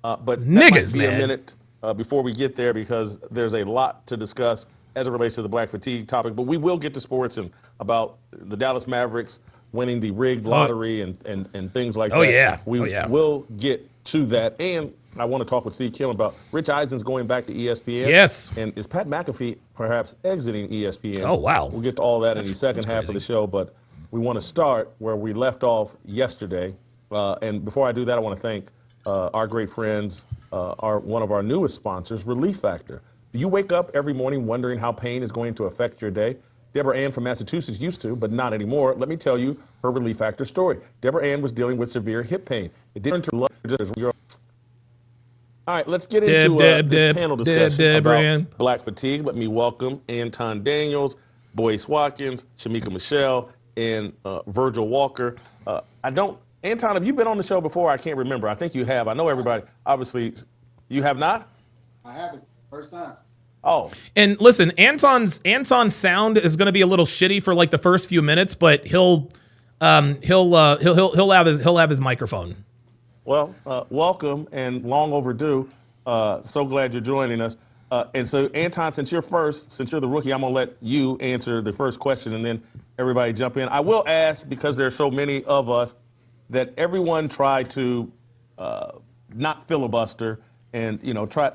But niggas, might be man. A minute before we get there because there's a lot to discuss as it relates to the black fatigue topic. But we will get to sports and about the Dallas Mavericks winning the rigged lottery and things like that. We will get to that. And I want to talk with Steve Kim about Rich Eisen's going back to ESPN. Yes. And is Pat McAfee perhaps exiting ESPN? Oh, wow. We'll get to all that in the second half of the show. But we want to start where we left off yesterday. And before I do that, I want to thank our great friends, one of our newest sponsors, Relief Factor. Do you wake up every morning wondering how pain is going to affect your day? Deborah Ann from Massachusetts used to, but not anymore. Let me tell you her Relief Factor story. Deborah Ann was dealing with severe hip pain. It didn't turn to all right, let's get into this panel discussion about black fatigue. Let me welcome Anton Daniels, Boyce Watkins, Shamika Michelle, and Virgil Walker. Anton, have you been on the show before? I can't remember. I think you have. I know everybody. Obviously, you have not? I haven't. First time. Oh. And listen, Anton's sound is going to be a little shitty for like the first few minutes, but he'll have his microphone. Well, welcome and long overdue. So glad you're joining us. And so, Anton, since you're the rookie, I'm going to let you answer the first question and then everybody jump in. I will ask, because there are so many of us, that everyone try to not filibuster and,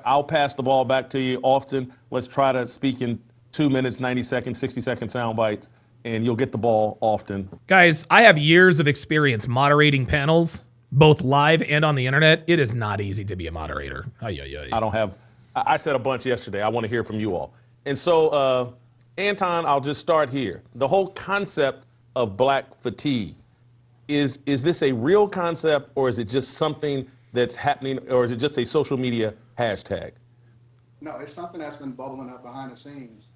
I'll pass the ball back to you often. Let's try to speak in 2 minutes, 90 seconds, 60-second sound bites, and you'll get the ball often. Guys, I have years of experience moderating panels, both live and on the internet. It is not easy to be a moderator. I said a bunch yesterday. I want to hear from you all. And so, Anton, I'll just start here. The whole concept of black fatigue, is this a real concept, or is it just something that's happening, or is it just a social media hashtag? No, it's something that's been bubbling up behind the scenes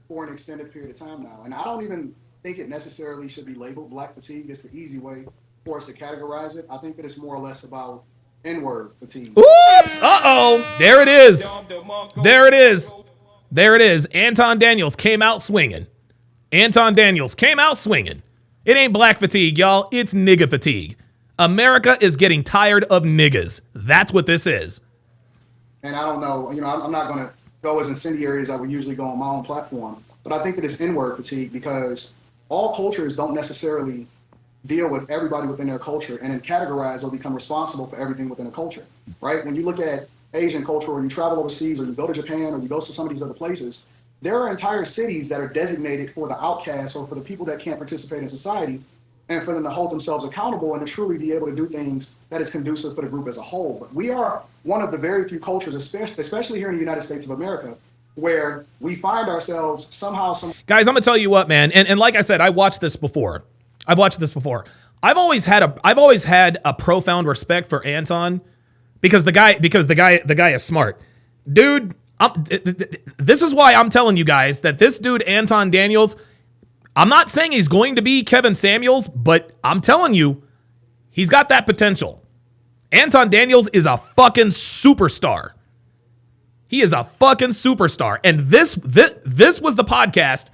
for an extended period of time now. And I don't even think it necessarily should be labeled black fatigue. It's the easy way for us to categorize it. I think that it's more or less about N-word fatigue. Oops! Uh-oh! There it is. Anton Daniels came out swinging. It ain't black fatigue, y'all. It's nigga fatigue. America is getting tired of niggas. That's what this is. And I don't know, I'm not going to go as incendiary as I would usually go on my own platform, but I think that it's N-word fatigue because all cultures don't necessarily deal with everybody within their culture and then categorize or become responsible for everything within a culture, right? When you look at Asian culture or you travel overseas or you go to Japan or you go to some of these other places, there are entire cities that are designated for the outcasts or for the people that can't participate in society, and for them to hold themselves accountable and to truly be able to do things that is conducive for the group as a whole. But we are one of the very few cultures, especially here in the United States of America, where we find ourselves somehow. Guys, I'm gonna tell you what, man, and like I said, I've watched this before. I've always had a profound respect for Anton because the guy is smart, dude. This is why I'm telling you guys that this dude Anton Daniels, I'm not saying he's going to be Kevin Samuels, but I'm telling you, he's got that potential. Anton Daniels is a fucking superstar. He is a fucking superstar. And this was the podcast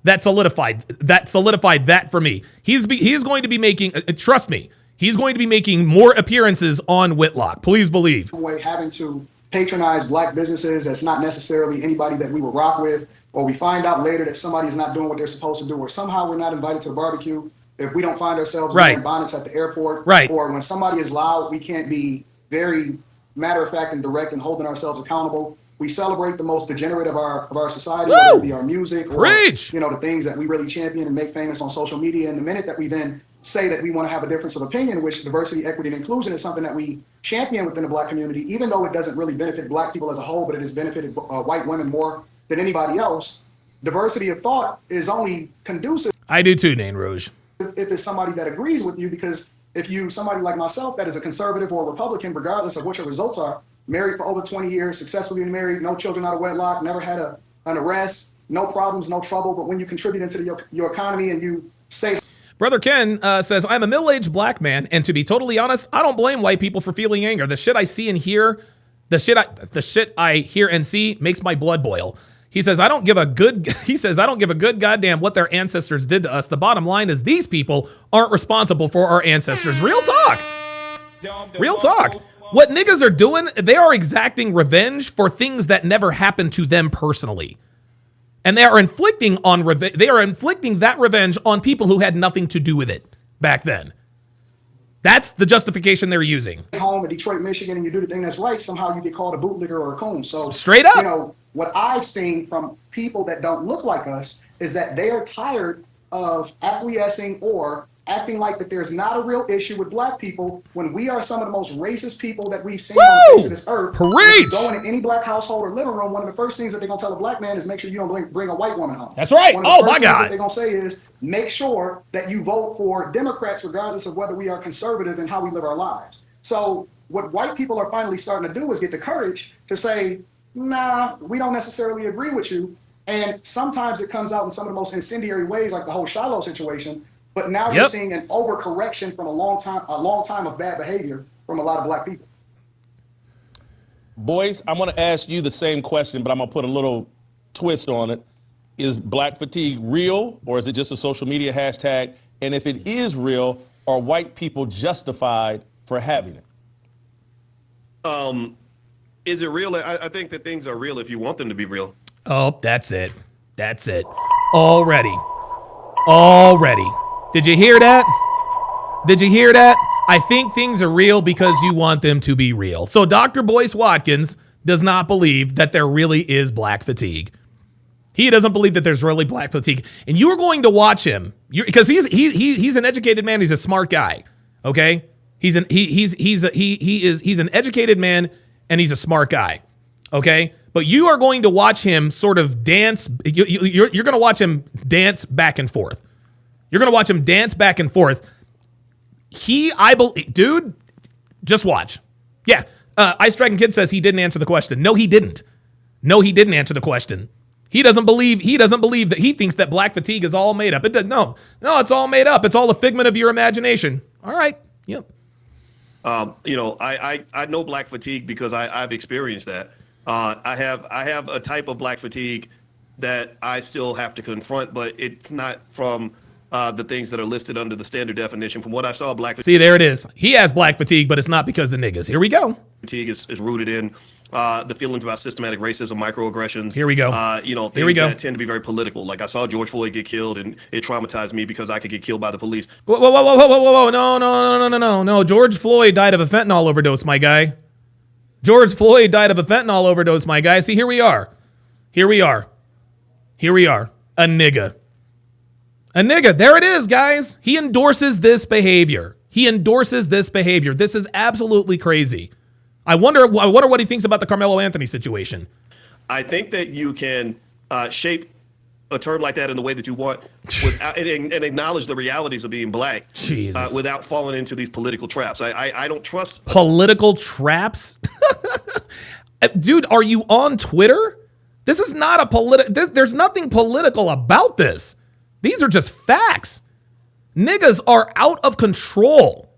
that solidified that for me. He is going to be making, trust me, he's going to be making more appearances on Whitlock. Please believe. Having to patronize black businesses that's not necessarily anybody that we would rock with, or we find out later that somebody's not doing what they're supposed to do, or somehow we're not invited to the barbecue if we don't find ourselves wearing bonnets at the airport, or when somebody is loud, we can't be very matter of fact and direct and holding ourselves accountable. We celebrate the most degenerate of our society, whether it be our music or the things that we really champion and make famous on social media. And the minute that we then say that we want to have a difference of opinion, which diversity, equity, and inclusion is something that we champion within the black community, even though it doesn't really benefit black people as a whole, but it has benefited white women more than anybody else. Diversity of thought is only conducive. I do too, Nain Rouge. If it's somebody that agrees with you, because if you, somebody like myself that is a conservative or a Republican, regardless of what your results are, married for over 20 years, successfully married, no children out of wedlock, never had an arrest, no problems, no trouble. But when you contribute into your economy and you say... Brother Ken says, I'm a middle-aged black man, and to be totally honest, I don't blame white people for feeling anger. The shit I see and hear, the shit I hear and see makes my blood boil. He says, I don't give a good goddamn what their ancestors did to us. The bottom line is these people aren't responsible for our ancestors. Real talk. Real talk. What niggas are doing, they are exacting revenge for things that never happened to them personally. And they are inflicting that revenge on people who had nothing to do with it back then. That's the justification they're using. Home in Detroit, Michigan, and you do the thing that's right, somehow you get called a bootlegger or a coon. So straight up, what I've seen from people that don't look like us is that they are tired of acquiescing or acting like that there's not a real issue with black people when we are some of the most racist people that we've seen on the face of this earth. If you go into any black household or living room, one of the first things that they're gonna tell a black man is make sure you don't bring a white woman home. That's right. One of the first things that they're gonna say is make sure that you vote for Democrats regardless of whether we are conservative in how we live our lives. So what white people are finally starting to do is get the courage to say, nah, we don't necessarily agree with you. And sometimes it comes out in some of the most incendiary ways, like the whole Shiloh situation. But now you're seeing an overcorrection from a long time of bad behavior from a lot of black people. Boys, I'm going to ask you the same question, but I'm going to put a little twist on it. Is black fatigue real, or is it just a social media hashtag? And if it is real, are white people justified for having it? Is it real? I think that things are real if you want them to be real. Oh, that's it. That's it. Already. Did you hear that? I think things are real because you want them to be real. So Dr. Boyce Watkins does not believe that there really is black fatigue. He doesn't believe that there's really black fatigue. And you are going to watch him because he's an educated man. He's a smart guy. Okay. He's an educated man and he's a smart guy. Okay. But you are going to watch him sort of dance. You're going to watch him dance back and forth. You're going to watch him dance back and forth. Dude, just watch. Yeah. Ice Dragon Kid says he didn't answer the question. No, he didn't. Answer the question. He doesn't believe that he thinks that black fatigue is all made up. No, it's all made up. It's all a figment of your imagination. All right. Yep. I know black fatigue because I've experienced that. I have a type of black fatigue that I still have to confront, but it's not from the things that are listed under the standard definition. From what I saw, black fatigue. See, there it is. He has black fatigue, but it's not because of niggas. Here we go. Fatigue is rooted in the feelings about systematic racism, microaggressions. Here we go. Things that tend to be very political. Like I saw George Floyd get killed, and it traumatized me because I could get killed by the police. Whoa. No. George Floyd died of a fentanyl overdose, my guy. See, here we are. Here we are. A nigga. A nigga. There it is, guys. He endorses this behavior. He endorses this behavior. This is absolutely crazy. I wonder what he thinks about the Carmelo Anthony situation. I think that you can shape a term like that in the way that you want without, and acknowledge the realities of being black without falling into these political traps. I don't trust political traps. Dude, are you on Twitter? This is not a there's nothing political about this. These are just facts. Niggas are out of control.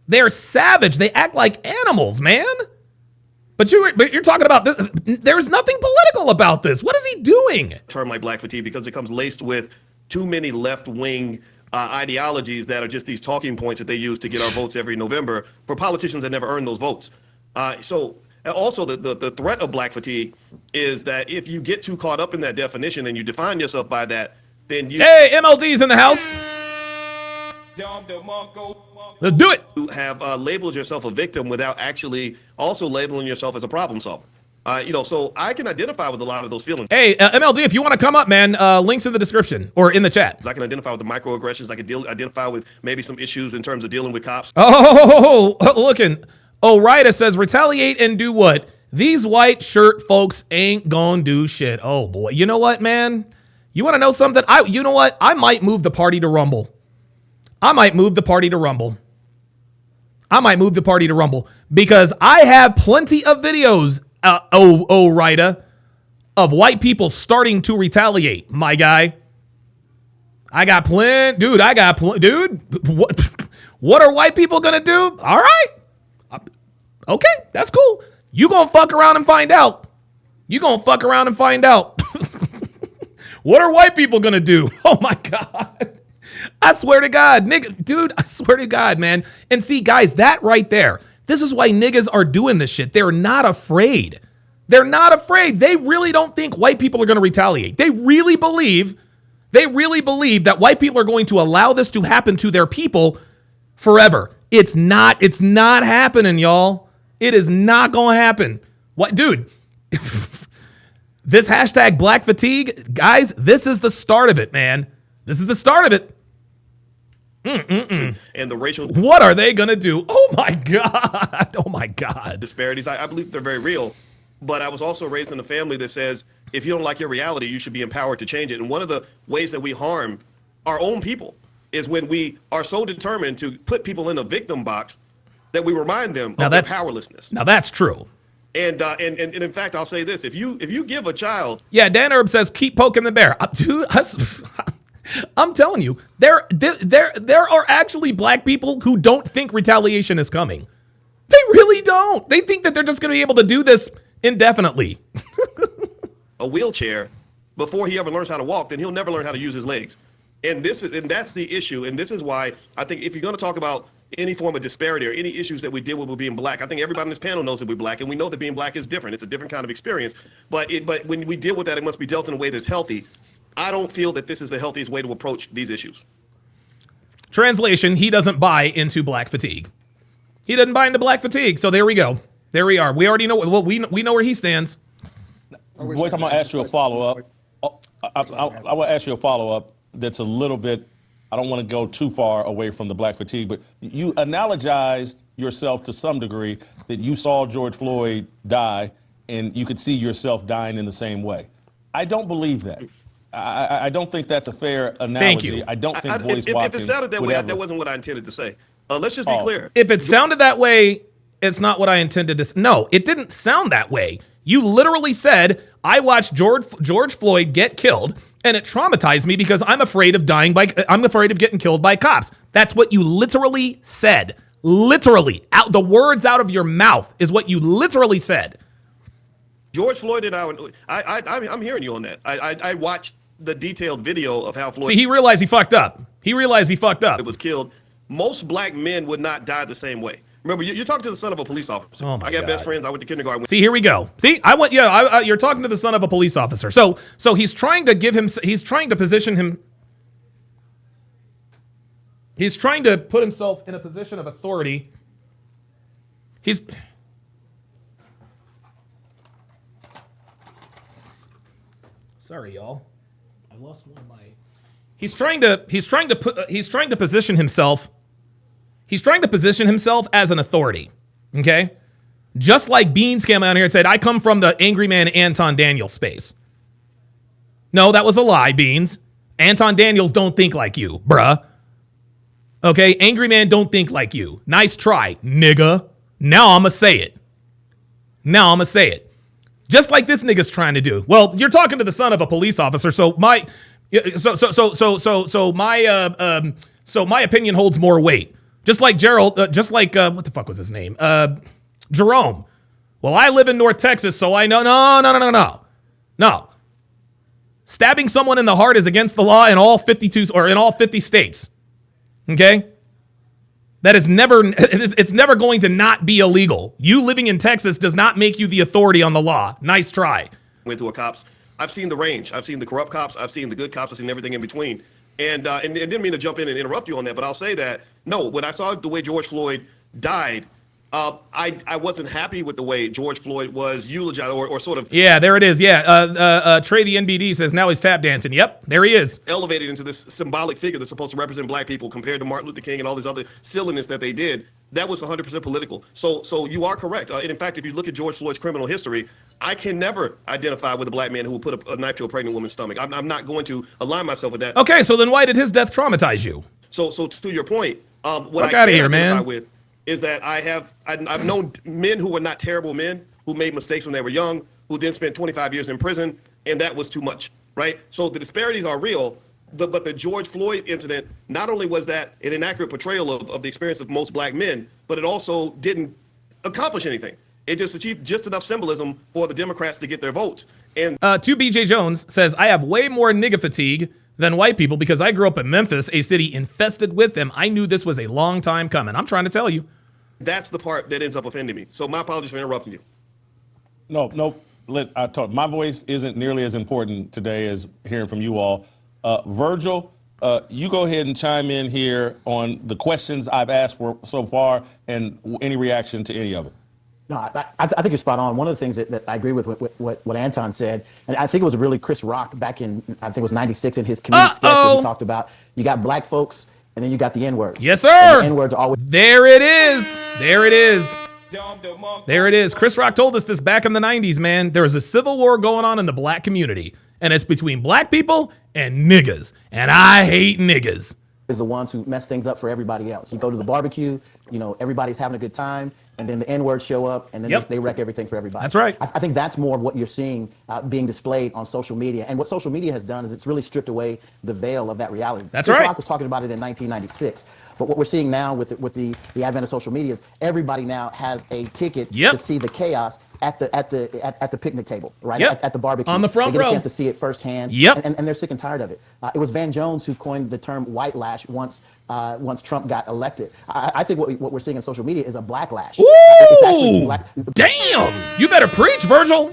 They're savage. They act like animals, man. But you're talking about this. There's nothing political about this. What is he doing? A term like black fatigue because it comes laced with too many left-wing ideologies that are just these talking points that they use to get our votes every November for politicians that never earn those votes. So also the threat of black fatigue is that if you get too caught up in that definition and you define yourself by that, then you... Hey, MLD's in the house. Let's do it. You have labeled yourself a victim without actually also labeling yourself as a problem solver. So I can identify with a lot of those feelings. Hey, MLD, if you want to come up, man, links in the description or in the chat. I can identify with the microaggressions. I can identify with maybe some issues in terms of dealing with cops. Looking. Rita says, retaliate and do what? These white shirt folks ain't gonna do shit. Oh, boy. You know what, man? You want to know something? You know what? I might move the party to Rumble. I might move the party to Rumble because I have plenty of videos, Rita, of white people starting to retaliate, my guy. I got plenty, dude. What are white people gonna do? All right. Okay, that's cool. You gonna fuck around and find out. What are white people gonna do? Oh my God. I swear to God, nigga, dude, I swear to God, man. And see, guys, that right there, this is why niggas are doing this shit. They're not afraid. They really don't think white people are going to retaliate. They really believe that white people are going to allow this to happen to their people forever. It's not happening, y'all. It is not going to happen. What, dude? This hashtag black fatigue, guys, this is the start of it, man. This is the start of it. And the racial... What are they going to do? Oh, my God. Disparities, I believe they're very real. But I was also raised in a family that says, if you don't like your reality, you should be empowered to change it. And one of the ways that we harm our own people is when we are so determined to put people in a victim box that we remind them of their powerlessness. Now, that's true. And in fact, I'll say this. If you give a child... Yeah, Dan Herb says, keep poking the bear. Dude, I'm telling you, there are actually black people who don't think retaliation is coming. They really don't. They think that they're just going to be able to do this indefinitely. A wheelchair before he ever learns how to walk, then he'll never learn how to use his legs. And that's the issue. And this is why I think if you're going to talk about any form of disparity or any issues that we deal with being black, I think everybody on this panel knows that we're black, and we know that being black is different. It's a different kind of experience. But when we deal with that, it must be dealt in a way that's healthy. I don't feel that this is the healthiest way to approach these issues. Translation, he doesn't buy into black fatigue. He doesn't buy into black fatigue. So there we go. There we are. We already know we know where he stands. Boys, I'm going to ask you a follow-up. I want to ask you a follow-up that's a little bit, I don't want to go too far away from the black fatigue, but you analogized yourself to some degree that you saw George Floyd die and you could see yourself dying in the same way. I don't believe that. I don't think that's a fair analogy. Thank you. I don't think If it sounded that way, that wasn't what I intended to say. Let's just be clear. If it sounded that way, it's not what I intended to say. No, it didn't sound that way. You literally said, I watched George Floyd get killed, and it traumatized me because I'm afraid of getting killed by cops. That's what you literally said. Literally. The words out of your mouth is what you literally said. George Floyd and I'm hearing you on that. I watched the detailed video of how Floyd... See, he realized he fucked up. It was killed. Most black men would not die the same way. Remember, you're talking to the son of a police officer. Oh my I got God. best friends. I went to kindergarten. See, here we go. See, you're talking to the son of a police officer. So he's trying to position him. He's trying to put himself in a position of authority. Sorry, y'all. I lost one of my. He's trying to position himself. He's trying to position himself as an authority. Okay, just like Beans came out here and said, "I come from the Angry Man Anton Daniels space." No, that was a lie, Beans. Anton Daniels don't think like you, bruh. Okay, Angry Man don't think like you. Nice try, nigga. Now I'ma say it. Just like this nigga's trying to do. Well, you're talking to the son of a police officer, so my opinion holds more weight. Just like Gerald, what the fuck was his name? Jerome. Well, I live in North Texas, so I know. No. Stabbing someone in the heart is against the law in all 52 or in all 50 states. Okay? That is it's never going to not be illegal. You living in Texas does not make you the authority on the law. Nice try. Went to a cops. I've seen the range. I've seen the corrupt cops. I've seen the good cops. I've seen everything in between. And didn't mean to jump in and interrupt you on that, but I'll say that, no, when I saw the way George Floyd died, I wasn't happy with the way George Floyd was eulogized or sort of. Yeah, there it is. Yeah. Trey the NBD says now he's tap dancing. Yep, there he is. Elevated into this symbolic figure that's supposed to represent black people compared to Martin Luther King and all this other silliness that they did. That was 100% political. So you are correct. And in fact, if you look at George Floyd's criminal history, I can never identify with a black man who would put a knife to a pregnant woman's stomach. I'm not going to align myself with that. Okay, so then why did his death traumatize you? So to your point, what Fuck I outta can here, identify man. with is that I've known men who were not terrible men, who made mistakes when they were young, who then spent 25 years in prison, and that was too much, right? So the disparities are real, but the George Floyd incident, not only was that an inaccurate portrayal of the experience of most black men, but it also didn't accomplish anything. It just achieved just enough symbolism for the Democrats to get their votes. And 2BJ Jones says, I have way more nigga fatigue than white people because I grew up in Memphis, a city infested with them. I knew this was a long time coming. I'm trying to tell you. That's the part that ends up offending me. So my apologies for interrupting you. No. My voice isn't nearly as important today as hearing from you all. Virgil, you go ahead and chime in here on the questions I've asked for so far and any reaction to any of it. No, I think you're spot on. One of the things that I agree with what Anton said, and I think it was really Chris Rock back in, I think it was 96 in his comedic sketch where he talked about, you got black folks and then you got the N-words. Yes, sir. And the N-words are always. There it is. There it is. There it is. Chris Rock told us this back in the 90s, man. There was a civil war going on in the black community, and it's between black people and niggas. And I hate niggas. Is the ones who mess things up for everybody else. You go to the barbecue, everybody's having a good time, and then the N-words show up, and then they wreck everything for everybody. That's right. I think that's more of what you're seeing being displayed on social media. And what social media has done is it's really stripped away the veil of that reality. That's Chris right. Rock was talking about it in 1996. But what we're seeing now with the advent of social media is everybody now has a ticket to see the chaos at the picnic table, right? At the barbecue. On the front they get row. a chance to see it firsthand. Yep. And they're sick and tired of it. It was Van Jones who coined the term white lash once Trump got elected. I think what we're seeing in social media is a blacklash. Ooh, It's actually damn! You better preach, Virgil.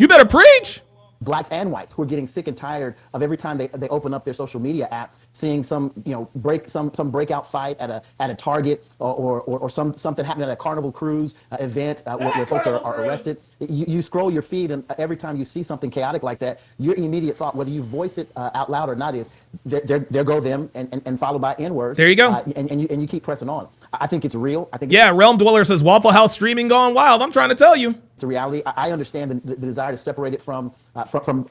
You better preach. Blacks and whites who are getting sick and tired of every time they open up their social media app, seeing some breakout fight at a Target or something happening at a Carnival Cruise event where folks are arrested. You scroll your feed, and every time you see something chaotic like that, your immediate thought, whether you voice it out loud or not, is there go them, and followed by N-words. There you go. And you keep pressing on. I think it's real. Realm Dweller says Waffle House streaming gone wild. I'm trying to tell you. It's a reality. I understand the desire to separate it from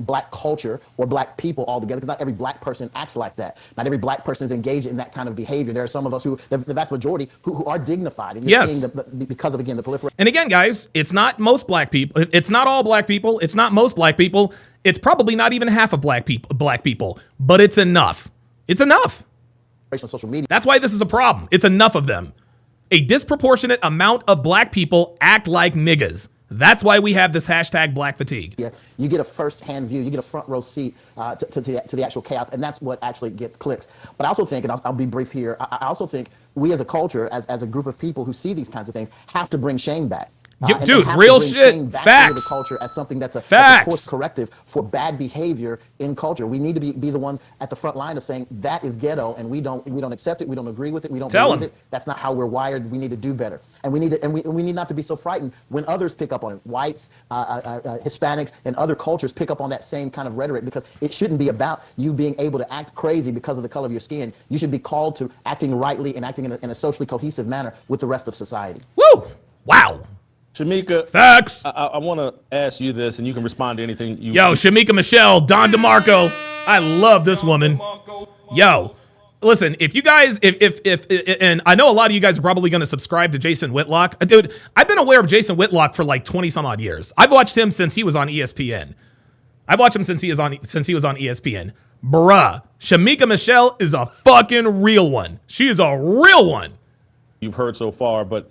black culture or black people altogether, because not every black person acts like that. Not every black person is engaged in that kind of behavior. There are some of us the vast majority, who are dignified. And you're seeing because of, again, the proliferation. And again, guys, it's not most black people. It's not all black people. It's not most black people. It's probably not even half of black people, but it's enough. It's enough. Social media. That's why this is a problem. It's enough of them. A disproportionate amount of black people act like niggas. That's why we have this hashtag black fatigue. Yeah, you get a first-hand view, you get a front row seat to the actual chaos, and that's what actually gets clicks. But I also think, and I'll be brief here, I also think we as a culture, as a group of people who see these kinds of things, have to bring shame back. and dude, have to real bring shit. shame back Facts. into the culture as something that's a Facts. course corrective for bad behavior in culture. We need to be the ones at the front line of saying that is ghetto, and we don't accept it, we don't agree with it, we don't believe it. That's not how we're wired. We need to do better, and we need not to be so frightened when others pick up on it. Whites, Hispanics, and other cultures pick up on that same kind of rhetoric, because it shouldn't be about you being able to act crazy because of the color of your skin. You should be called to acting rightly and acting in a socially cohesive manner with the rest of society. Woo! Wow. Shamika, facts. I want to ask you this, and you can respond to anything you. Yo, Shamika Michelle, Don DeMarco. I love this woman. Yo, listen, if you guys, if and I know a lot of you guys are probably going to subscribe to Jason Whitlock. Dude, I've been aware of Jason Whitlock for like 20 some odd years. I've watched him since he was on ESPN. I've watched him since he was on ESPN. Bruh, Shamika Michelle is a fucking real one. She is a real one. You've heard so far, but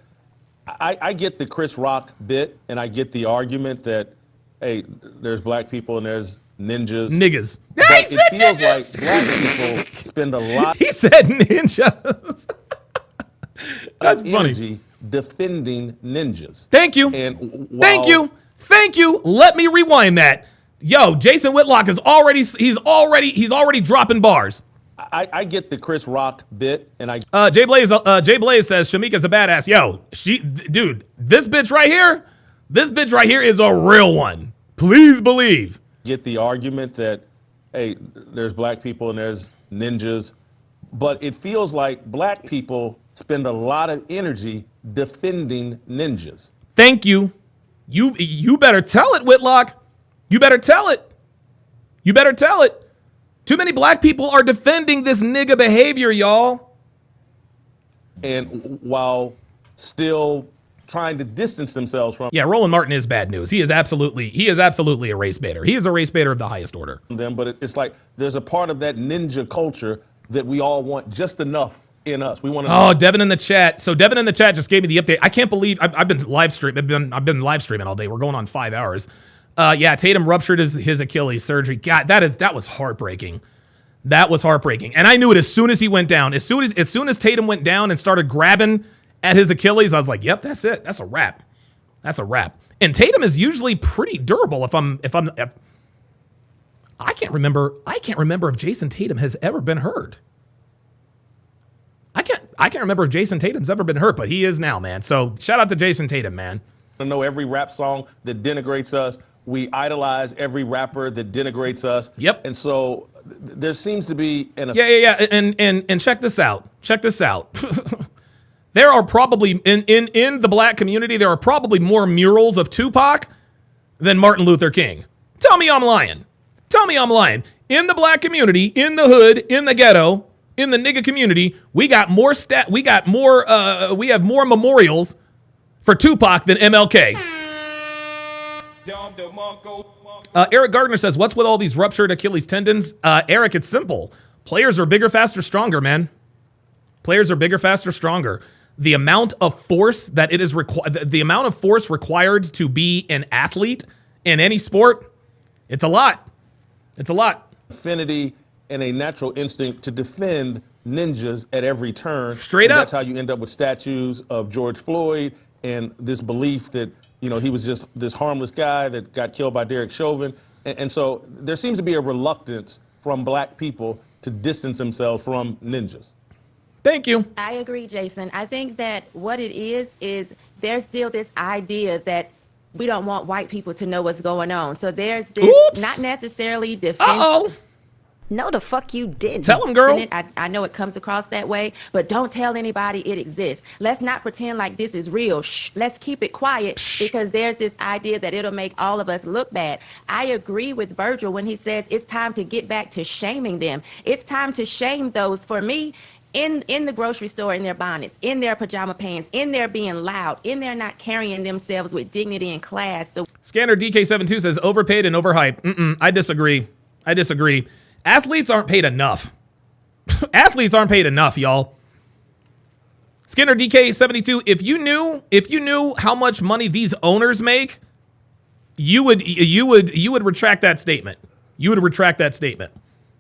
I get the Chris Rock bit, and I get the argument that, hey, there's black people and there's ninjas. Niggas. But He it said feels ninjas. like black people spend a lot. He said ninjas. That's funny. Energy defending ninjas. Thank you. And Thank you. Let me rewind that. Yo, Jason Whitlock is he's already dropping bars. I get the Chris Rock bit, and I Jay Blaze says Shamika's a badass. Yo, dude, this bitch right here is a real one. Please believe. get the argument that, hey, there's black people and there's ninjas, but it feels like black people spend a lot of energy defending ninjas. Thank you. You better tell it, Whitlock. You better tell it. You better tell it. Too many black people are defending this nigga behavior, y'all. And while still trying to distance themselves from Roland Martin is bad news. He is absolutely a race baiter. He is a race baiter of the highest order. them, but it's like there's a part of that ninja culture that we all want just enough in us. We want to. Oh, Devin in the chat. So Devin in the chat just gave me the update. I can't believe I've been live streaming. I've been live streaming all day. We're going on 5 hours. Tatum ruptured his Achilles surgery. God, that was heartbreaking. That was heartbreaking. And I knew it as soon as he went down. As soon as Tatum went down and started grabbing at his Achilles, I was like, yep, that's it. That's a wrap. That's a wrap. And Tatum is usually pretty durable. I can't remember if Jason Tatum has ever been hurt. I can't remember if Jason Tatum's ever been hurt, but he is now, man. So shout out to Jason Tatum, man. I know every rap song that denigrates us. We idolize every rapper that denigrates us. Yep. And so there seems to be an And check this out. Check this out. There are probably in the black community, there are probably more murals of Tupac than Martin Luther King. Tell me I'm lying. Tell me I'm lying. In the black community, in the hood, in the ghetto, in the nigga community, we have more memorials for Tupac than MLK. Eric Gardner says, what's with all these ruptured Achilles tendons? Eric, it's simple. Players are bigger, faster, stronger, man. Players are bigger, faster, stronger. The amount of force that it is the amount of force required to be an athlete in any sport, it's a lot. It's a lot. Affinity and a natural instinct to defend ninjas at every turn. Straight up. That's how you end up with statues of George Floyd and this belief that, you know, he was just this harmless guy that got killed by Derek Chauvin. And so there seems to be a reluctance from black people to distance themselves from ninjas. Thank you. I agree, Jason. I think that what it is there's still this idea that we don't want white people to know what's going on. So there's this not necessarily defense. No, the fuck you didn't. Tell him, girl. I know it comes across that way, but don't tell anybody it exists. Let's not pretend like this is real. Shh. Let's keep it quiet because there's this idea that it'll make all of us look bad. I agree with Virgil when he says it's time to get back to shaming them. It's time to shame those, for me, in the grocery store, in their bonnets, in their pajama pants, in their being loud, in their not carrying themselves with dignity and class. Scanner DK72 says overpaid and overhyped. I disagree. Athletes aren't paid enough. Athletes aren't paid enough, y'all. Skinner DK72, if you knew how much money these owners make, you would retract that statement. You would retract that statement.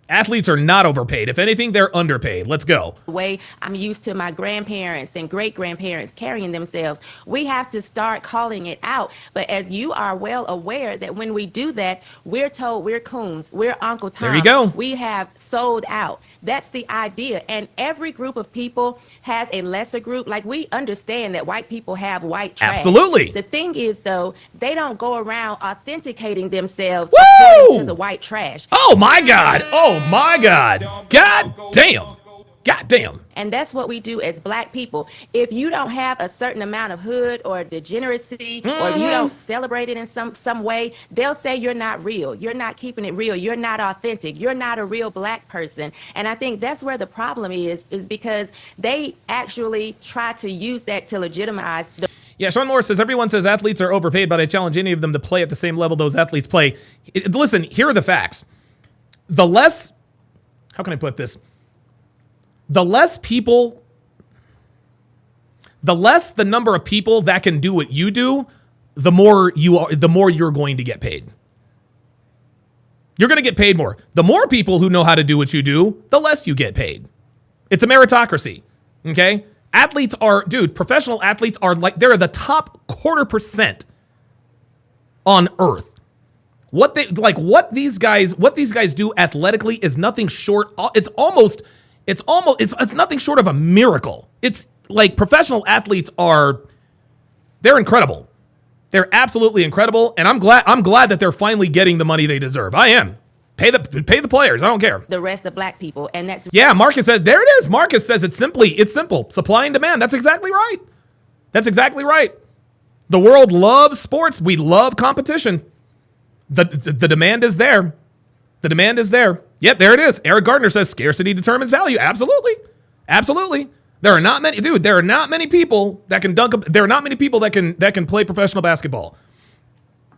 Athletes are not overpaid. If anything, they're underpaid. Let's go. The way I'm used to my grandparents and great-grandparents carrying themselves. We have to start calling it out. But as you are well aware that when we do that, we're told we're coons, we're Uncle Tom. There you go. We have sold out. That's the idea. And every group of people has a lesser group. Like, we understand that white people have white trash. Absolutely. The thing is, though, they don't go around authenticating themselves Woo! according to the white trash. Oh, my God. Oh, my God. God damn. God damn. And that's what we do as black people. If you don't have a certain amount of hood or degeneracy, or you don't celebrate it in some way, they'll say you're not real. You're not keeping it real. You're not authentic. You're not a real black person. And I think that's where the problem is because they actually try to use that to legitimize the... Yeah, Sean Moore says, everyone says athletes are overpaid, but I challenge any of them to play at the same level those athletes play. Listen, here are the facts. The less, how can I put this? The less the number of people that can do what you do, the more you're going to get paid. You're going to get paid more. The more people who know how to do what you do, the less you get paid. It's a meritocracy. Okay? Athletes are, professional athletes are like, they're the top 0.25% on earth. What these guys do athletically is nothing short. It's nothing short of a miracle. It's like professional athletes they're incredible. They're absolutely incredible. And I'm glad that they're finally getting the money they deserve. I am. Pay the players. I don't care. The rest of black people. And that's... Yeah, Marcus says, there it is. Marcus says it's simple. Supply and demand. That's exactly right. That's exactly right. The world loves sports. We love competition. The demand is there. The demand is there. Yep, there it is. Eric Gardner says scarcity determines value. Absolutely. Absolutely. There are not many people that can dunk. There are not many people that can play professional basketball.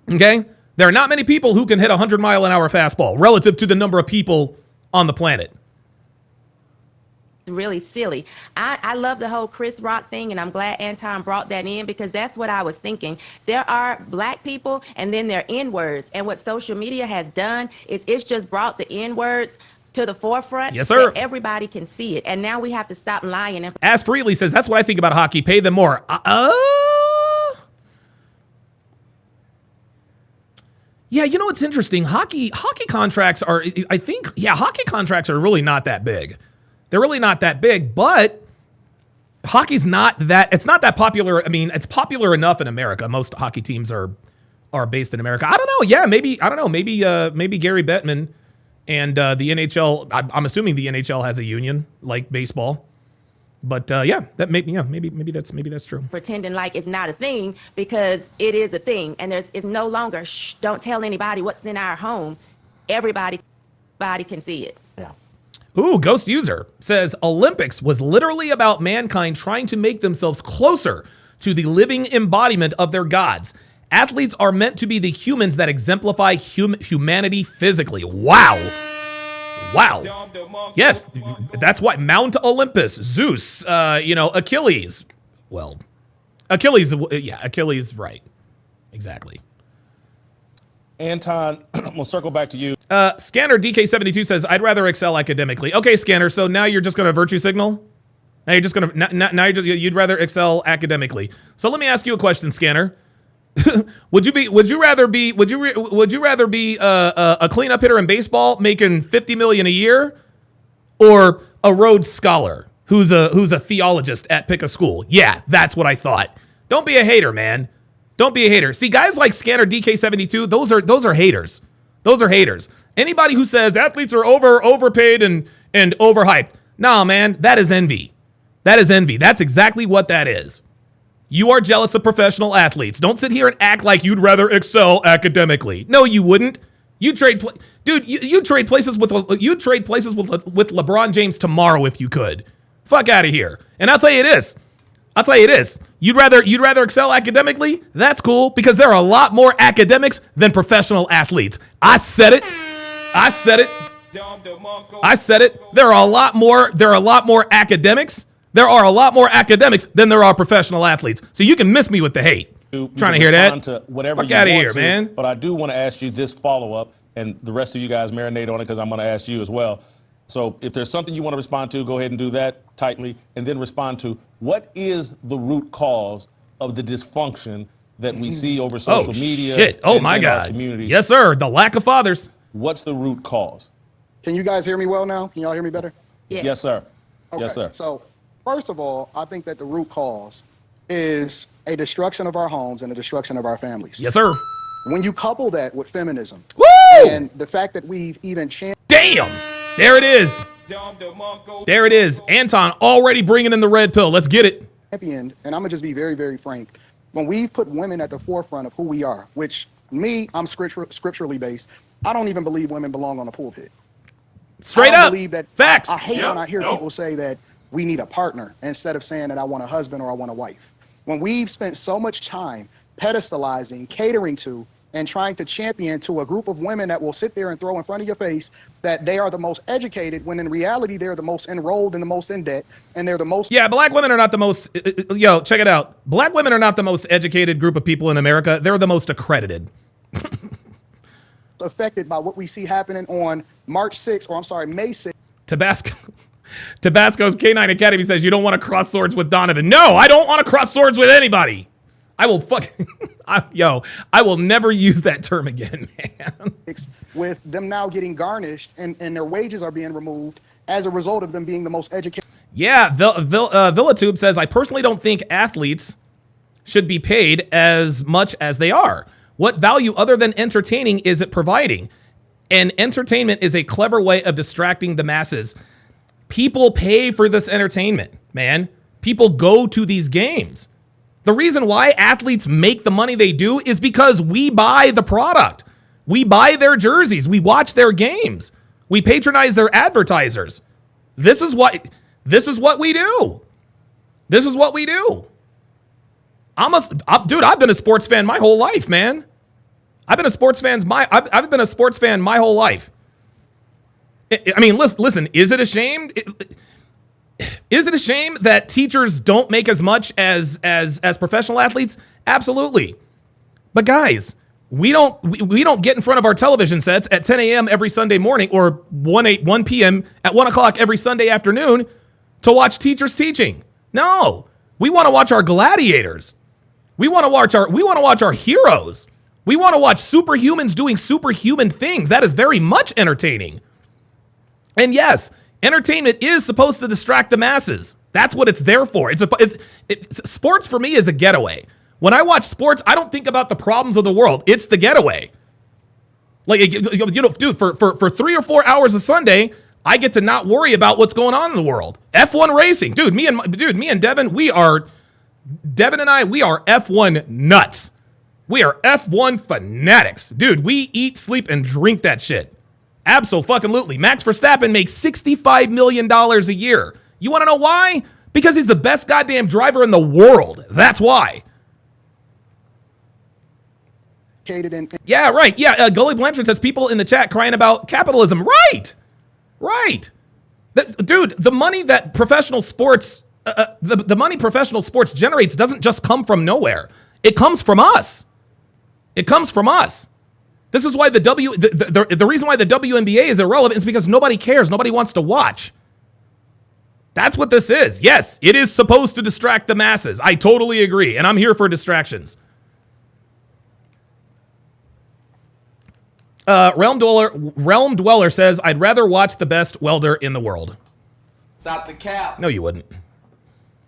Okay? There are not many people who can hit a 100-mile-an-hour fastball relative to the number of people on the planet. Really silly. I love the whole Chris Rock thing, and I'm glad Anton brought that in because that's what I was thinking. There are black people, and then there are N-words, and what social media has done is it's just brought the N-words to the forefront. Yes, sir. So everybody can see it, and now we have to stop lying. As Freely says, that's what I think about hockey. Pay them more. Yeah, you know what's interesting? Hockey contracts are, I think, hockey contracts are really not that big. They're really not that big, but hockey's not that popular. I mean, it's popular enough in America. Most hockey teams are based in America. I don't know. Yeah, maybe Gary Bettman and the NHL. I'm assuming the NHL has a union like baseball. But maybe that's true. Pretending like it's not a thing because it is a thing, and it's no longer don't tell anybody what's in our home. Everybody can see it. Yeah. Ooh, Ghost User says Olympics was literally about mankind trying to make themselves closer to the living embodiment of their gods. Athletes are meant to be the humans that exemplify humanity physically. Wow. Yes, that's why Mount Olympus, Zeus, Achilles. Well, Achilles, right. Exactly. Anton, we'll circle back to you. Scanner DK72 says, I'd rather excel academically. Okay, Scanner, so now you're just going to virtue signal? Now you're just going to, you'd rather excel academically. So let me ask you a question, Scanner. Would you rather be a cleanup hitter in baseball making $50 million a year, or a Rhodes Scholar who's a theologist at pick a school? Yeah, that's what I thought. Don't be a hater, man. Don't be a hater. See, guys like Scanner DK72, those are haters. Those are haters. Anybody who says athletes are overpaid and overhyped, nah, man, that is envy. That is envy. That's exactly what that is. You are jealous of professional athletes. Don't sit here and act like you'd rather excel academically. No, you wouldn't. You'd trade places with LeBron James tomorrow if you could. Fuck out of here. And I'll tell you this. You'd rather excel academically? That's cool, because there are a lot more academics than professional athletes. I said it. There are a lot more academics. There are a lot more academics than there are professional athletes. So you can miss me with the hate. You Trying to hear that? to whatever Fuck you out of want here, to, man. But I do want to ask you this follow-up. and the rest of you guys marinate on it because I'm going to ask you as well. So if there's something you want to respond to, go ahead and do that tightly, and then respond to what is the root cause of the dysfunction that we see over social media. Shit. Oh, and my in our God. communities. Yes, sir. The lack of fathers. What's the root cause? Can you guys hear me well now? Can y'all hear me better? Yes, sir. Okay. Yes, sir. So, first of all, I think that the root cause is a destruction of our homes and a destruction of our families. Yes, sir. When you couple that with feminism and the fact that we've even Damn. There it is. There it is. Anton already bringing in the red pill. Let's get it. championed, and I'm gonna just be very, very frank, when we've put women at the forefront of who we are, which I'm scripturally based, I don't even believe women belong on a pulpit. Straight I don't up. believe that. Facts. I hate when I hear people say that we need a partner instead of saying that I want a husband or I want a wife. When we've spent so much time pedestalizing, catering to, and trying to champion to a group of women that will sit there and throw in front of your face that they are the most educated, when in reality they're the most enrolled and the most in debt, and they're the most. Yeah, black women are not the most. Yo, check it out. Black women are not the most educated group of people in America. They're the most accredited. Affected by what we see happening on March 6th, or I'm sorry, May 6th. Tabasco's K9 Academy says you don't want to cross swords with Donovan. No, I don't want to cross swords with anybody. I will I will never use that term again, man. With them now getting garnished and their wages are being removed as a result of them being the most educated. Yeah, Villatube says, I personally don't think athletes should be paid as much as they are. What value other than entertaining is it providing? And entertainment is a clever way of distracting the masses. People pay for this entertainment, man. People go to these games. The reason why athletes make the money they do is because we buy the product. We buy their jerseys. We watch their games. We patronize their advertisers. This is what we do. This is what we do. Dude, I've been a sports fan my whole life, man. I've been a sports fan my whole life. I mean, listen, is it a shame? Is it a shame that teachers don't make as much as professional athletes? Absolutely. But guys, we don't get in front of our television sets at 10 a.m. every Sunday morning or 1 p.m. at 1 o'clock every Sunday afternoon to watch teachers teaching. No, we want to watch our gladiators. We want to watch our heroes. We want to watch superhumans doing superhuman things. That is very much entertaining. And yes, entertainment is supposed to distract the masses. That's what it's there for. Sports for me is a getaway. When I watch sports, I don't think about the problems of the world. It's the getaway. Like, dude, for 3 or 4 hours a Sunday, I get to not worry about what's going on in the world. F1 racing, dude. Me and Devin, Devin and I, we are F1 nuts. We are F1 fanatics. Dude, we eat, sleep, and drink that shit. Abso-fucking-lutely. Max Verstappen makes $65 million a year. You want to know why? Because he's the best goddamn driver in the world. That's why. Yeah, right. Yeah, Gully Blanchard says people in the chat crying about capitalism. Right. Dude, the money that professional sports, the money professional sports generates doesn't just come from nowhere. It comes from us. This is why the reason why the WNBA is irrelevant is because nobody cares. Nobody wants to watch. That's what this is. Yes, it is supposed to distract the masses. I totally agree, and I'm here for distractions. Realm Dweller says, I'd rather watch the best welder in the world. Stop the cap. No, you wouldn't.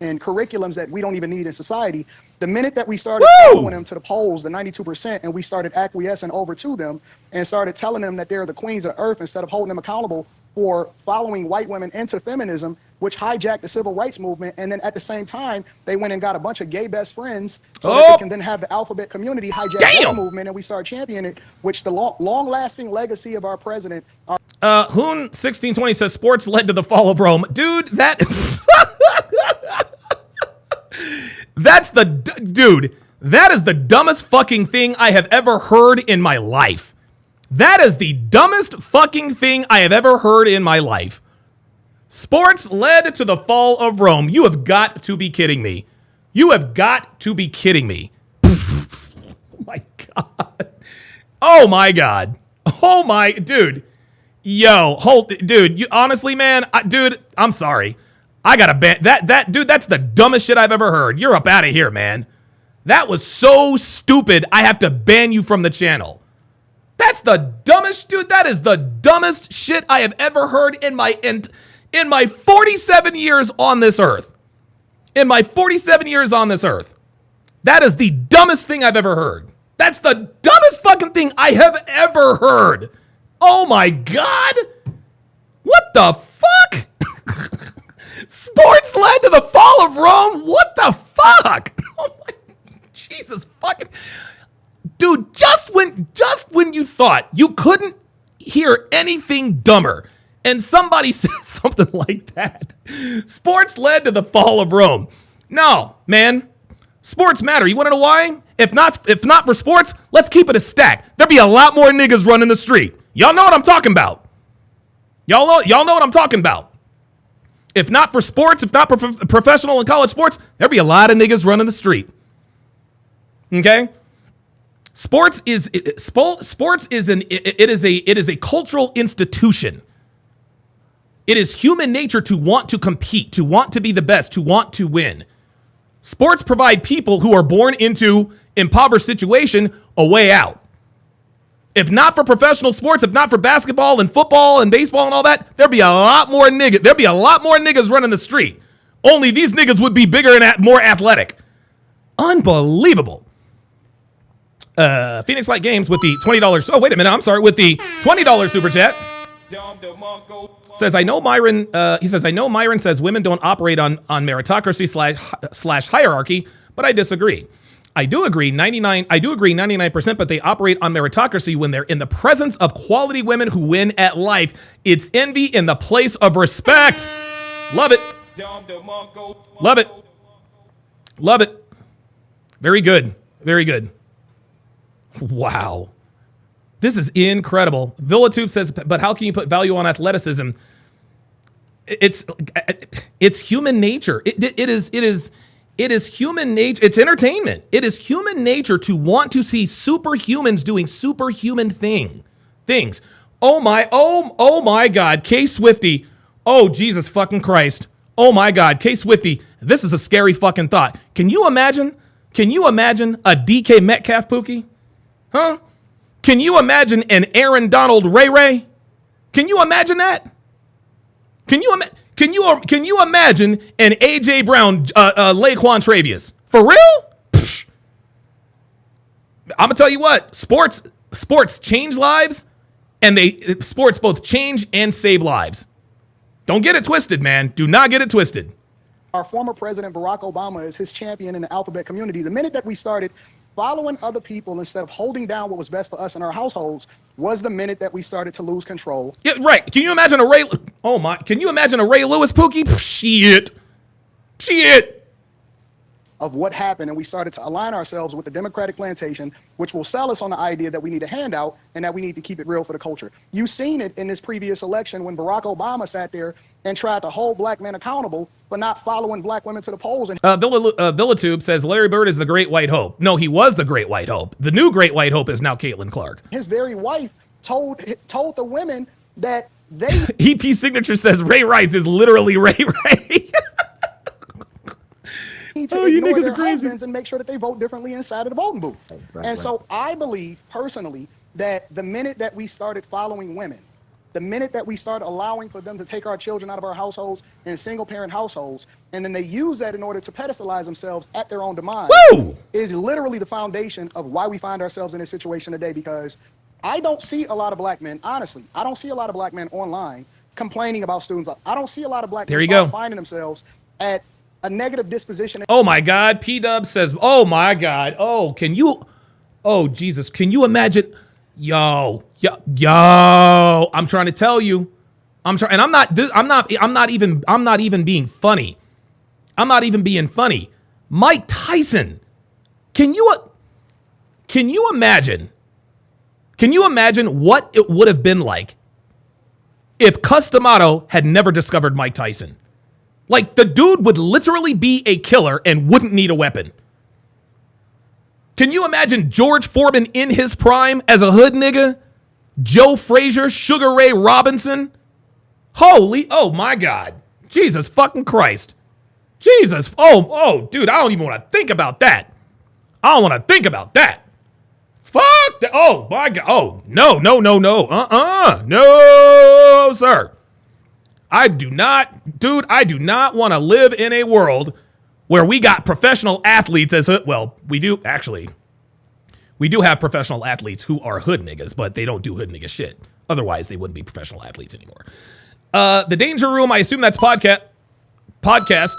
And curriculums that we don't even need in society. The minute that we started following them to the polls, the 92%, and we started acquiescing over to them and started telling them that they're the queens of the earth instead of holding them accountable for following white women into feminism, which hijacked the civil rights movement. And then at the same time, they went and got a bunch of gay best friends so that they can then have the alphabet community hijack that movement, and we started championing it, which the long-lasting legacy of our president. Hoon 1620 says sports led to the fall of Rome. Dude, that that is the dumbest fucking thing I have ever heard in my life. That is the dumbest fucking thing I have ever heard in my life. Sports led to the fall of Rome. You have got to be kidding me. You have got to be kidding me. Oh my God. Oh my God. Oh my, dude. Yo, dude, you honestly, man, dude, I'm sorry. I gotta ban that, dude, that's the dumbest shit I've ever heard. You're up out of here, man. That was so stupid. I have to ban you from the channel. That's the dumbest, dude. That is the dumbest shit I have ever heard in my 47 years on this earth. In my 47 years on this earth. That is the dumbest thing I've ever heard. That's the dumbest fucking thing I have ever heard. Oh my God. What the fuck? Sports led to the fall of Rome? What the fuck? Oh my, Jesus fucking. Dude, just when you thought you couldn't hear anything dumber and somebody says something like that, sports led to the fall of Rome. No, man. Sports matter. You want to know why? If not for sports, let's keep it a stack. There'd be a lot more niggas running the street. Y'all know what I'm talking about. Y'all know what I'm talking about. If not for sports, if not for professional and college sports, there'd be a lot of niggas running the street. Okay? Sports is a cultural institution. It is human nature to want to compete, to want to be the best, to want to win. Sports provide people who are born into impoverished situation a way out. If not for professional sports, if not for basketball and football and baseball and all that, there'd be a lot more niggas running the street. Only these niggas would be bigger and more athletic. Unbelievable. Phoenix Light Games with the $20. Oh, wait a minute. I'm sorry. With the $20 super chat. Says, I know Myron. He says, I know Myron says women don't operate on meritocracy slash hierarchy, but I disagree. I do agree 99%, but they operate on meritocracy when they're in the presence of quality women who win at life. It's envy in the place of respect. Love it. Love it. Love it. Very good. Very good. Wow. This is incredible. VillaTube says, but how can you put value on athleticism? It's human nature. It is human nature. It's entertainment. It is human nature to want to see superhumans doing superhuman things. Oh my God. K Swifty. Oh, Jesus fucking Christ. Oh my God. K Swifty. This is a scary fucking thought. Can you imagine a DK Metcalf Pookie? Huh? Can you imagine an Aaron Donald Ray Ray? Can you imagine that? Can you imagine an AJ Brown Laquan Travius? For real? Psh. I'm gonna tell you what, sports change lives, and sports both change and save lives. Don't get it twisted, man. Do not get it twisted. Our former president, Barack Obama, is his champion in the alphabet community. The minute that we started following other people instead of holding down what was best for us in our households was the minute that we started to lose control. Yeah, right. Can you imagine a Ray? Oh my! Can you imagine a Ray Lewis Pookie? Shit. Of what happened, and we started to align ourselves with the Democratic plantation, which will sell us on the idea that we need a handout and that we need to keep it real for the culture. You've seen it in this previous election when Barack Obama sat there and tried to hold black men accountable for not following black women to the polls. And VillaTube says Larry Bird is the Great White Hope. No, he was the Great White Hope. The new Great White Hope is now Caitlin Clark. His very wife told the women that they... EP Signature says Ray Rice is literally Ray Ray. Need to ignore their husbands and make sure that they vote differently inside of the voting booth. Right. So I believe personally that the minute that we started following women, the minute that we started allowing for them to take our children out of our households in single parent households, and then they use that in order to pedestalize themselves at their own demise, is literally the foundation of why we find ourselves in this situation today. Because I don't see a lot of black men, honestly, I don't see a lot of black men online complaining about students. I don't see a lot of black men finding themselves at a negative disposition. Oh my God. P-Dub says, oh my God. Oh, Jesus. Can you imagine? Yo, I'm trying to tell you. I'm not even being funny. I'm not even being funny. Mike Tyson. Can you imagine what it would have been like if Customato had never discovered Mike Tyson? Like, the dude would literally be a killer and wouldn't need a weapon. Can you imagine George Foreman in his prime as a hood nigga? Joe Frazier, Sugar Ray Robinson. Oh my God. Jesus fucking Christ. Jesus. Oh, dude, I don't even want to think about that. I don't want to think about that. Fuck that. Oh, my God. Oh, no. No, sir. I do not want to live in a world where we got professional athletes as, well, we do have professional athletes who are hood niggas, but they don't do hood nigga shit. Otherwise, they wouldn't be professional athletes anymore. The Danger Room, I assume that's podcast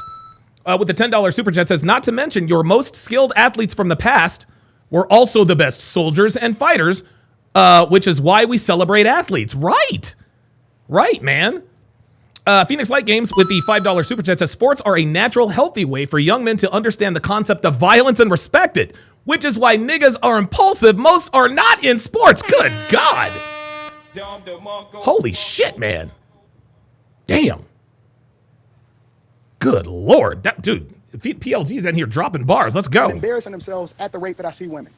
with the $10 super chat says, not to mention your most skilled athletes from the past were also the best soldiers and fighters, which is why we celebrate athletes. Right, man. Phoenix Light Games with the $5 super chat says, sports are a natural, healthy way for young men to understand the concept of violence and respect it, which is why niggas are impulsive. Most are not in sports. Good God. Holy shit, man. Damn. Good Lord. Dude, PLG's in here dropping bars. Let's go. Embarrassing themselves at the rate that I see women.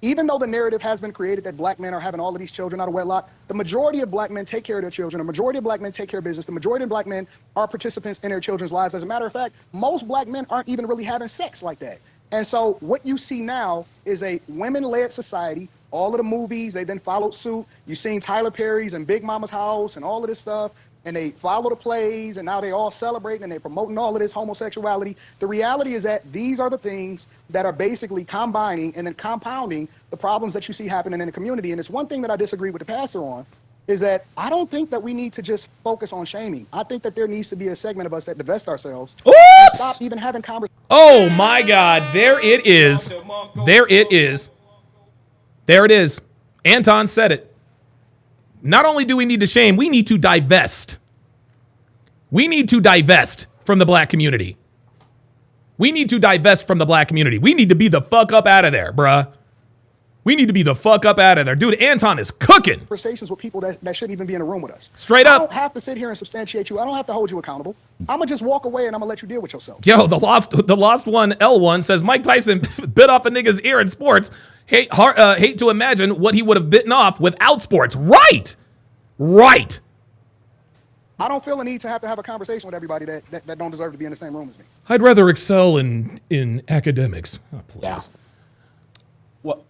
Even though the narrative has been created that black men are having all of these children out of wedlock, the majority of black men take care of their children. The majority of black men take care of business. The majority of black men are participants in their children's lives. As a matter of fact, most black men aren't even really having sex like that. And so what you see now is a women-led society. All of the movies, they then followed suit. You've seen Tyler Perry's and Big Mama's House and all of this stuff. And they follow the plays, and now they all celebrating and they're promoting all of this homosexuality. The reality is that these are the things that are basically combining and then compounding the problems that you see happening in the community. And it's one thing that I disagree with the pastor on, is that I don't think that we need to just focus on shaming. I think that there needs to be a segment of us that divest ourselves and stop even having conversations. Oh my God, there it is. There it is. There it is. Anton said it. Not only do we need to shame, we need to divest. We need to divest from the black community. We need to divest from the black community. We need to be the fuck up out of there, bruh. We need to be the fuck up out of there. Dude, Anton is cooking. Conversations with people that shouldn't even be in a room with us. Straight up. I don't have to sit here and substantiate you. I don't have to hold you accountable. I'm going to just walk away and I'm going to let you deal with yourself. Yo, the lost one, L1, says Mike Tyson bit off a nigga's ear in sports. Hate to imagine what he would have bitten off without sports. Right. I don't feel a need to have a conversation with everybody that don't deserve to be in the same room as me. I'd rather excel in academics. Oh, please. Yeah. Well,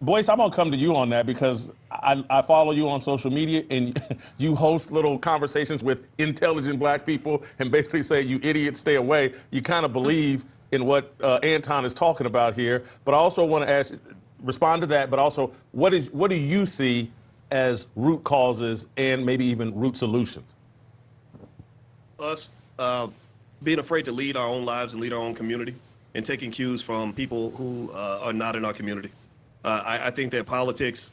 Boyce, I'm going to come to you on that because I follow you on social media and you host little conversations with intelligent black people and basically say, you idiots, stay away. You kind of believe in what Anton is talking about here. But I also want to respond to that, but also what do you see as root causes and maybe even root solutions? Us being afraid to lead our own lives and lead our own community and taking cues from people who are not in our community. I think that politics,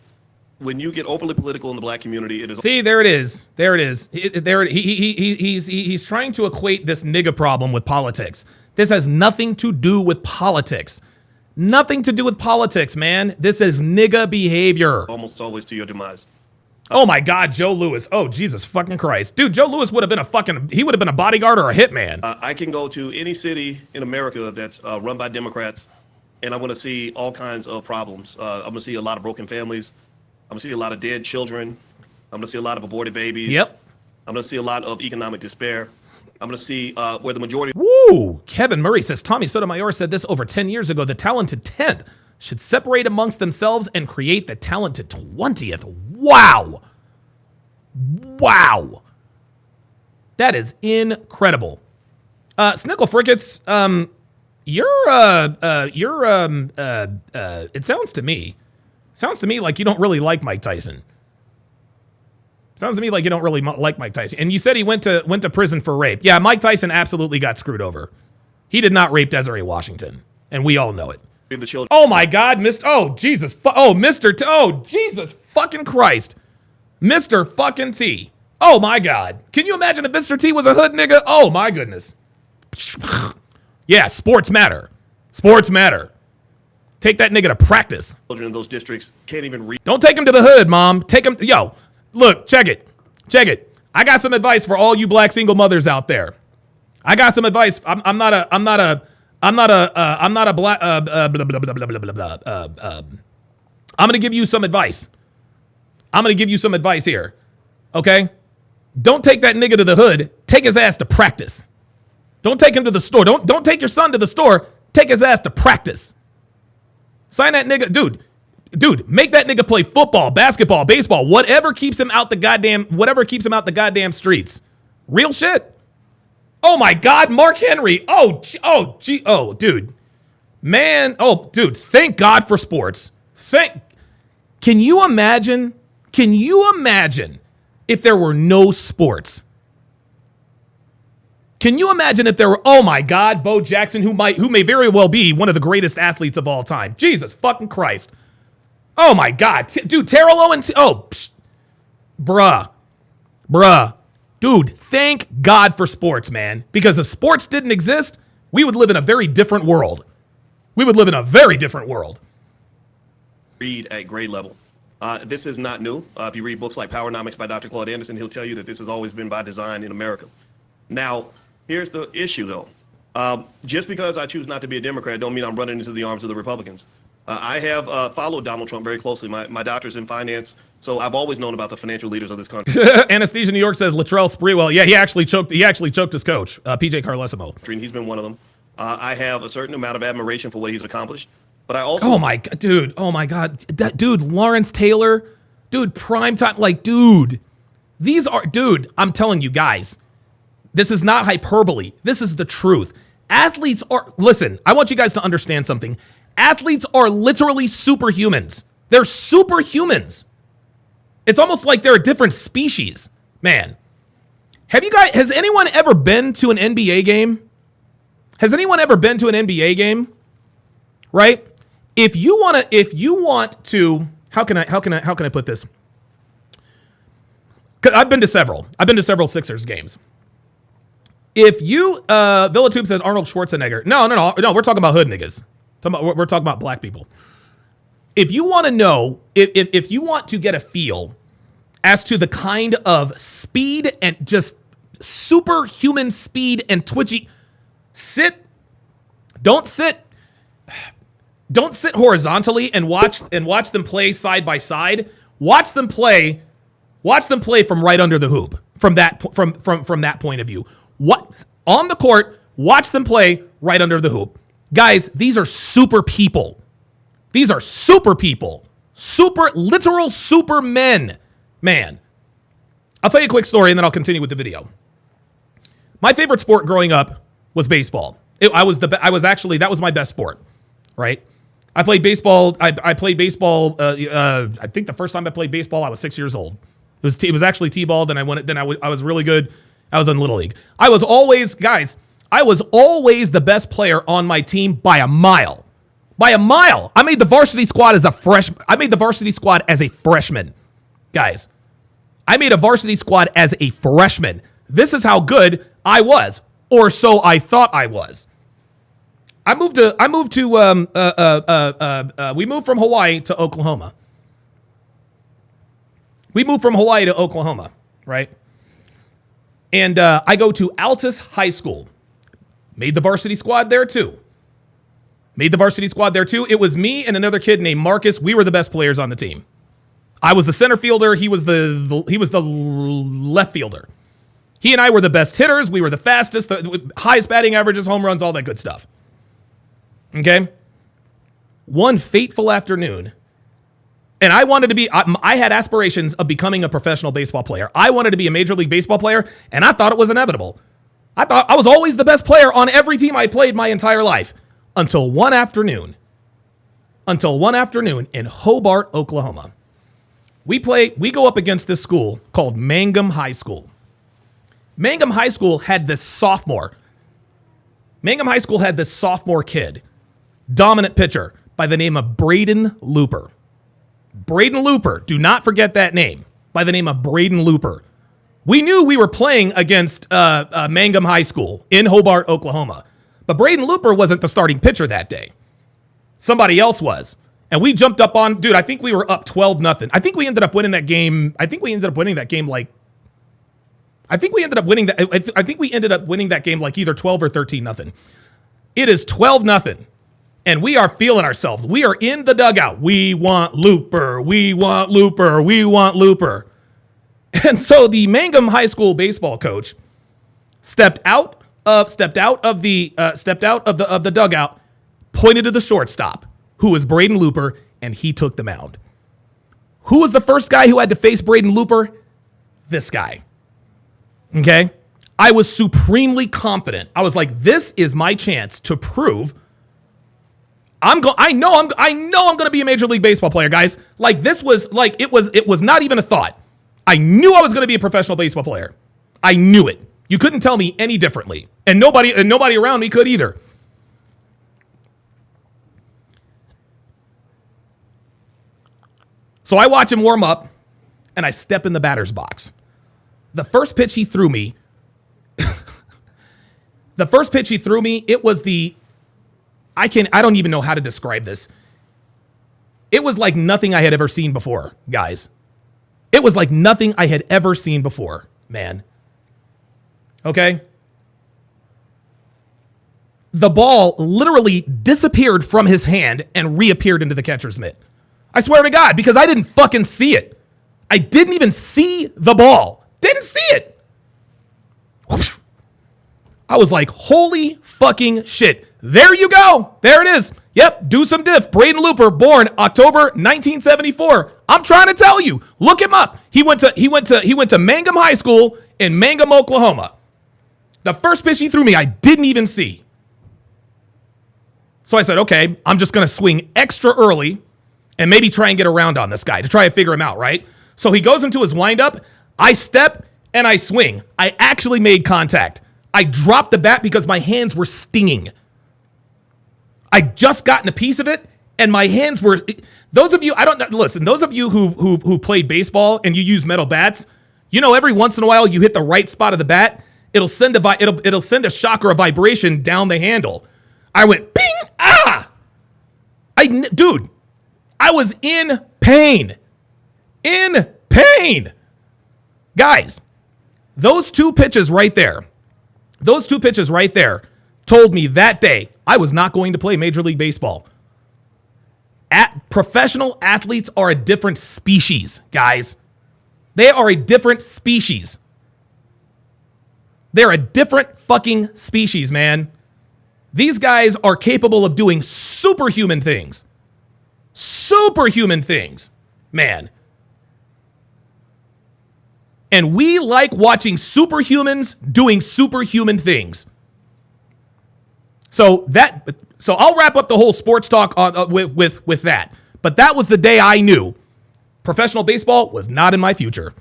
when you get overly political in the black community, it is. See, there it is. He's trying to equate this nigga problem with politics. This has nothing to do with politics. Nothing to do with politics, man. This is nigga behavior. Almost always to your demise. Oh my God, Joe Louis. Oh, Jesus fucking Christ. Dude, Joe Louis would have been he would have been a bodyguard or a hitman. I can go to any city in America that's run by Democrats, and I'm going to see all kinds of problems. I'm going to see a lot of broken families. I'm going to see a lot of dead children. I'm going to see a lot of aborted babies. Yep. I'm going to see a lot of economic despair. I'm going to see where the majority. Woo! Kevin Murray says, Tommy Sotomayor said this over 10 years ago. The talented 10th should separate amongst themselves and create the talented 20th. Wow. That is incredible. Snickle Frickets, it sounds to me like you don't really like Mike Tyson. Sounds to me like you don't really like Mike Tyson. And you said he went to prison for rape. Yeah, Mike Tyson absolutely got screwed over. He did not rape Desiree Washington, and we all know it. The children. Oh my God, Jesus fucking Christ. Mr. fucking T. Oh my God. Can you imagine if Mr. T was a hood nigga? Oh my goodness. Yeah, sports matter. Sports matter. Take that nigga to practice. Children in those districts can't even read. Don't take him to the hood, Mom. Take him. Yo, look, check it. I got some advice for all you black single mothers out there. I got some advice. I'm not a black. I'm gonna give you some advice. I'm going to give you some advice here. Okay? Don't take that nigga to the hood. Take his ass to practice. Don't take him to the store. Don't take your son to the store. Take his ass to practice. Sign that nigga. Dude, make that nigga play football, basketball, baseball, whatever keeps him out the goddamn streets. Real shit. Oh my God, Mark Henry. Dude. Man, dude, thank God for sports. Can you imagine if there were no sports? Can you imagine if there were, oh my God, Bo Jackson, who may very well be one of the greatest athletes of all time. Jesus fucking Christ. Oh my God. Dude, Terrell Owens. Bruh. Dude, thank God for sports, man. Because if sports didn't exist, we would live in a very different world. Read at grade level. This is not new. If you read books like Powernomics by Dr. Claude Anderson, he'll tell you that this has always been by design in America. Now, here's the issue, though. Just because I choose not to be a Democrat don't mean I'm running into the arms of the Republicans. I have followed Donald Trump very closely. My doctor's in finance, so I've always known about the financial leaders of this country. Anesthesia New York says Latrell Sprewell. Yeah, he actually choked his coach, PJ Carlesimo. And he's been one of them. I have a certain amount of admiration for what he's accomplished, but I also... Oh my God. That dude, Lawrence Taylor, dude, primetime, like, dude. I'm telling you guys, this is not hyperbole. This is the truth. Listen, I want you guys to understand something. Athletes are literally superhumans. They're superhumans. It's almost like they're a different species. Man, has anyone ever been to an NBA game? Right? If you want to, how can I put this? 'Cause I've been to several Sixers games. If you, Villatube says Arnold Schwarzenegger. No, we're talking about hood niggas. We're talking about black people. If you want to know, if you want to get a feel as to the kind of speed and just superhuman speed and twitchy, don't sit horizontally and watch them play side by side. Watch them play from right under the hoop. From that point of view. On the court, watch them play right under the hoop. Guys, these are super people. Literal supermen. Man. I'll tell you a quick story and then I'll continue with the video. My favorite sport growing up was baseball. That was my best sport, right? I played baseball. I played baseball. I think the first time I played baseball, I was 6 years old. It was actually T-ball. Then I was really good. I was in Little League. I was always the best player on my team by a mile. I made the varsity squad as a freshman. Guys, I made a varsity squad as a freshman. This is how good I was, or so I thought I was. We moved from Hawaii to Oklahoma. Right? And I go to Altus High School. Made the varsity squad there too. It was me and another kid named Marcus. We were the best players on the team. I was the center fielder. He was the left fielder. He and I were the best hitters. We were the fastest, the highest batting averages, home runs, all that good stuff. Okay? One fateful afternoon, and I had aspirations of becoming a professional baseball player. I wanted to be a Major League Baseball player, and I thought it was inevitable. I thought I was always the best player on every team I played my entire life. Until one afternoon in Hobart, Oklahoma. We go up against this school called Mangum High School. Mangum High School had this sophomore kid, dominant pitcher by the name of Braden Looper. Do not forget that name, by the name of Braden Looper. We knew we were playing against Mangum High School in Hobart, Oklahoma. But Braden Looper wasn't the starting pitcher that day. Somebody else was. And we jumped up on, dude, I think we were up 12-0. I think we ended up winning that game like either 12 or 13-0. It is 12-0. And we are feeling ourselves. We are in the dugout. We want Looper. We want Looper. We want Looper. And so the Mangum High School baseball coach stepped out of the dugout, pointed to the shortstop, who was Braden Looper, and he took the mound. Who was the first guy who had to face Braden Looper? This guy. Okay? I was supremely confident. I was like, this is my chance to prove I know I'm going to be a Major League Baseball player, guys. Like, this was like, it was not even a thought. I knew I was going to be a professional baseball player. I knew it. You couldn't tell me any differently. And nobody around me could either. So I watch him warm up, and I step in the batter's box. The first pitch he threw me, it was I don't even know how to describe this. It was like nothing I had ever seen before, guys. It was like nothing I had ever seen before, man. Okay? The ball literally disappeared from his hand and reappeared into the catcher's mitt. I swear to God, because I didn't fucking see it. I didn't even see the ball. Didn't see it. I was like, holy fucking shit. There you go. There it is. Yep, do some diff. Braden Looper, born October 1974. I'm trying to tell you. Look him up. He went to Mangum High School in Mangum, Oklahoma. The first pitch he threw me, I didn't even see. So I said, okay, I'm just going to swing extra early and maybe try and get around on this guy to try to figure him out, right? So he goes into his windup. I step and I swing. I actually made contact. I dropped the bat because my hands were stinging. I just gotten a piece of it, and my hands were. Those of you, those of you who played baseball and you use metal bats, you know, every once in a while you hit the right spot of the bat, it'll send a shock or a vibration down the handle. I went ping, ah! Dude, I was in pain. In pain. Guys, those two pitches right there told me that day I was not going to play Major League Baseball. Professional athletes are a different species, guys. They are a different species. They're a different fucking species, man. These guys are capable of doing superhuman things. Superhuman things, man. And we like watching superhumans doing superhuman things. So I'll wrap up the whole sports talk with that. But that was the day I knew professional baseball was not in my future.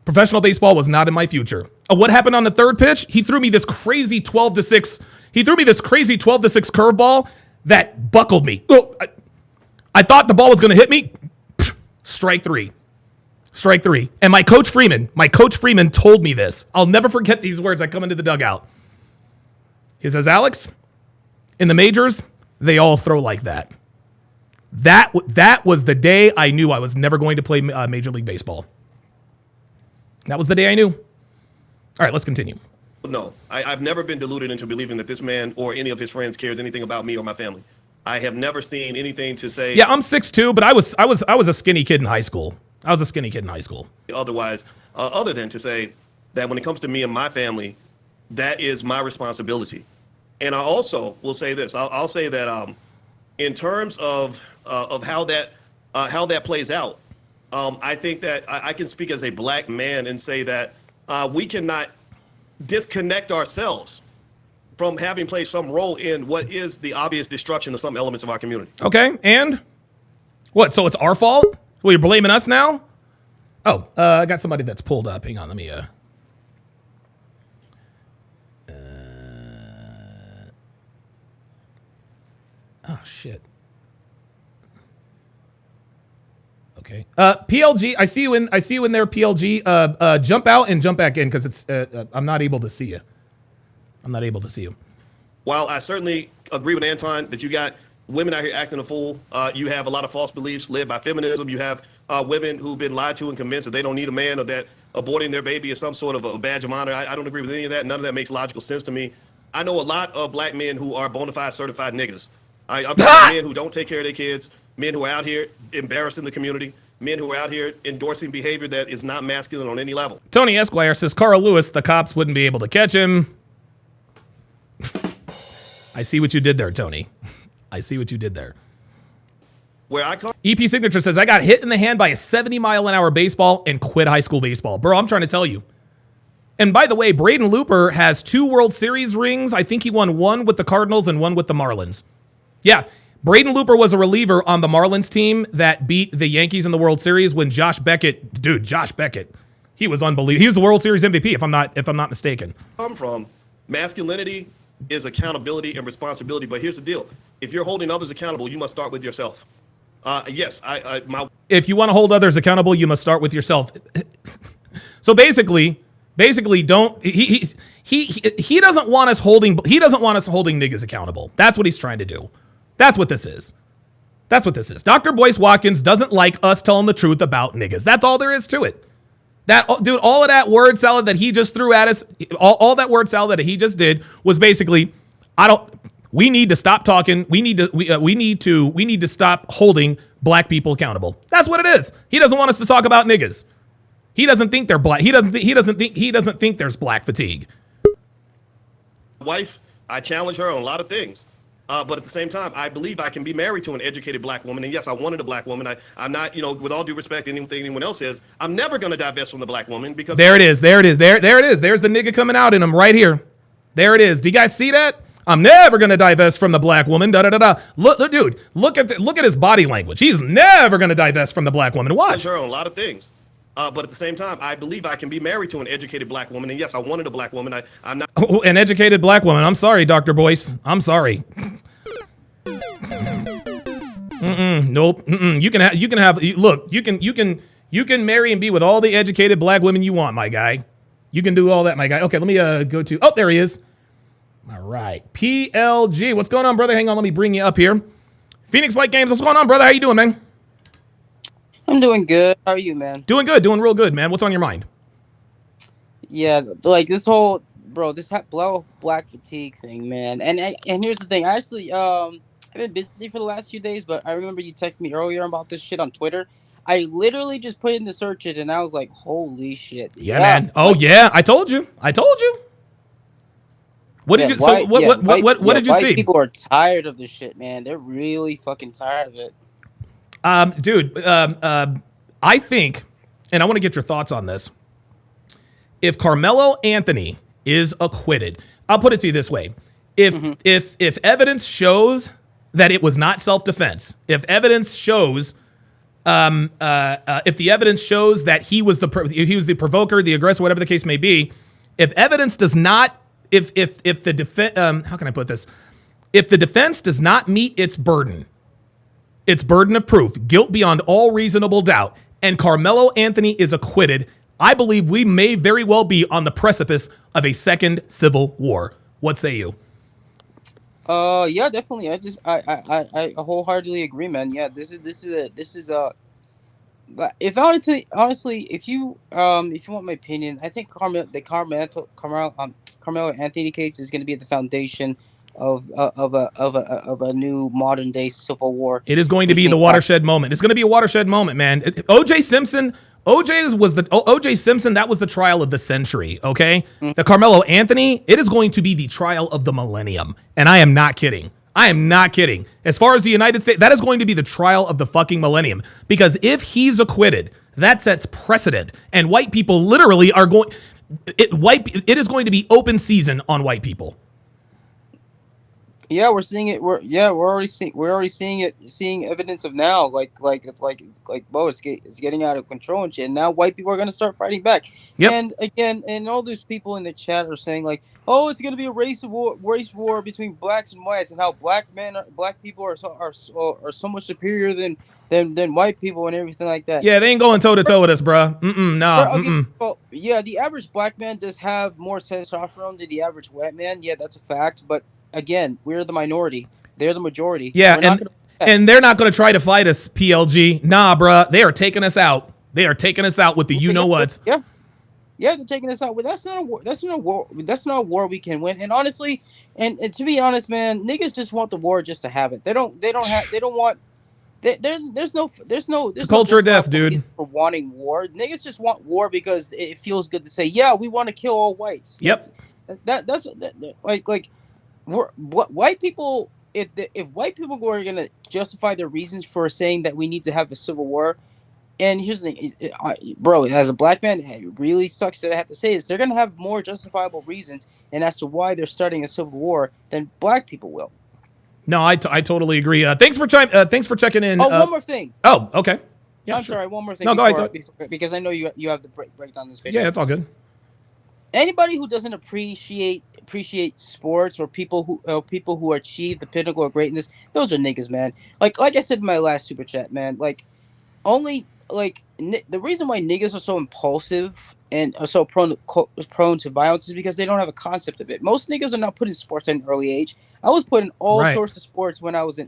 Professional baseball was not in my future. What happened on the third pitch? He threw me this crazy 12-6. He threw me this crazy 12-6 curveball that buckled me. I thought the ball was going to hit me. Strike three. And my coach Freeman told me this. I'll never forget these words. I come into the dugout. He says, Alex, in the majors, they all throw like that. That was the day I knew I was never going to play Major League Baseball. That was the day I knew. All right, let's continue. No, I've never been deluded into believing that this man or any of his friends cares anything about me or my family. I have never seen anything to say. Yeah, I'm 6'2", but I was a skinny kid in high school. Otherwise, other than to say that when it comes to me and my family, that is my responsibility. And I also will say this. I'll say that in terms of how that plays out, I think that I can speak as a black man and say that we cannot disconnect ourselves from having played some role in what is the obvious destruction of some elements of our community. Okay, and what? So it's our fault? Well, you're blaming us now? Oh, I got somebody that's pulled up. Hang on, let me... Oh, shit. Okay. PLG, I see you in there, PLG. Jump out and jump back in because it's I'm not able to see you. While I certainly agree with Anton that you got women out here acting a fool, you have a lot of false beliefs led by feminism. You have women who've been lied to and convinced that they don't need a man or that aborting their baby is some sort of a badge of honor. I don't agree with any of that. None of that makes logical sense to me. I know a lot of black men who are bona fide certified niggas. I'm talking men who don't take care of their kids, men who are out here embarrassing the community, men who are out here endorsing behavior that is not masculine on any level. Tony Esquire says Carl Lewis, the cops wouldn't be able to catch him. I see what you did there, Tony. I see what you did there. Where I come. EP Signature says, I got hit in the hand by a 70-mile-an-hour baseball and quit high school baseball. Bro, I'm trying to tell you. And by the way, Braden Looper has 2 World Series rings. I think he won 1 with the Cardinals and 1 with the Marlins. Yeah, Braden Looper was a reliever on the Marlins team that beat the Yankees in the World Series when Josh Beckett, he was unbelievable. He was the World Series MVP, if I'm not mistaken. Come from masculinity is accountability and responsibility. But here's the deal: if you're holding others accountable, you must start with yourself. Yes, If you want to hold others accountable, you must start with yourself. So basically, don't he doesn't want us holding niggas accountable. That's what he's trying to do. That's what this is. Dr. Boyce Watkins doesn't like us telling the truth about niggas. That's all there is to it. All of that word salad that he just threw at us, all that word salad that he just did was basically, we need to stop talking. We need to stop holding black people accountable. That's what it is. He doesn't want us to talk about niggas. He doesn't think they're black. He doesn't think there's black fatigue. Wife, I challenge her on a lot of things. But at the same time, I believe I can be married to an educated black woman. And yes, I wanted a black woman. I'm not, with all due respect to anything anyone else says, I'm never going to divest from the black woman because there it is. There it is. There's the nigga coming out in him right here. There it is. Do you guys see that? I'm never going to divest from the black woman. Look, dude, look at his body language. He's never going to divest from the black woman. Watch. Her on a lot of things. But at the same time, I believe I can be married to an educated black woman. And yes, I wanted a black woman. I'm not. Oh, an educated black woman. I'm sorry, Dr. Boyce. I'm sorry. Nope. You can marry and be with all the educated black women you want, my guy. You can do all that, my guy. Okay, let me go to, there he is. All right. PLG. What's going on, brother? Hang on, let me bring you up here. Phoenix Light Games. What's going on, brother? How you doing, man? I'm doing good. How are you, man? Doing good. Doing real good, man. What's on your mind? Yeah, like this whole, this black fatigue thing, man. And here's the thing. I actually, I've been busy for the last few days, but I remember you texted me earlier about this shit on Twitter. I literally just put in the search it, and I was like, holy shit. Yeah, man. Oh, yeah. I told you. What did you see? People are tired of this shit, man. They're really fucking tired of it. Dude, I think, and I want to get your thoughts on this. If Carmelo Anthony is acquitted, I'll put it to you this way. If evidence shows that it was not self-defense, if evidence shows, if the evidence shows that he was the provoker, the aggressor, whatever the case may be, if evidence does not, if the defense, how can I put this? If the defense does not meet its burden of proof, guilt beyond all reasonable doubt, and Carmelo Anthony is acquitted, I believe we may very well be on the precipice of a second civil war. What say you? Yeah, definitely. I wholeheartedly agree, man. Yeah, this is if honestly, if you want my opinion, I think Carmelo Anthony case is going to be at the foundation of a new modern day civil war. It is going to be the watershed moment. It's going to be a watershed moment, man. O.J. Simpson, that was the trial of the century, okay? Mm-hmm. The Carmelo Anthony, it is going to be the trial of the millennium. And I am not kidding. As far as the United States, that is going to be the trial of the fucking millennium. Because if he's acquitted, that sets precedent. And white people literally are going, it is going to be open season on white people. Yeah, we're seeing it. We're already seeing it. Seeing evidence of now, it's getting out of control and shit. And now white people are gonna start fighting back. Yep. And again, and all those people in the chat are saying like, oh, it's gonna be a race war between blacks and whites, and how black people are so much superior than white people and everything like that. Yeah, they ain't going toe to toe with us, bro. Well, yeah, the average black man does have more testosterone than the average white man. Yeah, that's a fact, but. Again, we're the minority. They're the majority. Yeah, and they're not going to try to fight us, PLG. Nah, bruh. They are taking us out. They are taking us out with the you-know-whats. Yeah. Yeah, they're taking us out. But that's not a war. That's not a war. That's not a war we can win. And honestly, and to be honest, man, niggas just want the war just to have it. They don't have. They don't want. There's It's a no culture of death, justifiable dude. reason for wanting war. Niggas just want war because it feels good to say, yeah, we want to kill all whites. Yep. Like what white people. If white people were gonna justify their reasons for saying that we need to have a civil war. And here's the thing, bro, as a black man, it really sucks that I have to say this. They're going to have more justifiable reasons and as to why they're starting a civil war than black people will. No, I totally agree. Thanks for checking in. Oh, one more thing. Oh, okay. Yeah, I'm sure. sorry, one more thing. No, go ahead. Because I know you have to break down this video. Yeah, it's all good. Anybody who doesn't appreciate sports or people who achieve the pinnacle of greatness, those are niggas, man. Like I said in my last super chat, man. The reason why niggas are so impulsive and are so prone to violence is because they don't have a concept of it. Most niggas are not put in sports at an early age. I was put in all sorts of sports when I was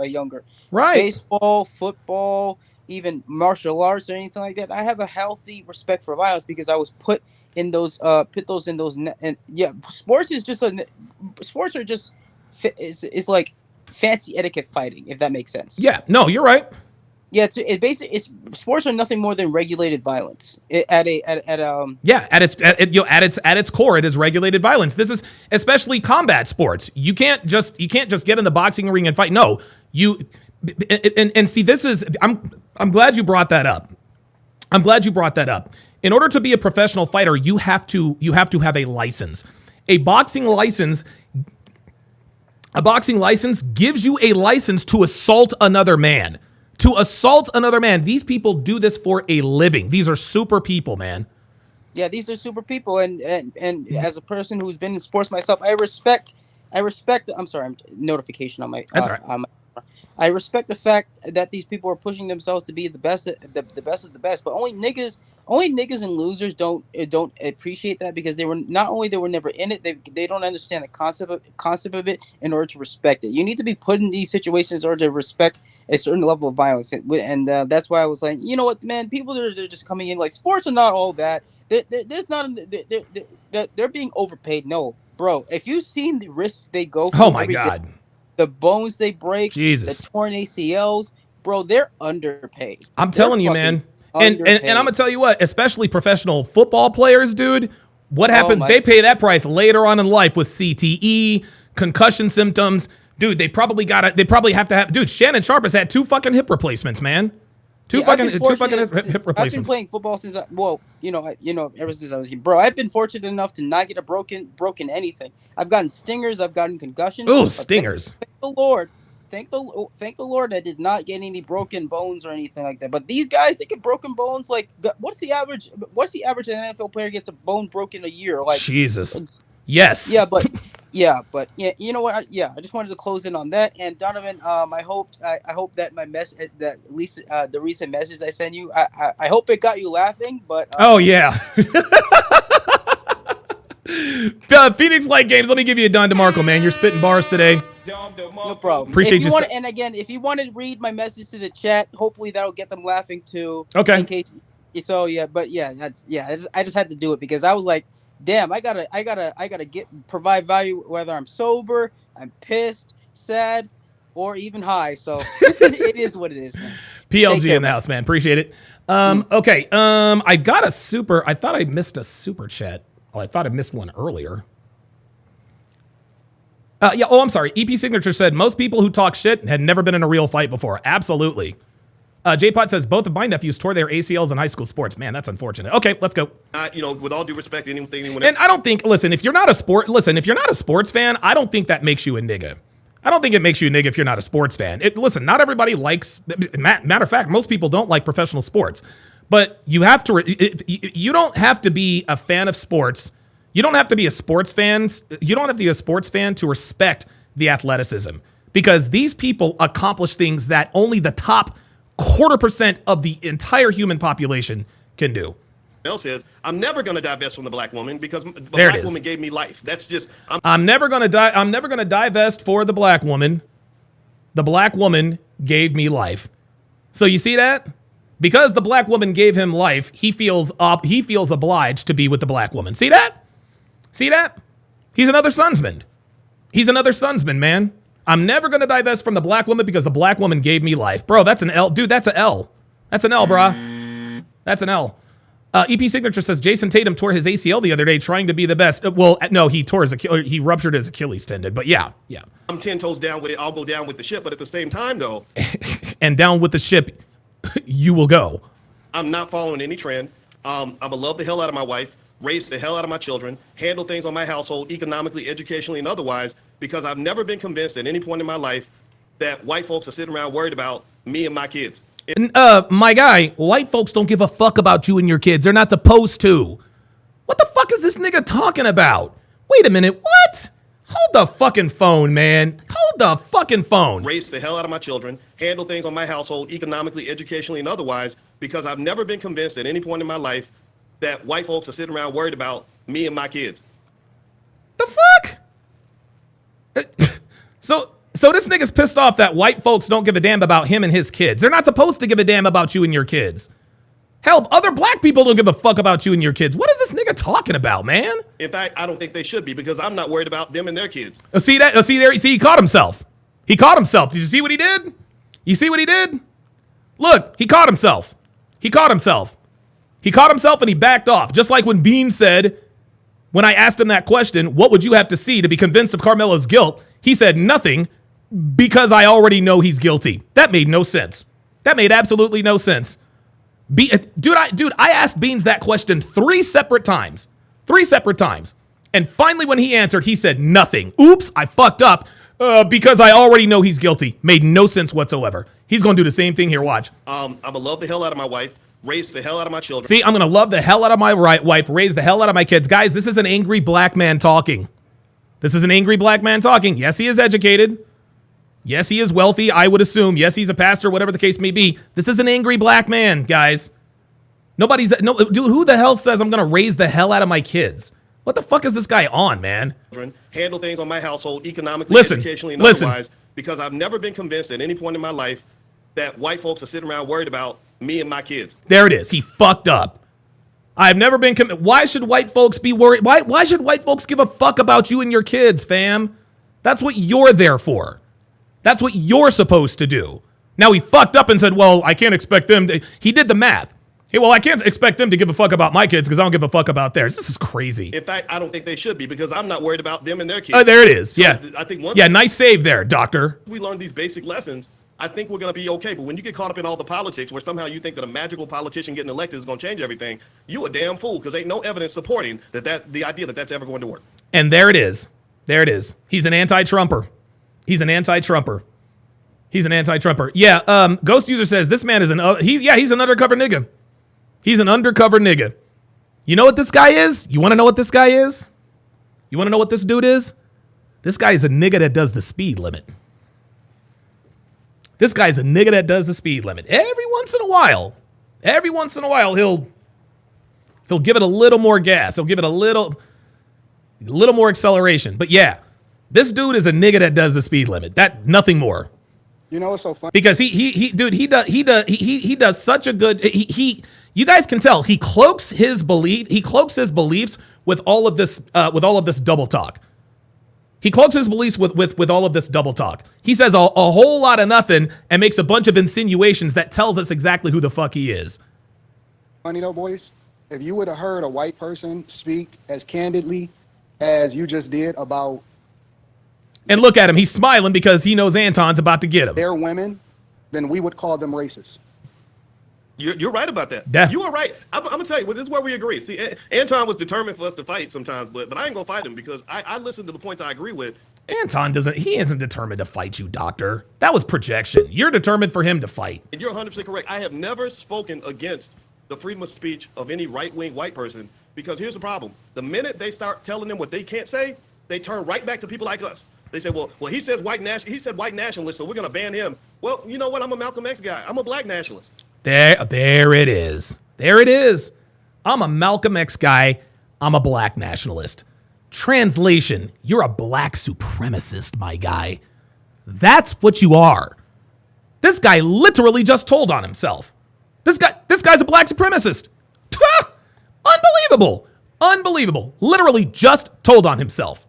younger. Right. Baseball, football, even martial arts or anything like that. I have a healthy respect for violence because I was put in those and yeah, sports are just it's like fancy etiquette fighting, if that makes sense. Yeah, no, you're right. Yeah, it's sports are nothing more than regulated violence. At its core, it is regulated violence. This is especially combat sports. You can't just get in the boxing ring and fight. No, and see, this is I'm glad you brought that up. I'm glad you brought that up. In order to be a professional fighter, you have to have a license. A boxing license gives you a license to assault another man. These people do this for a living. These are super people, man. Yeah, these are super people, and as a person who's been in sports myself, I respect. I'm sorry, notification on my. That's all right. I respect the fact that these people are pushing themselves to be the best, the best of the best. But only niggas and losers don't appreciate that because they were never in it. They don't understand the concept of it in order to respect it. You need to be put in these situations in order to respect a certain level of violence, and that's why I was like, you know what, man, people they're just coming in like sports are not all that. They're being overpaid. No, bro, if you've seen the risks they go through, oh my god, the bones they break, Jesus, the torn ACLs, bro, they're underpaid. I'm telling you, man. And I'm gonna tell you what, especially professional football players, dude. What happened? They pay that price later on in life with CTE, concussion symptoms. Dude, they probably have to have. Dude, Shannon Sharp has had 2 fucking hip replacements, man. Two fucking hip replacements. I've been playing football since ever since I was here, bro. I've been fortunate enough to not get a broken anything. I've gotten stingers. I've gotten concussions. Ooh, stingers. Thank the Lord. Thank the Lord I did not get any broken bones or anything like that. But these guys, they get broken bones. Like, what's the average NFL player gets a bone broken a year? Like, Jesus. Yes. Yeah, but you know what? I just wanted to close in on that. And Donovan, I hope that my message, that at least the recent message I sent you, I hope it got you laughing. But oh yeah. Phoenix Light Games. Let me give you a Don DeMarco, man. You're spitting bars today. No problem. Appreciate you. And again, if you want to read my message to the chat, hopefully that'll get them laughing too. Okay. In case, so yeah, but yeah, I just had to do it because I was like, damn, I gotta provide value whether I'm sober, I'm pissed, sad, or even high. So it is what it is, man. PLG in the house, man. Appreciate it. Okay. I've got a super. I thought I missed a super chat. Oh, I thought I missed one earlier. Yeah. Oh, I'm sorry. EP Signature said most people who talk shit had never been in a real fight before. Absolutely. J-Pot says both of my nephews tore their ACLs in high school sports. Man, that's unfortunate. Okay, let's go. With all due respect, anyone. And I don't think. Listen, if you're not a sports fan, I don't think that makes you a nigga. I don't think it makes you a nigga if you're not a sports fan. Listen, not everybody likes. Matter of fact, most people don't like professional sports. But you have to. You don't have to be a fan of sports. You don't have to be a sports fan. You don't have to be a sports fan to respect the athleticism, because these people accomplish things that only the top 0.25% of the entire human population can do. Mel says, I'm never going to divest from the black woman because the there black woman gave me life. That's just. I'm never going to die. I'm never going to divest for the black woman. The black woman gave me life. So you see that? Because the black woman gave him life, he feels obliged to be with the black woman. See that? See that? He's another sonsman. He's another sonsman, man. I'm never going to divest from the black woman because the black woman gave me life. Bro, that's an L. Dude, that's an L. That's an L, brah. That's an L. EP Signature says Jason Tatum tore his ACL the other day trying to be the best. Well, no, he ruptured his Achilles tendon, but yeah. I'm 10 toes down with it. I'll go down with the ship. But at the same time, though, and down with the ship, you will go. I'm not following any trend. I'm going to love the hell out of my wife, raise the hell out of my children, handle things on my household, economically, educationally, and otherwise, because I've never been convinced at any point in my life that white folks are sitting around worried about me and my kids. My guy, white folks don't give a fuck about you and your kids. They're not supposed to. What the fuck is this nigga talking about? Wait a minute, what? Hold the fucking phone, man. Hold the fucking phone. Raise the hell out of my children, handle things on my household, economically, educationally, and otherwise, because I've never been convinced at any point in my life that white folks are sitting around worried about me and my kids. The fuck? So this nigga's pissed off that white folks don't give a damn about him and his kids. They're not supposed to give a damn about you and your kids. Hell, other black people don't give a fuck about you and your kids. What is this nigga talking about, man? In fact, I don't think they should be because I'm not worried about them and their kids. See that? See, he caught himself. He caught himself. Did you see what he did? You see what he did? Look, he caught himself. He caught himself. He caught himself and he backed off. Just like when Bean said, when I asked him that question, what would you have to see to be convinced of Carmelo's guilt? He said nothing because I already know he's guilty. That made no sense. That made absolutely no sense. Dude, I asked Beans that question 3 separate times. 3 separate times. And finally when he answered, he said nothing. Oops, I fucked up because I already know he's guilty. Made no sense whatsoever. He's going to do the same thing here. Watch. I'm going to love the hell out of my wife, raise the hell out of my children. See, I'm going to love the hell out of my wife, raise the hell out of my kids. Guys, this is an angry black man talking. This is an angry black man talking. Yes, he is educated. Yes, he is wealthy, I would assume. Yes, he's a pastor, whatever the case may be. This is an angry black man, guys. Dude, who the hell says I'm going to raise the hell out of my kids? What the fuck is this guy on, man? Handle things on my household, economically, educationally, and otherwise, because I've never been convinced at any point in my life that white folks are sitting around worried about me and my kids. There it is. He fucked up. I've never been why should white folks be worried? Why should white folks give a fuck about you and your kids, fam? That's what you're there for. That's what you're supposed to do. Now he fucked up and said, well, I can't expect them to. He did the math. Hey, well, I can't expect them to give a fuck about my kids because I don't give a fuck about theirs. This is crazy. In fact, I don't think they should be because I'm not worried about them and their kids. There it is. So yeah. I think nice save there, doctor. We learn these basic lessons. I think we're going to be okay. But when you get caught up in all the politics where somehow you think that a magical politician getting elected is going to change everything, you a damn fool because ain't no evidence supporting the idea that that's ever going to work. And there it is. There it is. He's an anti-Trumper. He's an anti-Trumper. He's an anti-Trumper. Yeah, Ghost User says this man is he's an undercover nigga. He's an undercover nigga. You know what this guy is? You want to know what this guy is? You want to know what this dude is? This guy is a nigga that does the speed limit. This guy's a nigga that does the speed limit. Every once in a while, he'll give it a little more gas. He'll give it a little more acceleration. But yeah, this dude is a nigga that does the speed limit. That nothing more. You know what's so funny? Because he does such a good you guys can tell he cloaks his beliefs with all of this double talk. He cloaks his beliefs with all of this double talk. He says a whole lot of nothing and makes a bunch of insinuations that tells us exactly who the fuck he is. Funny though, boys, if you would have heard a white person speak as candidly as you just did about. And look at him. He's smiling because he knows Anton's about to get him. They're women, then we would call them racist. You're right about that. Yeah. You are right. I'm going to tell you, this is where we agree. See, Anton was determined for us to fight sometimes, but I ain't going to fight him because I listen to the points I agree with. Anton he isn't determined to fight you, doctor. That was projection. You're determined for him to fight. And you're 100% correct. I have never spoken against the freedom of speech of any right-wing white person because here's the problem. The minute they start telling them what they can't say, they turn right back to people like us. They say, well, he said white nationalist, so we're going to ban him. Well, you know what? I'm a Malcolm X guy. I'm a black nationalist. There it is. There it is. I'm a Malcolm X guy. I'm a black nationalist. Translation, you're a black supremacist, my guy. That's what you are. This guy literally just told on himself. This guy's a black supremacist. Unbelievable. Unbelievable. Literally just told on himself.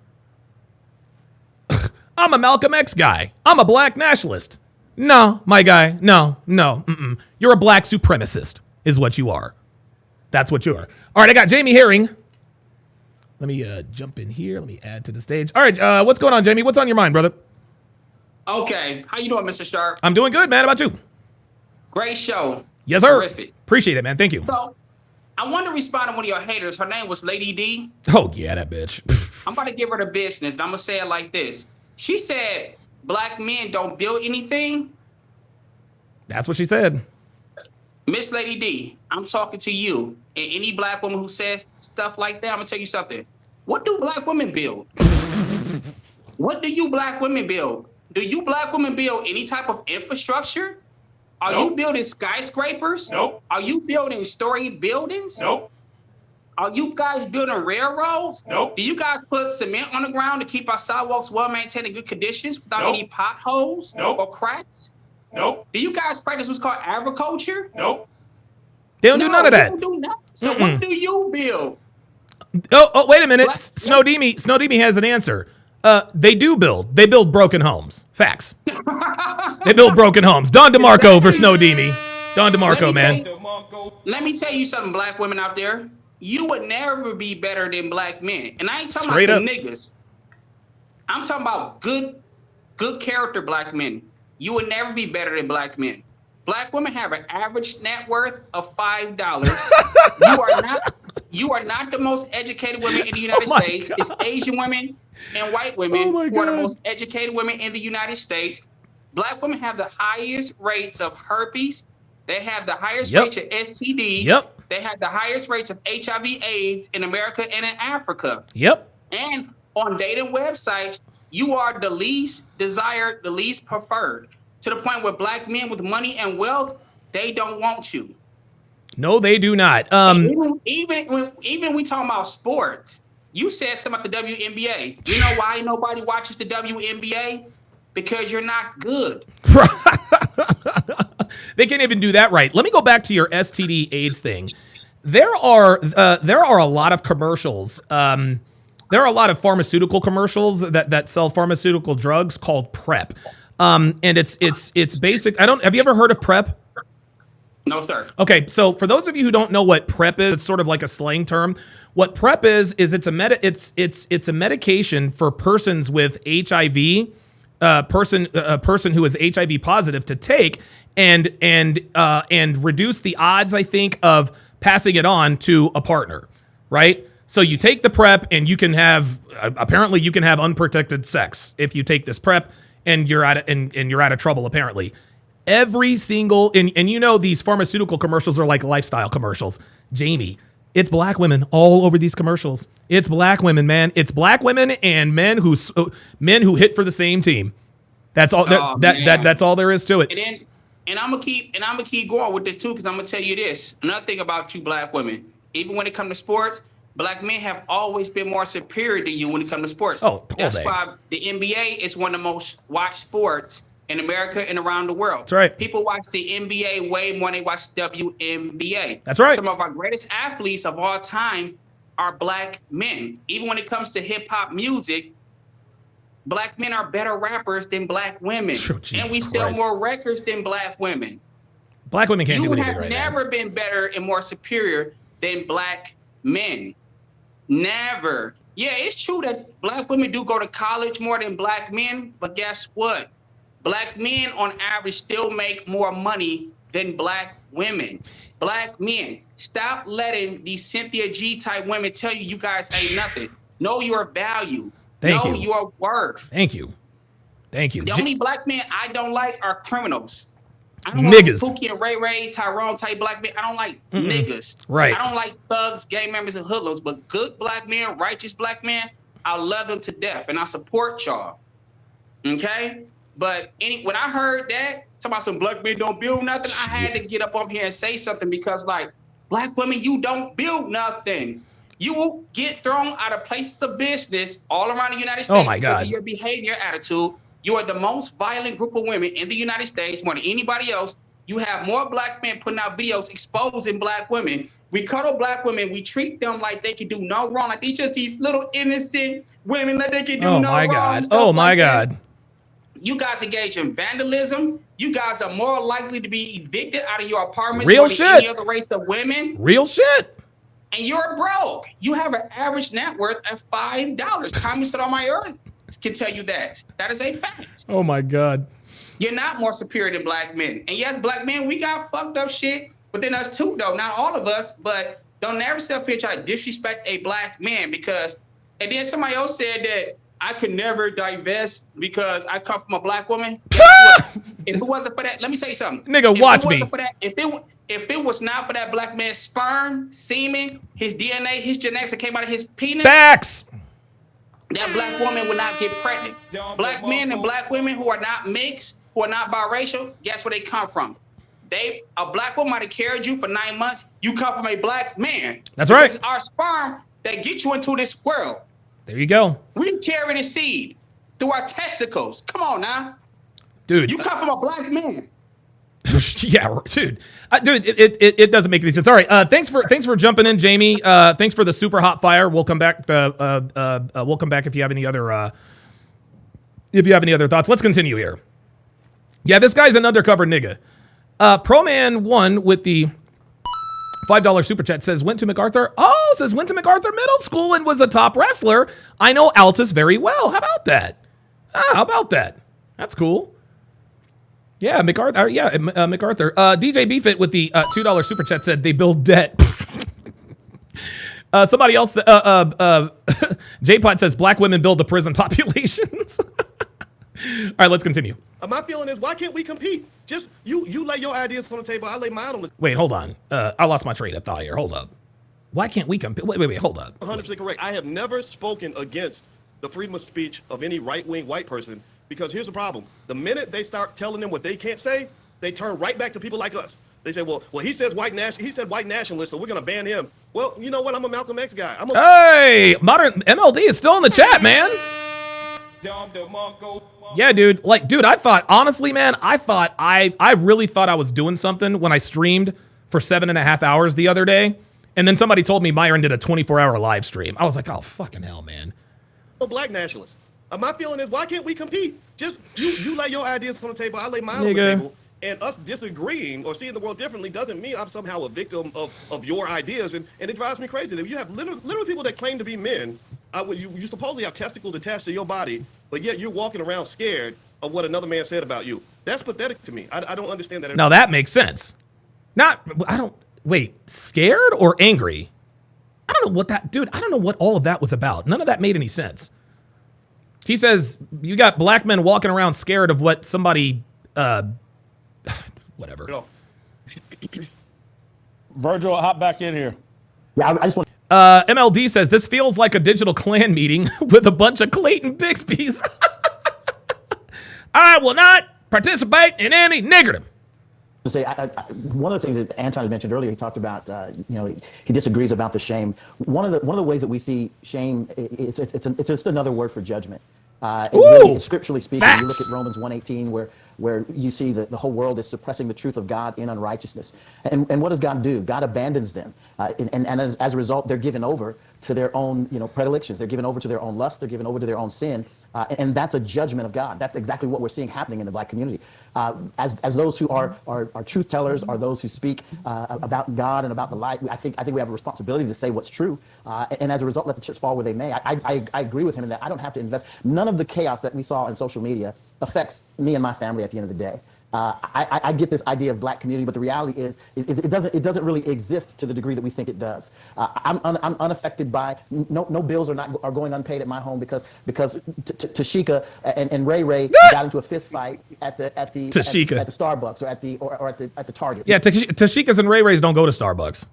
I'm a Malcolm X guy. I'm a black nationalist. No, my guy. No. You're a black supremacist is what you are. That's what you are. All right, I got Jamie Herring. Let me jump in here. Let me add to the stage. All right, what's going on, Jamie? What's on your mind, brother? Okay, how you doing, Mr. Sharp? I'm doing good, man. How about you? Great show. Yes, sir. Terrific. Appreciate it, man. Thank you. So, I want to respond to one of your haters. Her name was Lady D. Oh, yeah, that bitch. I'm about to give her the business, and I'm going to say it like this. She said black men don't build anything. That's what she said. Miss Lady D, I'm talking to you and any black woman who says stuff like that. I'm going to tell you something. What do black women build? What do you black women build? Do you black women build any type of infrastructure? Are you building skyscrapers? Nope. Are you building storied buildings? Nope. Are you guys building railroads? Nope. Do you guys put cement on the ground to keep our sidewalks well maintained in good conditions without Nope. any potholes or cracks? Nope. Do you guys practice what's called agriculture? Nope. They don't do none of that. Don't do nothing. So what do you build? Oh, wait a minute. Snowdemi has an answer. They do build. They build broken homes. Facts. They build broken homes. Don DeMarco for Snowdemi. Don DeMarco, man. Let me tell you something, black women out there. You would never be better than black men. And I ain't talking Straight about up. the niggas. I'm talking about good character black men. You would never be better than black men. Black women have an average net worth of $5. You are not the most educated women in the United States. God. It's Asian women and white women who are the most educated women in the United States. Black women have the highest rates of herpes. They have the highest rates of STDs. Yep. They have the highest rates of HIV/AIDS in America and in Africa. Yep. And on dating websites, you are the least desired, the least preferred, to the point where black men with money and wealth, they don't want you. No, they do not. Even when we talking about sports, you said something about the WNBA. You know why nobody watches the WNBA? Because you're not good. They can't even do that right. Let me go back to your STD AIDS thing. There are a lot of commercials. There are a lot of pharmaceutical commercials that sell pharmaceutical drugs called PrEP. And it's basic. Have you ever heard of PrEP? No, sir. Okay, so for those of you who don't know what PrEP is, it's sort of like a slang term. What PrEP is it's a medication for persons with HIV, a person who is HIV positive to take and reduce the odds, I think, of passing it on to a partner, right? So you take the PrEP and you can have unprotected sex if you take this PrEP and you're out of trouble apparently. Every single and you know these pharmaceutical commercials are like lifestyle commercials. Jamie, it's black women all over these commercials. It's black women, man. It's black women and men who hit for the same team. That's all. That's all there is to it. And I'm gonna keep going with this too, because I'm gonna tell you this. Another thing about you black women, even when it comes to sports, black men have always been more superior to you when it comes to sports. That's why the NBA is one of the most watched sports in America and around the world. That's right. People watch the NBA way more than they watch WNBA. That's right. Some of our greatest athletes of all time are black men. Even when it comes to hip hop music, black men are better rappers than black women. And we sell more records than black women. Black women can't do anything right now. You have never been better and more superior than black men. Never. Yeah, it's true that black women do go to college more than black men, but guess what? Black men on average still make more money than black women. Black men, stop letting these Cynthia G type women tell you guys ain't nothing. Know your value. Know your worth. Thank you. The only black men I don't like are criminals. I don't niggas. like Pookie and Ray Ray, Tyrone type black men. I don't like niggas. Right. I don't like thugs, gang members, and hoodlums. But good black men, righteous black men, I love them to death, and I support y'all. Okay? But when I heard that, talking about some black men don't build nothing, I had to get up on here and say something because, like, black women, you don't build nothing. You will get thrown out of places of business all around the United States because of your behavior, attitude. You are the most violent group of women in the United States more than anybody else. You have more black men putting out videos exposing black women. We cuddle black women. We treat them like they can do no wrong. Like these just these little innocent women that they can do no wrong. God. Oh my God. You guys engage in vandalism. You guys are more likely to be evicted out of your apartments Real than shit. any other race of women. Real shit. And you're broke. You have an average net worth of $5. Tommy stood on my earth can tell you that. That is a fact. Oh my God. You're not more superior than black men. And yes, black men, we got fucked up shit within us too, though. Not all of us, but don't ever step here and try to disrespect a black man because, and then somebody else said that I could never divest because I come from a black woman. If it wasn't for that, let me say something. Nigga, watch me. If it was not for that black man's sperm, semen, his DNA, his genetics that came out of his penis. Facts. That black woman would not get pregnant. Black men and black women who are not mixed, who are not biracial, guess where they come from? A black woman might have carried you for 9 months. You come from a black man. That's right. It's our sperm that get you into this world. There you go. We carry the seed through our testicles. Come on now. Dude. You come from a black man. Yeah, dude. It doesn't make any sense. All right. Thanks for jumping in, Jamie. Thanks for the super hot fire. We'll come back. We'll come back if you have any other thoughts. Let's continue here. Yeah, this guy's an undercover nigga. ProMan1 with the $5 super chat says went to MacArthur. Oh, says went to MacArthur Middle School and was a top wrestler. I know Altus very well. How about that? How about that? That's cool. Yeah, MacArthur. Yeah, MacArthur. DJ BFit with the $2 super chat said they build debt. Somebody else, J-Pod says black women build the prison populations. All right, let's continue. My feeling is, why can't we compete? Just you lay your ideas on the table, I lay mine on the. Wait, hold on. I lost my train of thought here. Hold up. Why can't we compete? Wait, hold up. 100% correct. I have never spoken against the freedom of speech of any right-wing white person. Because here's the problem. The minute they start telling them what they can't say, they turn right back to people like us. They say, well, he says he said white nationalist, so we're going to ban him. Well, you know what? I'm a Malcolm X guy. Hey, modern MLD is still in the chat, man. Yeah, dude. Like, dude, I thought, honestly, man, I really thought I was doing something when I streamed for 7.5 hours the other day. And then somebody told me Myron did a 24-hour live stream. I was like, oh, fucking hell, man. A black nationalist. My feeling is, why can't we compete? Just you lay your ideas on the table, I lay mine on the table. And us disagreeing or seeing the world differently doesn't mean I'm somehow a victim of your ideas. And it drives me crazy. If you have literal people that claim to be men, you supposedly have testicles attached to your body, but yet you're walking around scared of what another man said about you. That's pathetic to me. I don't understand that. Now that makes sense. Wait, scared or angry? I don't know what all of that was about. None of that made any sense. He says, you got black men walking around scared of what somebody, whatever. Virgil, hop back in here. Yeah, I just want. MLD says, this feels like a digital clan meeting with a bunch of Clayton Bixby's. I will not participate in any niggerdom. Say, one of the things that Anton had mentioned earlier, he talked about, he disagrees about the shame. One of the ways that we see shame, it's just another word for judgment. Scripturally speaking, you look at Romans 1:18, where you see that the whole world is suppressing the truth of God in unrighteousness. And what does God do? God abandons them. And as a result, they're given over to their own predilections. They're given over to their own lust. They're given over to their own sin. And that's a judgment of God. That's exactly what we're seeing happening in the black community. As those who are truth tellers, are those who speak about God and about the light, I think we have a responsibility to say what's true. And as a result, let the chips fall where they may. I agree with him in that I don't have to invest. None of the chaos that we saw in social media affects me and my family at the end of the day. I get this idea of black community, but the reality is it doesn't really exist to the degree that we think it does. I'm unaffected by no bills are going unpaid at my home because Tashika and Ray got into a fist fight at the Starbucks or at the Target. Yeah, Tashikas and Rays don't go to Starbucks.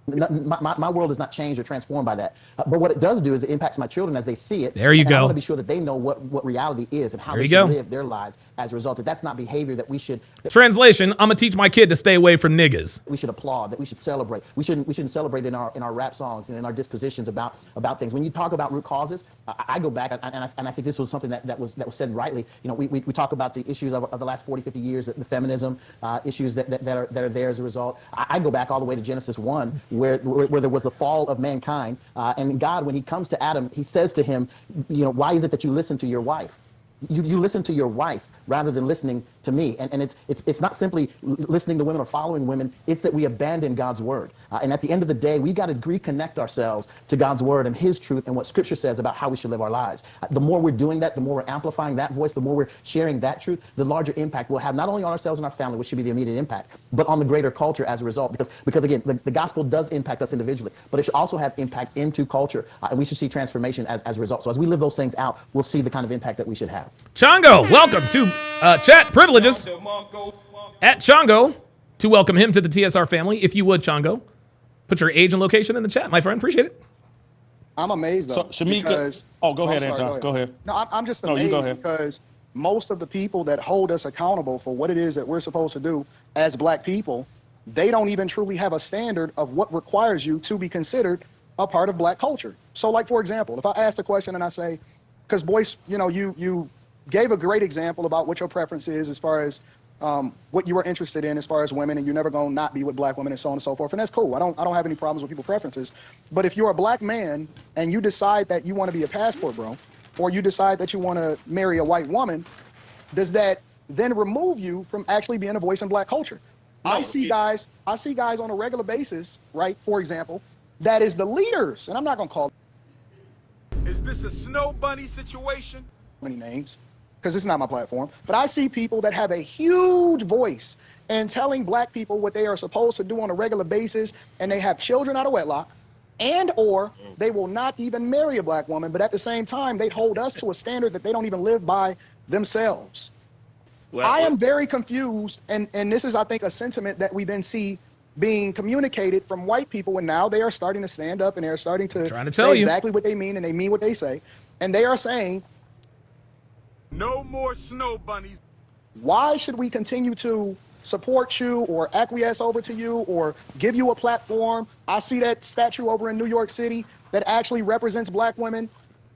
My world is not changed or transformed by that. But what it does do is it impacts my children as they see it. There you go. I want to be sure that they know what reality is and how they should live their lives as a result. That's not behavior that we should. Translation: I'm gonna teach my kid to stay away from niggas. We should applaud. That we should celebrate. We shouldn't celebrate in our rap songs and in our dispositions about things. When you talk about root causes, I go back and I think this was something that was said rightly. You know, we talk about the issues of the last 40, 50 years, the feminism issues that are there as a result. I go back all the way to Genesis 1, where there was the fall of mankind, and God, when He comes to Adam, He says to him, you know, why is it that you listen to your wife? You listen to your wife rather than listening to me. And it's not simply listening to women or following women. It's that we abandon God's word. And at the end of the day, we've got to reconnect ourselves to God's word and His truth and what Scripture says about how we should live our lives. The more we're doing that, the more we're amplifying that voice, the more we're sharing that truth, the larger impact we'll have, not only on ourselves and our family, which should be the immediate impact, but on the greater culture as a result. Because again, the gospel does impact us individually, but it should also have impact into culture. And we should see transformation as a result. So as we live those things out, we'll see the kind of impact that we should have. Chongo, welcome to Chat Privileges. At Chongo, to welcome him to the TSR family. If you would, Chongo, put your age and location in the chat, my friend. Appreciate it. I'm amazed, though. So, Shamika, because, go ahead, Anton. Go ahead. No, I'm just No, you go amazed ahead. because most of the people that hold us accountable for what it is that we're supposed to do as black people, they don't even truly have a standard of what requires you to be considered a part of black culture. So, like, for example, if I ask the question and I say, because Boyce, you know, you gave a great example about what your preference is as far as what you were interested in as far as women, and you're never going to not be with black women and so on and so forth. And that's cool. I don't have any problems with people's preferences. But if you're a black man and you decide that you want to be a passport bro, or you decide that you want to marry a white woman, does that then remove you from actually being a voice in black culture? No, I see guys on a regular basis, right? For example, that is the leaders, and I'm not going to call. Is this a snow bunny situation? Many names, because it's not my platform, but I see people that have a huge voice in telling black people what they are supposed to do on a regular basis, and they have children out of wedlock, and or they will not even marry a black woman, but at the same time, they hold us to a standard that they don't even live by themselves. I am very confused, and this is, I think, a sentiment that we then see being communicated from white people, and now they are starting to stand up and they're starting to say exactly what they mean, and they mean what they say, and they are saying, no more snow bunnies. Why should we continue to support you or acquiesce over to you or give you a platform? I see that statue over in New York City that actually represents black women,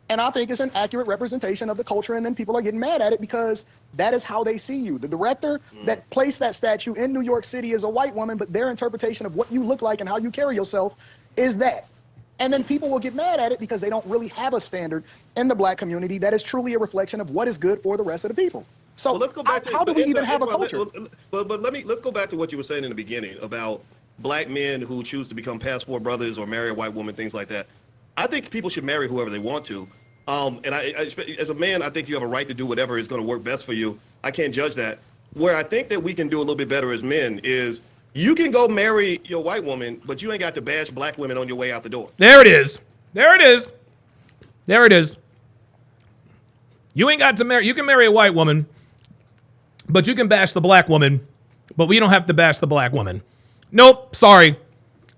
and I think it's an accurate representation of the culture, and then people are getting mad at it because that is how they see you. The director that placed that statue in New York City is a white woman, but their interpretation of what you look like and how you carry yourself is that. And then people will get mad at it because they don't really have a standard in the black community that is truly a reflection of what is good for the rest of the people. So let's go back to how do we even have a culture? But let's go back to what you were saying in the beginning about black men who choose to become passport brothers or marry a white woman, things like that. I think people should marry whoever they want to. And I, as a man, I think you have a right to do whatever is going to work best for you. I can't judge that. Where I think that we can do a little bit better as men is you can go marry your white woman, but you ain't got to bash black women on your way out the door. There it is. There it is. There it is. You ain't got to marry. You can marry a white woman, but you can bash the black woman, but we don't have to bash the black woman. Nope. Sorry.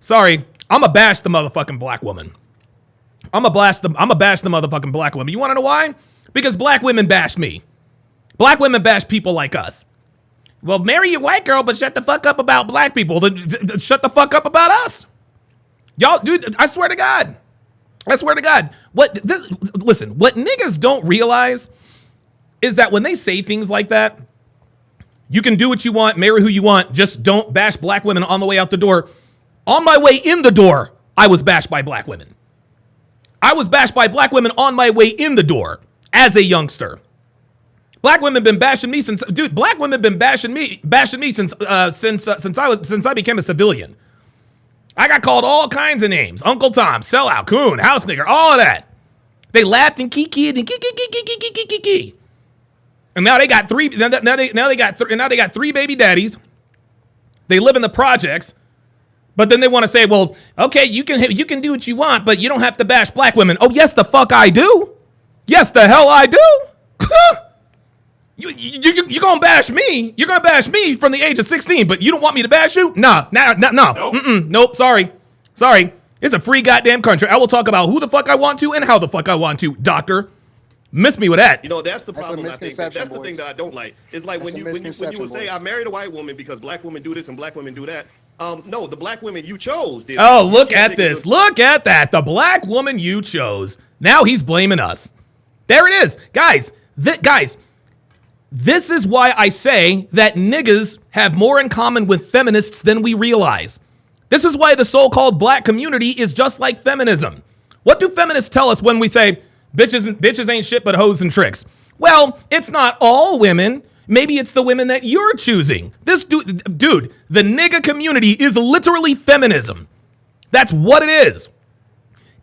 I'm going to bash the motherfucking black woman. I'm going to bash the motherfucking black woman. You want to know why? Because black women bash me. Black women bash people like us. Well, marry your white girl, but shut the fuck up about black people. Shut the fuck up about us. Y'all, dude, I swear to God. Listen, what niggas don't realize is that when they say things like that, you can do what you want, marry who you want, just don't bash black women on the way out the door. On my way in the door, I was bashed by black women. I was bashed by black women on my way in the door as a youngster. Black women been bashing me since, dude. Black women been bashing me since I became a civilian. I got called all kinds of names: Uncle Tom, sellout, coon, house nigger, all of that. They laughed and kikied and kiki. And now they got three. Now they got three baby daddies. They live in the projects, but then they want to say, well, okay, you can do what you want, but you don't have to bash black women. Oh, yes, the fuck I do. Yes, the hell I do. You're gonna bash me. You're gonna bash me from the age of 16, but you don't want me to bash you? No. Nope. Sorry. It's a free goddamn country. I will talk about who the fuck I want to and how the fuck I want to, doctor. Miss me with that. You know, that's the That's a problem. I think misconception, that's the thing boys. that I don't like. It's like That's when a you misconception, would say, boys. I married a white woman because black women do this and black women do that. No, the black women you chose did. Oh, You look can't at pick a this. good- Look at that. The black woman you chose. Now he's blaming us. There it is. Guys, this is why I say that niggas have more in common with feminists than we realize. This is why the so-called black community is just like feminism. What do feminists tell us when we say bitches ain't shit but hoes and tricks? Well, it's not all women. Maybe it's the women that you're choosing. This dude, the nigga community is literally feminism. That's what it is.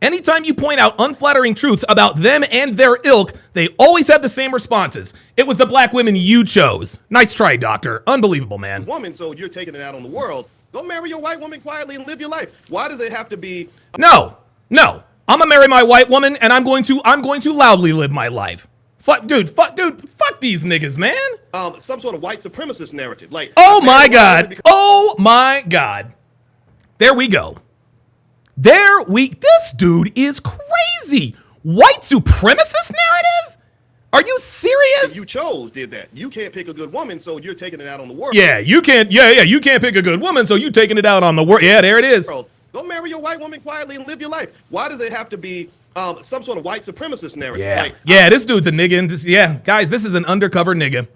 Anytime you point out unflattering truths about them and their ilk, they always have the same responses. It was the black women you chose. Nice try, doctor. Unbelievable, man. Woman, so you're taking it out on the world. Go marry your white woman quietly and live your life. Why does it have to be? No. I'm gonna marry my white woman, and I'm going to loudly live my life. Fuck these niggas, man. Some sort of white supremacist narrative. Like, oh my God. There we go. This dude is crazy. White supremacist narrative? Are you serious? You did that. You can't pick a good woman, so you're taking it out on the world. Yeah, you can't. Yeah, you can't pick a good woman, so you taking it out on the world. Yeah, there it is. Go marry your white woman quietly and live your life. Why does it have to be some sort of white supremacist narrative? Yeah, this dude's a nigga. Guys, this is an undercover nigga.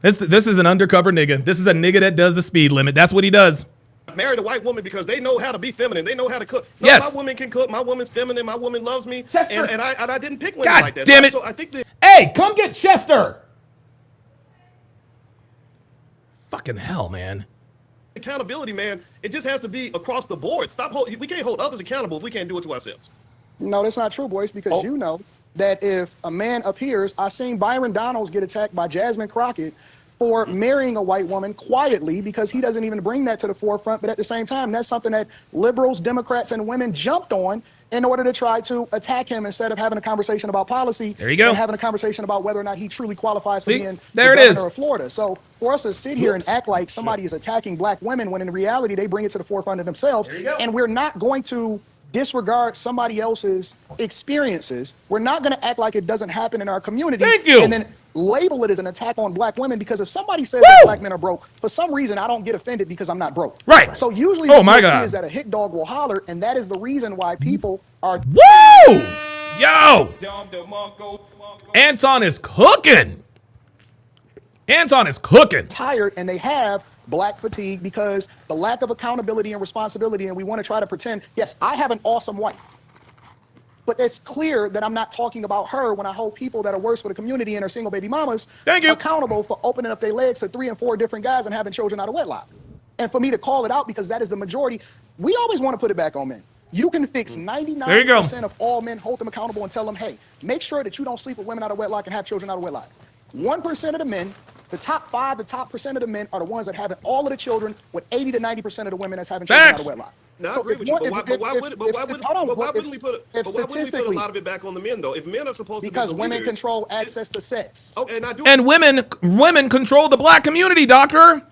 This is an undercover nigga. This is a nigga that does the speed limit. That's what he does. Married a white woman because they know how to be feminine. They know how to cook. No, Yes. My woman can cook. My woman's feminine. My woman loves me. Chester. And I didn't pick women God like that. damn it. So I think that. Hey, come get Chester. Fucking hell, man. Accountability, man. It just has to be across the board. We can't hold others accountable if we can't do it to ourselves. No, that's not true, boys, because you know that if a man appears, I seen Byron Donalds get attacked by Jasmine Crockett for marrying a white woman quietly because he doesn't even bring that to the forefront. But at the same time, that's something that liberals, Democrats, and women jumped on in order to try to attack him instead of having a conversation about policy. There you go. And having a conversation about whether or not he truly qualifies for being there the it governor is. of Florida. So for us to sit here and act like somebody is attacking black women when in reality they bring it to the forefront of themselves, and we're not going to disregard somebody else's experiences. We're not going to act like it doesn't happen in our community. Thank you. And then label it as an attack on black women, because if somebody says that black men are broke, for some reason I don't get offended because I'm not broke. Right. So usually Oh what my you see God. is that a hit dog will holler, and that is the reason why people are. Woo! Yo! Anton is cooking. Tired, and they have black fatigue because the lack of accountability and responsibility, and we want to try to pretend, yes, I have an awesome wife. But it's clear that I'm not talking about her when I hold people that are worse for the community and are single baby mamas accountable for opening up their legs to 3 and 4 different guys and having children out of wedlock. And for me to call it out because that is the majority, we always want to put it back on men. You can fix 99% of all men, hold them accountable and tell them, hey, make sure that you don't sleep with women out of wedlock and have children out of wedlock. 1% of the men, the top 5, the top percent of the men are the ones that have all of the children, with 80 to 90% of the women that's having children out of wedlock. No, So I agree if with you, one- but why if- wouldn't we put a statistically- lot of it back on the men, though? If men are supposed to be Because the women leaders- control access to sex. Oh, and I do. And women control the black community, doctor.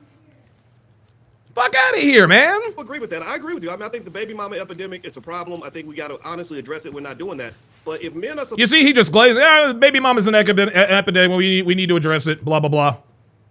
Fuck out of here, man. I agree with that. I agree with you. I mean, I think the baby mama epidemic, it's a problem. I think we got to honestly address it. We're not doing that. But if men are You see, he just glazed. Baby mama's an epidemic. We need to address it. Blah blah blah.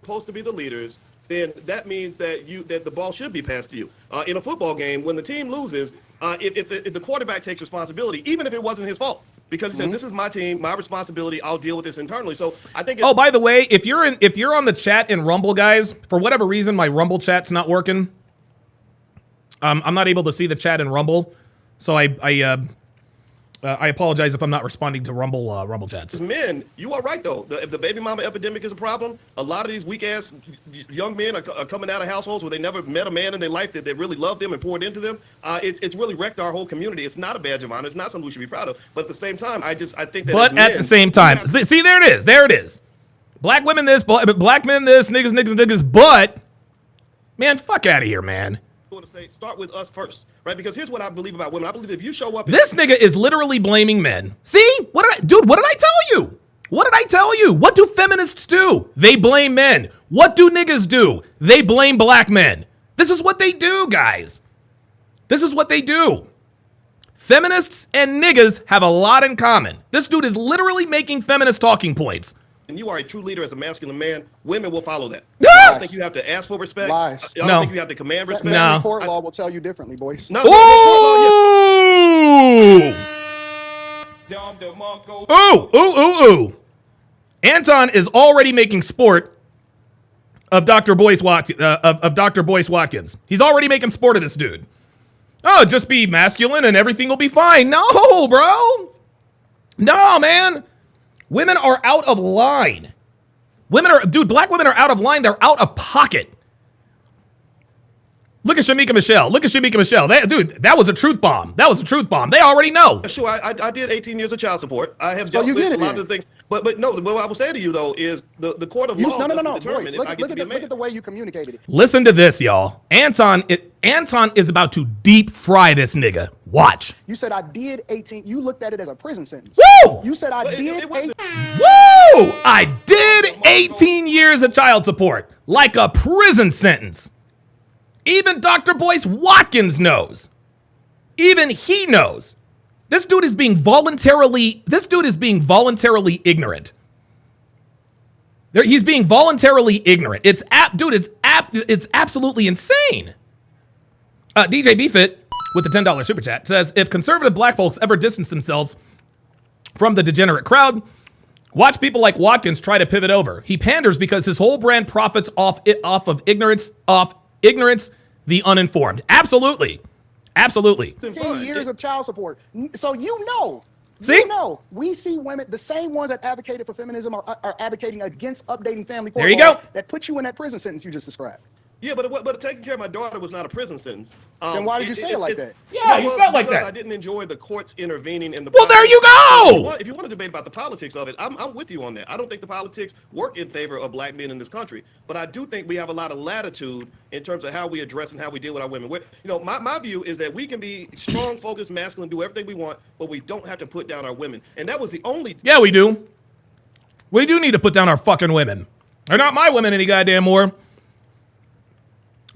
supposed to be the leaders, then that means that the ball should be passed to you. In a football game, when the team loses, if the quarterback takes responsibility, even if it wasn't his fault, because he says, "This is my team, my responsibility. I'll deal with this internally." So I think. Oh, by the way, if you're on the chat in Rumble, guys, for whatever reason, my Rumble chat's not working. I'm not able to see the chat in Rumble, so I apologize if I'm not responding to Rumble chats. As men, you are right though. If the baby mama epidemic is a problem, a lot of these weak ass young men are coming out of households where they never met a man in their life that really loved them and poured into them. It's really wrecked our whole community. It's not a badge of honor. It's not something we should be proud of. But at the same time, I think that. But at the same time, see, there it is. Black women this, black men this, niggas. But man, fuck out of here, man. I want to say, start with us first, right? Because here's what I believe about women. I believe if you show up, This nigga is literally blaming men. See? What did I tell you? What did I tell you? What do feminists do? They blame men. What do niggas do? They blame black men. This is what they do, guys. This is what they do. Feminists and niggas have a lot in common. This dude is literally making feminist talking points. And you are a true leader as a masculine man, women will follow that. Lies. I don't think you have to ask for respect. Lies. I don't think you have to command respect. Family court law will tell you differently, boys. No. Ooh. Anton is already making sport of Dr. Boyce Watkins. He's already making sport of this dude. Oh, just be masculine and everything will be fine. No, bro. No, man. Women are out of line. Black women are out of line. They're out of pocket. Look at Shamika Michelle. That was a truth bomb. They already know. Sure, I did 18 years of child support. I have dealt with a lot of things. But no, what I will say to you, though, is the court of law doesn't determine if I get to be a man. Look at the way you communicated it. Listen to this, y'all. Anton is about to deep fry this nigga. Watch. You said I did 18. You looked at it as a prison sentence. Woo! You said I did 18. Woo! I did 18 years of child support. Like a prison sentence. Even Dr. Boyce Watkins knows. Even he knows. This dude is being voluntarily ignorant. He's being voluntarily ignorant. It's absolutely insane. DJ BFit with the $10 super chat says, if conservative black folks ever distance themselves from the degenerate crowd, watch people like Watkins try to pivot over. He panders because his whole brand profits off of ignorance, the uninformed. Absolutely. 10 years of child support. So See? We see women, the same ones that advocated for feminism are advocating against updating family court There you laws go. that put you in that prison sentence you just described. Yeah, but taking care of my daughter was not a prison sentence. Then why did you say it like that? Yeah, you felt like that. I didn't enjoy the courts intervening in the. Well, there you go. If you want to debate about the politics of it, I'm with you on that. I don't think the politics work in favor of black men in this country, but I do think we have a lot of latitude in terms of how we address and how we deal with our women. My view is that we can be strong, focused, masculine, do everything we want, but we don't have to put down our women. And that was the only. Yeah, we do. We do need to put down our fucking women. They're not my women any goddamn more.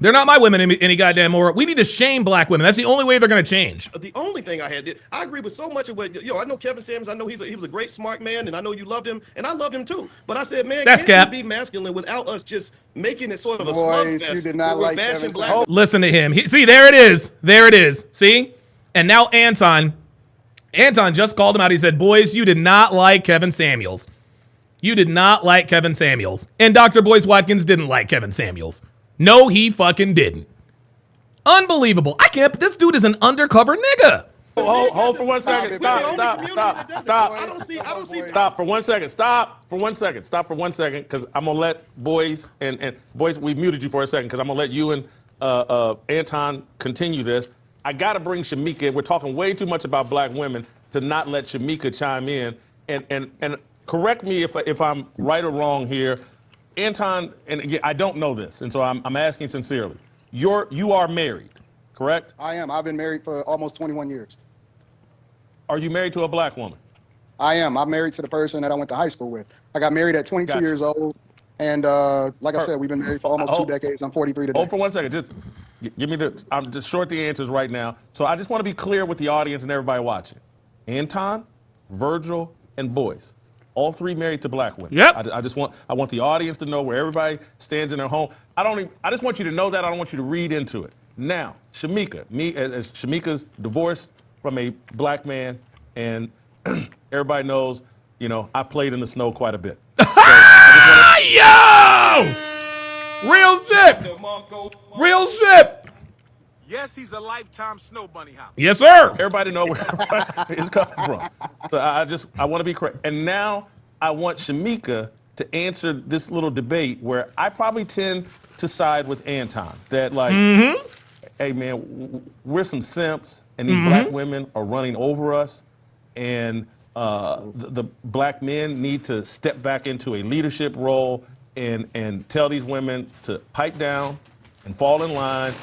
They're not my women any goddamn more. We need to shame black women. That's the only way they're going to change. The only thing I agree with so much of what, I know Kevin Samuels, I know he was a great, smart man, and I know you loved him, and I loved him too. But I said, man, can't you be masculine without us just making it sort of a slugfest? You did not like Kevin Samuels. Listen to him. See, there it is. See? And now Anton just called him out. He said, boys, you did not like Kevin Samuels. And Dr. Boyce Watkins didn't like Kevin Samuels. No, he fucking didn't. Unbelievable. I can't. This dude is an undercover nigga. Hold for 1 second. Stop for 1 second. Stop for 1 second, because I'm going to let Boyce and Boyce, we muted you for a second, because I'm going to let you and Anton continue this. I got to bring Shamika in. We're talking way too much about black women to not let Shamika chime in. And correct me if I'm right or wrong here. Anton, and again, I don't know this, and so I'm asking sincerely. You are married, correct? I am. I've been married for almost 21 years. Are you married to a black woman? I am. I'm married to the person that I went to high school with. I got married at 22 years old, and like I said, we've been married for almost 2 decades. I'm 43 today. Hold for 1 second. Just give me I'm just short the answers right now. So I just want to be clear with the audience and everybody watching. Anton, Virgil, and Boyce. All three married to black women. Yep. I want the audience to know where everybody stands in their home. I just want you to know that. I don't want you to read into it. Now, Shamika, as Shamika's divorced from a black man, and everybody knows, I played in the snow quite a bit. So Yo! Real shit. Yes, he's a lifetime snow bunny hopper. Yes, sir. Everybody know where it's coming from. So I want to be correct. And now I want Shamika to answer this little debate where I probably tend to side with Anton. That hey man, we're some simps, and these black women are running over us, and the black men need to step back into a leadership role and tell these women to pipe down and fall in line.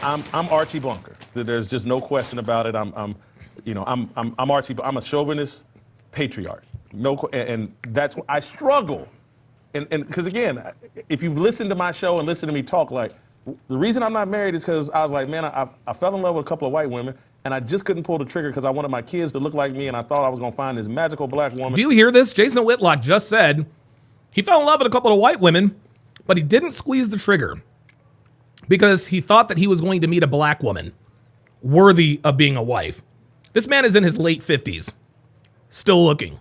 I'm Archie Bunker. There's just no question about it. I'm Archie. I'm a chauvinist patriarch. And that's what I struggle. And because again, if you've listened to my show and listened to me talk, like The reason I'm not married is because I was like, man, I fell in love with a couple of white women, and I just couldn't pull the trigger because I wanted my kids to look like me, and I thought I was going to find this magical black woman. Do you hear this? Jason Whitlock just said he fell in love with a couple of white women, but he didn't squeeze the trigger because he thought that he was going to meet a black woman worthy of being a wife. This man is in his late 50s, still looking.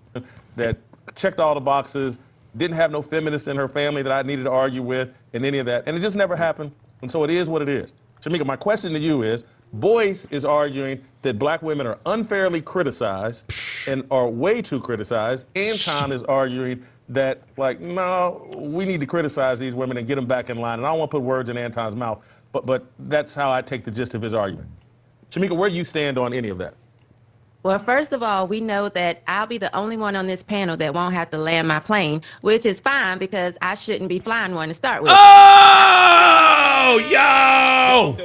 That checked all the boxes, didn't have no feminists in her family that I needed to argue with, and any of that. And it just never happened. And so it is what it is. Shamika, my question to you is, Boyce is arguing that black women are unfairly criticized and are way too criticized. Anton is arguing that, like, no, we need to criticize these women and get them back in line. And I don't want to put words in Anton's mouth, but that's how I take the gist of his argument. Shamika, where do you stand on any of that? Well, first of all, we know that I'll be the only one on this panel that won't have to land my plane, which is fine because I shouldn't be flying one to start with. Oh, yo!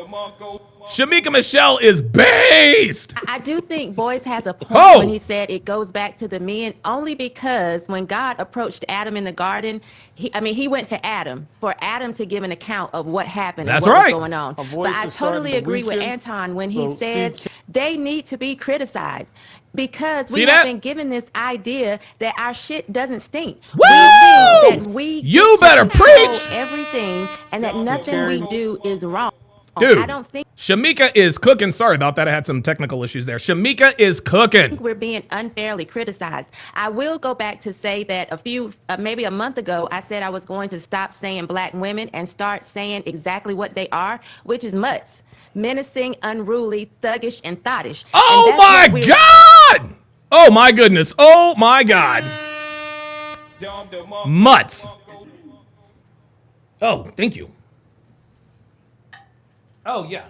Shamika Michelle is based. I do think Boyce has a point when he said it goes back to the men, only because when God approached Adam in the garden, he went to Adam for Adam to give an account of what happened and what was going on. But I totally agree with Anton when he says they need to be criticized because we have been given this idea that our shit doesn't stink. Woo! We think that you better preach everything and that nothing we do is wrong. Dude, I don't think Shamika is cooking. Sorry about that. I had some technical issues there. Shamika is cooking. we're being unfairly criticized. I will go back to say that maybe a month ago, I said I was going to stop saying black women and start saying exactly what they are, which is mutts. Menacing, unruly, thuggish, and thottish. Oh my God! Oh my goodness. Oh my God. Mutts. Oh, thank you. Oh, yeah.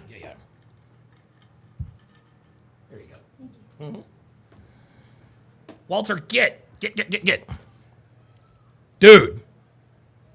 There you go. Mm-hmm. Walter, get. Dude,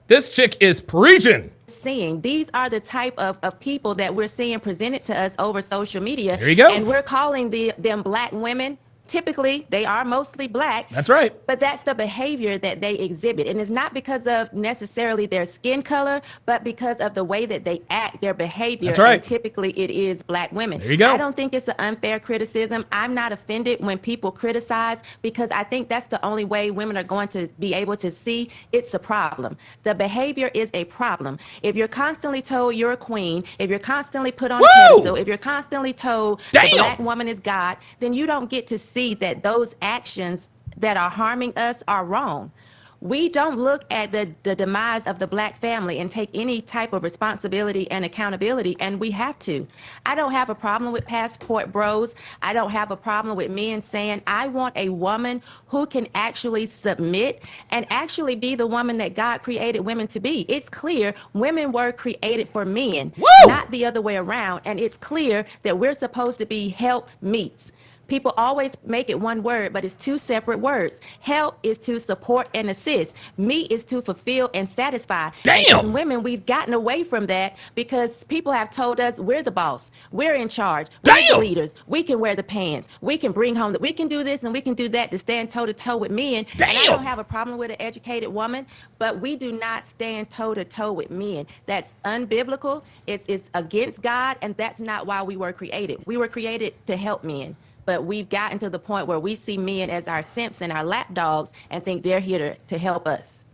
this chick is preaching. Seeing these are the type of people that we're seeing presented to us over social media. There you go. And we're calling them black women. Typically, they are mostly black. That's right. But that's the behavior that they exhibit. And it's not because of necessarily their skin color, but because of the way that they act, their behavior. That's right. And typically, it is black women. There you go. I don't think it's an unfair criticism. I'm not offended when people criticize because I think that's the only way women are going to be able to see it's a problem. The behavior is a problem. If you're constantly told you're a queen, if you're constantly put on a pedestal, if you're constantly told the black woman is God, then you don't get to see that those actions that are harming us are wrong. We don't look at the demise of the black family and take any type of responsibility and accountability, and we have to. I don't have a problem with passport bros. I don't have a problem with men saying, I want a woman who can actually submit and actually be the woman that God created women to be. It's clear women were created for men, not the other way around, and it's clear that we're supposed to be help meets. People always make it one word, but it's two separate words. Help is to support and assist. Me is to fulfill and satisfy. Damn. As women, we've gotten away from that because people have told us we're the boss. We're in charge. We're the leaders. We can wear the pants. We can bring home we can do this and we can do that to stand toe to toe with men. Damn. And I don't have a problem with an educated woman, but we do not stand toe to toe with men. That's unbiblical. It's against God, and that's not why we were created. We were created to help men. But we've gotten to the point where we see men as our Simpson, our lapdogs, and think they're here to help us.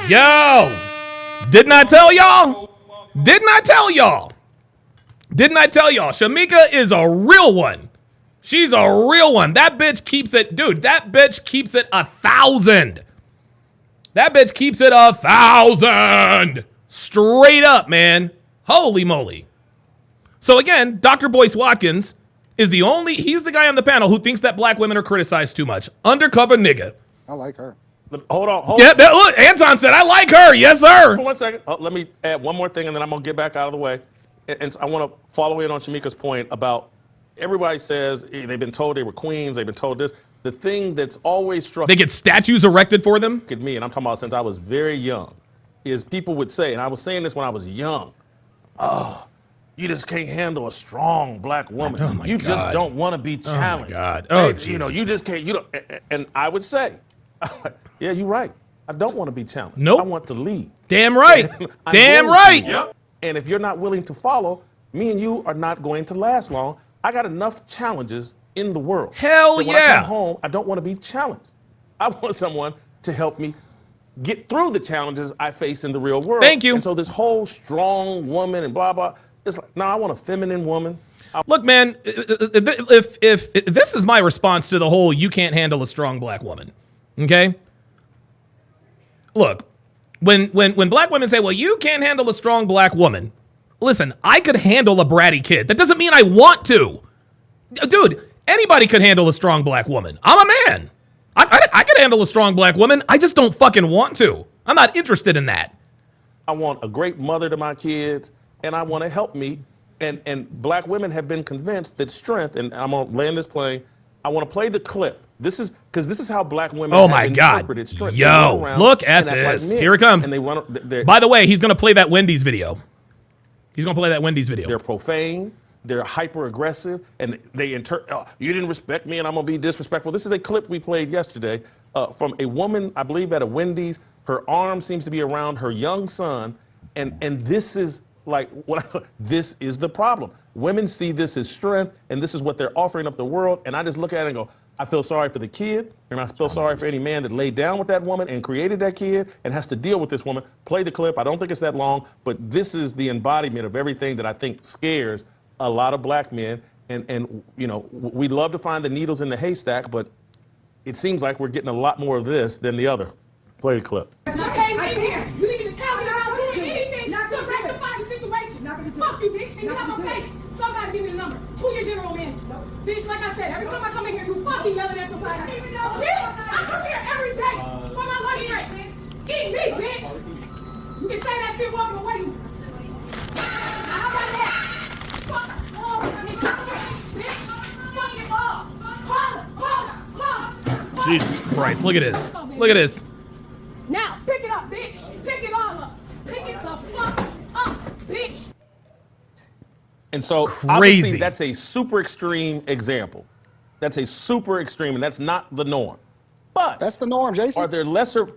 Yo! Didn't I tell y'all? Didn't I tell y'all? Shamika is a real one. She's a real one. That bitch keeps it, dude, that bitch keeps it 1,000. That bitch keeps it 1,000. Straight up, man. Holy moly. So again, Dr. Boyce Watkins is he's the guy on the panel who thinks that black women are criticized too much. Undercover nigga. I like her. Hold on. Yeah, look, Anton said, I like her. Yes, sir. For 1 second. Let me add one more thing, and then I'm going to get back out of the way. And I want to follow in on Shamika's point about everybody says they've been told they were queens, they've been told this. The thing that's always struck they get statues erected for them? At me, and I'm talking about since I was very young, is people would say, and I was saying this when I was young, oh, you just can't handle a strong black woman. Oh my you God. just don't want to be challenged. Oh my God. Oh, you know, you just can't. You don't. And I would say, yeah, you're right. I don't want to be challenged. Nope. I want to lead. Damn right. Damn right. Yep. And if you're not willing to follow, me and you are not going to last long. I got enough challenges in the world. Hell that when I yeah. come home, I don't want to be challenged. I want someone to help me get through the challenges I face in the real world. Thank you. And so this whole strong woman and blah, blah, it's like, no, I want a feminine woman. Look, man, if this is my response to the whole you can't handle a strong black woman, okay? Look, when black women say, well, you can't handle a strong black woman, listen, I could handle a bratty kid. That doesn't mean I want to. Dude, anybody could handle a strong black woman. I'm a man. I could handle a strong black woman. I just don't fucking want to. I'm not interested in that. I want a great mother to my kids, and I want to help me. And black women have been convinced that strength, and I'm going to land this plane, I want to play the clip. This is because this is how black women Oh have my God. interpreted strength. Yo, look at this. Here it comes. And they run, by the way, he's going to play that Wendy's video. He's going to play that Wendy's video. They're profane. They're hyper aggressive, and they you didn't respect me, and I'm gonna be disrespectful. This is a clip we played yesterday from a woman, I believe, at a Wendy's. Her arm seems to be around her young son, and this is like this is the problem. Women see this as strength, and this is what they're offering up the world. And I just look at it and go, I feel sorry for the kid, and I feel sorry for any man that laid down with that woman and created that kid and has to deal with this woman. Play the clip. I don't think it's that long, but this is the embodiment of everything that I think scares a lot of black men, and you know, we love to find the needles in the haystack, but it seems like we're getting a lot more of this than the other. Play the clip. You came in here. You need to tell me I'm doing anything to rectify the situation. Fuck you, bitch. And you have my face. Somebody give me the number. Who your general manager? Bitch, like I said, every time I come in here, you fucking yelling at somebody. Bitch, I come here every day for my lunch break. Eat me, bitch. You can say that shit walking away. How about that? Jesus Christ, look at this. Look at this. Now, pick it up, bitch. Pick it all up. Pick it the fuck up, bitch. And so, obviously, that's a super extreme example. That's a super extreme, and that's not the norm. But that's the norm, Jason. Are there lesser?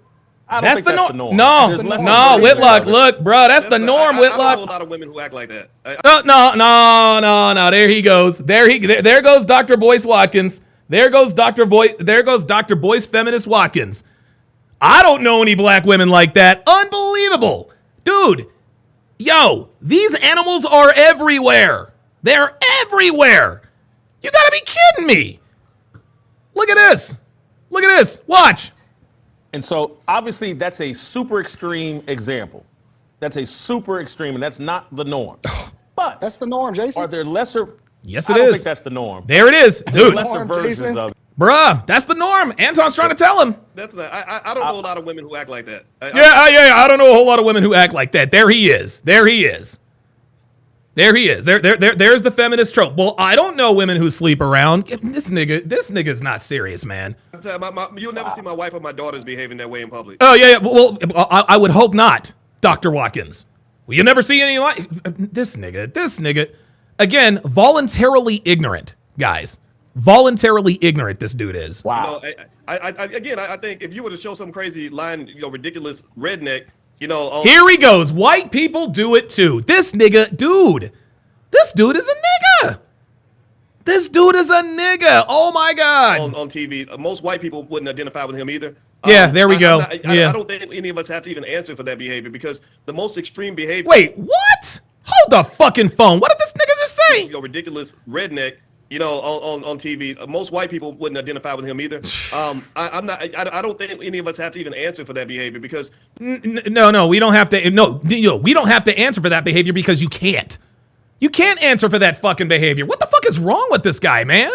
I don't think that's the norm. No, There's lesser no, versions Whitlock, of it. look, bro, that's the norm, I Whitlock. know a lot of women who act like that. No. There he goes. There goes Dr. Boyce Watkins. There goes Dr. Boyce Feminist Watkins. I don't know any black women like that. Unbelievable. Dude, yo, these animals are everywhere. They're everywhere. You gotta be kidding me. Look at this. Look at this. Watch. And so, obviously, that's a super extreme example. That's a super extreme, and that's not the norm. But that's the norm, Jason. Are there lesser? Yes, I it don't is. think that's the norm. There it is, There's dude. lesser versions of it. Bruh, that's the norm. Anton's trying to tell him. That's not. I don't know a lot of women who act like that. I don't know a whole lot of women who act like that. There he is. There's the feminist trope. Well, I don't know women who sleep around. This nigga's not serious, man. You'll never see my wife or my daughters behaving that way in public. Oh yeah. Well, I would hope not, Dr. Watkins. Well, you'll never see any like this nigga. Again, voluntarily ignorant, guys. Voluntarily ignorant. This dude is. Wow. I think if you were to show some crazy line, ridiculous redneck. Here he goes. White people do it too. This nigga, dude. This dude is a nigga. Oh my God. On TV, most white people wouldn't identify with him either. Yeah, there we go. I don't think any of us have to even answer for that behavior because the most extreme behavior. Wait, what? Hold the fucking phone. What did this nigga just say? Ridiculous redneck. On TV, most white people wouldn't identify with him either. I don't think any of us have to even answer for that behavior because no, we don't have to. No, we don't have to answer for that behavior because you can't. You can't answer for that fucking behavior. What the fuck is wrong with this guy, man?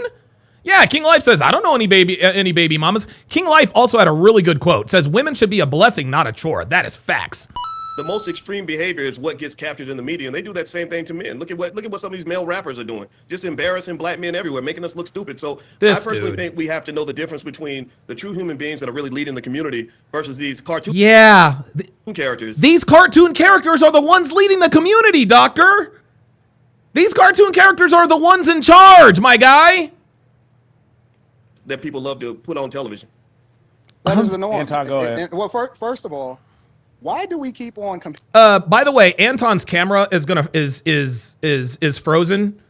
Yeah, King Life says, I don't know any baby mamas. King Life also had a really good quote. Says, women should be a blessing, not a chore. That is facts. the most extreme behavior is what gets captured in the media, and they do that same thing to men. Look at what some of these male rappers are doing, just embarrassing black men everywhere, making us look stupid. So I personally think we have to know the difference between the true human beings that are really leading the community versus these cartoon characters. These cartoon characters are the ones leading the community, Doctor. These cartoon characters are the ones in charge, my guy. That people love to put on television. That is the norm. Anton, go ahead. Well, first of all, Why do we keep on By the way, Anton's camera is frozen.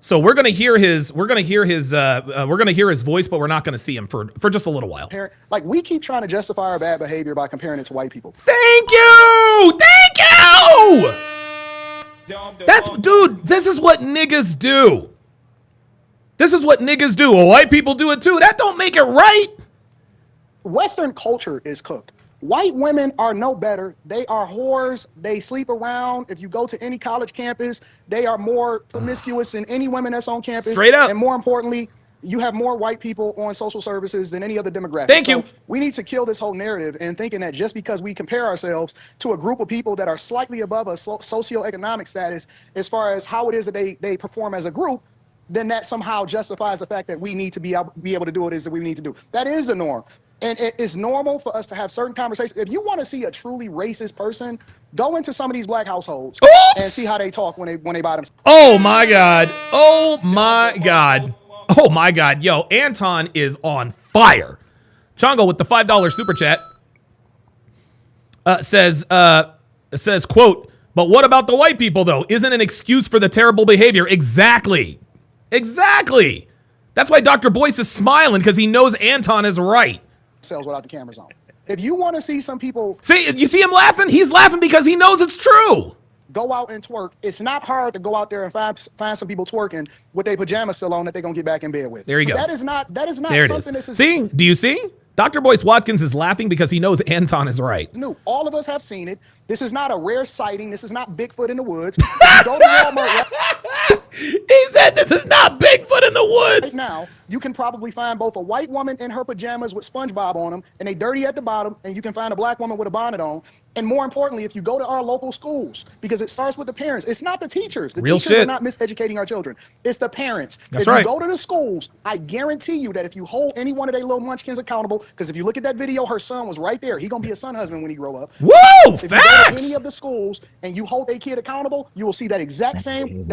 So we're gonna hear his voice, but we're not gonna see him for just a little while. Like, we keep trying to justify our bad behavior by comparing it to white people. Thank you! Thank you! Dude, this is what niggas do. This is what niggas do. Well, white people do it too. That don't make it right. Western culture is cooked. White women are no better. They are whores. They sleep around. If you go to any college campus, they are more promiscuous than any women that's on campus. Straight up. And more importantly, you have more white people on social services than any other demographic. Thank you. We need to kill this whole narrative and thinking that just because we compare ourselves to a group of people that are slightly above us socioeconomic status as far as how it is that they perform as a group, then that somehow justifies the fact that we need to be able to do what it is that we need to do. That is the norm. And it is normal for us to have certain conversations. If you want to see a truly racist person, go into some of these black households and see how they talk when they buy them. Oh my God. Oh my God. Oh my God. Yo, Anton is on fire. Chongo with the $5 super chat says, quote, but what about the white people though? Isn't an excuse for the terrible behavior. Exactly. Exactly. That's why Dr. Boyce is smiling, because he knows Anton is right. Cells without the cameras on. If you want to see some people, see, you see him laughing? He's laughing because he knows it's true. Go out and twerk. It's not hard to go out there and find some people twerking with their pajamas still on that they're gonna get back in bed with. There you go. That is not there something it is. that's See? Do you see? Dr. Boyce Watkins is laughing because he knows Anton is right. New. All of us have seen it. This is not a rare sighting. This is not Bigfoot in the woods. You go to Walmart. He said this is not Bigfoot in the woods. Right now, you can probably find both a white woman in her pajamas with SpongeBob on them, and they dirty at the bottom, and you can find a black woman with a bonnet on. And more importantly, if you go to our local schools, because it starts with the parents. It's not the teachers. The teachers are not miseducating our children. It's the parents. That's if right. you go to the schools, I guarantee you that if you hold any one of their little munchkins accountable, because if you look at that video, her son was right there. He's going to be a son husband when he grow up. Woo! If you go to any of the schools and you hold a kid accountable, you will see that exact same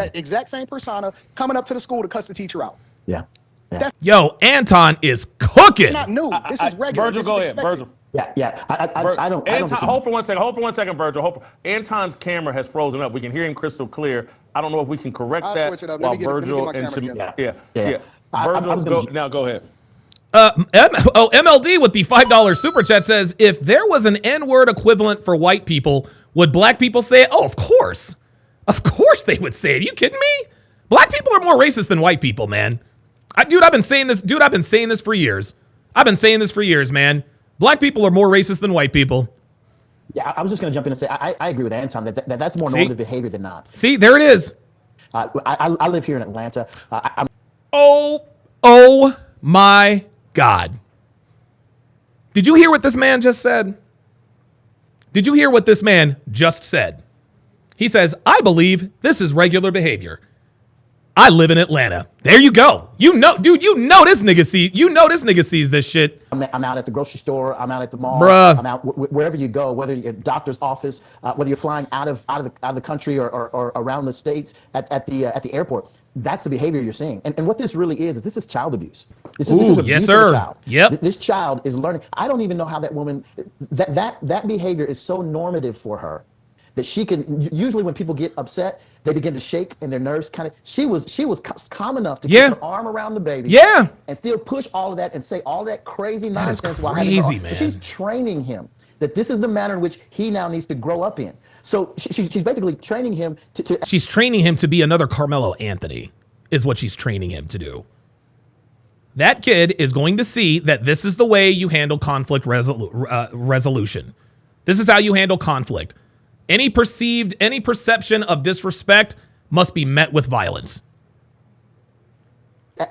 persona coming up to the school to cuss the teacher out. Yeah. Yo, Anton is cooking. It's not new. This is regular. Virgil, go ahead. Virgil. Yeah. I don't. Hold for 1 second. Hold for 1 second, Virgil. Anton's camera has frozen up. We can hear him crystal clear. I don't know if we can correct that switch it up. while Virgil and yeah. Virgil, now go ahead. MLD with the $5 super chat says, if there was an N-word equivalent for white people, would black people say it? Oh, of course. Of course they would say it. Are you kidding me? Black people are more racist than white people, man. I've been saying this for years. Man. Black people are more racist than white people. Yeah, I was just going to jump in and say, I agree with Anton that's more normative behavior than not. See, there it is. I live here in Atlanta. Oh my God. Did you hear what this man just said? He says, I believe this is regular behavior. I live in Atlanta. There you go. You know this nigga sees this shit. I'm out at the grocery store. I'm out at the mall. Bruh. I'm out wherever you go, whether you're at a doctor's office, whether you're flying out of the country or around the states at the airport. That's the behavior you're seeing. And what this really is this is child abuse. This is abuse yes, of sir. a child. Yep. This child is learning. I don't even know how that woman, that behavior is so normative for her that she can, usually when people get upset, they begin to shake and their nerves kind of, she was calm enough to put her arm around the baby and still push all of that and say all that crazy nonsense. That is crazy, man. So she's training him that this is the manner in which he now needs to grow up in. So she's basically training him to She's training him to be another Carmelo Anthony is what she's training him to do. That kid is going to see that this is the way you handle conflict resolution. This is how you handle conflict. Any perception of disrespect must be met with violence.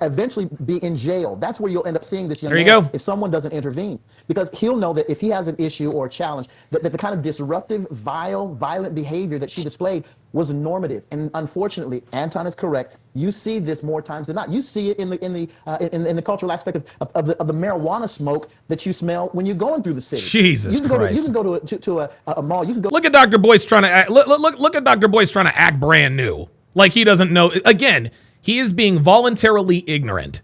Eventually be in jail. That's where you'll end up seeing this young man. There you go. If someone doesn't intervene. Because he'll know that if he has an issue or a challenge, that the kind of disruptive, violent behavior that she displayed was normative. And unfortunately, Anton is correct. You see this more times than not. You see it in the cultural aspect of the marijuana smoke that you smell when you're going through the city. Jesus Christ. You can go to a mall. You can go. Look at Dr. Boyce trying to act. Look at Dr. Boyce trying to act brand new, like he doesn't know. Again, he is being voluntarily ignorant.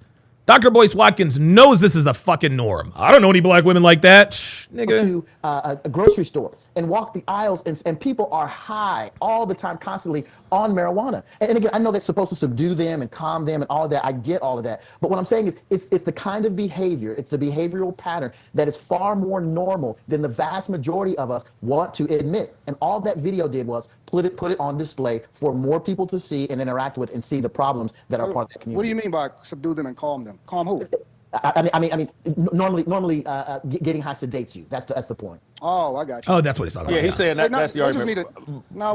Dr. Boyce Watkins knows this is the fucking norm. I don't know any black women like that. Nigga. To a grocery store. and walk the aisles, and people are high all the time, constantly on marijuana. And again, I know that's supposed to subdue them and calm them and all of that. I get all of that. But what I'm saying is it's the kind of behavior, it's the behavioral pattern that is far more normal than the vast majority of us want to admit. And all that video did was put it on display for more people to see and interact with and see the problems that are part of that community. What do you mean by subdue them and calm them? Calm who? Normally, getting high sedates you. That's the point. Oh, I got you. Oh, that's what he's talking about. Yeah, he's saying that's the argument.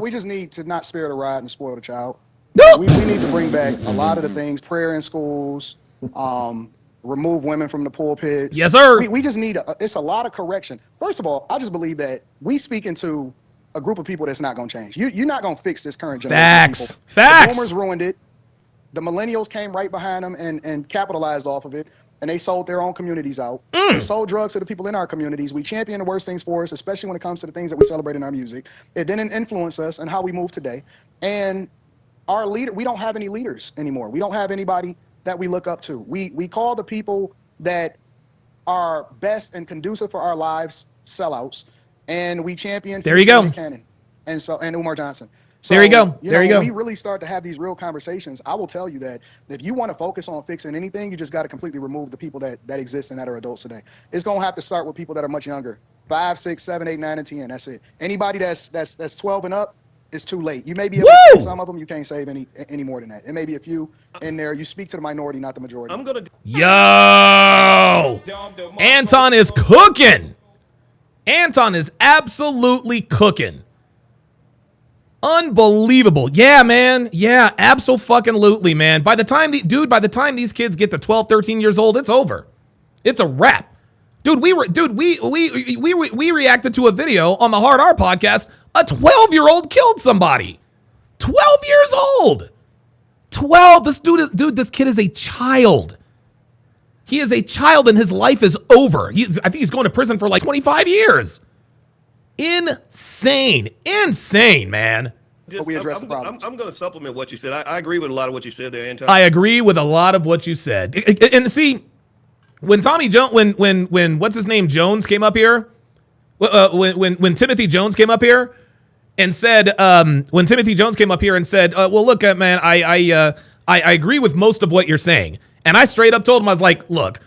We just need to not spare the rod and spoil the child. No. We need to bring back a lot of the things, prayer in schools, remove women from the pulpits. Yes, sir. We just need, it's a lot of correction. First of all, I just believe that we speaking to a group of people that's not going to change. You're not going to fix this current generation Facts. of people. Facts. The boomers ruined it. The millennials came right behind them and capitalized off of it. And they sold their own communities out. They sold drugs to the people in our communities. We champion the worst things for us, especially when it comes to the things that we celebrate in our music. It didn't influence us and how we move today. And our leader, we don't have any leaders anymore. We don't have anybody that we look up to. We call the people that are best and conducive for our lives sellouts, and we champion. There you go. Cannon and Umar Johnson. So, there you go. There you go. When we really start to have these real conversations, I will tell you that if you want to focus on fixing anything, you just got to completely remove the people that exist and that are adults today. It's going to have to start with people that are much younger. 5, 6, 7, 8, 9, and 10. That's it. Anybody that's 12 and up, it's too late. You may be able to save some of them. You can't save any more than that. It may be a few in there. You speak to the minority, not the majority. Yo! Anton is cooking. Anton is absolutely cooking. Unbelievable. Yeah, man. Yeah, abso-fucking-lutely, man. By the time these kids get to 12, 13 years old, it's over. It's a wrap. Dude, we reacted to a video on the Hard R podcast. A 12-year-old killed somebody. 12 years old. 12. This kid is a child. He is a child and his life is over. I think he's going to prison for like 25 years. Insane, man. We address the problem. I'm going to supplement what you said. I agree with a lot of what you said there, Anton. I agree with a lot of what you said. And see, when Tommy Jones, when what's his name Jones came up here, when Timothy Jones came up here and said, well, look, man, I agree with most of what you're saying, and I straight up told him, I was like, look.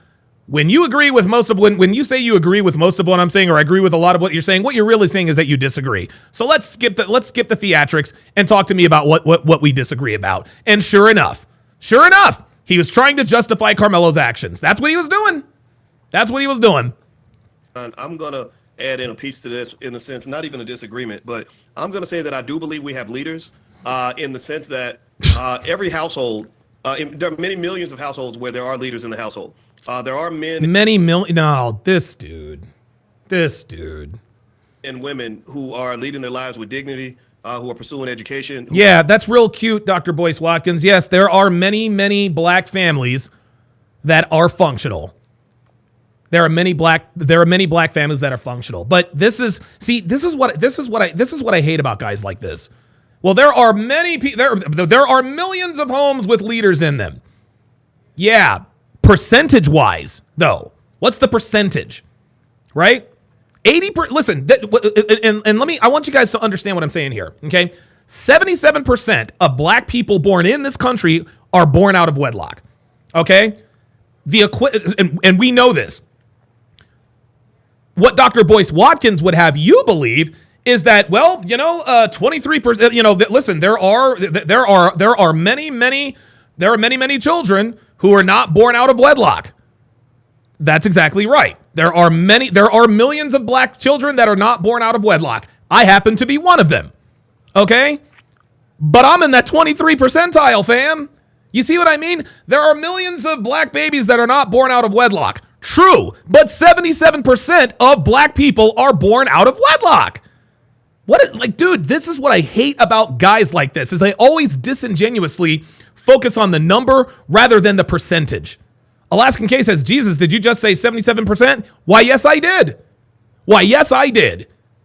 When you agree with when you say you agree with most of what I'm saying, or I agree with a lot of what you're saying, what you're really saying is that you disagree. So let's skip the theatrics and talk to me about what we disagree about. And sure enough, he was trying to justify Carmelo's actions. That's what he was doing. I'm gonna add in a piece to this, in a sense, not even a disagreement, but I'm gonna say that I do believe we have leaders, in the sense that every household, there are many millions of households where there are leaders in the household. There are men. This dude. And women who are leading their lives with dignity, who are pursuing education. Yeah, that's real cute, Dr. Boyce Watkins. Yes, there are many black families that are functional. There are many black families that are functional. But this is what I hate about guys like this. Well, there are millions of homes with leaders in them. Yeah. Percentage-wise, though, what's the percentage, right? 80%. Listen, I want you guys to understand what I'm saying here. Okay, 77% of black people born in this country are born out of wedlock. Okay, and we know this. What Dr. Boyce Watkins would have you believe is that, well, 23%. Listen, there are many children who are not born out of wedlock. That's exactly right. There are millions of black children that are not born out of wedlock. I happen to be one of them. Okay? But I'm in that 23 percentile, fam. You see what I mean? There are millions of black babies that are not born out of wedlock. True, but 77% of black people are born out of wedlock. Dude, this is what I hate about guys like this, is they always disingenuously focus on the number rather than the percentage. Alaskan K says, Jesus, did you just say 77%? Why, yes, I did.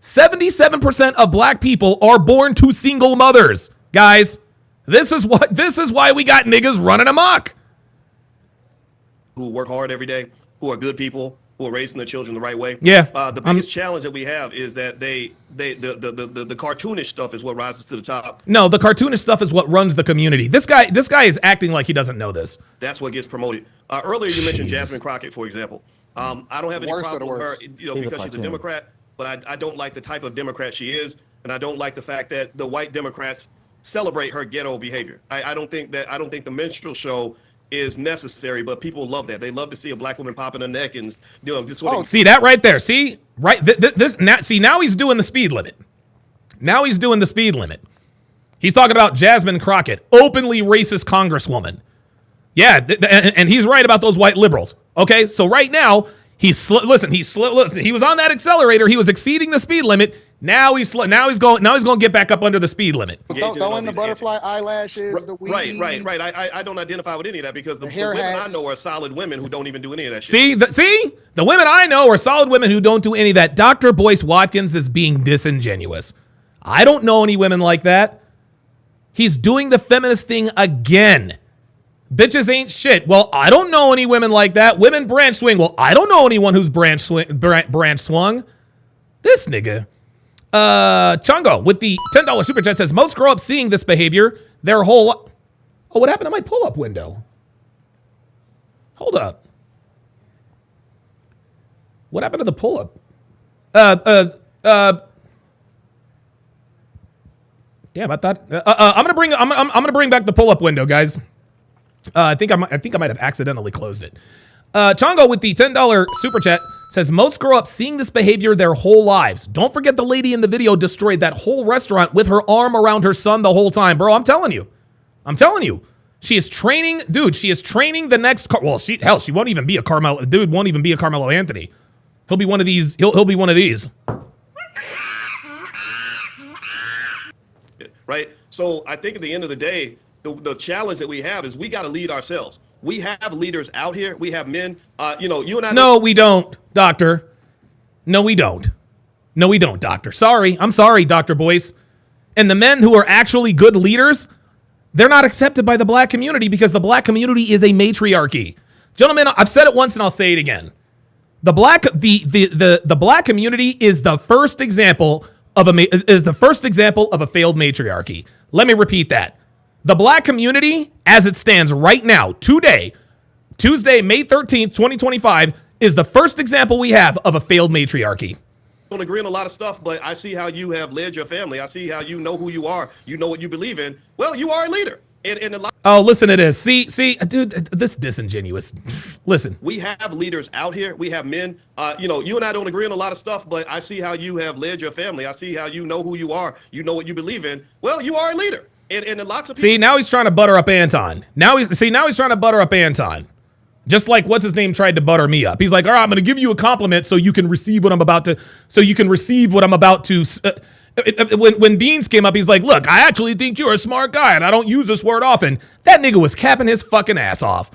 77% of black people are born to single mothers. Guys, this is why we got niggas running amok. Who work hard every day, who are good people, who are raising their children the right way. Yeah. The biggest challenge that we have is that the cartoonish stuff is what rises to the top. No, the cartoonish stuff is what runs the community. This guy is acting like he doesn't know this. That's what gets promoted. Earlier you mentioned Jasmine Crockett, for example. I don't have any problem with her, because she's a Democrat, but I don't like the type of Democrat she is, and I don't like the fact that the white Democrats celebrate her ghetto behavior. I don't think the minstrel show is necessary, but people love that. They love to see a black woman popping her neck and just what. See that right there? See right now he's doing the speed limit. Now he's doing the speed limit. He's talking about Jasmine Crockett, openly racist congresswoman. Yeah, and he's right about those white liberals. Okay, so right now he was on that accelerator. He was exceeding the speed limit. Now he's going to get back up under the speed limit. Throw in the butterfly eyelashes, the weed. Right. I don't identify with any of that because the women I know are solid women who don't even do any of that shit. See, the women I know are solid women who don't do any of that. Dr. Boyce Watkins is being disingenuous. I don't know any women like that. He's doing the feminist thing again. Bitches ain't shit. Well, I don't know any women like that. Women branch swing. Well, I don't know anyone who's branch swung. This nigga. Chongo with the $10 super chat says most grow up seeing this behavior their whole. Oh, what happened to my pull-up window? Hold up. What happened to the pull-up? Damn, I thought I'm gonna bring back the pull-up window, guys. I think I might have accidentally closed it. Chongo with the $10 super chat says most grow up seeing this behavior their whole lives. Don't forget the lady in the video destroyed that whole restaurant with her arm around her son the whole time. Bro, I'm telling you. She is training, dude, she is training the next she won't even be a Carmelo. Dude won't even be a Carmelo Anthony. He'll be one of these. He'll be one of these. Right? So I think at the end of the day, the challenge that we have is we got to lead ourselves. We have leaders out here. We have men. You and I. No, we don't, Doctor. No, we don't. No, we don't, Doctor. Sorry. I'm sorry, Dr. Boyce. And the men who are actually good leaders, they're not accepted by the black community because the black community is a matriarchy. Gentlemen, I've said it once and I'll say it again. The black community is the first example of a failed matriarchy. Let me repeat that. The black community, as it stands right now, today, Tuesday, May 13th, 2025, is the first example we have of a failed matriarchy. Don't agree on a lot of stuff, but I see how you have led your family. I see how you know who you are. You know what you believe in. Well, you are a leader. And a lot. Oh, listen to this. See, dude, this is disingenuous. Listen. We have leaders out here. We have men. You and I don't agree on a lot of stuff, but I see how you have led your family. I see how you know who you are. You know what you believe in. Well, you are a leader. And lots of people. See, now he's trying to butter up Anton. Now he's trying to butter up Anton. Just like what's his name tried to butter me up. He's like, all right, I'm going to give you a compliment so you can receive what I'm about to. When Beans came up, he's like, look, I actually think you're a smart guy, and I don't use this word often. That nigga was capping his fucking ass off.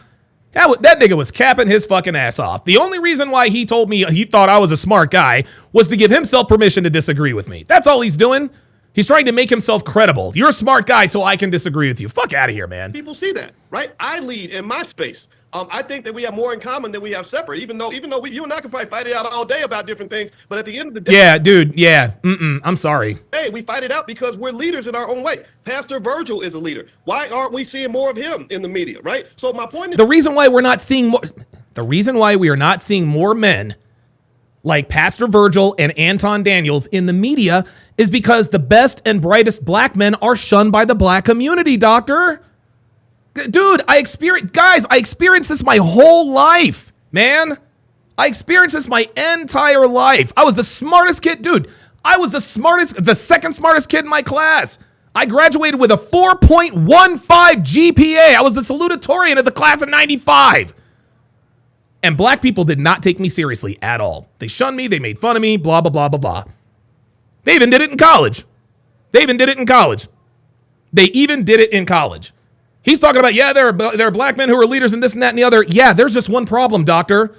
That nigga was capping his fucking ass off. The only reason why he told me he thought I was a smart guy was to give himself permission to disagree with me. That's all he's doing. He's trying to make himself credible. You're a smart guy, so I can disagree with you. Fuck out of here, man. People see that, right? I lead in my space. I think that we have more in common than we have separate, even though you and I can probably fight it out all day about different things. But at the end of the day. Yeah, dude. Yeah. I'm sorry. Hey, we fight it out because we're leaders in our own way. Pastor Virgil is a leader. Why aren't we seeing more of him in the media, right? So my point is. The reason why we are not seeing more men like Pastor Virgil and Anton Daniels in the media is because the best and brightest black men are shunned by the black community, Doctor. Dude, I experienced this my whole life, man. I experienced this my entire life. I was the smartest kid, dude. I was the second smartest kid in my class. I graduated with a 4.15 GPA. I was the salutatorian of the class of 95. And black people did not take me seriously at all. They shunned me. They made fun of me, blah, blah, blah, blah, blah. They even did it in college. He's talking about, yeah, there are black men who are leaders and this and that and the other. Yeah, there's just one problem, Doctor.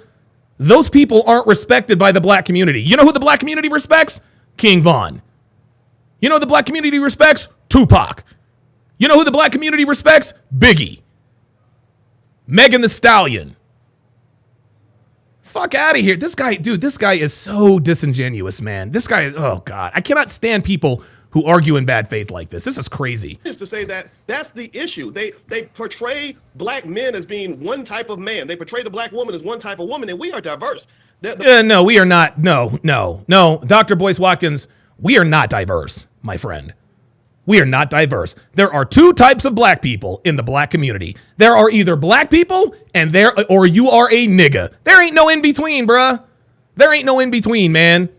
Those people aren't respected by the black community. You know who the black community respects? King Von. You know who the black community respects? Tupac. You know who the black community respects? Biggie. Megan Thee Stallion. Fuck out of here. This guy is so disingenuous, man. This guy is, oh God. I cannot stand people who argue in bad faith like this. This is crazy. Is to say that that's the issue. They portray black men as being one type of man. They portray the black woman as one type of woman, and we are diverse. No, we are not. No. Dr. Boyce Watkins, we are not diverse, my friend. We are not diverse. There are two types of black people in the black community. There are either black people or you are a nigga. There ain't no in between, bruh. There ain't no in between, man.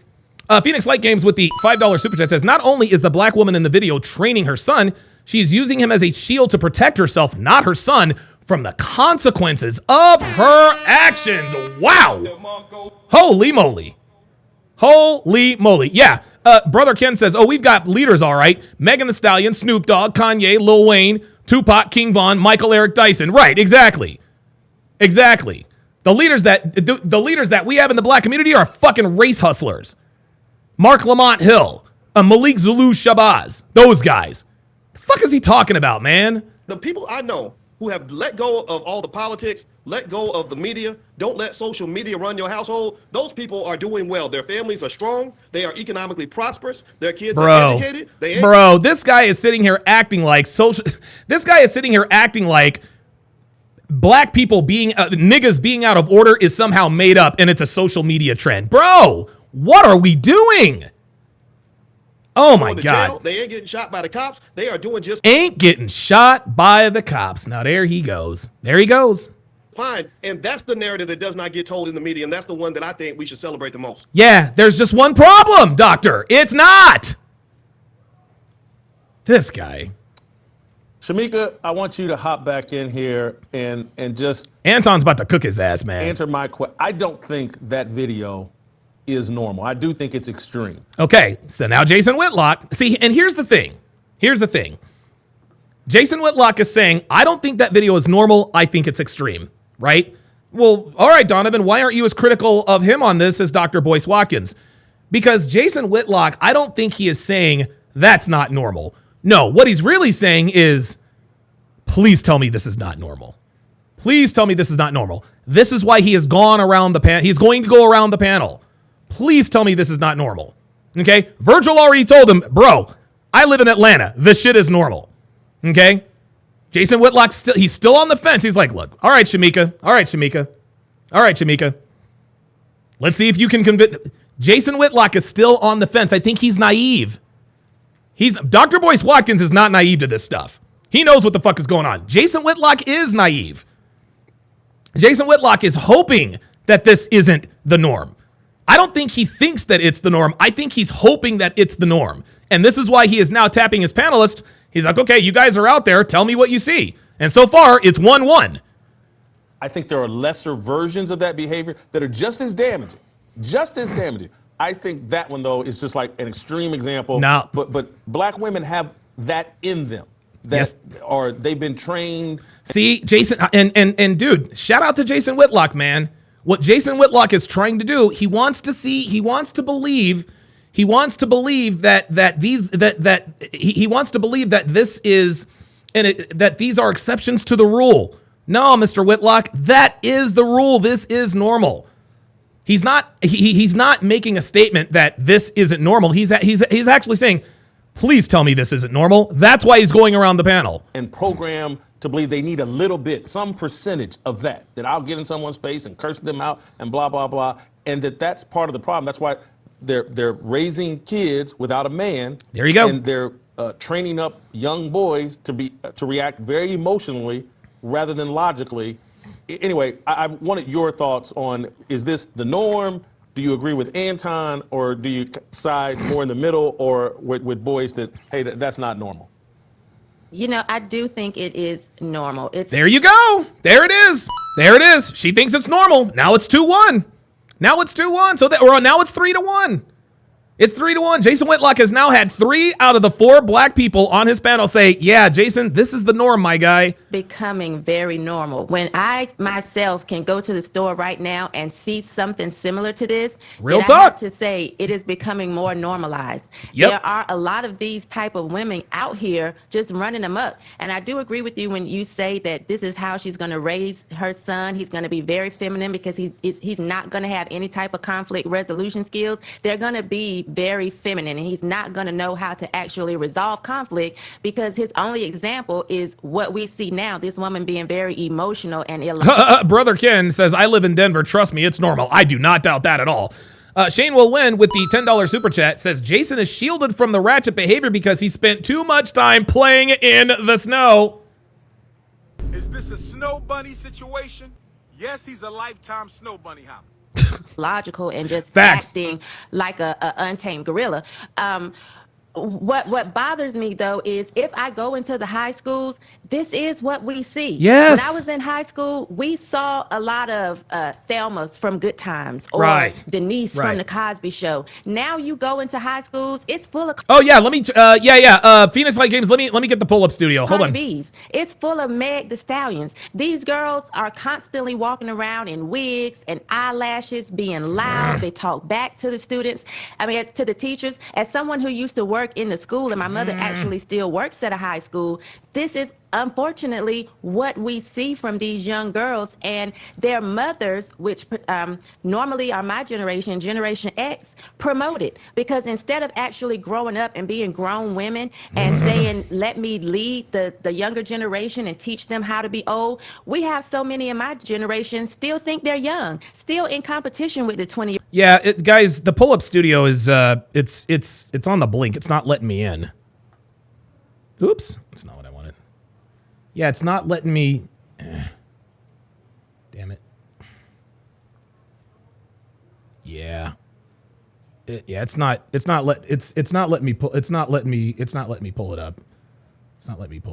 Phoenix Light Games with the $5 super chat says, not only is the black woman in the video training her son, she's using him as a shield to protect herself, not her son, from the consequences of her actions. Wow. Holy moly. Holy moly. Yeah. Brother Ken says, oh, we've got leaders, all right. Megan Thee Stallion, Snoop Dogg, Kanye, Lil Wayne, Tupac, King Von, Michael Eric Dyson. Right, exactly. Exactly. The leaders that we have in the black community are fucking race hustlers. Mark Lamont Hill, Malik Zulu Shabazz, those guys. The fuck is he talking about, man? The people I know who have let go of all the politics, let go of the media, don't let social media run your household, those people are doing well. Their families are strong. They are economically prosperous. Their kids are educated. This guy is sitting here acting like black people niggas being out of order is somehow made up and it's a social media trend. Bro, what are we doing? Oh my God. Jail. They ain't getting shot by the cops. They are doing just ain't getting shot by the cops. Now there he goes. There he goes. Fine. And that's the narrative that does not get told in the media. And that's the one that I think we should celebrate the most. Yeah, there's just one problem, doctor. It's not. This guy. Shamika, I want you to hop back in here and just... Anton's about to cook his ass, man. Answer my question. I don't think that video is normal. I do think it's extreme. Okay, so now Jason Whitlock. See, and here's the thing. Jason Whitlock is saying, I don't think that video is normal. I think it's extreme, right? Well, all right, Donovan, why aren't you as critical of him on this as Dr. Boyce Watkins? Because Jason Whitlock, I don't think he is saying that's not normal. No, what he's really saying is, please tell me this is not normal. Please tell me this is not normal. This is why he has gone around the panel. He's going to go around the panel. Please tell me this is not normal. Okay? Virgil already told him, bro, I live in Atlanta. This shit is normal. Okay? Jason Whitlock, he's still on the fence. He's like, look, all right, Shamika. Let's see if you can convince. Jason Whitlock is still on the fence. I think he's naive. Dr. Boyce Watkins is not naive to this stuff. He knows what the fuck is going on. Jason Whitlock is naive. Jason Whitlock is hoping that this isn't the norm. I don't think he thinks that it's the norm. I think he's hoping that it's the norm. And this is why he is now tapping his panelists. He's like, okay, you guys are out there. Tell me what you see. And so far, it's 1-1. I think there are lesser versions of that behavior that are just as damaging. I think that one, though, is just like an extreme example. No. But black women have that in them. Or they've been trained. See, Jason, and dude, shout out to Jason Whitlock, man. What Jason Whitlock is trying to do, he wants to believe that these are exceptions to the rule. No, Mr. Whitlock, that is the rule. This is normal. He's not making a statement that this isn't normal. He's actually saying, please tell me this isn't normal. That's why he's going around the panel. And program to believe they need a little bit, some percentage of that I'll get in someone's face and curse them out and blah, blah, blah. And that's part of the problem. That's why they're raising kids without a man. There you go. And they're training up young boys to react very emotionally rather than logically. Anyway, I wanted your thoughts on, is this the norm? Do you agree with Anton, or do you side more in the middle, or with boys that, hey, that's not normal? You know, I do think it is normal. There you go. There it is. She thinks it's normal. Now it's 2-1. So now it's 3-1. It's 3-1. Jason Whitlock has now had 3 out of the 4 black people on his panel say, yeah, Jason, this is the norm, my guy. Becoming very normal. When I myself can go to the store right now and see something similar to this, Real I talk. have to say it is becoming more normalized. Yep. There are a lot of these type of women out here just running amok. And I do agree with you when you say that this is how she's going to raise her son. He's going to be very feminine because he's not going to have any type of conflict resolution skills. They're going to be very feminine, and he's not going to know how to actually resolve conflict because his only example is what we see now, this woman being very emotional and illogical. Brother Ken says, I live in Denver. Trust me, it's normal. I do not doubt that at all. Shane will win with the $10 super chat. Says, Jason is shielded from the ratchet behavior because he spent too much time playing in the snow. Is this a snow bunny situation? Yes, he's a lifetime snow bunny hopper. Logical and just Facts. acting like a untamed gorilla. What bothers me though is if I go into the high schools, this is what we see. Yes. When I was in high school, we saw a lot of Thelmas from Good Times or Right. Denise Right. from The Cosby Show. Now you go into high schools, it's full of Oh yeah, let me. Phoenix Light Games. Let me get the pull up studio. Hold on. Cardi B's. It's full of Meg the Stallions. These girls are constantly walking around in wigs and eyelashes, being loud. They talk back to the students. I mean, to the teachers. As someone who used to work in the school, and my mother actually still works at a high school, this is unfortunately what we see from these young girls and their mothers, which normally are my generation, Generation X, promote it. Because instead of actually growing up and being grown women and saying, let me lead the younger generation and teach them how to be old, we have so many in my generation still think they're young, still in competition with the 20. Yeah, guys, the pull up studio is it's on the blink. It's not letting me in. Oops, that's not what I wanted. Yeah, it's not letting me. Damn it. Yeah. It's not letting me pull it up. It's not letting me pull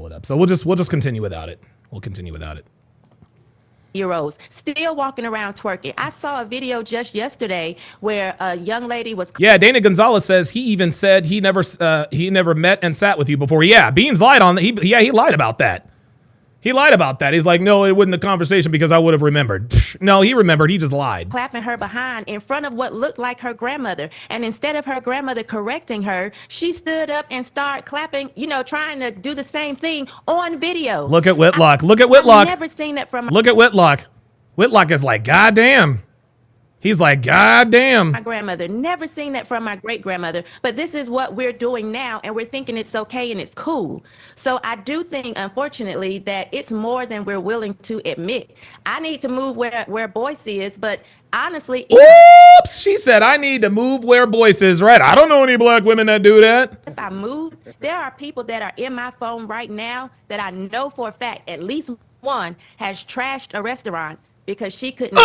it up. So we'll just continue without it. We'll continue without it. Year-olds still walking around twerking. I saw a video just yesterday where a young lady was. Yeah, Dana Gonzalez says he even said he never met and sat with you before. Yeah, Beans lied on that. He lied about that. He lied about that. He's like, no, it wasn't a conversation because I would have remembered. No, he remembered. He just lied. Clapping her behind in front of what looked like her grandmother. And instead of her grandmother correcting her, she stood up and started clapping, trying to do the same thing on video. Look at Whitlock. Look at Whitlock. I've never seen that from Look at Whitlock. Whitlock is like, God damn. He's like, God damn. my grandmother. Never seen that from my great-grandmother. But this is what we're doing now, and we're thinking it's okay and it's cool. So I do think, unfortunately, that it's more than we're willing to admit. I need to move where Boyce is, but honestly... Oops! She said, I need to move where Boyce is, right? I don't know any black women that do that. If I move, there are people that are in my phone right now that I know for a fact, at least one has trashed a restaurant because she couldn't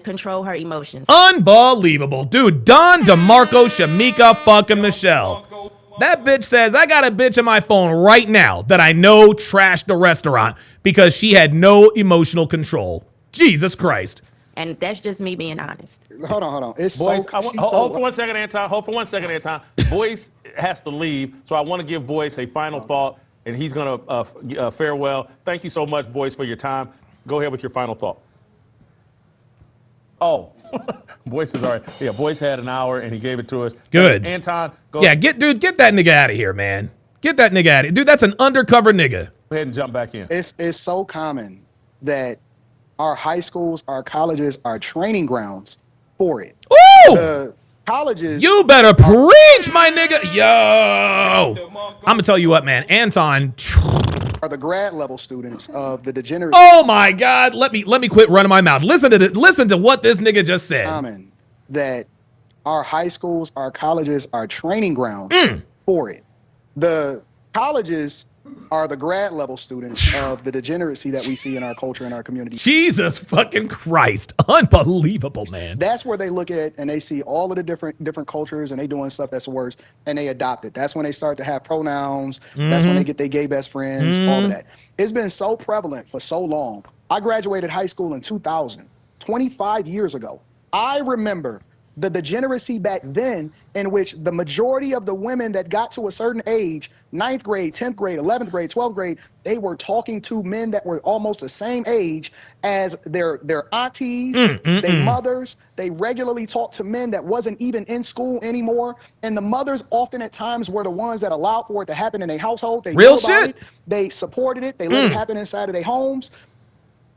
control her emotions. Unbelievable. Dude, Don DeMarco, Shamika, fucking Michelle. That bitch says, I got a bitch on my phone right now that I know trashed the restaurant because she had no emotional control. Jesus Christ. And that's just me being honest. Hold on. It's Boyce, so, hold for 1 second, Anton. Hold for 1 second, Anton. Boyce has to leave, so I want to give Boyce a final thought, and he's going to farewell. Thank you so much, Boyce, for your time. Go ahead with your final thought. Oh, Boyce is all right. Yeah, Boyce had an hour, and he gave it to us. Good. Anton, go Yeah, get that nigga out of here, man. Get that nigga out of here. Dude, that's an undercover nigga. Go ahead and jump back in. It's so common that our high schools, our colleges are training grounds for it. Ooh! The colleges. You better preach, my nigga. Yo! I'm going to tell you what, man. Anton... are the grad level students of the degenerate. Oh my God! Let me quit running my mouth. Listen to what this nigga just said. Common that our high schools, our colleges are training grounds for it. The colleges are the grad level students of the degeneracy that we see in our culture and our community. Jesus fucking Christ! Unbelievable, man. That's where they look at and they see all of the different cultures and they doing stuff that's worse and they adopt it. That's when they start to have pronouns. That's when they get their gay best friends, all of that. It's been so prevalent for so long. I graduated high school in 2000, 25 years ago. I remember the degeneracy back then in which the majority of the women that got to a certain age, 9th grade, 10th grade, 11th grade, 12th grade, they were talking to men that were almost the same age as their aunties, their mothers. They regularly talked to men that wasn't even in school anymore. And the mothers often at times were the ones that allowed for it to happen in their household. They Real knew about shit. it. They supported it. They let it happen inside of their homes.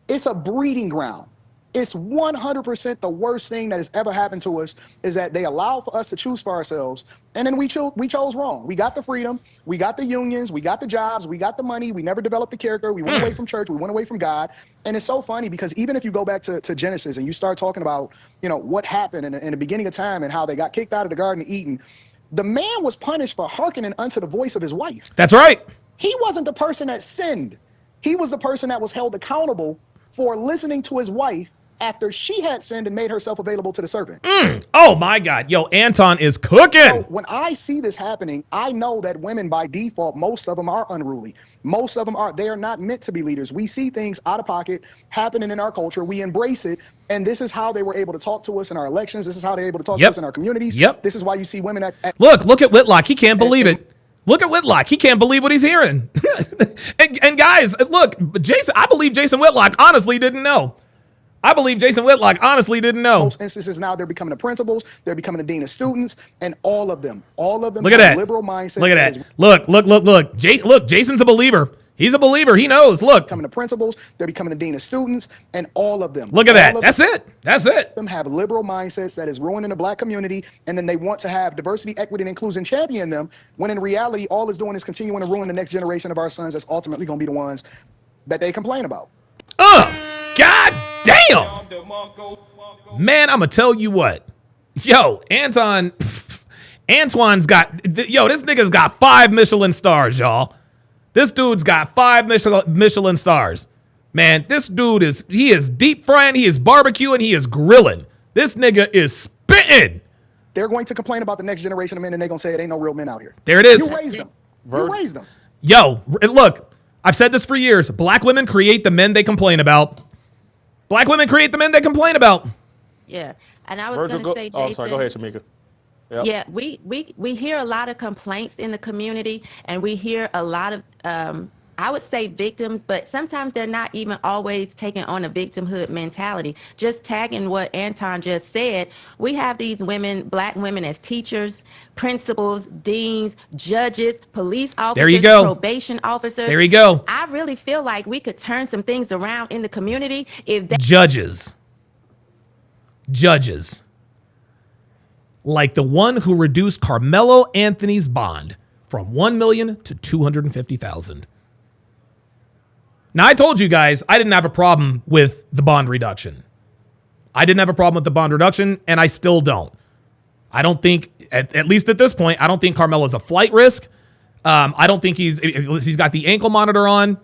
It's a breeding ground. It's 100% the worst thing that has ever happened to us is that they allow for us to choose for ourselves. And then we chose wrong. We got the freedom. We got the unions. We got the jobs. We got the money. We never developed the character. We went away from church. We went away from God. And it's so funny because even if you go back to Genesis and you start talking about, what happened in the beginning of time and how they got kicked out of the Garden of Eden, the man was punished for hearkening unto the voice of his wife. That's right. He wasn't the person that sinned. He was the person that was held accountable for listening to his wife after she had sinned and made herself available to the serpent. Oh my God. Yo, Anton is cooking. So when I see this happening, I know that women by default, most of them are unruly. Most of them they are not meant to be leaders. We see things out of pocket happening in our culture. We embrace it. And this is how they were able to talk to us in our elections. This is how they're able to talk to us in our communities. This is why you see women Look at Whitlock. He can't believe it. Look at Whitlock. He can't believe what he's hearing. and guys, look, I believe Jason Whitlock honestly didn't know. I believe Jason Whitlock honestly didn't know. Most instances now they're becoming the principals, they're becoming the dean of students, and all of them look at that liberal mindsets. Look at that. Look, Jason's a believer. He's a believer. He knows. Look. Becoming the principals, they're becoming the dean of students, and all of them. Look at that. That's it. That's it. Them have liberal mindsets that is ruining the black community, and then they want to have diversity, equity, and inclusion champion them, when in reality, all it's doing is continuing to ruin the next generation of our sons that's ultimately going to be the ones that they complain about. God damn. Man, I'm going to tell you what. Yo, Antoine's got, this nigga's got 5 Michelin stars, y'all. This dude's got 5 Michelin stars. Man, this dude is deep frying, he is barbecuing, he is grilling. This nigga is spitting. They're going to complain about the next generation of men, and they're going to say it ain't no real men out here. There it is. You raised them. You raised them. Yo, look, I've said this for years. Black women create the men they complain about. Black women create the men they complain about. Yeah. And I was going to say, Jason. Oh, sorry. Go ahead, Shamika. Yep. Yeah, we hear a lot of complaints in the community, and we hear a lot of, I would say victims, but sometimes they're not even always taking on a victimhood mentality. Just tagging what Anton just said, we have these women, black women, as teachers, principals, deans, judges, police officers, there you go. Probation officers. There you go. I really feel like we could turn some things around in the community if they Judges. Like the one who reduced Carmelo Anthony's bond from $1 million to $250,000. Now, I told you guys I didn't have a problem with the bond reduction. And I still don't. I don't think, at least at this point, I don't think Carmelo's a flight risk. I don't think he's got the ankle monitor on.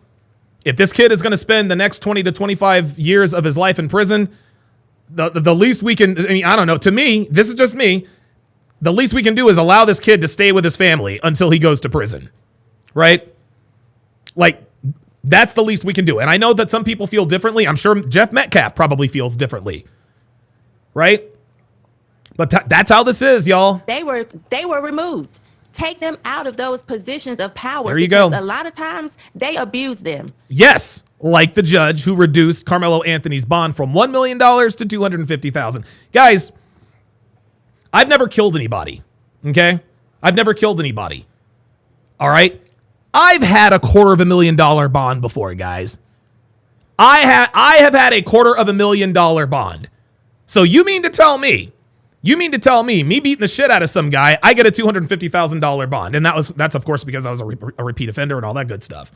If this kid is going to spend the next 20 to 25 years of his life in prison, the least we can, I don't know, to me, this is just me, the least we can do is allow this kid to stay with his family until he goes to prison, right? Like, that's the least we can do. And I know that some people feel differently. I'm sure Jeff Metcalf probably feels differently, right? But that's how this is, y'all. They were removed. Take them out of those positions of power. There you go. A lot of times they abuse them. Yes, like the judge who reduced Carmelo Anthony's bond from $1 million to $250,000. Guys, I've never killed anybody, okay? I've never killed anybody, all right? I've had a $250,000 bond before, guys. I have had a $250,000 bond. So you mean to tell me, me beating the shit out of some guy, I get a $250,000 bond. And that's of course because I was a repeat offender and all that good stuff.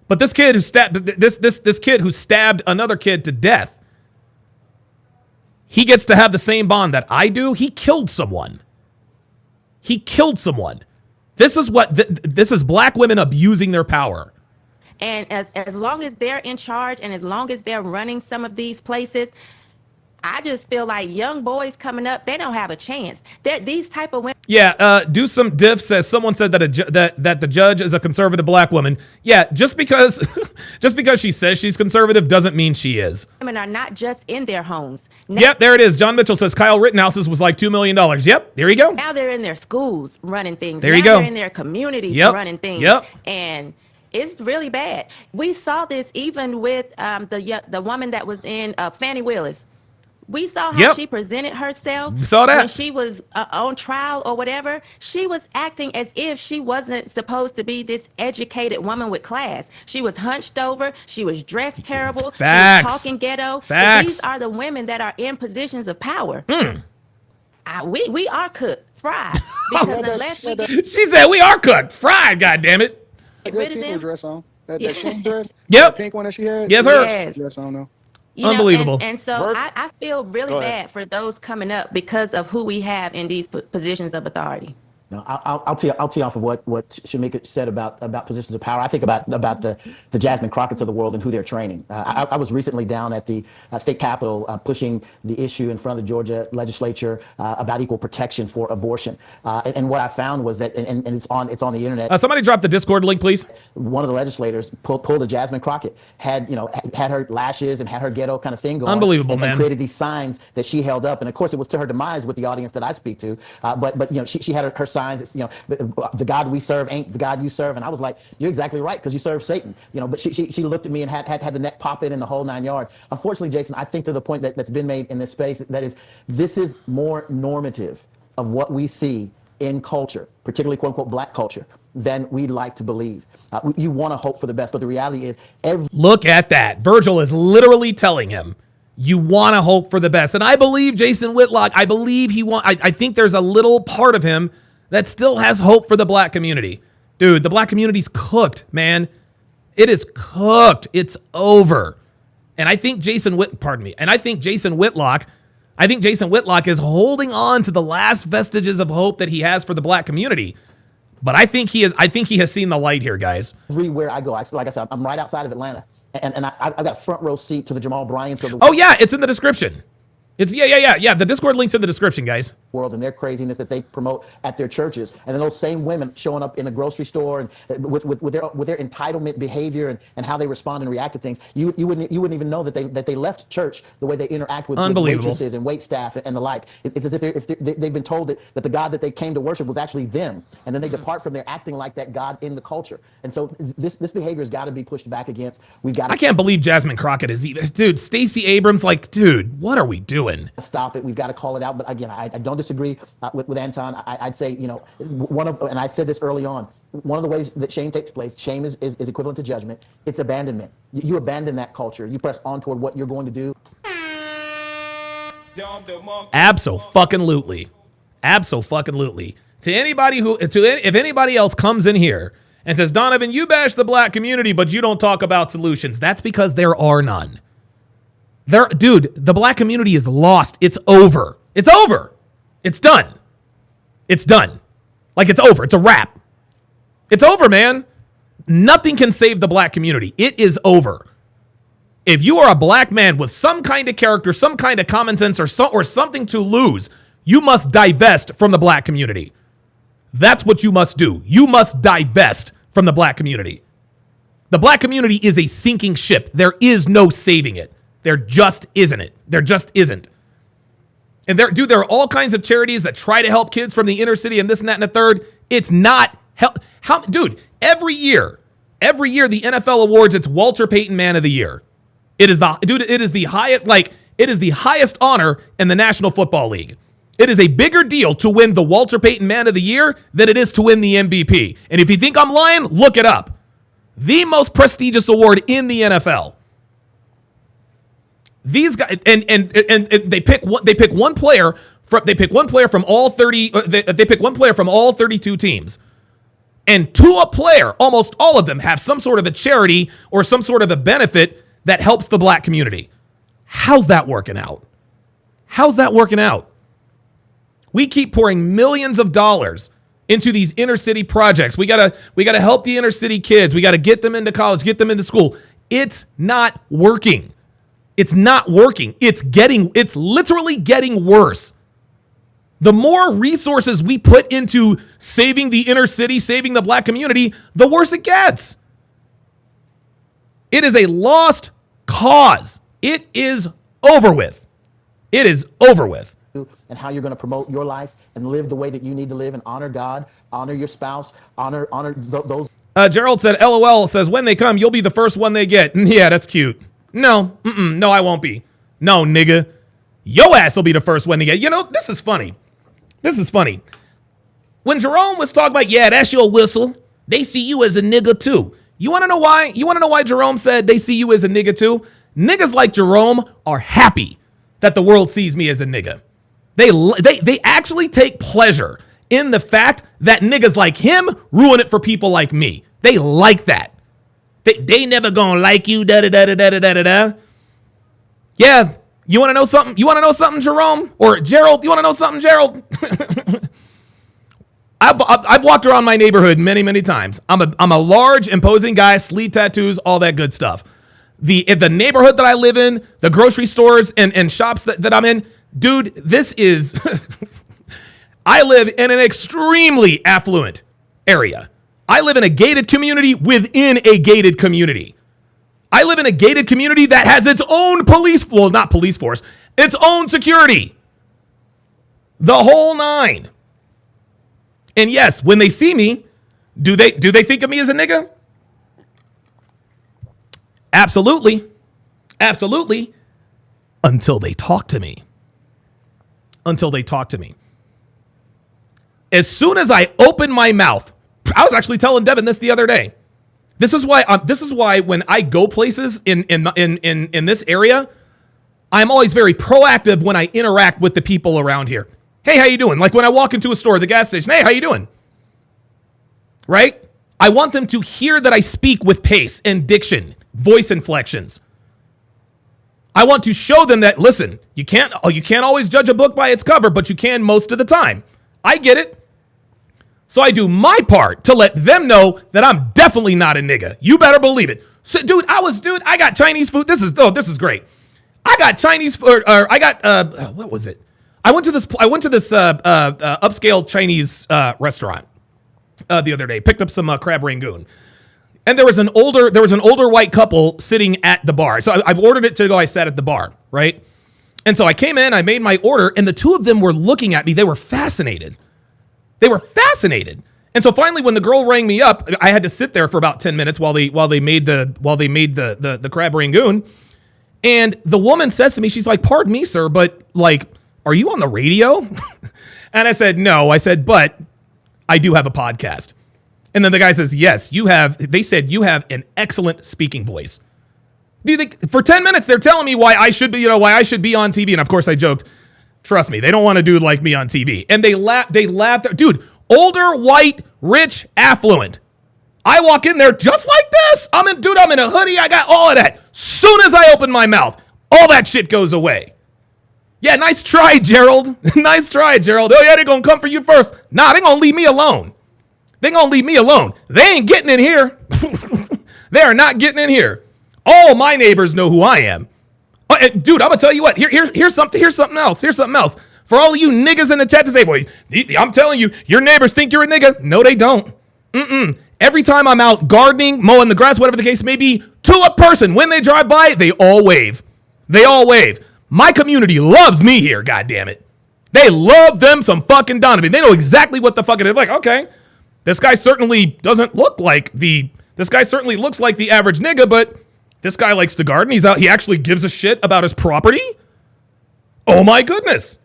But this kid who stabbed this kid who stabbed another kid to death, he gets to have the same bond that I do. He killed someone. This is black women abusing their power. And as long as they're in charge and as long as they're running some of these places, I just feel like young boys coming up, they don't have a chance. These type of women. Yeah, do some diff says someone said that that the judge is a conservative black woman. Yeah, just because just because she says she's conservative doesn't mean she is. Women are not just in their homes. Yep, there it is. John Mitchell says Kyle Rittenhouse's was like $2 million. Yep, there you go. Now they're in their schools running things. There now you go. They're in their communities running things. Yep. And it's really bad. We saw this even with the woman that was in Fannie Willis. We saw how she presented herself. We saw that. When she was on trial or whatever. She was acting as if she wasn't supposed to be this educated woman with class. She was hunched over. She was dressed terrible. Facts. She was talking ghetto. Facts. These are the women that are in positions of power. We are cooked, fried. Because unless we get She said we are cooked, fried. God damn it. rid of them, dress on. That sheen dress. Yep. That pink one that she had. Yes, sir. Yes. Dress on though. you know, Unbelievable. and so I feel really Go ahead. bad for those coming up because of who we have in these positions of authority. No, I'll tee off of what Shamika said about positions of power. I think about the Jasmine Crockett's of the world and who they're training. I was recently down at the state capitol pushing the issue in front of the Georgia legislature about equal protection for abortion. And what I found was that, and it's on the internet. Somebody drop the Discord link, please. One of the legislators pulled a Jasmine Crockett, had her lashes and had her ghetto kind of thing going. Unbelievable, and man. created these signs that she held up, and of course it was to her demise with the audience that I speak to. But she had her signs. It's, the God we serve ain't the God you serve, and I was like, you're exactly right, because you serve Satan. But she looked at me and had the neck pop in the whole 9 yards. Unfortunately, Jason, I think to the point that's been made in this space, this is more normative of what we see in culture, particularly quote unquote black culture, than we'd like to believe. You want to hope for the best, but the reality is Look at that. Virgil is literally telling him, you want to hope for the best. And I believe Jason Whitlock, I believe I think there's a little part of him that still has hope for the black community. Dude, the black community's cooked, man. It is cooked. It's over. And I think Jason Whitlock is holding on to the last vestiges of hope that he has for the black community. But I think he has seen the light here, guys. Everywhere I go, like I said, I'm right outside of Atlanta, and I've got a front row seat to the Jamal Bryants of the Oh yeah, it's in the description. It's yeah. The Discord link's in the description, guys. World and their craziness that they promote at their churches, and then those same women showing up in the grocery store and with their entitlement behavior and how they respond and react to things. You wouldn't even know that they left church the way they interact with waitresses and wait staff and the like. It's as if they've been told that the God that they came to worship was actually them, and then they depart from there acting like that God in the culture. And so this behavior has got to be pushed back against. I can't believe Jasmine Crockett is even, dude. Stacey Abrams, dude, what are we doing? Stop it. We've got to call it out. But again, I don't disagree with Anton. I'd say, and I said this early on, one of the ways that shame takes place, shame is equivalent to judgment. It's abandonment. You abandon that culture. You press on toward what you're going to do. Abso-fucking-lutely. Abso-fucking-lutely. If anybody else comes in here and says, Donovan, you bash the black community, but you don't talk about solutions, that's because there are none. Dude, the black community is lost. It's over. It's over. It's done. It's done. It's over. It's a wrap. It's over, man. Nothing can save the black community. It is over. If you are a black man with some kind of character, some kind of common sense, or something to lose, you must divest from the black community. That's what you must do. You must divest from the black community. The black community is a sinking ship. There is no saving it. There just isn't it. There just isn't. And there are all kinds of charities that try to help kids from the inner city and this and that and the third. It's not help. Dude, every year the NFL awards its Walter Payton Man of the Year. It is the highest honor in the National Football League. It is a bigger deal to win the Walter Payton Man of the Year than it is to win the MVP. And if you think I'm lying, look it up. The most prestigious award in the NFL. These guys and they pick one player from all 30. They pick one player from all 32 teams, and to a player, almost all of them have some sort of a charity or some sort of a benefit that helps the black community. How's that working out? How's that working out? We keep pouring millions of dollars into these inner city projects. We gotta help the inner city kids. We gotta get them into college, get them into school. It's not working. It's not working. It's literally getting worse. The more resources we put into saving the inner city, saving the black community, the worse it gets. It is a lost cause. It is over with. It is over with. And how you're going to promote your life and live the way that you need to live and honor God, honor your spouse, honor those. Gerald said, LOL, says, when they come, you'll be the first one they get. Yeah, that's cute. No, no, I won't be. No, nigga. Yo ass will be the first one to get. You know, this is funny. This is funny. When Jerome was talking about, yeah, that's your whistle, they see you as a nigga too. You want to know why? You want to know why Jerome said they see you as a nigga too? Niggas like Jerome are happy that the world sees me as a nigga. They actually take pleasure in the fact that niggas like him ruin it for people like me. They like that. They never gonna like you, da-da-da-da-da-da-da-da. Yeah, you want to know something? You want to know something, Jerome? Or Gerald, you want to know something, Gerald? I've walked around my neighborhood many, many times. I'm a large, imposing guy, sleeve tattoos, all that good stuff. The neighborhood that I live in, the grocery stores and shops that I'm in, dude, this is... I live in an extremely affluent area. I live in a gated community within a gated community. I live in a gated community that has its own not police force, its own security. The whole nine. And yes, when they see me, do they think of me as a nigga? Absolutely. Absolutely. Until they talk to me. Until they talk to me. As soon as I open my mouth, I was actually telling Devin this the other day. This is why when I go places in this area, I'm always very proactive when I interact with the people around here. Hey, how you doing? Like when I walk into a store, the gas station, hey, how you doing? Right? I want them to hear that I speak with pace and diction, voice inflections. I want to show them that, listen, you can't always judge a book by its cover, but you can most of the time. I get it. So I do my part to let them know that I'm definitely not a nigga. You better believe it. So, dude, I got Chinese food. This is great. I got Chinese food, what was it? I went to this upscale Chinese restaurant the other day. Picked up some crab rangoon, and there was an older white couple sitting at the bar. So I ordered it to go. I sat at the bar, right? And so I came in, I made my order, and the two of them were looking at me. They were fascinated. And so finally, when the girl rang me up, I had to sit there for about 10 minutes while they made the crab rangoon. And the woman says to me, she's like, "Pardon me, sir, but like, are you on the radio?" And I said, "No." I said, "But I do have a podcast." And then the guy says, "Yes, you have." They said, "You have an excellent speaking voice." Do you think for 10 minutes they're telling me why I should be on TV? And of course I joked, trust me, they don't want a dude like me on TV. And they laughed. Dude, older, white, rich, affluent. I walk in there just like this. I'm in a hoodie. I got all of that. Soon as I open my mouth, all that shit goes away. Yeah, nice try, Gerald. Nice try, Gerald. Oh yeah, they're gonna come for you first. Nah, they're gonna leave me alone. They ain't getting in here. They are not getting in here. All my neighbors know who I am. Dude, I'm gonna tell you what. Here's something else. For all of you niggas in the chat to say, boy, I'm telling you, your neighbors think you're a nigga. No, they don't. Every time I'm out gardening, mowing the grass, whatever the case may be, to a person, when they drive by, they all wave. My community loves me here, goddammit. They love them some fucking Donovan. They know exactly what the fuck it is. Like, okay, this guy certainly doesn't look like this guy certainly looks like the average nigga, but this guy likes to garden. He's out. He actually gives a shit about his property. Oh my goodness.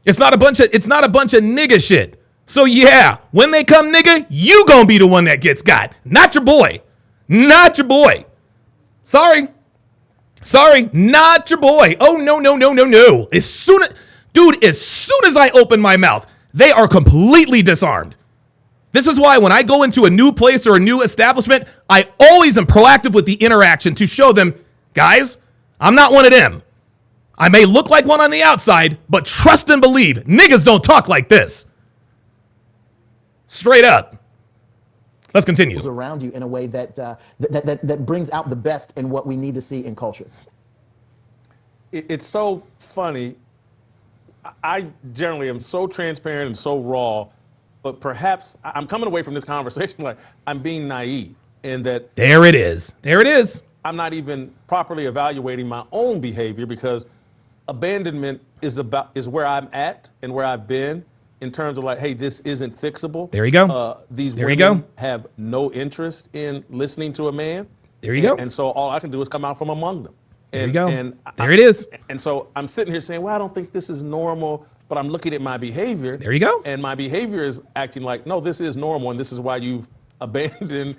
It's not a bunch of nigga shit. So yeah, when they come nigga, you gonna be the one that gets got. Not your boy. Sorry, not your boy. Oh no. As soon as I open my mouth, they are completely disarmed. This is why when I go into a new place or a new establishment, I always am proactive with the interaction to show them, guys, I'm not one of them. I may look like one on the outside, but trust and believe, niggas don't talk like this. Straight up. Let's continue. Around you in a way that brings out the best in what we need to see in culture. it's so funny. I generally am so transparent and so raw, but perhaps I'm coming away from this conversation like I'm being naive in that. There it is. There it is. I'm not even properly evaluating my own behavior because abandonment is where I'm at and where I've been in terms of like, hey, this isn't fixable. There you go. These there women you go. have no interest in listening to a man. There you go. And so all I can do is come out from among them. There you go. And there it is. And so I'm sitting here saying, well, I don't think this is normal, but I'm looking at my behavior. There you go. And my behavior is acting like, no, this is normal, and this is why you've abandoned.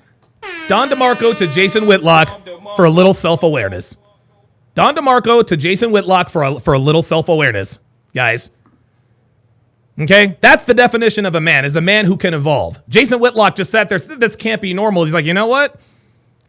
Don DeMarco to Jason Whitlock for a little self-awareness. Don DeMarco to Jason Whitlock for a little self-awareness, guys. Okay? That's the definition of a man, is a man who can evolve. Jason Whitlock just sat there, this can't be normal. He's like, you know what?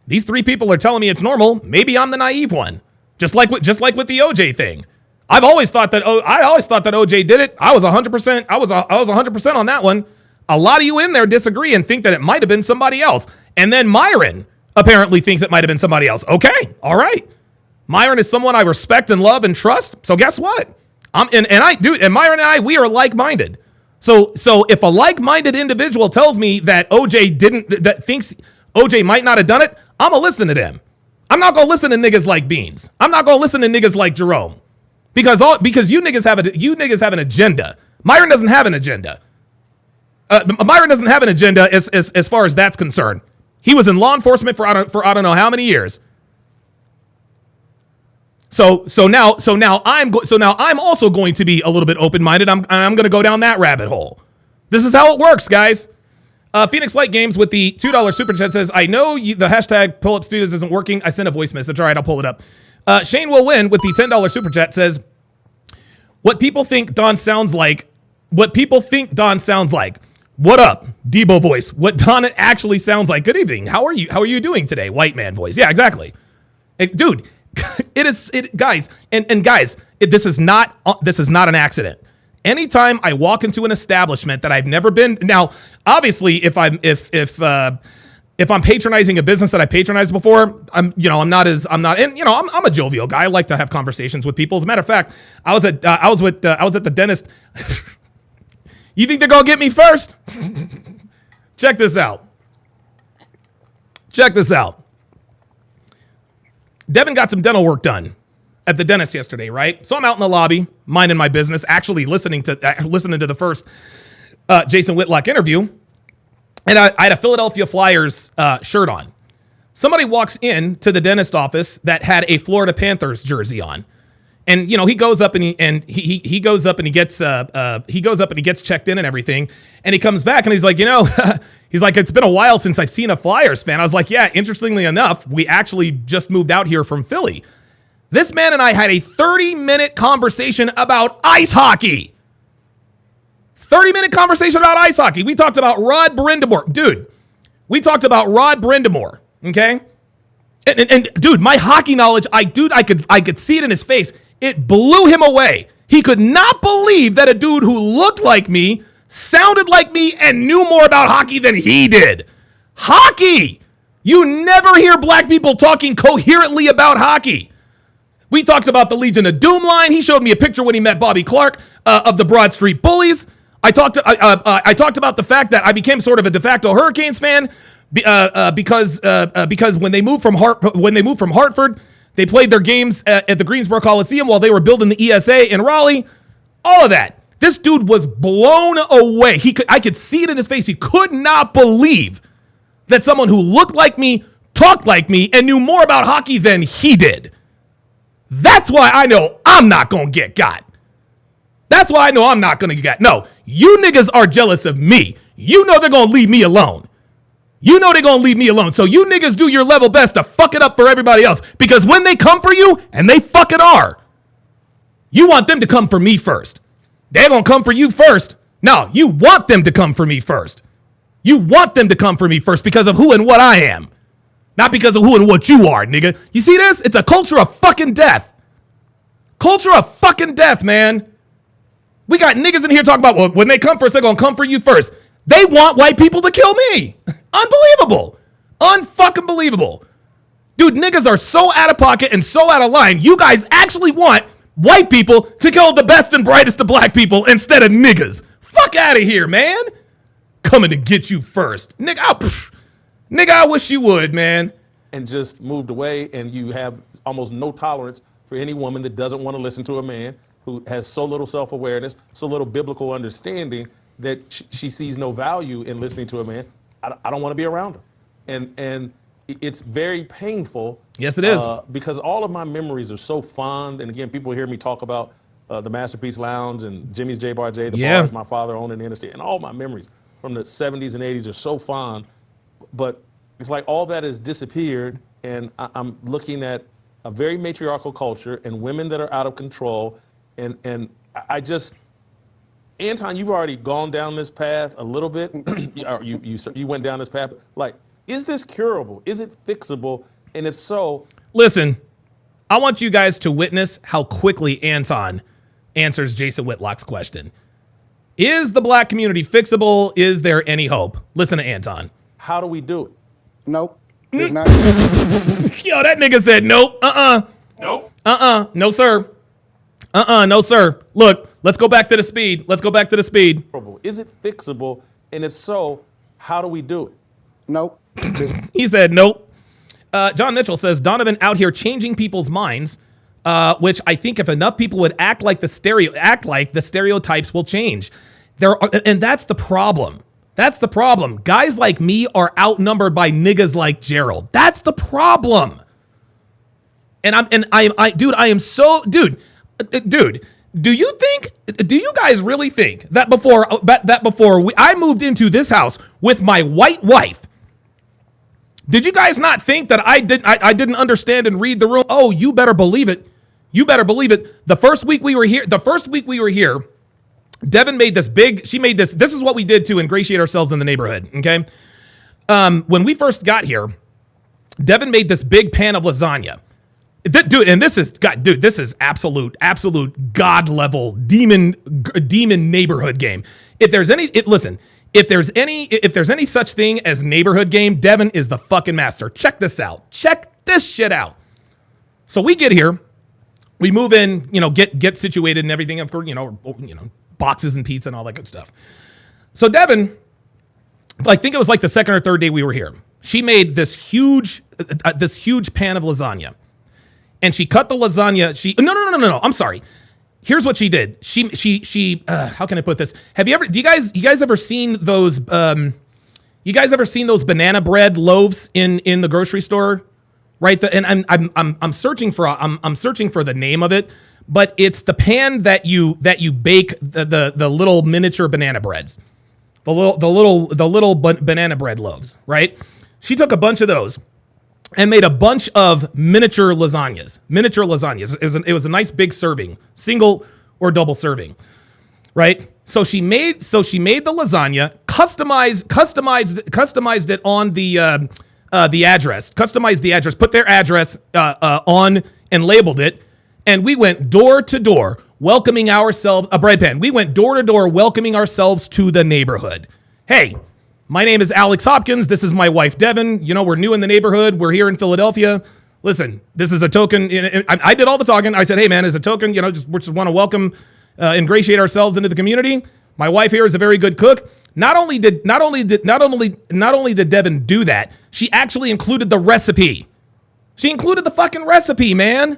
These three people are telling me it's normal. Maybe I'm the naive one. Just like with the OJ thing. I always thought that OJ did it. I was 100%. I was 100% on that one. A lot of you in there disagree and think that it might have been somebody else. And then Myron apparently thinks it might have been somebody else. Okay, all right. Myron is someone I respect and love and trust. So guess what? And Myron and I, we are like-minded. So if a like-minded individual tells me that thinks OJ might not have done it, I'm gonna listen to them. I'm not gonna listen to niggas like Beans. I'm not gonna listen to niggas like Jerome, because you niggas have an agenda. Myron doesn't have an agenda. Myron doesn't have an agenda as far as that's concerned. He was in law enforcement for I don't know how many years. So now I'm also going to be a little bit open-minded. I'm going to go down that rabbit hole. This is how it works, guys. Phoenix Light Games with the $2 super chat says, I know the hashtag pull up studios isn't working. I sent a voice message. All right, I'll pull it up. Shane will win with the $10 super chat says, what people think Don sounds like. What up, Debo voice? What Don actually sounds like. Good evening. How are you doing today? White man voice. Yeah, exactly. Dude, guys, this is not an accident. Anytime I walk into an establishment that I've never been, now obviously if I'm patronizing a business that I patronized before, I'm a jovial guy. I like to have conversations with people. As a matter of fact, I was at the dentist. You think they're gonna get me first? Check this out. Devin got some dental work done at the dentist yesterday, right? So I'm out in the lobby, minding my business, actually listening to the first Jason Whitlock interview, and I had a Philadelphia Flyers shirt on. Somebody walks in to the dentist office that had a Florida Panthers jersey on, and he goes up and he goes up and he gets checked in and everything, and he comes back and he's like, he's like, it's been a while since I've seen a Flyers fan. I was like, yeah, interestingly enough, we actually just moved out here from Philly. This man and I had a 30-minute conversation about ice hockey. 30-minute conversation about ice hockey. We talked about Rod Brindamore. Dude, we talked about Rod Brindamore, okay? And dude, my hockey knowledge, I could see it in his face. It blew him away. He could not believe that a dude who looked like me, sounded like me, and knew more about hockey than he did. Hockey! You never hear black people talking coherently about hockey. We talked about the Legion of Doom line. He showed me a picture when he met Bobby Clark of the Broad Street Bullies. I talked about the fact that I became sort of a de facto Hurricanes fan because when they moved from Hartford, they played their games at the Greensboro Coliseum while they were building the ESA in Raleigh. All of that. This dude was blown away. I could see it in his face. He could not believe that someone who looked like me, talked like me, and knew more about hockey than he did. That's why I know I'm not going to get got. That's why I know I'm not going to get got. No, you niggas are jealous of me. You know they're going to leave me alone. So you niggas do your level best to fuck it up for everybody else. Because when they come for you, and they fucking are, you want them to come for me first. They're going to come for you first. No, you want them to come for me first. You want them to come for me first because of who and what I am. Not because of who and what you are, nigga. You see this? It's a culture of fucking death. Man. We got niggas in here talking about, well, when they come first, they're going to come for you first. They want white people to kill me. Unbelievable. Unfucking believable. Dude, niggas are so out of pocket and so out of line. You guys actually want white people to kill the best and brightest of black people instead of niggas. Fuck out of here, man. Coming to get you first. Nigga, I wish you would, man. And just moved away, and you have almost no tolerance for any woman that doesn't want to listen to a man who has so little self-awareness, so little biblical understanding that she sees no value in listening to a man. I don't want to be around her. And it's very painful. Yes, it is. Because all of my memories are so fond. And again, people hear me talk about the Masterpiece Lounge and Jimmy's J Bar J, the bars my father owned in the interstate. And all my memories from the 70s and 80s are so fond. But it's like all that has disappeared. And I'm looking at a very matriarchal culture and women that are out of control. And I just, Anton, you've already gone down this path a little bit. You went down this path. Like, is this curable? Is it fixable? And if so, listen, I want you guys to witness how quickly Anton answers Jason Whitlock's question. Is the black community fixable? Is there any hope? Listen to Anton. How do we do it? Nope. It's not. Yo, that nigga said nope. Nope. No, sir. No, sir. Look, let's go back to the speed. Is it fixable? And if so, how do we do it? Nope. He said nope. John Mitchell says, Donovan out here changing people's minds, which I think if enough people would act like the stereotypes will change. And that's the problem. That's the problem. Guys like me are outnumbered by niggas like Gerald. That's the problem. Dude, do you guys really think that before I moved into this house with my white wife, did you guys not think that I didn't understand and read the room? Oh, you better believe it. The first week we were here, Devin made this this is what we did to ingratiate ourselves in the neighborhood, okay? When we first got here, Devin made this big pan of lasagna. This is absolute God level demon neighborhood game. If there's any such thing as neighborhood game, Devin is the fucking master. Check this out. Check this shit out. So we get here, we move in, get situated and everything, of course, boxes and pizza and all that good stuff. So Devin, I think it was like the second or third day we were here. She made this huge pan of lasagna. And she cut the lasagna. No. I'm sorry. Here's what she did. She how can I put this? You guys ever seen those banana bread loaves in the grocery store? Right? And I'm searching for the name of it, but it's the pan that you bake the little miniature banana breads. The little banana bread loaves, right? She took a bunch of those and made a bunch of miniature lasagnas. It was a nice big serving, single or double serving, right? So she made the lasagna, customized it on the address, customized the address, put their address on and labeled it, and we went door to door welcoming ourselves a bread pan. We went door to door welcoming ourselves to the neighborhood. Hey, my name is Alex Hopkins. This is my wife, Devin. We're new in the neighborhood. We're here in Philadelphia. Listen, this is a token. I did all the talking. I said, hey, man, as a token, we just want to welcome, ingratiate ourselves into the community. My wife here is a very good cook. Not only did Devin do that, she actually included the recipe. She included the fucking recipe, man.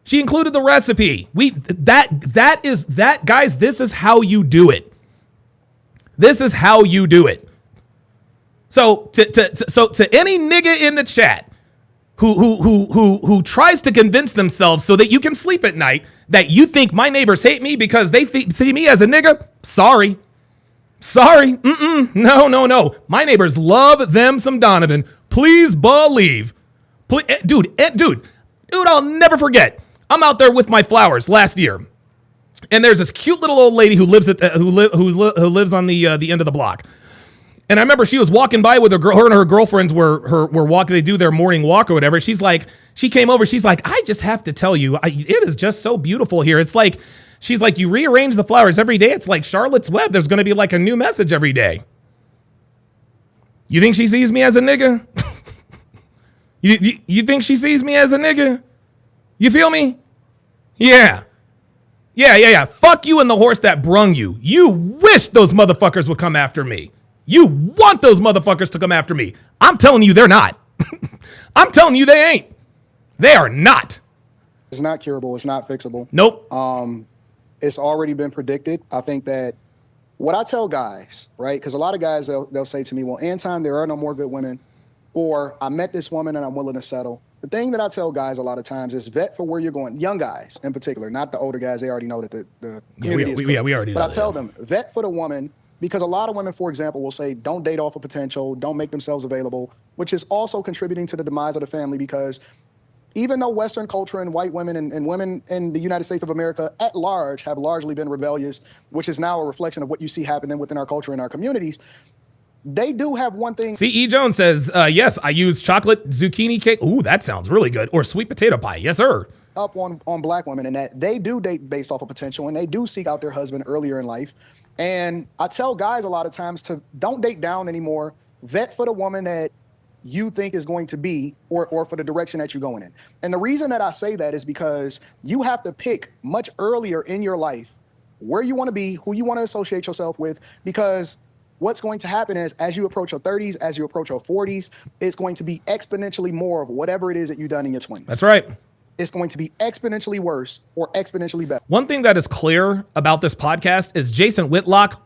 She included the recipe. Guys, this is how you do it. This is how you do it. So to any nigga in the chat who tries to convince themselves so that you can sleep at night that you think my neighbors hate me because they see me as a nigga, sorry. No. My neighbors love them some Donovan. Please believe. Dude, I'll never forget. I'm out there with my flowers last year. And there's this cute little old lady who lives who lives on the end of the block. And I remember she was walking by with her and her girlfriends were walking. They do their morning walk or whatever. She came over. She's like, I just have to tell you, it is just so beautiful here. It's like, she's like, you rearrange the flowers every day. It's like Charlotte's Web. There's going to be like a new message every day. You think she sees me as a nigga? You think she sees me as a nigga? You feel me? Yeah. Yeah. Fuck you and the horse that brung you. You wish those motherfuckers would come after me. You want those motherfuckers to come after me. I'm telling you they're not. I'm telling you they ain't. They are not. It's not curable. It's not fixable. Nope. It's already been predicted. I think that what I tell guys, right, because a lot of guys, they'll say to me, well, Anton, there are no more good women, or I met this woman and I'm willing to settle. The thing that I tell guys a lot of times is vet for where you're going. Young guys in particular, not the older guys. They already know that the community is we already know. But I tell them, vet for the woman, because a lot of women, for example, will say, don't date off of potential, don't make themselves available, which is also contributing to the demise of the family, because even though Western culture and white women and women in the United States of America at large have largely been rebellious, which is now a reflection of what you see happening within our culture and our communities, they do have one thing. C.E. Jones says, yes, I use chocolate zucchini cake. Ooh, that sounds really good. Or sweet potato pie. Yes, sir. Up on black women, and that they do date based off of potential, and they do seek out their husband earlier in life. And I tell guys a lot of times to don't date down anymore. Vet for the woman that you think is going to be, or for the direction that you're going in. And the reason that I say that is because you have to pick much earlier in your life where you want to be, who you want to associate yourself with, because what's going to happen is as you approach your 30s, as you approach your 40s, it's going to be exponentially more of whatever it is that you've done in your 20s. That's right. It's going to be exponentially worse or exponentially better. One thing that is clear about this podcast is Jason Whitlock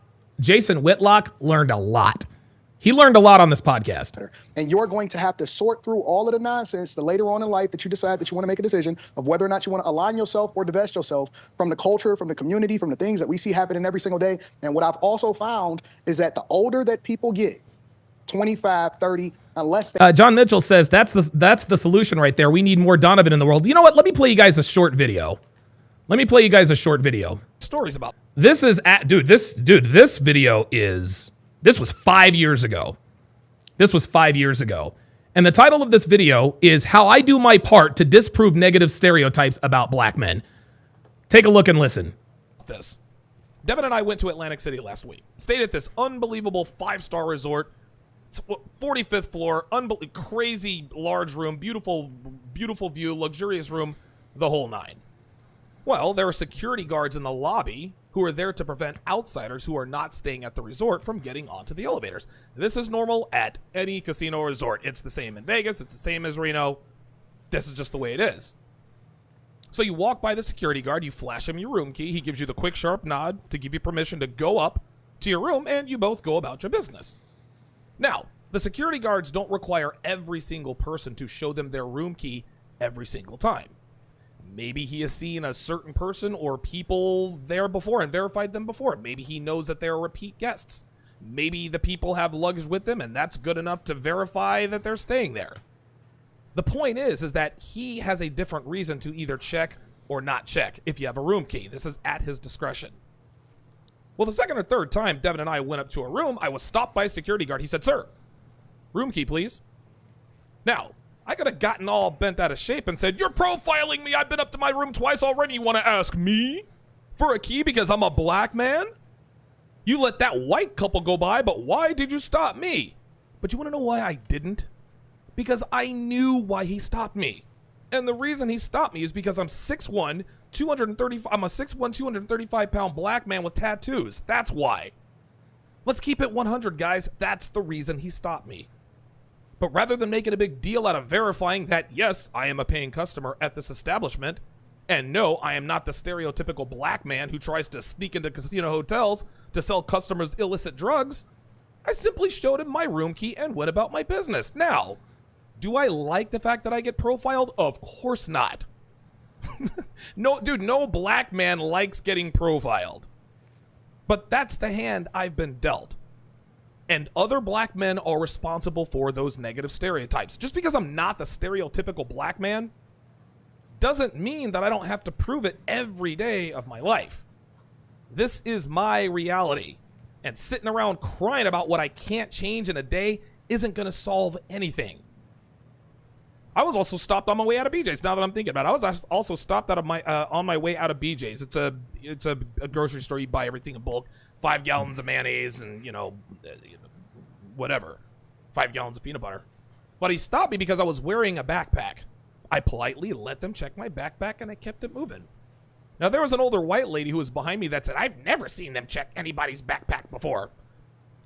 learned a lot. He learned a lot on this podcast. And you're going to have to sort through all of the nonsense the later on in life that you decide that you want to make a decision of whether or not you want to align yourself or divest yourself from the culture, from the community, from the things that we see happening every single day. And what I've also found is that the older that people get, 25, 30, unless they... John Mitchell says that's the solution right there. We need more Donovan in the world. You know what? Let me play you guys a short video. Stories about this is at this video is... This was 5 years ago. And the title of this video is How I Do My Part to Disprove Negative Stereotypes About Black Men. Take a look and listen. Devin and I went to Atlantic City last week. Stayed at this unbelievable 5-star resort. 45th floor, crazy large room, beautiful view, luxurious room, the whole nine. Well, there are security guards in the lobby who are there to prevent outsiders who are not staying at the resort from getting onto the elevators. This is normal at any casino resort. It's the same in Vegas. It's the same as Reno. This is just the way it is. So you walk by the security guard, you flash him your room key. He gives you the quick, sharp nod to give you permission to go up to your room, and you both go about your business. Now, the security guards don't require every single person to show them their room key every single time. Maybe he has seen a certain person or people there before and verified them before. Maybe he knows that they're repeat guests. Maybe the people have luggage with them, and that's good enough to verify that they're staying there. The point is that he has a different reason to either check or not check if you have a room key. This is at his discretion. Well, the second or third time Devin and I went up to a room, I was stopped by a security guard. He said, "Sir, room key, please." Now, I could have gotten all bent out of shape and said, "You're profiling me. I've been up to my room twice already. You want to ask me for a key because I'm a black man? You let that white couple go by, but why did you stop me?" But you want to know why I didn't? Because I knew why he stopped me. And the reason he stopped me is because I'm 6'1", 235. I'm a 6'1", 235-pound black man with tattoos. That's why. Let's keep it 100, guys. That's the reason he stopped me. But rather than making a big deal out of verifying that, yes, I am a paying customer at this establishment, and no, I am not the stereotypical black man who tries to sneak into casino hotels to sell customers illicit drugs, I simply showed him my room key and went about my business. Now, do I like the fact that I get profiled? Of course not. No, dude, no black man likes getting profiled. But that's the hand I've been dealt. And other black men are responsible for those negative stereotypes. Just because I'm not the stereotypical black man doesn't mean that I don't have to prove it every day of my life. This is my reality. And sitting around crying about what I can't change in a day isn't going to solve anything. I was also stopped on my way out of BJ's. Now that I'm thinking about it, I was also stopped out of my on my way out of BJ's. It's a grocery store. You buy everything in bulk. 5 gallons of mayonnaise and, whatever. 5 gallons of peanut butter. But he stopped me because I was wearing a backpack. I politely let them check my backpack and I kept it moving. Now, there was an older white lady who was behind me that said, I've never seen them check anybody's backpack before.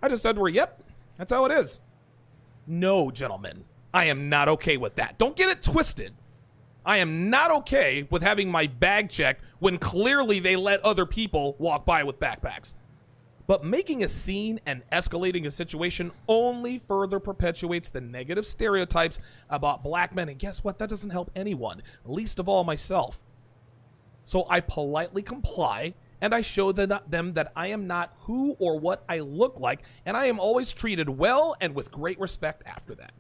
I just said to her, yep, that's how it is. No, gentlemen, I am not okay with that. Don't get it twisted. I am not okay with having my bag checked when clearly they let other people walk by with backpacks. But making a scene and escalating a situation only further perpetuates the negative stereotypes about black men. And guess what? That doesn't help anyone, least of all myself. So I politely comply, and I show them that I am not who or what I look like, and I am always treated well and with great respect after that.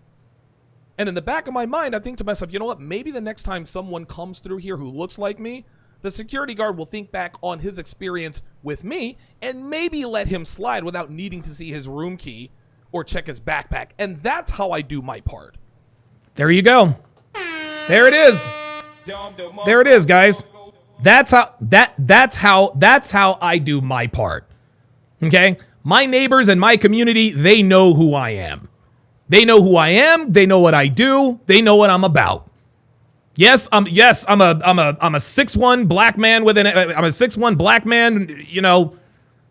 And in the back of my mind, I think to myself, you know what? Maybe the next time someone comes through here who looks like me, the security guard will think back on his experience with me and maybe let him slide without needing to see his room key or check his backpack. And that's how I do my part. There you go. There it is. There it is, guys. That's how I do my part. Okay? My neighbors and my community, they know who I am. They know who I am. They know what I do. They know what I'm about. I'm a 6'1" black man I'm a 6'1" black man, you know,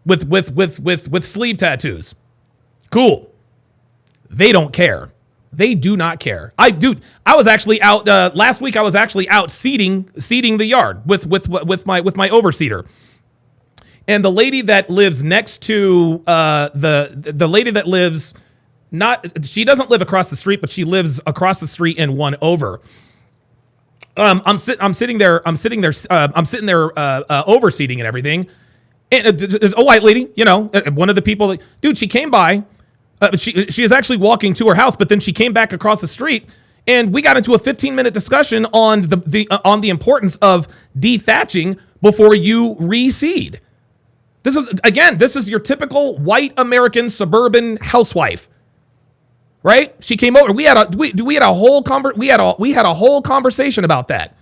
with sleeve tattoos. Cool. They don't care. They do not care. I was actually out last week. I was actually out seeding the yard with my overseeder. And the lady that lives next to the lady that lives she doesn't live across the street, but she lives across the street and one over. I'm sitting there overseeding and everything. And there's a white lady, you know, one of the people, dude, she came by. She is actually walking to her house, but then she came back across the street, and we got into a 15-minute discussion on the importance of dethatching before you reseed. This is your typical white American suburban housewife, right? She came over. We had a whole conversation about that.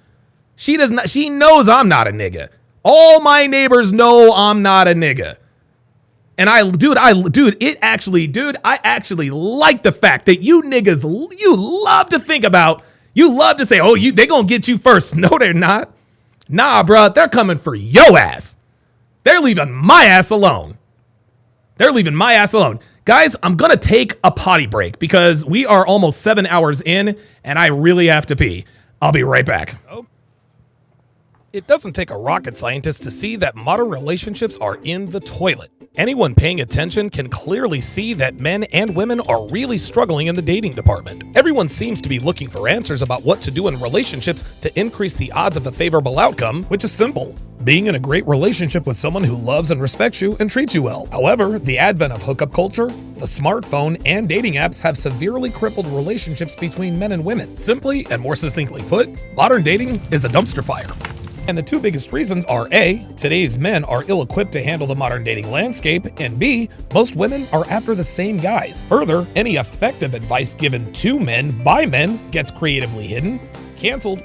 She knows I'm not a nigga. All my neighbors know I'm not a nigga. And I actually like the fact that you niggas, you love to think about, you love to say, oh, they gonna get you first. No, they're not. Nah, bro, they're coming for your ass. They're leaving my ass alone. Guys, I'm gonna take a potty break because we are almost 7 hours in and I really have to pee. I'll be right back. It doesn't take a rocket scientist to see that modern relationships are in the toilet. Anyone paying attention can clearly see that men and women are really struggling in the dating department. Everyone seems to be looking for answers about what to do in relationships to increase the odds of a favorable outcome, which is simple. Being in a great relationship with someone who loves and respects you and treats you well. However, the advent of hookup culture, the smartphone, and dating apps have severely crippled relationships between men and women. Simply and more succinctly put, modern dating is a dumpster fire. And the two biggest reasons are A, today's men are ill-equipped to handle the modern dating landscape, and B, most women are after the same guys. Further, any effective advice given to men by men gets creatively hidden, canceled,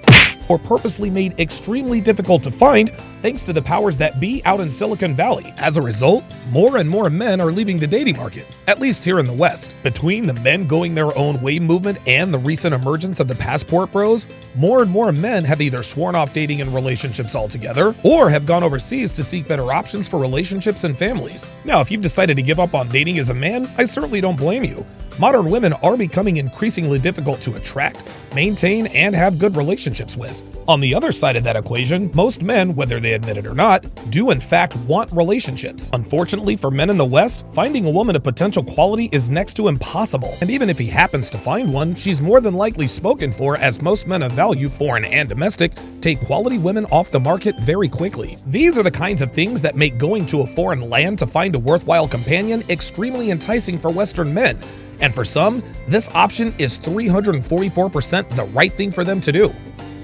or purposely made extremely difficult to find thanks to the powers that be out in Silicon Valley. As a result, more and more men are leaving the dating market, at least here in the West. Between the men going their own way movement and the recent emergence of the passport bros, more and more men have either sworn off dating and relationships altogether or have gone overseas to seek better options for relationships and families. Now, if you've decided to give up on dating as a man, I certainly don't blame you. Modern women are becoming increasingly difficult to attract, maintain, and have good relationships with. On the other side of that equation, most men, whether they admit it or not, do in fact want relationships. Unfortunately for men in the West, finding a woman of potential quality is next to impossible. And even if he happens to find one, she's more than likely spoken for, as most men of value, foreign and domestic, take quality women off the market very quickly. These are the kinds of things that make going to a foreign land to find a worthwhile companion extremely enticing for Western men. And for some, this option is 344% the right thing for them to do.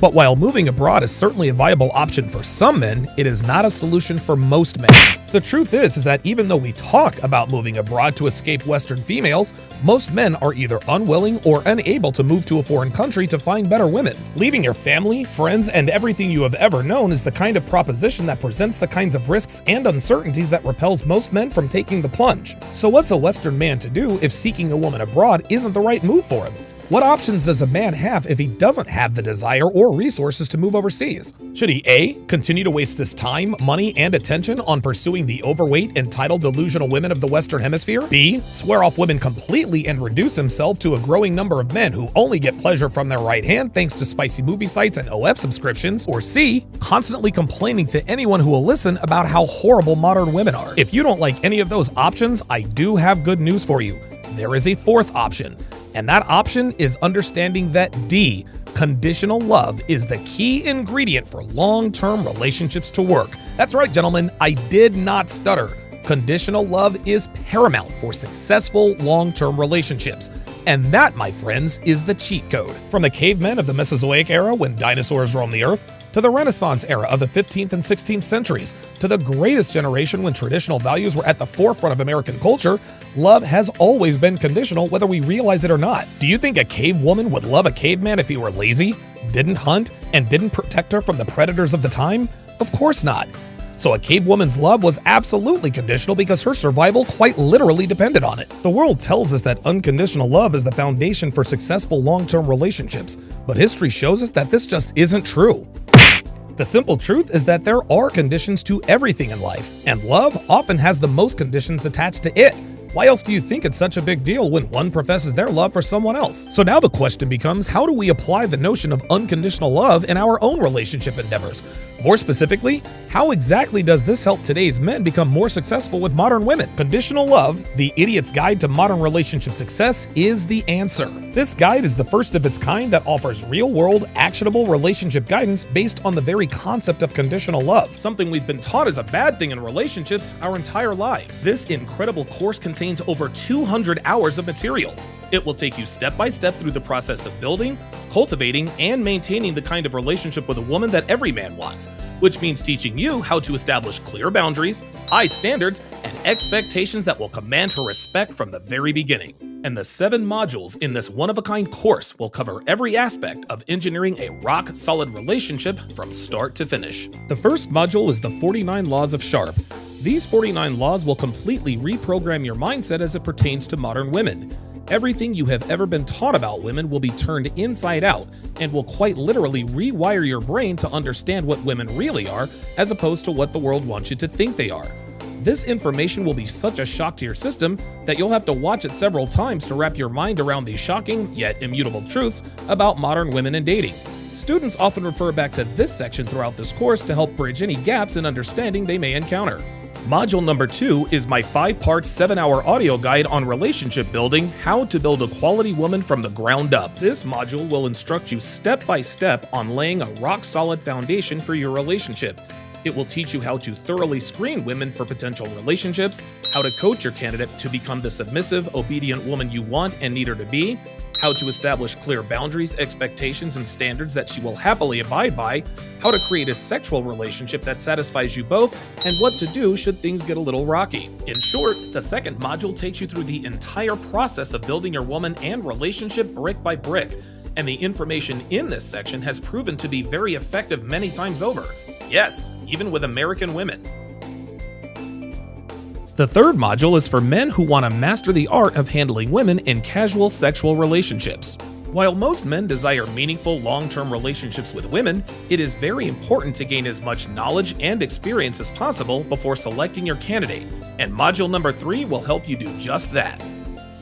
But while moving abroad is certainly a viable option for some men, it is not a solution for most men. The truth is that even though we talk about moving abroad to escape Western females, most men are either unwilling or unable to move to a foreign country to find better women. Leaving your family, friends, and everything you have ever known is the kind of proposition that presents the kinds of risks and uncertainties that repels most men from taking the plunge. So what's a Western man to do if seeking a woman abroad isn't the right move for him? What options does a man have if he doesn't have the desire or resources to move overseas? Should he A, continue to waste his time, money, and attention on pursuing the overweight, entitled, delusional women of the Western Hemisphere? B, swear off women completely and reduce himself to a growing number of men who only get pleasure from their right hand thanks to spicy movie sites and OF subscriptions? Or C, constantly complaining to anyone who will listen about how horrible modern women are? If you don't like any of those options, I do have good news for you. There is a fourth option. And that option is understanding that D, conditional love, is the key ingredient for long-term relationships to work. That's right, gentlemen, I did not stutter. Conditional love is paramount for successful long-term relationships. And that, my friends, is the cheat code. From the cavemen of the Mesozoic era, when dinosaurs roamed the earth, to the Renaissance era of the 15th and 16th centuries, to the greatest generation when traditional values were at the forefront of American culture, love has always been conditional, whether we realize it or not. Do you think a cave woman would love a caveman if he were lazy, didn't hunt, and didn't protect her from the predators of the time? Of course not. So a cave woman's love was absolutely conditional because her survival quite literally depended on it. The world tells us that unconditional love is the foundation for successful long-term relationships, but history shows us that this just isn't true. The simple truth is that there are conditions to everything in life, and love often has the most conditions attached to it. Why else do you think it's such a big deal when one professes their love for someone else? So now the question becomes, how do we apply the notion of unconditional love in our own relationship endeavors? More specifically, how exactly does this help today's men become more successful with modern women? Conditional Love, the Idiot's Guide to Modern Relationship Success, is the answer. This guide is the first of its kind that offers real-world, actionable relationship guidance based on the very concept of conditional love, something we've been taught is a bad thing in relationships our entire lives. This incredible course contains over 200 hours of material. It will take you step by step through the process of building, cultivating, and maintaining the kind of relationship with a woman that every man wants, which means teaching you how to establish clear boundaries, high standards, and expectations that will command her respect from the very beginning. And the 7 modules in this one-of-a-kind course will cover every aspect of engineering a rock-solid relationship from start to finish. The first module is the 49 Laws of Sharp. These 49 laws will completely reprogram your mindset as it pertains to modern women. Everything you have ever been taught about women will be turned inside out and will quite literally rewire your brain to understand what women really are as opposed to what the world wants you to think they are. This information will be such a shock to your system that you'll have to watch it several times to wrap your mind around these shocking yet immutable truths about modern women and dating. Students often refer back to this section throughout this course to help bridge any gaps in understanding they may encounter. Module number 2 is my 5-part 7-hour audio guide on relationship building, how to build a quality woman from the ground up. This module will instruct you step by step on laying a rock-solid foundation for your relationship. It will teach you how to thoroughly screen women for potential relationships, how to coach your candidate to become the submissive, obedient woman you want and need her to be, how to establish clear boundaries, expectations, and standards that she will happily abide by, how to create a sexual relationship that satisfies you both, and what to do should things get a little rocky. In short, the second module takes you through the entire process of building your woman and relationship brick by brick, and the information in this section has proven to be very effective many times over. Yes, even with American women. The third module is for men who want to master the art of handling women in casual sexual relationships. While most men desire meaningful long-term relationships with women, it is very important to gain as much knowledge and experience as possible before selecting your candidate, and module number 3 will help you do just that.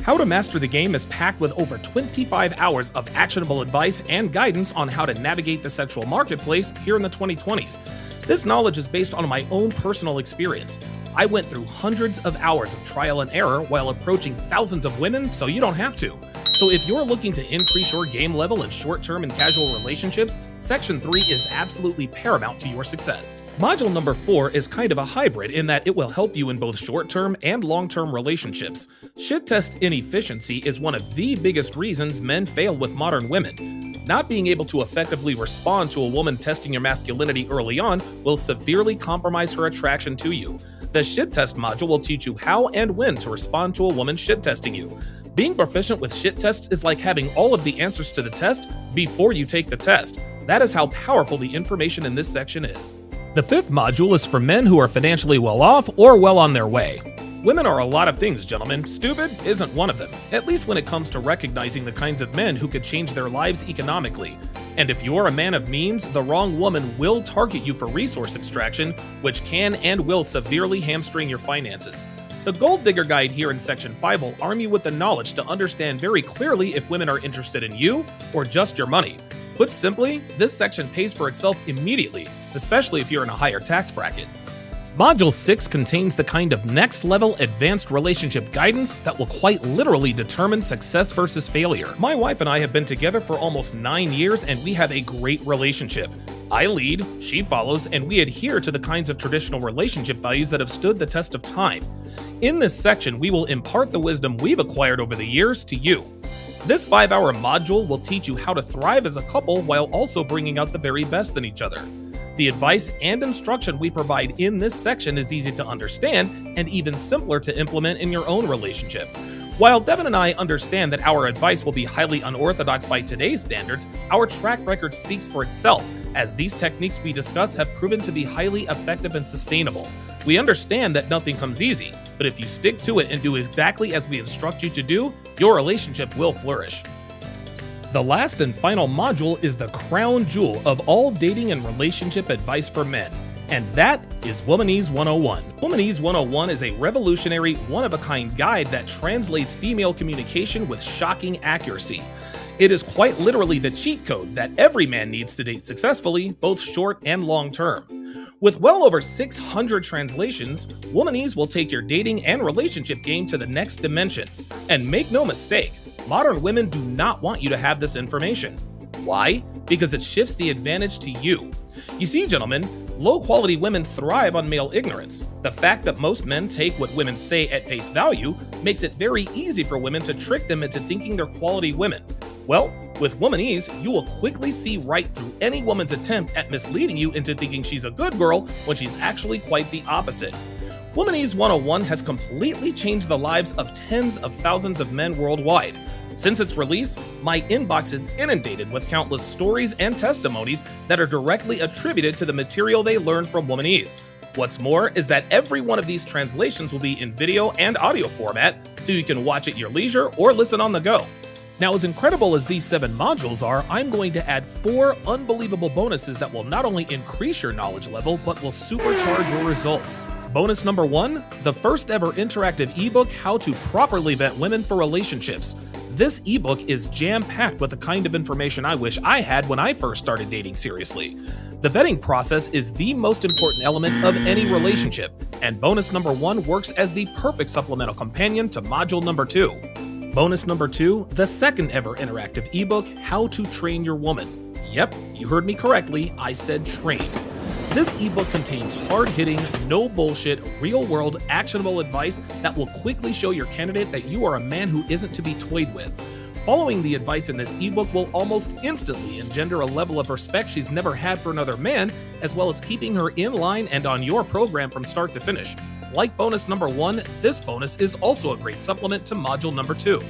How to Master the Game is packed with over 25 hours of actionable advice and guidance on how to navigate the sexual marketplace here in the 2020s. This knowledge is based on my own personal experience. I went through hundreds of hours of trial and error while approaching thousands of women, so you don't have to. So if you're looking to increase your game level in short-term and casual relationships, Section 3 is absolutely paramount to your success. Module number 4 is kind of a hybrid in that it will help you in both short-term and long-term relationships. Shit test inefficiency is one of the biggest reasons men fail with modern women. Not being able to effectively respond to a woman testing your masculinity early on will severely compromise her attraction to you. The shit test module will teach you how and when to respond to a woman shit testing you. Being proficient with shit tests is like having all of the answers to the test before you take the test. That is how powerful the information in this section is. The 5th module is for men who are financially well off or well on their way. Women are a lot of things, gentlemen. Stupid isn't one of them, at least when it comes to recognizing the kinds of men who could change their lives economically. And if you're a man of means, the wrong woman will target you for resource extraction, which can and will severely hamstring your finances. The Gold Digger Guide here in Section 5 will arm you with the knowledge to understand very clearly if women are interested in you or just your money. Put simply, this section pays for itself immediately, especially if you're in a higher tax bracket. Module 6 contains the kind of next-level advanced relationship guidance that will quite literally determine success versus failure. My wife and I have been together for almost 9 years and we have a great relationship. I lead, she follows, and we adhere to the kinds of traditional relationship values that have stood the test of time. In this section, we will impart the wisdom we've acquired over the years to you. This 5-hour module will teach you how to thrive as a couple while also bringing out the very best in each other. The advice and instruction we provide in this section is easy to understand and even simpler to implement in your own relationship. While Devin and I understand that our advice will be highly unorthodox by today's standards, our track record speaks for itself, as these techniques we discuss have proven to be highly effective and sustainable. We understand that nothing comes easy, but if you stick to it and do exactly as we instruct you to do, your relationship will flourish. The last and final module is the crown jewel of all dating and relationship advice for men, and that is Womanese 101. Womanese 101 is a revolutionary, one-of-a-kind guide that translates female communication with shocking accuracy. It is quite literally the cheat code that every man needs to date successfully, both short and long term. With well over 600 translations, Womanese will take your dating and relationship game to the next dimension. And make no mistake, modern women do not want you to have this information. Why? Because it shifts the advantage to you. You see, gentlemen, low-quality women thrive on male ignorance. The fact that most men take what women say at face value makes it very easy for women to trick them into thinking they're quality women. Well, with Womanese, you will quickly see right through any woman's attempt at misleading you into thinking she's a good girl when she's actually quite the opposite. Womanese 101 has completely changed the lives of tens of thousands of men worldwide. Since its release, my inbox is inundated with countless stories and testimonies that are directly attributed to the material they learned from Womanese. What's more is that every one of these translations will be in video and audio format, so you can watch at your leisure or listen on the go. Now, as incredible as these 7 modules are, I'm going to add 4 unbelievable bonuses that will not only increase your knowledge level, but will supercharge your results. Bonus number 1, the first ever interactive ebook, How to Properly Vet Women for Relationships. This ebook is jam-packed with the kind of information I wish I had when I first started dating seriously. The vetting process is the most important element of any relationship, and bonus number 1 works as the perfect supplemental companion to module number 2. Bonus number 2, the second ever interactive ebook, How to Train Your Woman. Yep, you heard me correctly, I said train. This ebook contains hard-hitting, no bullshit, real-world, actionable advice that will quickly show your candidate that you are a man who isn't to be toyed with. Following the advice in this ebook will almost instantly engender a level of respect she's never had for another man, as well as keeping her in line and on your program from start to finish. Like bonus number 1, this bonus is also a great supplement to module number 2.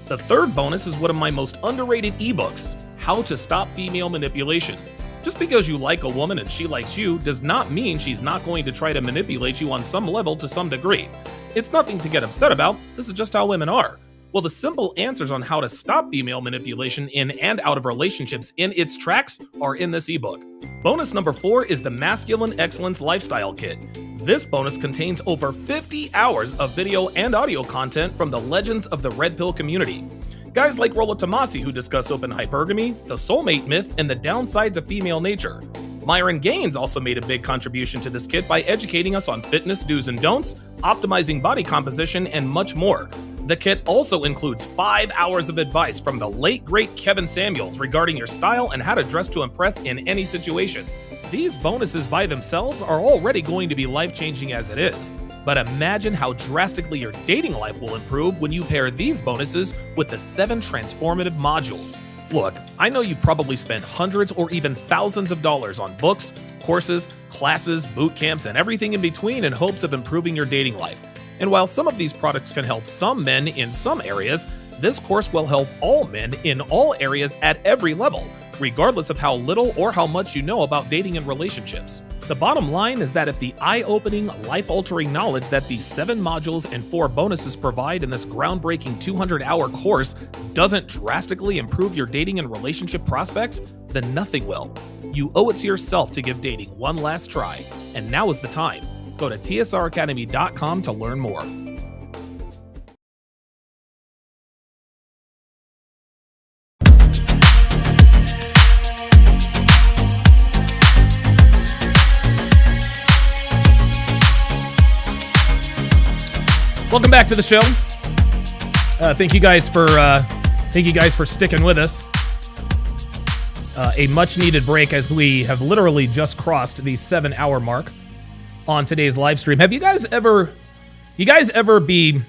The third bonus is one of my most underrated ebooks, How to Stop Female Manipulation. Just because you like a woman and she likes you does not mean she's not going to try to manipulate you on some level to some degree. It's nothing to get upset about, this is just how women are. Well, the simple answers on how to stop female manipulation in and out of relationships in its tracks are in this ebook. Bonus number 4 is the Masculine Excellence Lifestyle Kit. This bonus contains over 50 hours of video and audio content from the legends of the Red Pill community. Guys like Rollo Tomasi, who discuss open hypergamy, the soulmate myth, and the downsides of female nature. Myron Gaines also made a big contribution to this kit by educating us on fitness do's and don'ts, optimizing body composition, and much more. The kit also includes 5 hours of advice from the late great Kevin Samuels regarding your style and how to dress to impress in any situation. These bonuses by themselves are already going to be life-changing as it is, but imagine how drastically your dating life will improve when you pair these bonuses with the 7 transformative modules. Look, I know you've probably spent hundreds or even thousands of dollars on books, courses, classes, boot camps, and everything in between in hopes of improving your dating life. And while some of these products can help some men in some areas, this course will help all men in all areas at every level, regardless of how little or how much you know about dating and relationships. The bottom line is that if the eye-opening, life-altering knowledge that the 7 modules and 4 bonuses provide in this groundbreaking 200-hour course doesn't drastically improve your dating and relationship prospects, then nothing will. You owe it to yourself to give dating one last try, and now is the time. Go to tsracademy.com to learn more. Welcome back to the show. Thank you guys for sticking with us. A much-needed break as we have literally just crossed the 7-hour mark on today's live stream. Have you guys ever be,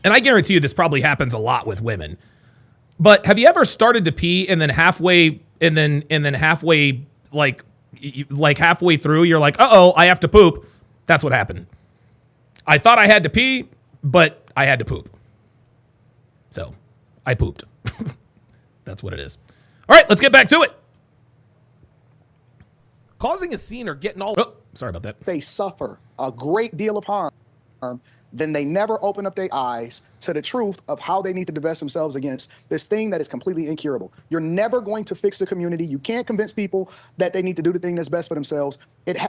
and I guarantee you this probably happens a lot with women, but have you ever started to pee and then halfway like halfway through you're like, uh-oh, I have to poop? That's what happened. I thought I had to pee, but I had to poop. So, I pooped. That's what it is. All right, let's get back to it. Causing a scene or getting all... Oh, sorry about that. They suffer a great deal of harm, then they never open up their eyes to the truth of how they need to divest themselves against this thing that is completely incurable. You're never going to fix the community. You can't convince people that they need to do the thing that's best for themselves.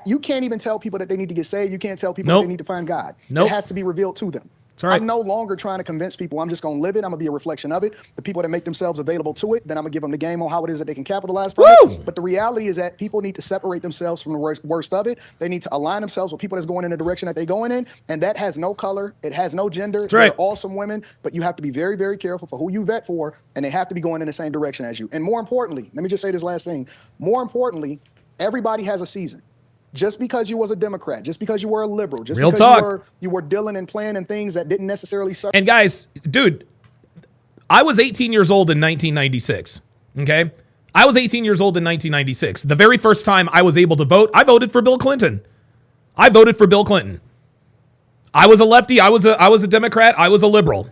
You can't even tell people that they need to get saved. You can't tell people that they need to find God. It has to be revealed to them. Right. I'm no longer trying to convince people. I'm just going to live it. I'm going to be a reflection of it. The people that make themselves available to it, then I'm going to give them the game on how it is that they can capitalize from it. But the reality is that people need to separate themselves from the worst of it. They need to align themselves with people that's going in the direction that they're going in. And that has no color. It has no gender. They're awesome women. But you have to be very, very careful for who you vet for. And they have to be going in the same direction as you. And more importantly, let me just say this last thing. More importantly, everybody has a season. Just because you was a Democrat, just because you were a liberal, just because you were dealing and playing in things that didn't necessarily serve. And guys, dude, I was 18 years old in 1996, okay? I was 18 years old in 1996. The very first time I was able to vote, I voted for Bill Clinton. I voted for Bill Clinton. I was a lefty, I was a Democrat, I was a liberal.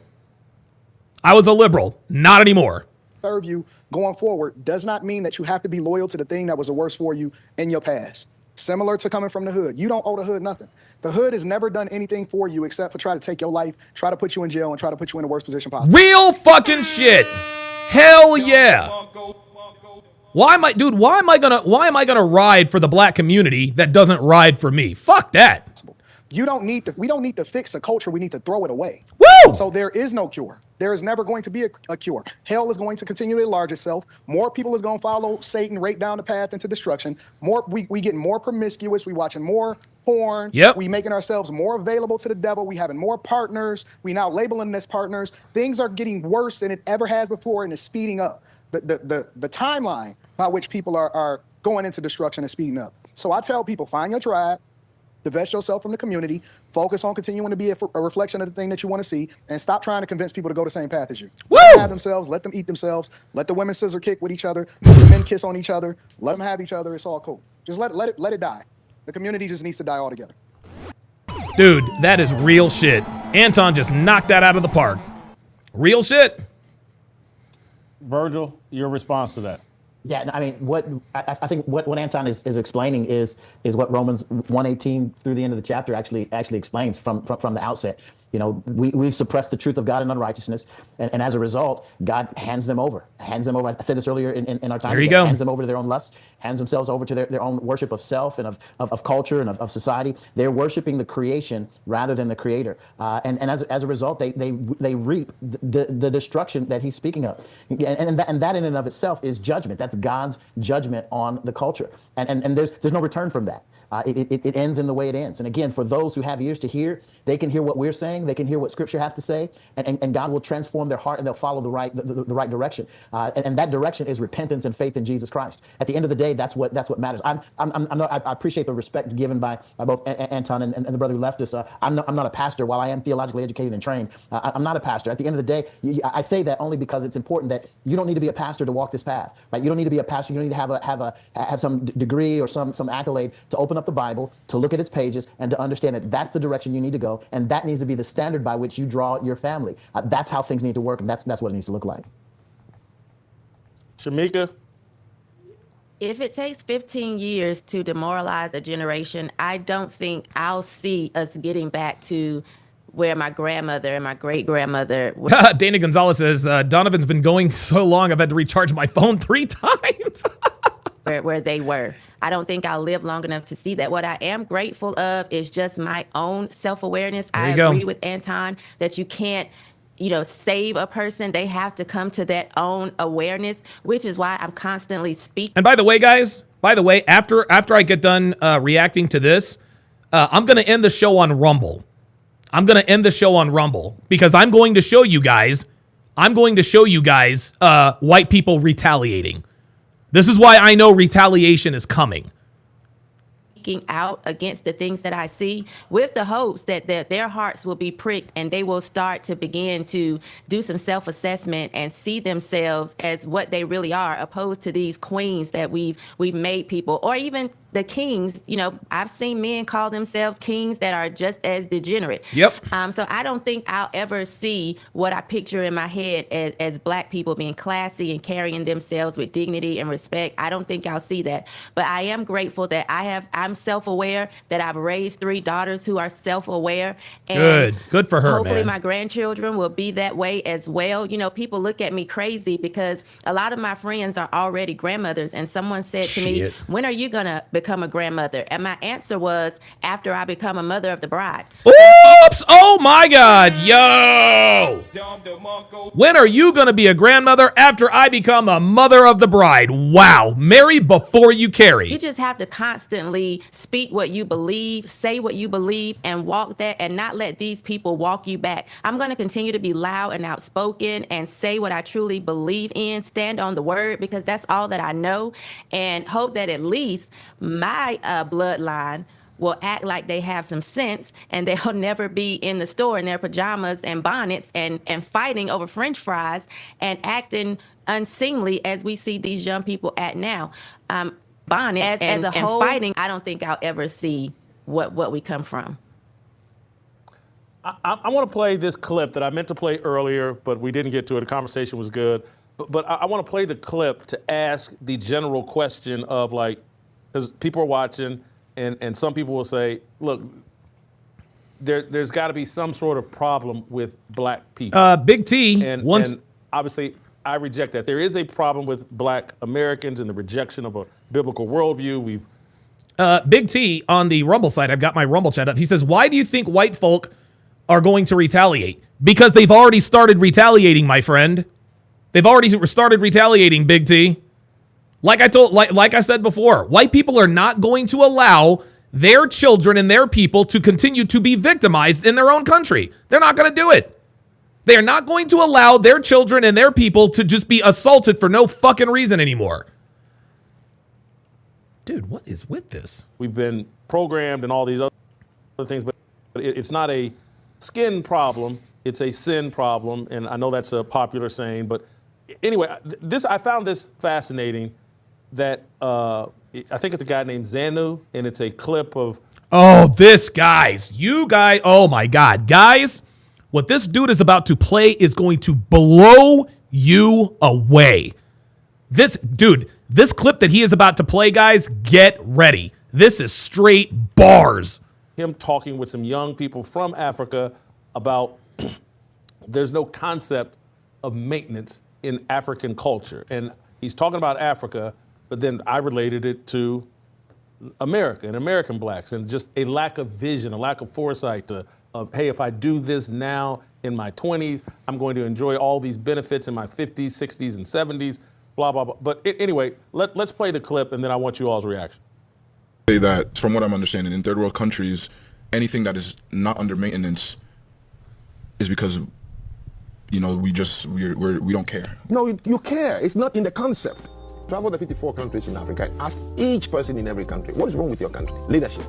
I was a liberal, not anymore. Serve you going forward does not mean that you have to be loyal to the thing that was the worst for you in your past. Similar to coming from the hood. You don't owe the hood nothing. The hood has never done anything for you except for try to take your life, try to put you in jail, and try to put you in the worst position possible. Real fucking shit. Hell yeah. Why am I gonna ride for the black community that doesn't ride for me? Fuck that. We don't need to fix a culture. We need to throw it away. Woo! So there is no cure. There is never going to be a cure. Hell is going to continue to enlarge itself. More people is going to follow Satan right down the path into destruction. We get more promiscuous. We watching more porn. Yep. We making ourselves more available to the devil. We having more partners. We now labeling them as partners. Things are getting worse than it ever has before, and it's speeding up. The timeline by which people are going into destruction is speeding up. So I tell people, find your tribe. Divest yourself from the community, focus on continuing to be a reflection of the thing that you want to see, and stop trying to convince people to go the same path as you. Let them have themselves, let them eat themselves, let the women scissor kick with each other, let the men kiss on each other, let them have each other, it's all cool. Just let it die. The community just needs to die altogether. Dude, that is real shit. Anton just knocked that out of the park. Real shit. Virgil, your response to that? Yeah, I mean, I think what Anton is explaining is what Romans 1:18 through the end of the chapter actually explains from the outset. You know, we've suppressed the truth of God in unrighteousness, and as a result, God hands them over. I said this earlier in our time. There you go. Hands them over to their own lusts, hands themselves over to their own worship of self and of culture and of society. They're worshiping the creation rather than the creator. And as a result, they reap the destruction that he's speaking of. And that in and of itself is judgment. That's God's judgment on the culture. And there's no return from that. It ends in the way it ends. And again, for those who have ears to hear, they can hear what we're saying. They can hear what Scripture has to say, and God will transform their heart, and they'll follow the right direction. And that direction is repentance and faith in Jesus Christ. At the end of the day, that's what matters. I appreciate the respect given by both Anton and the brother who left us. I'm not a pastor. While I am theologically educated and trained, I'm not a pastor. At the end of the day, I say that only because it's important that you don't need to be a pastor to walk this path. Right? You don't need to be a pastor. You don't need to have some degree or some accolade to open up the Bible, to look at its pages, and to understand that that's the direction you need to go, and that needs to be the standard by which you draw your family. That's how things need to work, and that's what it needs to look like. Shamika? If it takes 15 years to demoralize a generation, I don't think I'll see us getting back to where my grandmother and my great-grandmother were. Dana Gonzalez says, Donovan's been going so long, I've had to recharge my phone 3 times. where they were. I don't think I'll live long enough to see that. What I am grateful of is just my own self-awareness. I agree with Anton that you can't, save a person. They have to come to that own awareness, which is why I'm constantly speaking. And by the way, guys, after I get done reacting to this, I'm going to end the show on Rumble. Because I'm going to show you guys white people retaliating. This is why I know retaliation is coming. Out against the things that I see with the hopes that their hearts will be pricked and they will start to begin to do some self-assessment and see themselves as what they really are, opposed to these queens that we've made people, or even the kings. I've seen men call themselves kings that are just as degenerate. Yep. So I don't think I'll ever see what I picture in my head as black people being classy and carrying themselves with dignity and respect. I don't think I'll see that. But I am grateful that I'm self-aware, that I've raised 3 daughters who are self-aware. And Good for her, hopefully man. my grandchildren will be that way as well. People look at me crazy because a lot of my friends are already grandmothers, and someone said to me, when are you gonna become a grandmother? And my answer was, after I become a mother of the bride. Oops! Oh my God, yo! When are you gonna be a grandmother? After I become a mother of the bride. Wow, marry before you carry. You just have to constantly speak what you believe, say what you believe, and walk that, and not let these people walk you back. I'm going to continue to be loud and outspoken and say what I truly believe in, stand on the word, because that's all that I know, and hope that at least my bloodline will act like they have some sense, and they'll never be in the store in their pajamas and bonnets and fighting over French fries and acting unseemly as we see these young people act now. Bonnets as a whole, fighting, I don't think I'll ever see what we come from. I want to play this clip that I meant to play earlier, but we didn't get to it. The conversation was good. But I want to play the clip to ask the general question of, because people are watching, and some people will say, look, there's got to be some sort of problem with black people. Big T. And obviously, I reject that. There is a problem with black Americans and the rejection of a biblical worldview. Big T on the Rumble side, I've got my Rumble chat up. He says, why do you think white folk are going to retaliate? Because they've already started retaliating, my friend. They've already started retaliating, Big T. Like I said before, white people are not going to allow their children and their people to continue to be victimized in their own country. They're not going to do it. They are not going to allow their children and their people to just be assaulted for no fucking reason anymore. Dude, what is with this? We've been programmed and all these other things, but it's not a skin problem. It's a sin problem. And I know that's a popular saying, but anyway, I found this fascinating that I think it's a guy named Zanu, and it's a clip of... Oh, oh my God. Guys, what this dude is about to play is going to blow you away. This clip that he is about to play, guys, get ready. This is straight bars. Him talking with some young people from Africa about there's no concept of maintenance in African culture. And he's talking about Africa, but then I related it to America and American blacks, and just a lack of vision, a lack of foresight of, hey, if I do this now in my 20s, I'm going to enjoy all these benefits in my 50s, 60s, and 70s, blah, blah, blah. But anyway, let's play the clip, and then I want you all's reaction. Say that, from what I'm understanding, in third world countries, anything that is not under maintenance is because, we don't care. No, you care. It's not in the concept. Travel the 54 countries in Africa and ask each person in every country, what is wrong with your country? Leadership.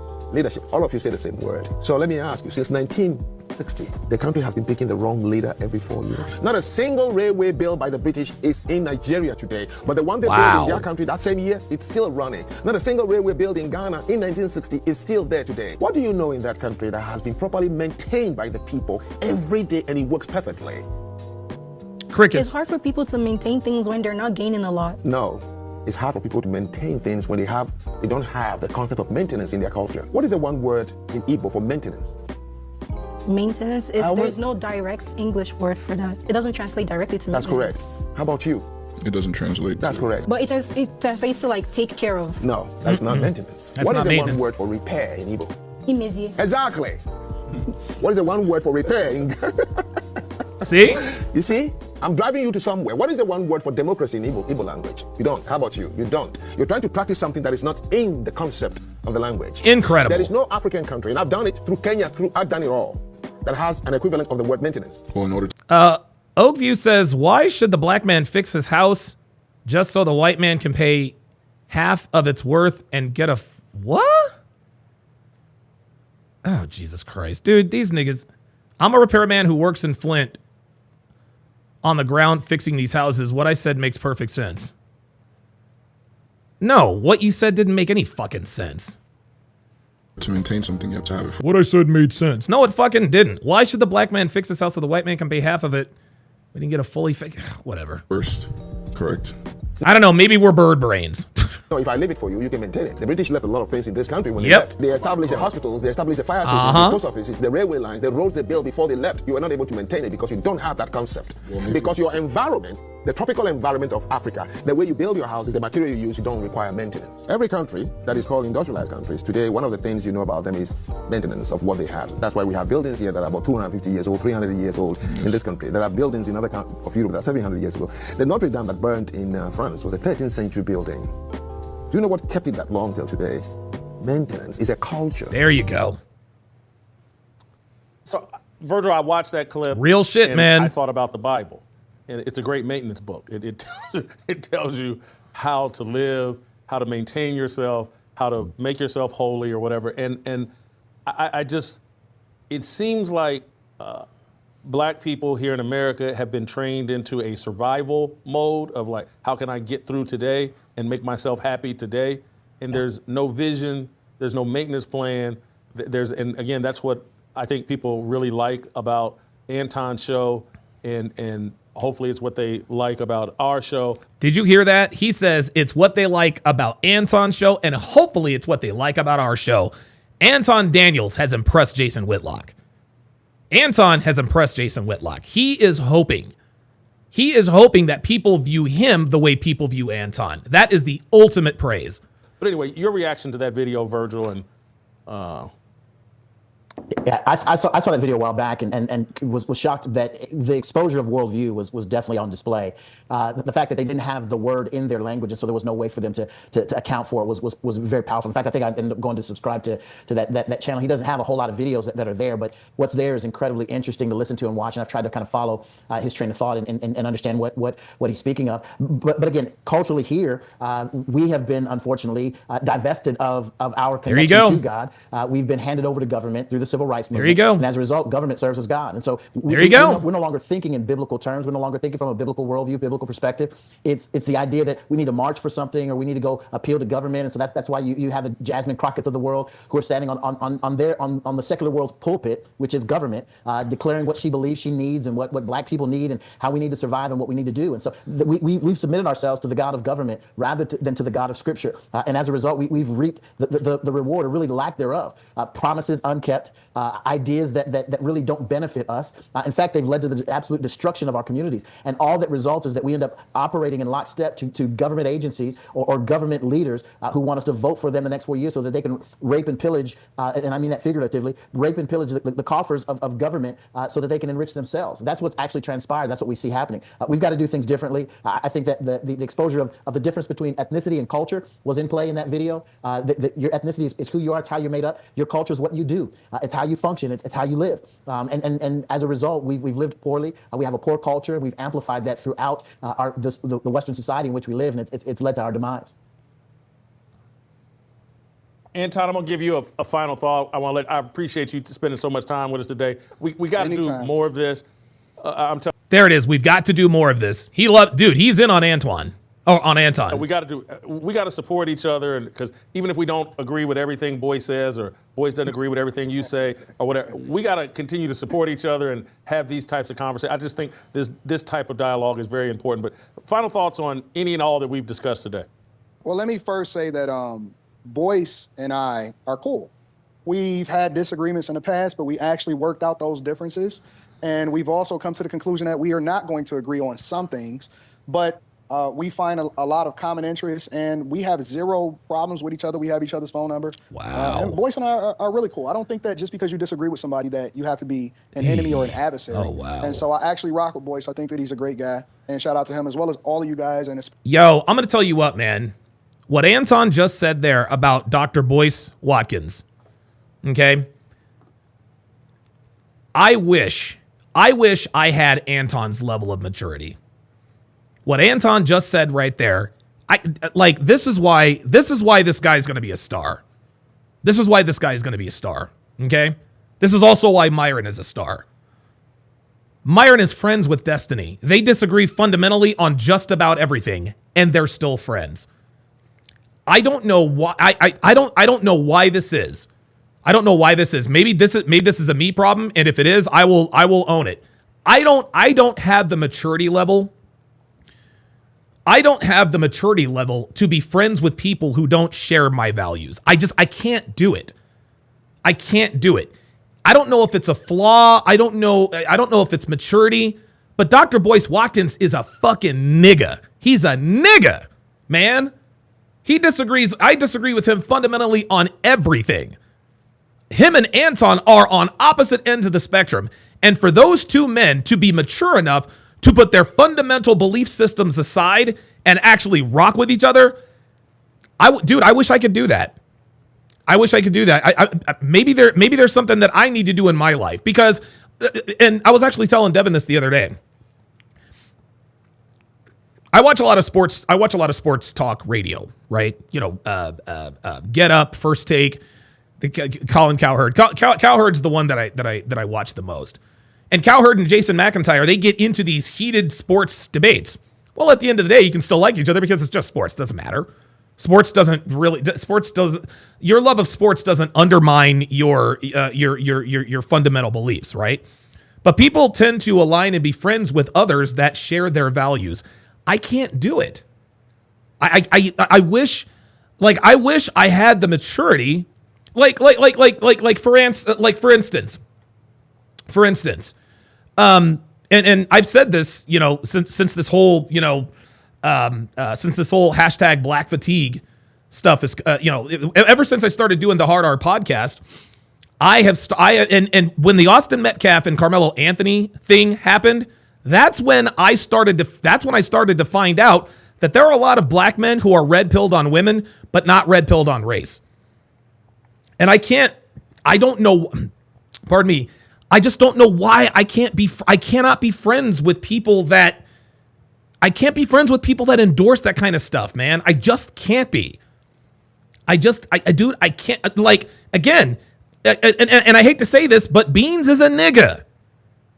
All of you say the same word. So let me ask you, since 1960, the country has been picking the wrong leader every 4 years. Not a single railway built by the British is in Nigeria today, but the one they built in their country that same year, it's still running. Not a single railway built in Ghana in 1960 is still there today. What do you know in that country that has been properly maintained by the people every day and it works perfectly? Crickets. It's hard for people to maintain things when they're not gaining a lot. No. it's hard for people to maintain things when they don't have the concept of maintenance in their culture. What is the one word in Igbo for maintenance? Maintenance is there's no direct English word for that. It doesn't translate directly to That's maintenance. correct. How about you? It doesn't translate. That's correct. But it translates to like take care of. No, that's not maintenance. That's What not is the maintenance. one word for repair in Igbo? Imezi. Exactly. What is the one word for repairing? See? You see? I'm driving you to somewhere. What is the one word for democracy in Igbo language? You don't. How about you? You don't. You're trying to practice something that is not in the concept of the language. Incredible. There is no African country, and I've done it through Kenya, I've done it all, that has an equivalent of the word maintenance. Well, in order to Oakview says, why should the black man fix his house just so the white man can pay half of its worth and get a what? Oh, Jesus Christ. Dude, these niggas. I'm a repairman who works in Flint on the ground fixing these houses. What I said makes perfect sense. No, what you said didn't make any fucking sense. to maintain something, you have to have it. What I said made sense. No, it fucking didn't. Why should the black man fix his house so the white man can pay half of it? We didn't get a fully fixed. Whatever. First, correct. I don't know. Maybe we're bird brains. No, if I leave it for you, you can maintain it. The British left a lot of things in this country when they Yep. left. They established the hospitals, they established the fire stations, the post offices, the railway lines, the roads they built before they left. You were not able to maintain it because you don't have that concept. Because your environment, the tropical environment of Africa, the way you build your houses, the material you use, you don't require maintenance. Every country that is called industrialized countries, today, one of the things you know about them is maintenance of what they have. That's why we have buildings here that are about 250 years old, 300 years old in this country. There are buildings in other countries of Europe that are 700 years ago. The Notre Dame that burnt in France was a 13th century building. Do you know what kept it that long till today? Maintenance is a culture. There you go. So, Virgil, I watched that clip. Real shit, and man. I thought about the Bible. And it's a great maintenance book. It tells you how to live, how to maintain yourself, how to make yourself holy or whatever. And I just, it seems like black people here in America have been trained into a survival mode of like, how can I get through today and make myself happy today? And there's no vision, there's no maintenance plan. And again, that's what I think people really like about Anton's show, and hopefully it's what they like about our show. Did you hear that? He says it's what they like about Anton's show, and hopefully it's what they like about our show. Anton Daniels has impressed Jason Whitlock. Anton has impressed Jason Whitlock. He is hoping that people view him the way people view Anton. That is the ultimate praise. But anyway, your reaction to that video, Virgil, and Yeah, I saw that video a while back and was shocked that the exposure of worldview was definitely on display. The fact that they didn't have the word in their language, and so there was no way for them to account for it was very powerful. In fact, I think I ended up going to subscribe to that channel. He doesn't have a whole lot of videos that are there, but what's there is incredibly interesting to listen to and watch. And I've tried to kind of follow his train of thought and understand what he's speaking of. But again, culturally here, we have been unfortunately divested of our connection to God. We've been handed over to government through the civil rights movement. There you go. And as a result, government serves as God. And so there you go. We're no longer thinking in biblical terms. We're no longer thinking from a biblical worldview, biblical perspective. It's the idea that we need to march for something or we need to go appeal to government. And so that's why you have the Jasmine Crockett's of the world who are standing on the secular world's pulpit, which is government, declaring what she believes she needs and what black people need and how we need to survive and what we need to do. And so we've submitted ourselves to the God of government rather than to the God of Scripture. And as a result, we've reaped the reward, or really the lack thereof. Promises unkept, ideas that really don't benefit us. In fact, they've led to the absolute destruction of our communities. And all that results is that we end up operating in lockstep to government agencies or government leaders who want us to vote for them the next 4 years so that they can rape and pillage, and I mean that figuratively, rape and pillage the coffers of government so that they can enrich themselves. That's what's actually transpired. That's what we see happening. We've got to do things differently. I think that the exposure of the difference between ethnicity and culture was in play in that video. Your ethnicity is who you are. It's how you're made up. Your culture is what you do. It's how you function. It's how you live. And as a result, we've lived poorly. We have a poor culture. We've amplified that throughout the Western society in which we live, and it's led to our demise. Anton, I'm gonna give you a final thought. I appreciate you spending so much time with us today. We got to do more of this. There it is. We've got to do more of this. He's in on Antoine. Oh, on Anton. We got to support each other, and because even if we don't agree with everything Boy says, or Boy doesn't agree with everything you say, or whatever, we got to continue to support each other and have these types of conversations. I just think this type of dialogue is very important. But final thoughts on any and all that we've discussed today. Well, let me first say that Boyce and I are cool. We've had disagreements in the past, but we actually worked out those differences. And we've also come to the conclusion that we are not going to agree on some things, but we find a lot of common interests, and we have zero problems with each other. We have each other's phone number. Wow. And Boyce and I are really cool. I don't think that just because you disagree with somebody that you have to be an enemy or an adversary. Oh, wow. And so I actually rock with Boyce. I think that he's a great guy. And shout out to him as well as all of you guys. And Yo, I'm going to tell you what, man. What Anton just said there about Dr. Boyce Watkins, okay? I wish I had Anton's level of maturity. What Anton just said right there, this is why this guy's going to be a star. This is why this guy is going to be a star, okay? This is also why Myron is a star. Myron is friends with Destiny. They disagree fundamentally on just about everything, and they're still friends. I don't know why. I don't know why this is. I don't know why this is. Maybe this is a me problem, and if it is, I will own it. I don't have the maturity level. I don't have the maturity level to be friends with people who don't share my values. I can't do it. I can't do it. I don't know if it's a flaw. I don't know if it's maturity, but Dr. Boyce Watkins is a fucking nigga. He's a nigga, man. He disagrees. I disagree with him fundamentally on everything. Him and Anton are on opposite ends of the spectrum. And for those two men to be mature enough to put their fundamental belief systems aside and actually rock with each other, I wish I could do that. I wish I could do that. Maybe there's something that I need to do in my life because, and I was actually telling Devin this the other day. I watch a lot of sports. I watch a lot of sports talk radio, right? You know, Get Up, First Take, Colin Cowherd. Cowherd's the one that I watch the most. And Cowherd and Jason McIntyre, they get into these heated sports debates. Well, at the end of the day, you can still like each other because it's just sports. It doesn't matter. Your love of sports doesn't undermine your fundamental beliefs, right? But people tend to align and be friends with others that share their values. I can't do it. I wish I had the maturity. For instance. And I've said this, you know, since this whole, you know, since this whole hashtag Black Fatigue stuff is, ever since I started doing the Hard R podcast, and when the Austin Metcalf and Carmelo Anthony thing happened, that's when I started to find out that there are a lot of black men who are red-pilled on women, but not red-pilled on race. And I don't know, pardon me, I just don't know why I cannot be friends with people that endorse that kind of stuff, man. I just can't be. I can't, like, again, and I hate to say this, but Beans is a nigga.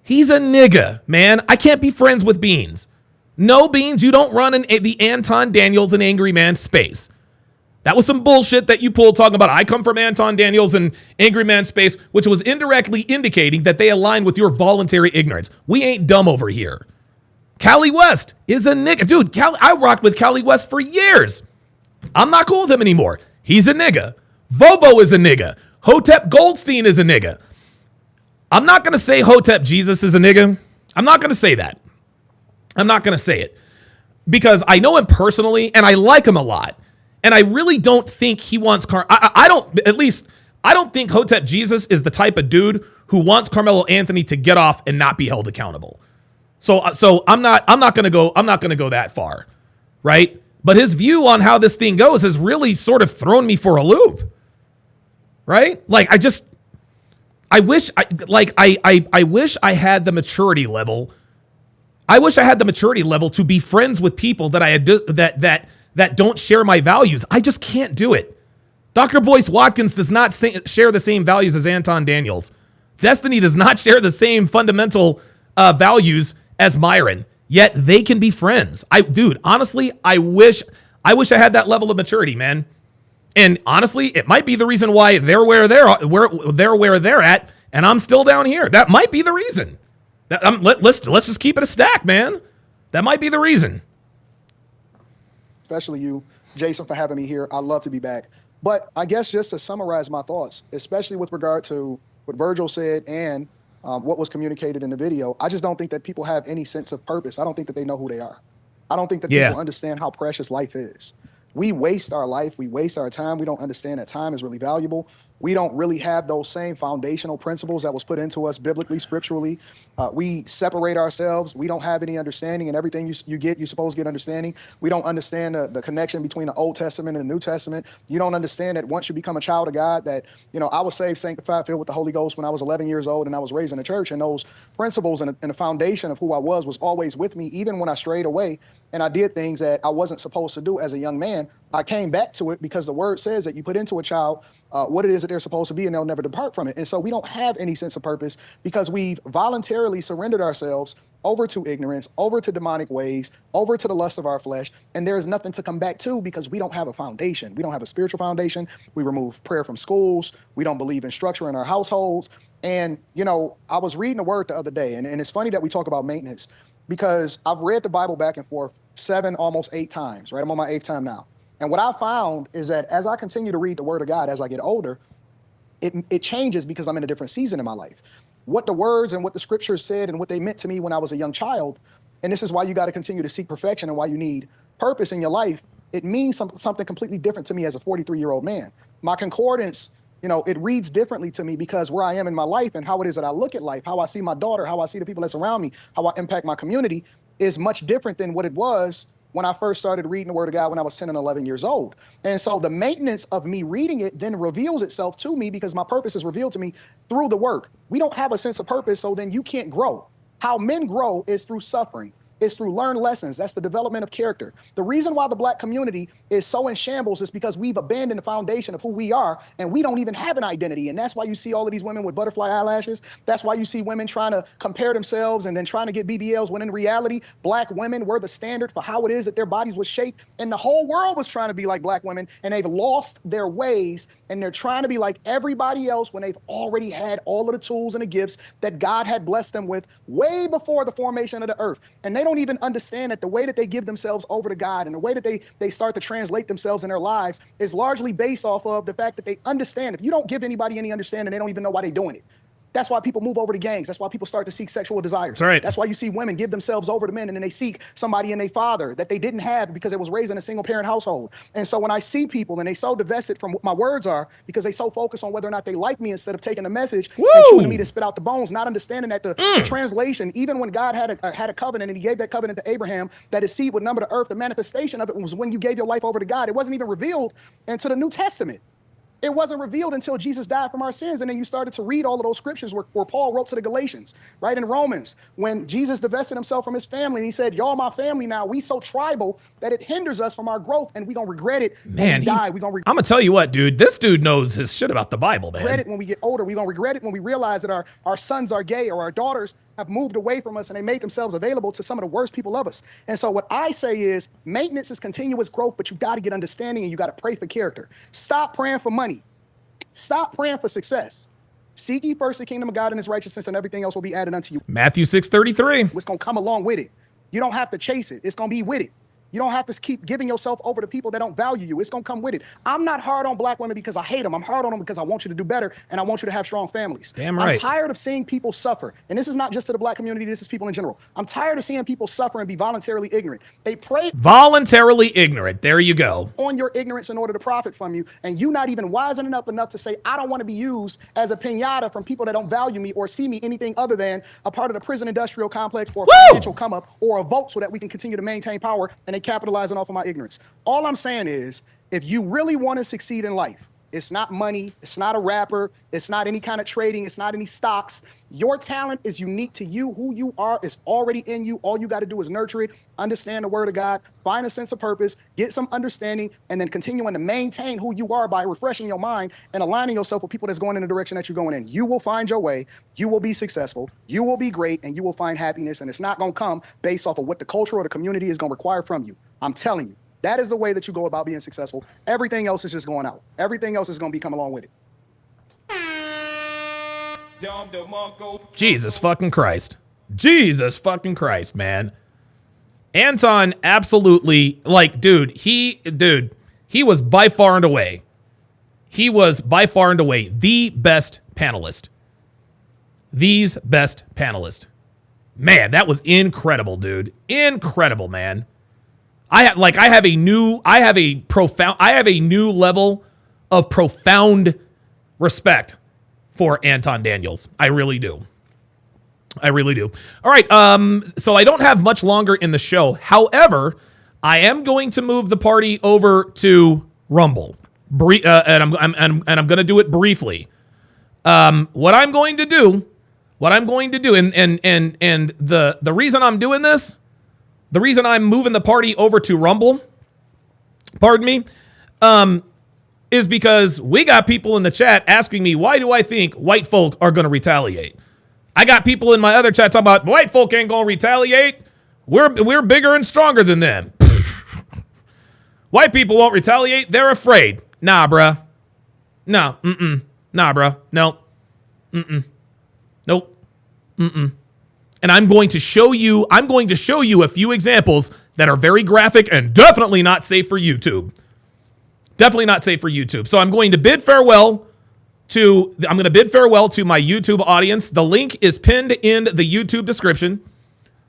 He's a nigga, man. I can't be friends with Beans. No, Beans, you don't run the Anton Daniels and Angry Man space. That was some bullshit that you pulled talking about. I come from Anton Daniels and Angry Man space, which was indirectly indicating that they align with your voluntary ignorance. We ain't dumb over here. Cali West is a nigga. Dude, I rocked with Cali West for years. I'm not cool with him anymore. He's a nigga. Vovo is a nigga. Hotep Goldstein is a nigga. I'm not going to say Hotep Jesus is a nigga. I'm not going to say that. I'm not going to say it. Because I know him personally, and I like him a lot. And I really don't think he wants I don't think Hotep Jesus is the type of dude who wants Carmelo Anthony to get off and not be held accountable. So I'm not going to go that far, right? But his view on how this thing goes has really sort of thrown me for a loop, right? Like I wish I had the maturity level. I wish I had the maturity level to be friends with people that don't share my values. I just can't do it. Dr. Boyce Watkins does not share the same values as Anton Daniels. Destiny does not share the same fundamental values as Myron, yet they can be friends. Honestly, I wish I had that level of maturity, man. And honestly, it might be the reason why they're where they're at, and I'm still down here. That might be the reason. Let's just keep it a stack, man. That might be the reason. Especially you, Jason, for having me here. I'd love to be back. But I guess just to summarize my thoughts, especially with regard to what Virgil said and what was communicated in the video, I just don't think that people have any sense of purpose. I don't think that they know who they are. I don't think that people understand how precious life is. We waste our life. We waste our time. We don't understand that time is really valuable. We don't really have those same foundational principles that was put into us biblically, scripturally. We separate ourselves. We don't have any understanding, and everything you get, you're supposed to get understanding. We don't understand the connection between the Old Testament and the New Testament. You don't understand that once you become a child of God, that, I was saved, sanctified, filled with the Holy Ghost when I was 11 years old, and I was raised in the church, and those principles and the foundation of who I was always with me, even when I strayed away and I did things that I wasn't supposed to do as a young man. I came back to it because the word says that you put into a child what it is that they're supposed to be, and they'll never depart from it. And so we don't have any sense of purpose because we've voluntarily surrendered ourselves over to ignorance, over to demonic ways, over to the lust of our flesh, and there is nothing to come back to because we don't have a foundation. We don't have a spiritual foundation. We remove prayer from schools. We don't believe in structure in our households. And, I was reading the word the other day, and it's funny that we talk about maintenance because I've read the Bible back and forth 7, almost 8 times, right? I'm on my 8th time now. And what I found is that as I continue to read the word of God, as I get older, it changes because I'm in a different season in my life. What the words and what the scriptures said and what they meant to me when I was a young child, and this is why you got to continue to seek perfection and why you need purpose in your life, it means something completely different to me as a 43-year-old man. My concordance, it reads differently to me because where I am in my life and how it is that I look at life, how I see my daughter, how I see the people that surround me, how I impact my community is much different than what it was when I first started reading the word of God when I was 10 and 11 years old. And so the maintenance of me reading it then reveals itself to me because my purpose is revealed to me through the work. We don't have a sense of purpose, so then you can't grow. How men grow is through suffering. It's through learned lessons. That's the development of character. The reason why the black community is so in shambles is because we've abandoned the foundation of who we are, and we don't even have an identity. And that's why you see all of these women with butterfly eyelashes. That's why you see women trying to compare themselves and then trying to get BBLs, when in reality, black women were the standard for how it is that their bodies was shaped. And the whole world was trying to be like black women, and they've lost their ways, and they're trying to be like everybody else when they've already had all of the tools and the gifts that God had blessed them with way before the formation of the earth. And they don't even understand that the way that they give themselves over to God and the way that they start to translate themselves in their lives is largely based off of the fact that they understand. If you don't give anybody any understanding, they don't even know why they're doing it. That's why people move over to gangs. That's why people start to seek sexual desires. That's right. That's why you see women give themselves over to men and then they seek somebody in their father that they didn't have because they was raised in a single parent household. And so when I see people and they so divested from what my words are because they so focused on whether or not they like me instead of taking the message and chewing me to spit out the bones, not understanding that the translation, even when God had a covenant and he gave that covenant to Abraham, that his seed would number the earth, the manifestation of it was when you gave your life over to God. It wasn't even revealed into the New Testament. It wasn't revealed until Jesus died from our sins. And then you started to read all of those scriptures where Paul wrote to the Galatians, right? In Romans, when Jesus divested himself from his family and he said, y'all my family now, we so tribal that it hinders us from our growth and we gonna regret it when we die. I'm gonna tell you what, dude, this dude knows his shit about the Bible, man. Regret it when we get older. We gonna regret it when we realize that our sons are gay or our daughters have moved away from us and they make themselves available to some of the worst people of us. And so what I say is maintenance is continuous growth, but you got to get understanding and you got to pray for character. Stop praying for money. Stop praying for success. Seek ye first the kingdom of God and his righteousness, and everything else will be added unto you. Matthew 6:33. It's going to come along with it. You don't have to chase it. It's going to be with it. You don't have to keep giving yourself over to people that don't value you. It's going to come with it. I'm not hard on black women because I hate them. I'm hard on them because I want you to do better and I want you to have strong families. Damn right. I'm tired of seeing people suffer. And this is not just to the black community. This is people in general. I'm tired of seeing people suffer and be voluntarily ignorant. They pray voluntarily ignorant. There you go. On your ignorance in order to profit from you. And you not even wise enough to say, I don't want to be used as a piñata from people that don't value me or see me anything other than a part of the prison industrial complex or a financial come up or a vote so that we can continue to maintain power, and they capitalizing off of my ignorance. All I'm saying is, if you really want to succeed in life, it's not money, it's not a rapper, it's not any kind of trading, it's not any stocks. Your talent is unique to you. Who you are is already in you. All you got to do is nurture it, understand the word of God, find a sense of purpose, get some understanding, and then continuing to maintain who you are by refreshing your mind and aligning yourself with people that's going in the direction that you're going in. You will find your way, you will be successful, you will be great, and you will find happiness, and it's not going to come based off of what the culture or the community is going to require from you. I'm telling you. That is the way that you go about being successful. Everything else is just going out. Everything else is going to be coming along with it. Jesus fucking Christ. Jesus fucking Christ, man. Anton absolutely, like, dude, he was by far and away the best panelist. These best panelist. Man, that was incredible, dude. Incredible, man. I have a new level of profound respect for Anton Daniels. I really do. All right. So I don't have much longer in the show. However, I am going to move the party over to Rumble. And I'm going to do it briefly. What I'm going to do, and the reason I'm doing this, the reason I'm moving the party over to Rumble, pardon me, is because we got people in the chat asking me, why do I think white folk are going to retaliate? I got people in my other chat talking about white folk ain't going to retaliate. We're bigger and stronger than them. White people won't retaliate. They're afraid. Nah, bruh. No. Nah, bruh. No. Nope. And I'm going to show you a few examples that are very graphic and definitely not safe for YouTube. Definitely not safe for YouTube. So I'm going to bid farewell to my YouTube audience. The link is pinned in the YouTube description.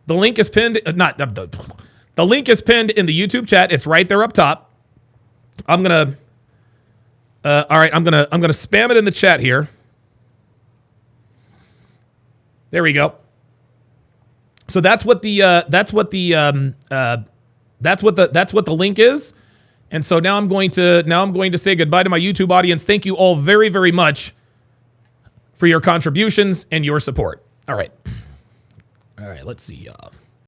The link is pinned the link is pinned in the YouTube chat. It's right there up top. I'm going to spam it in the chat here. There we go. So that's what the link is. And so now I'm going to say goodbye to my YouTube audience. Thank you all very, very much for your contributions and your support. All right. Let's see.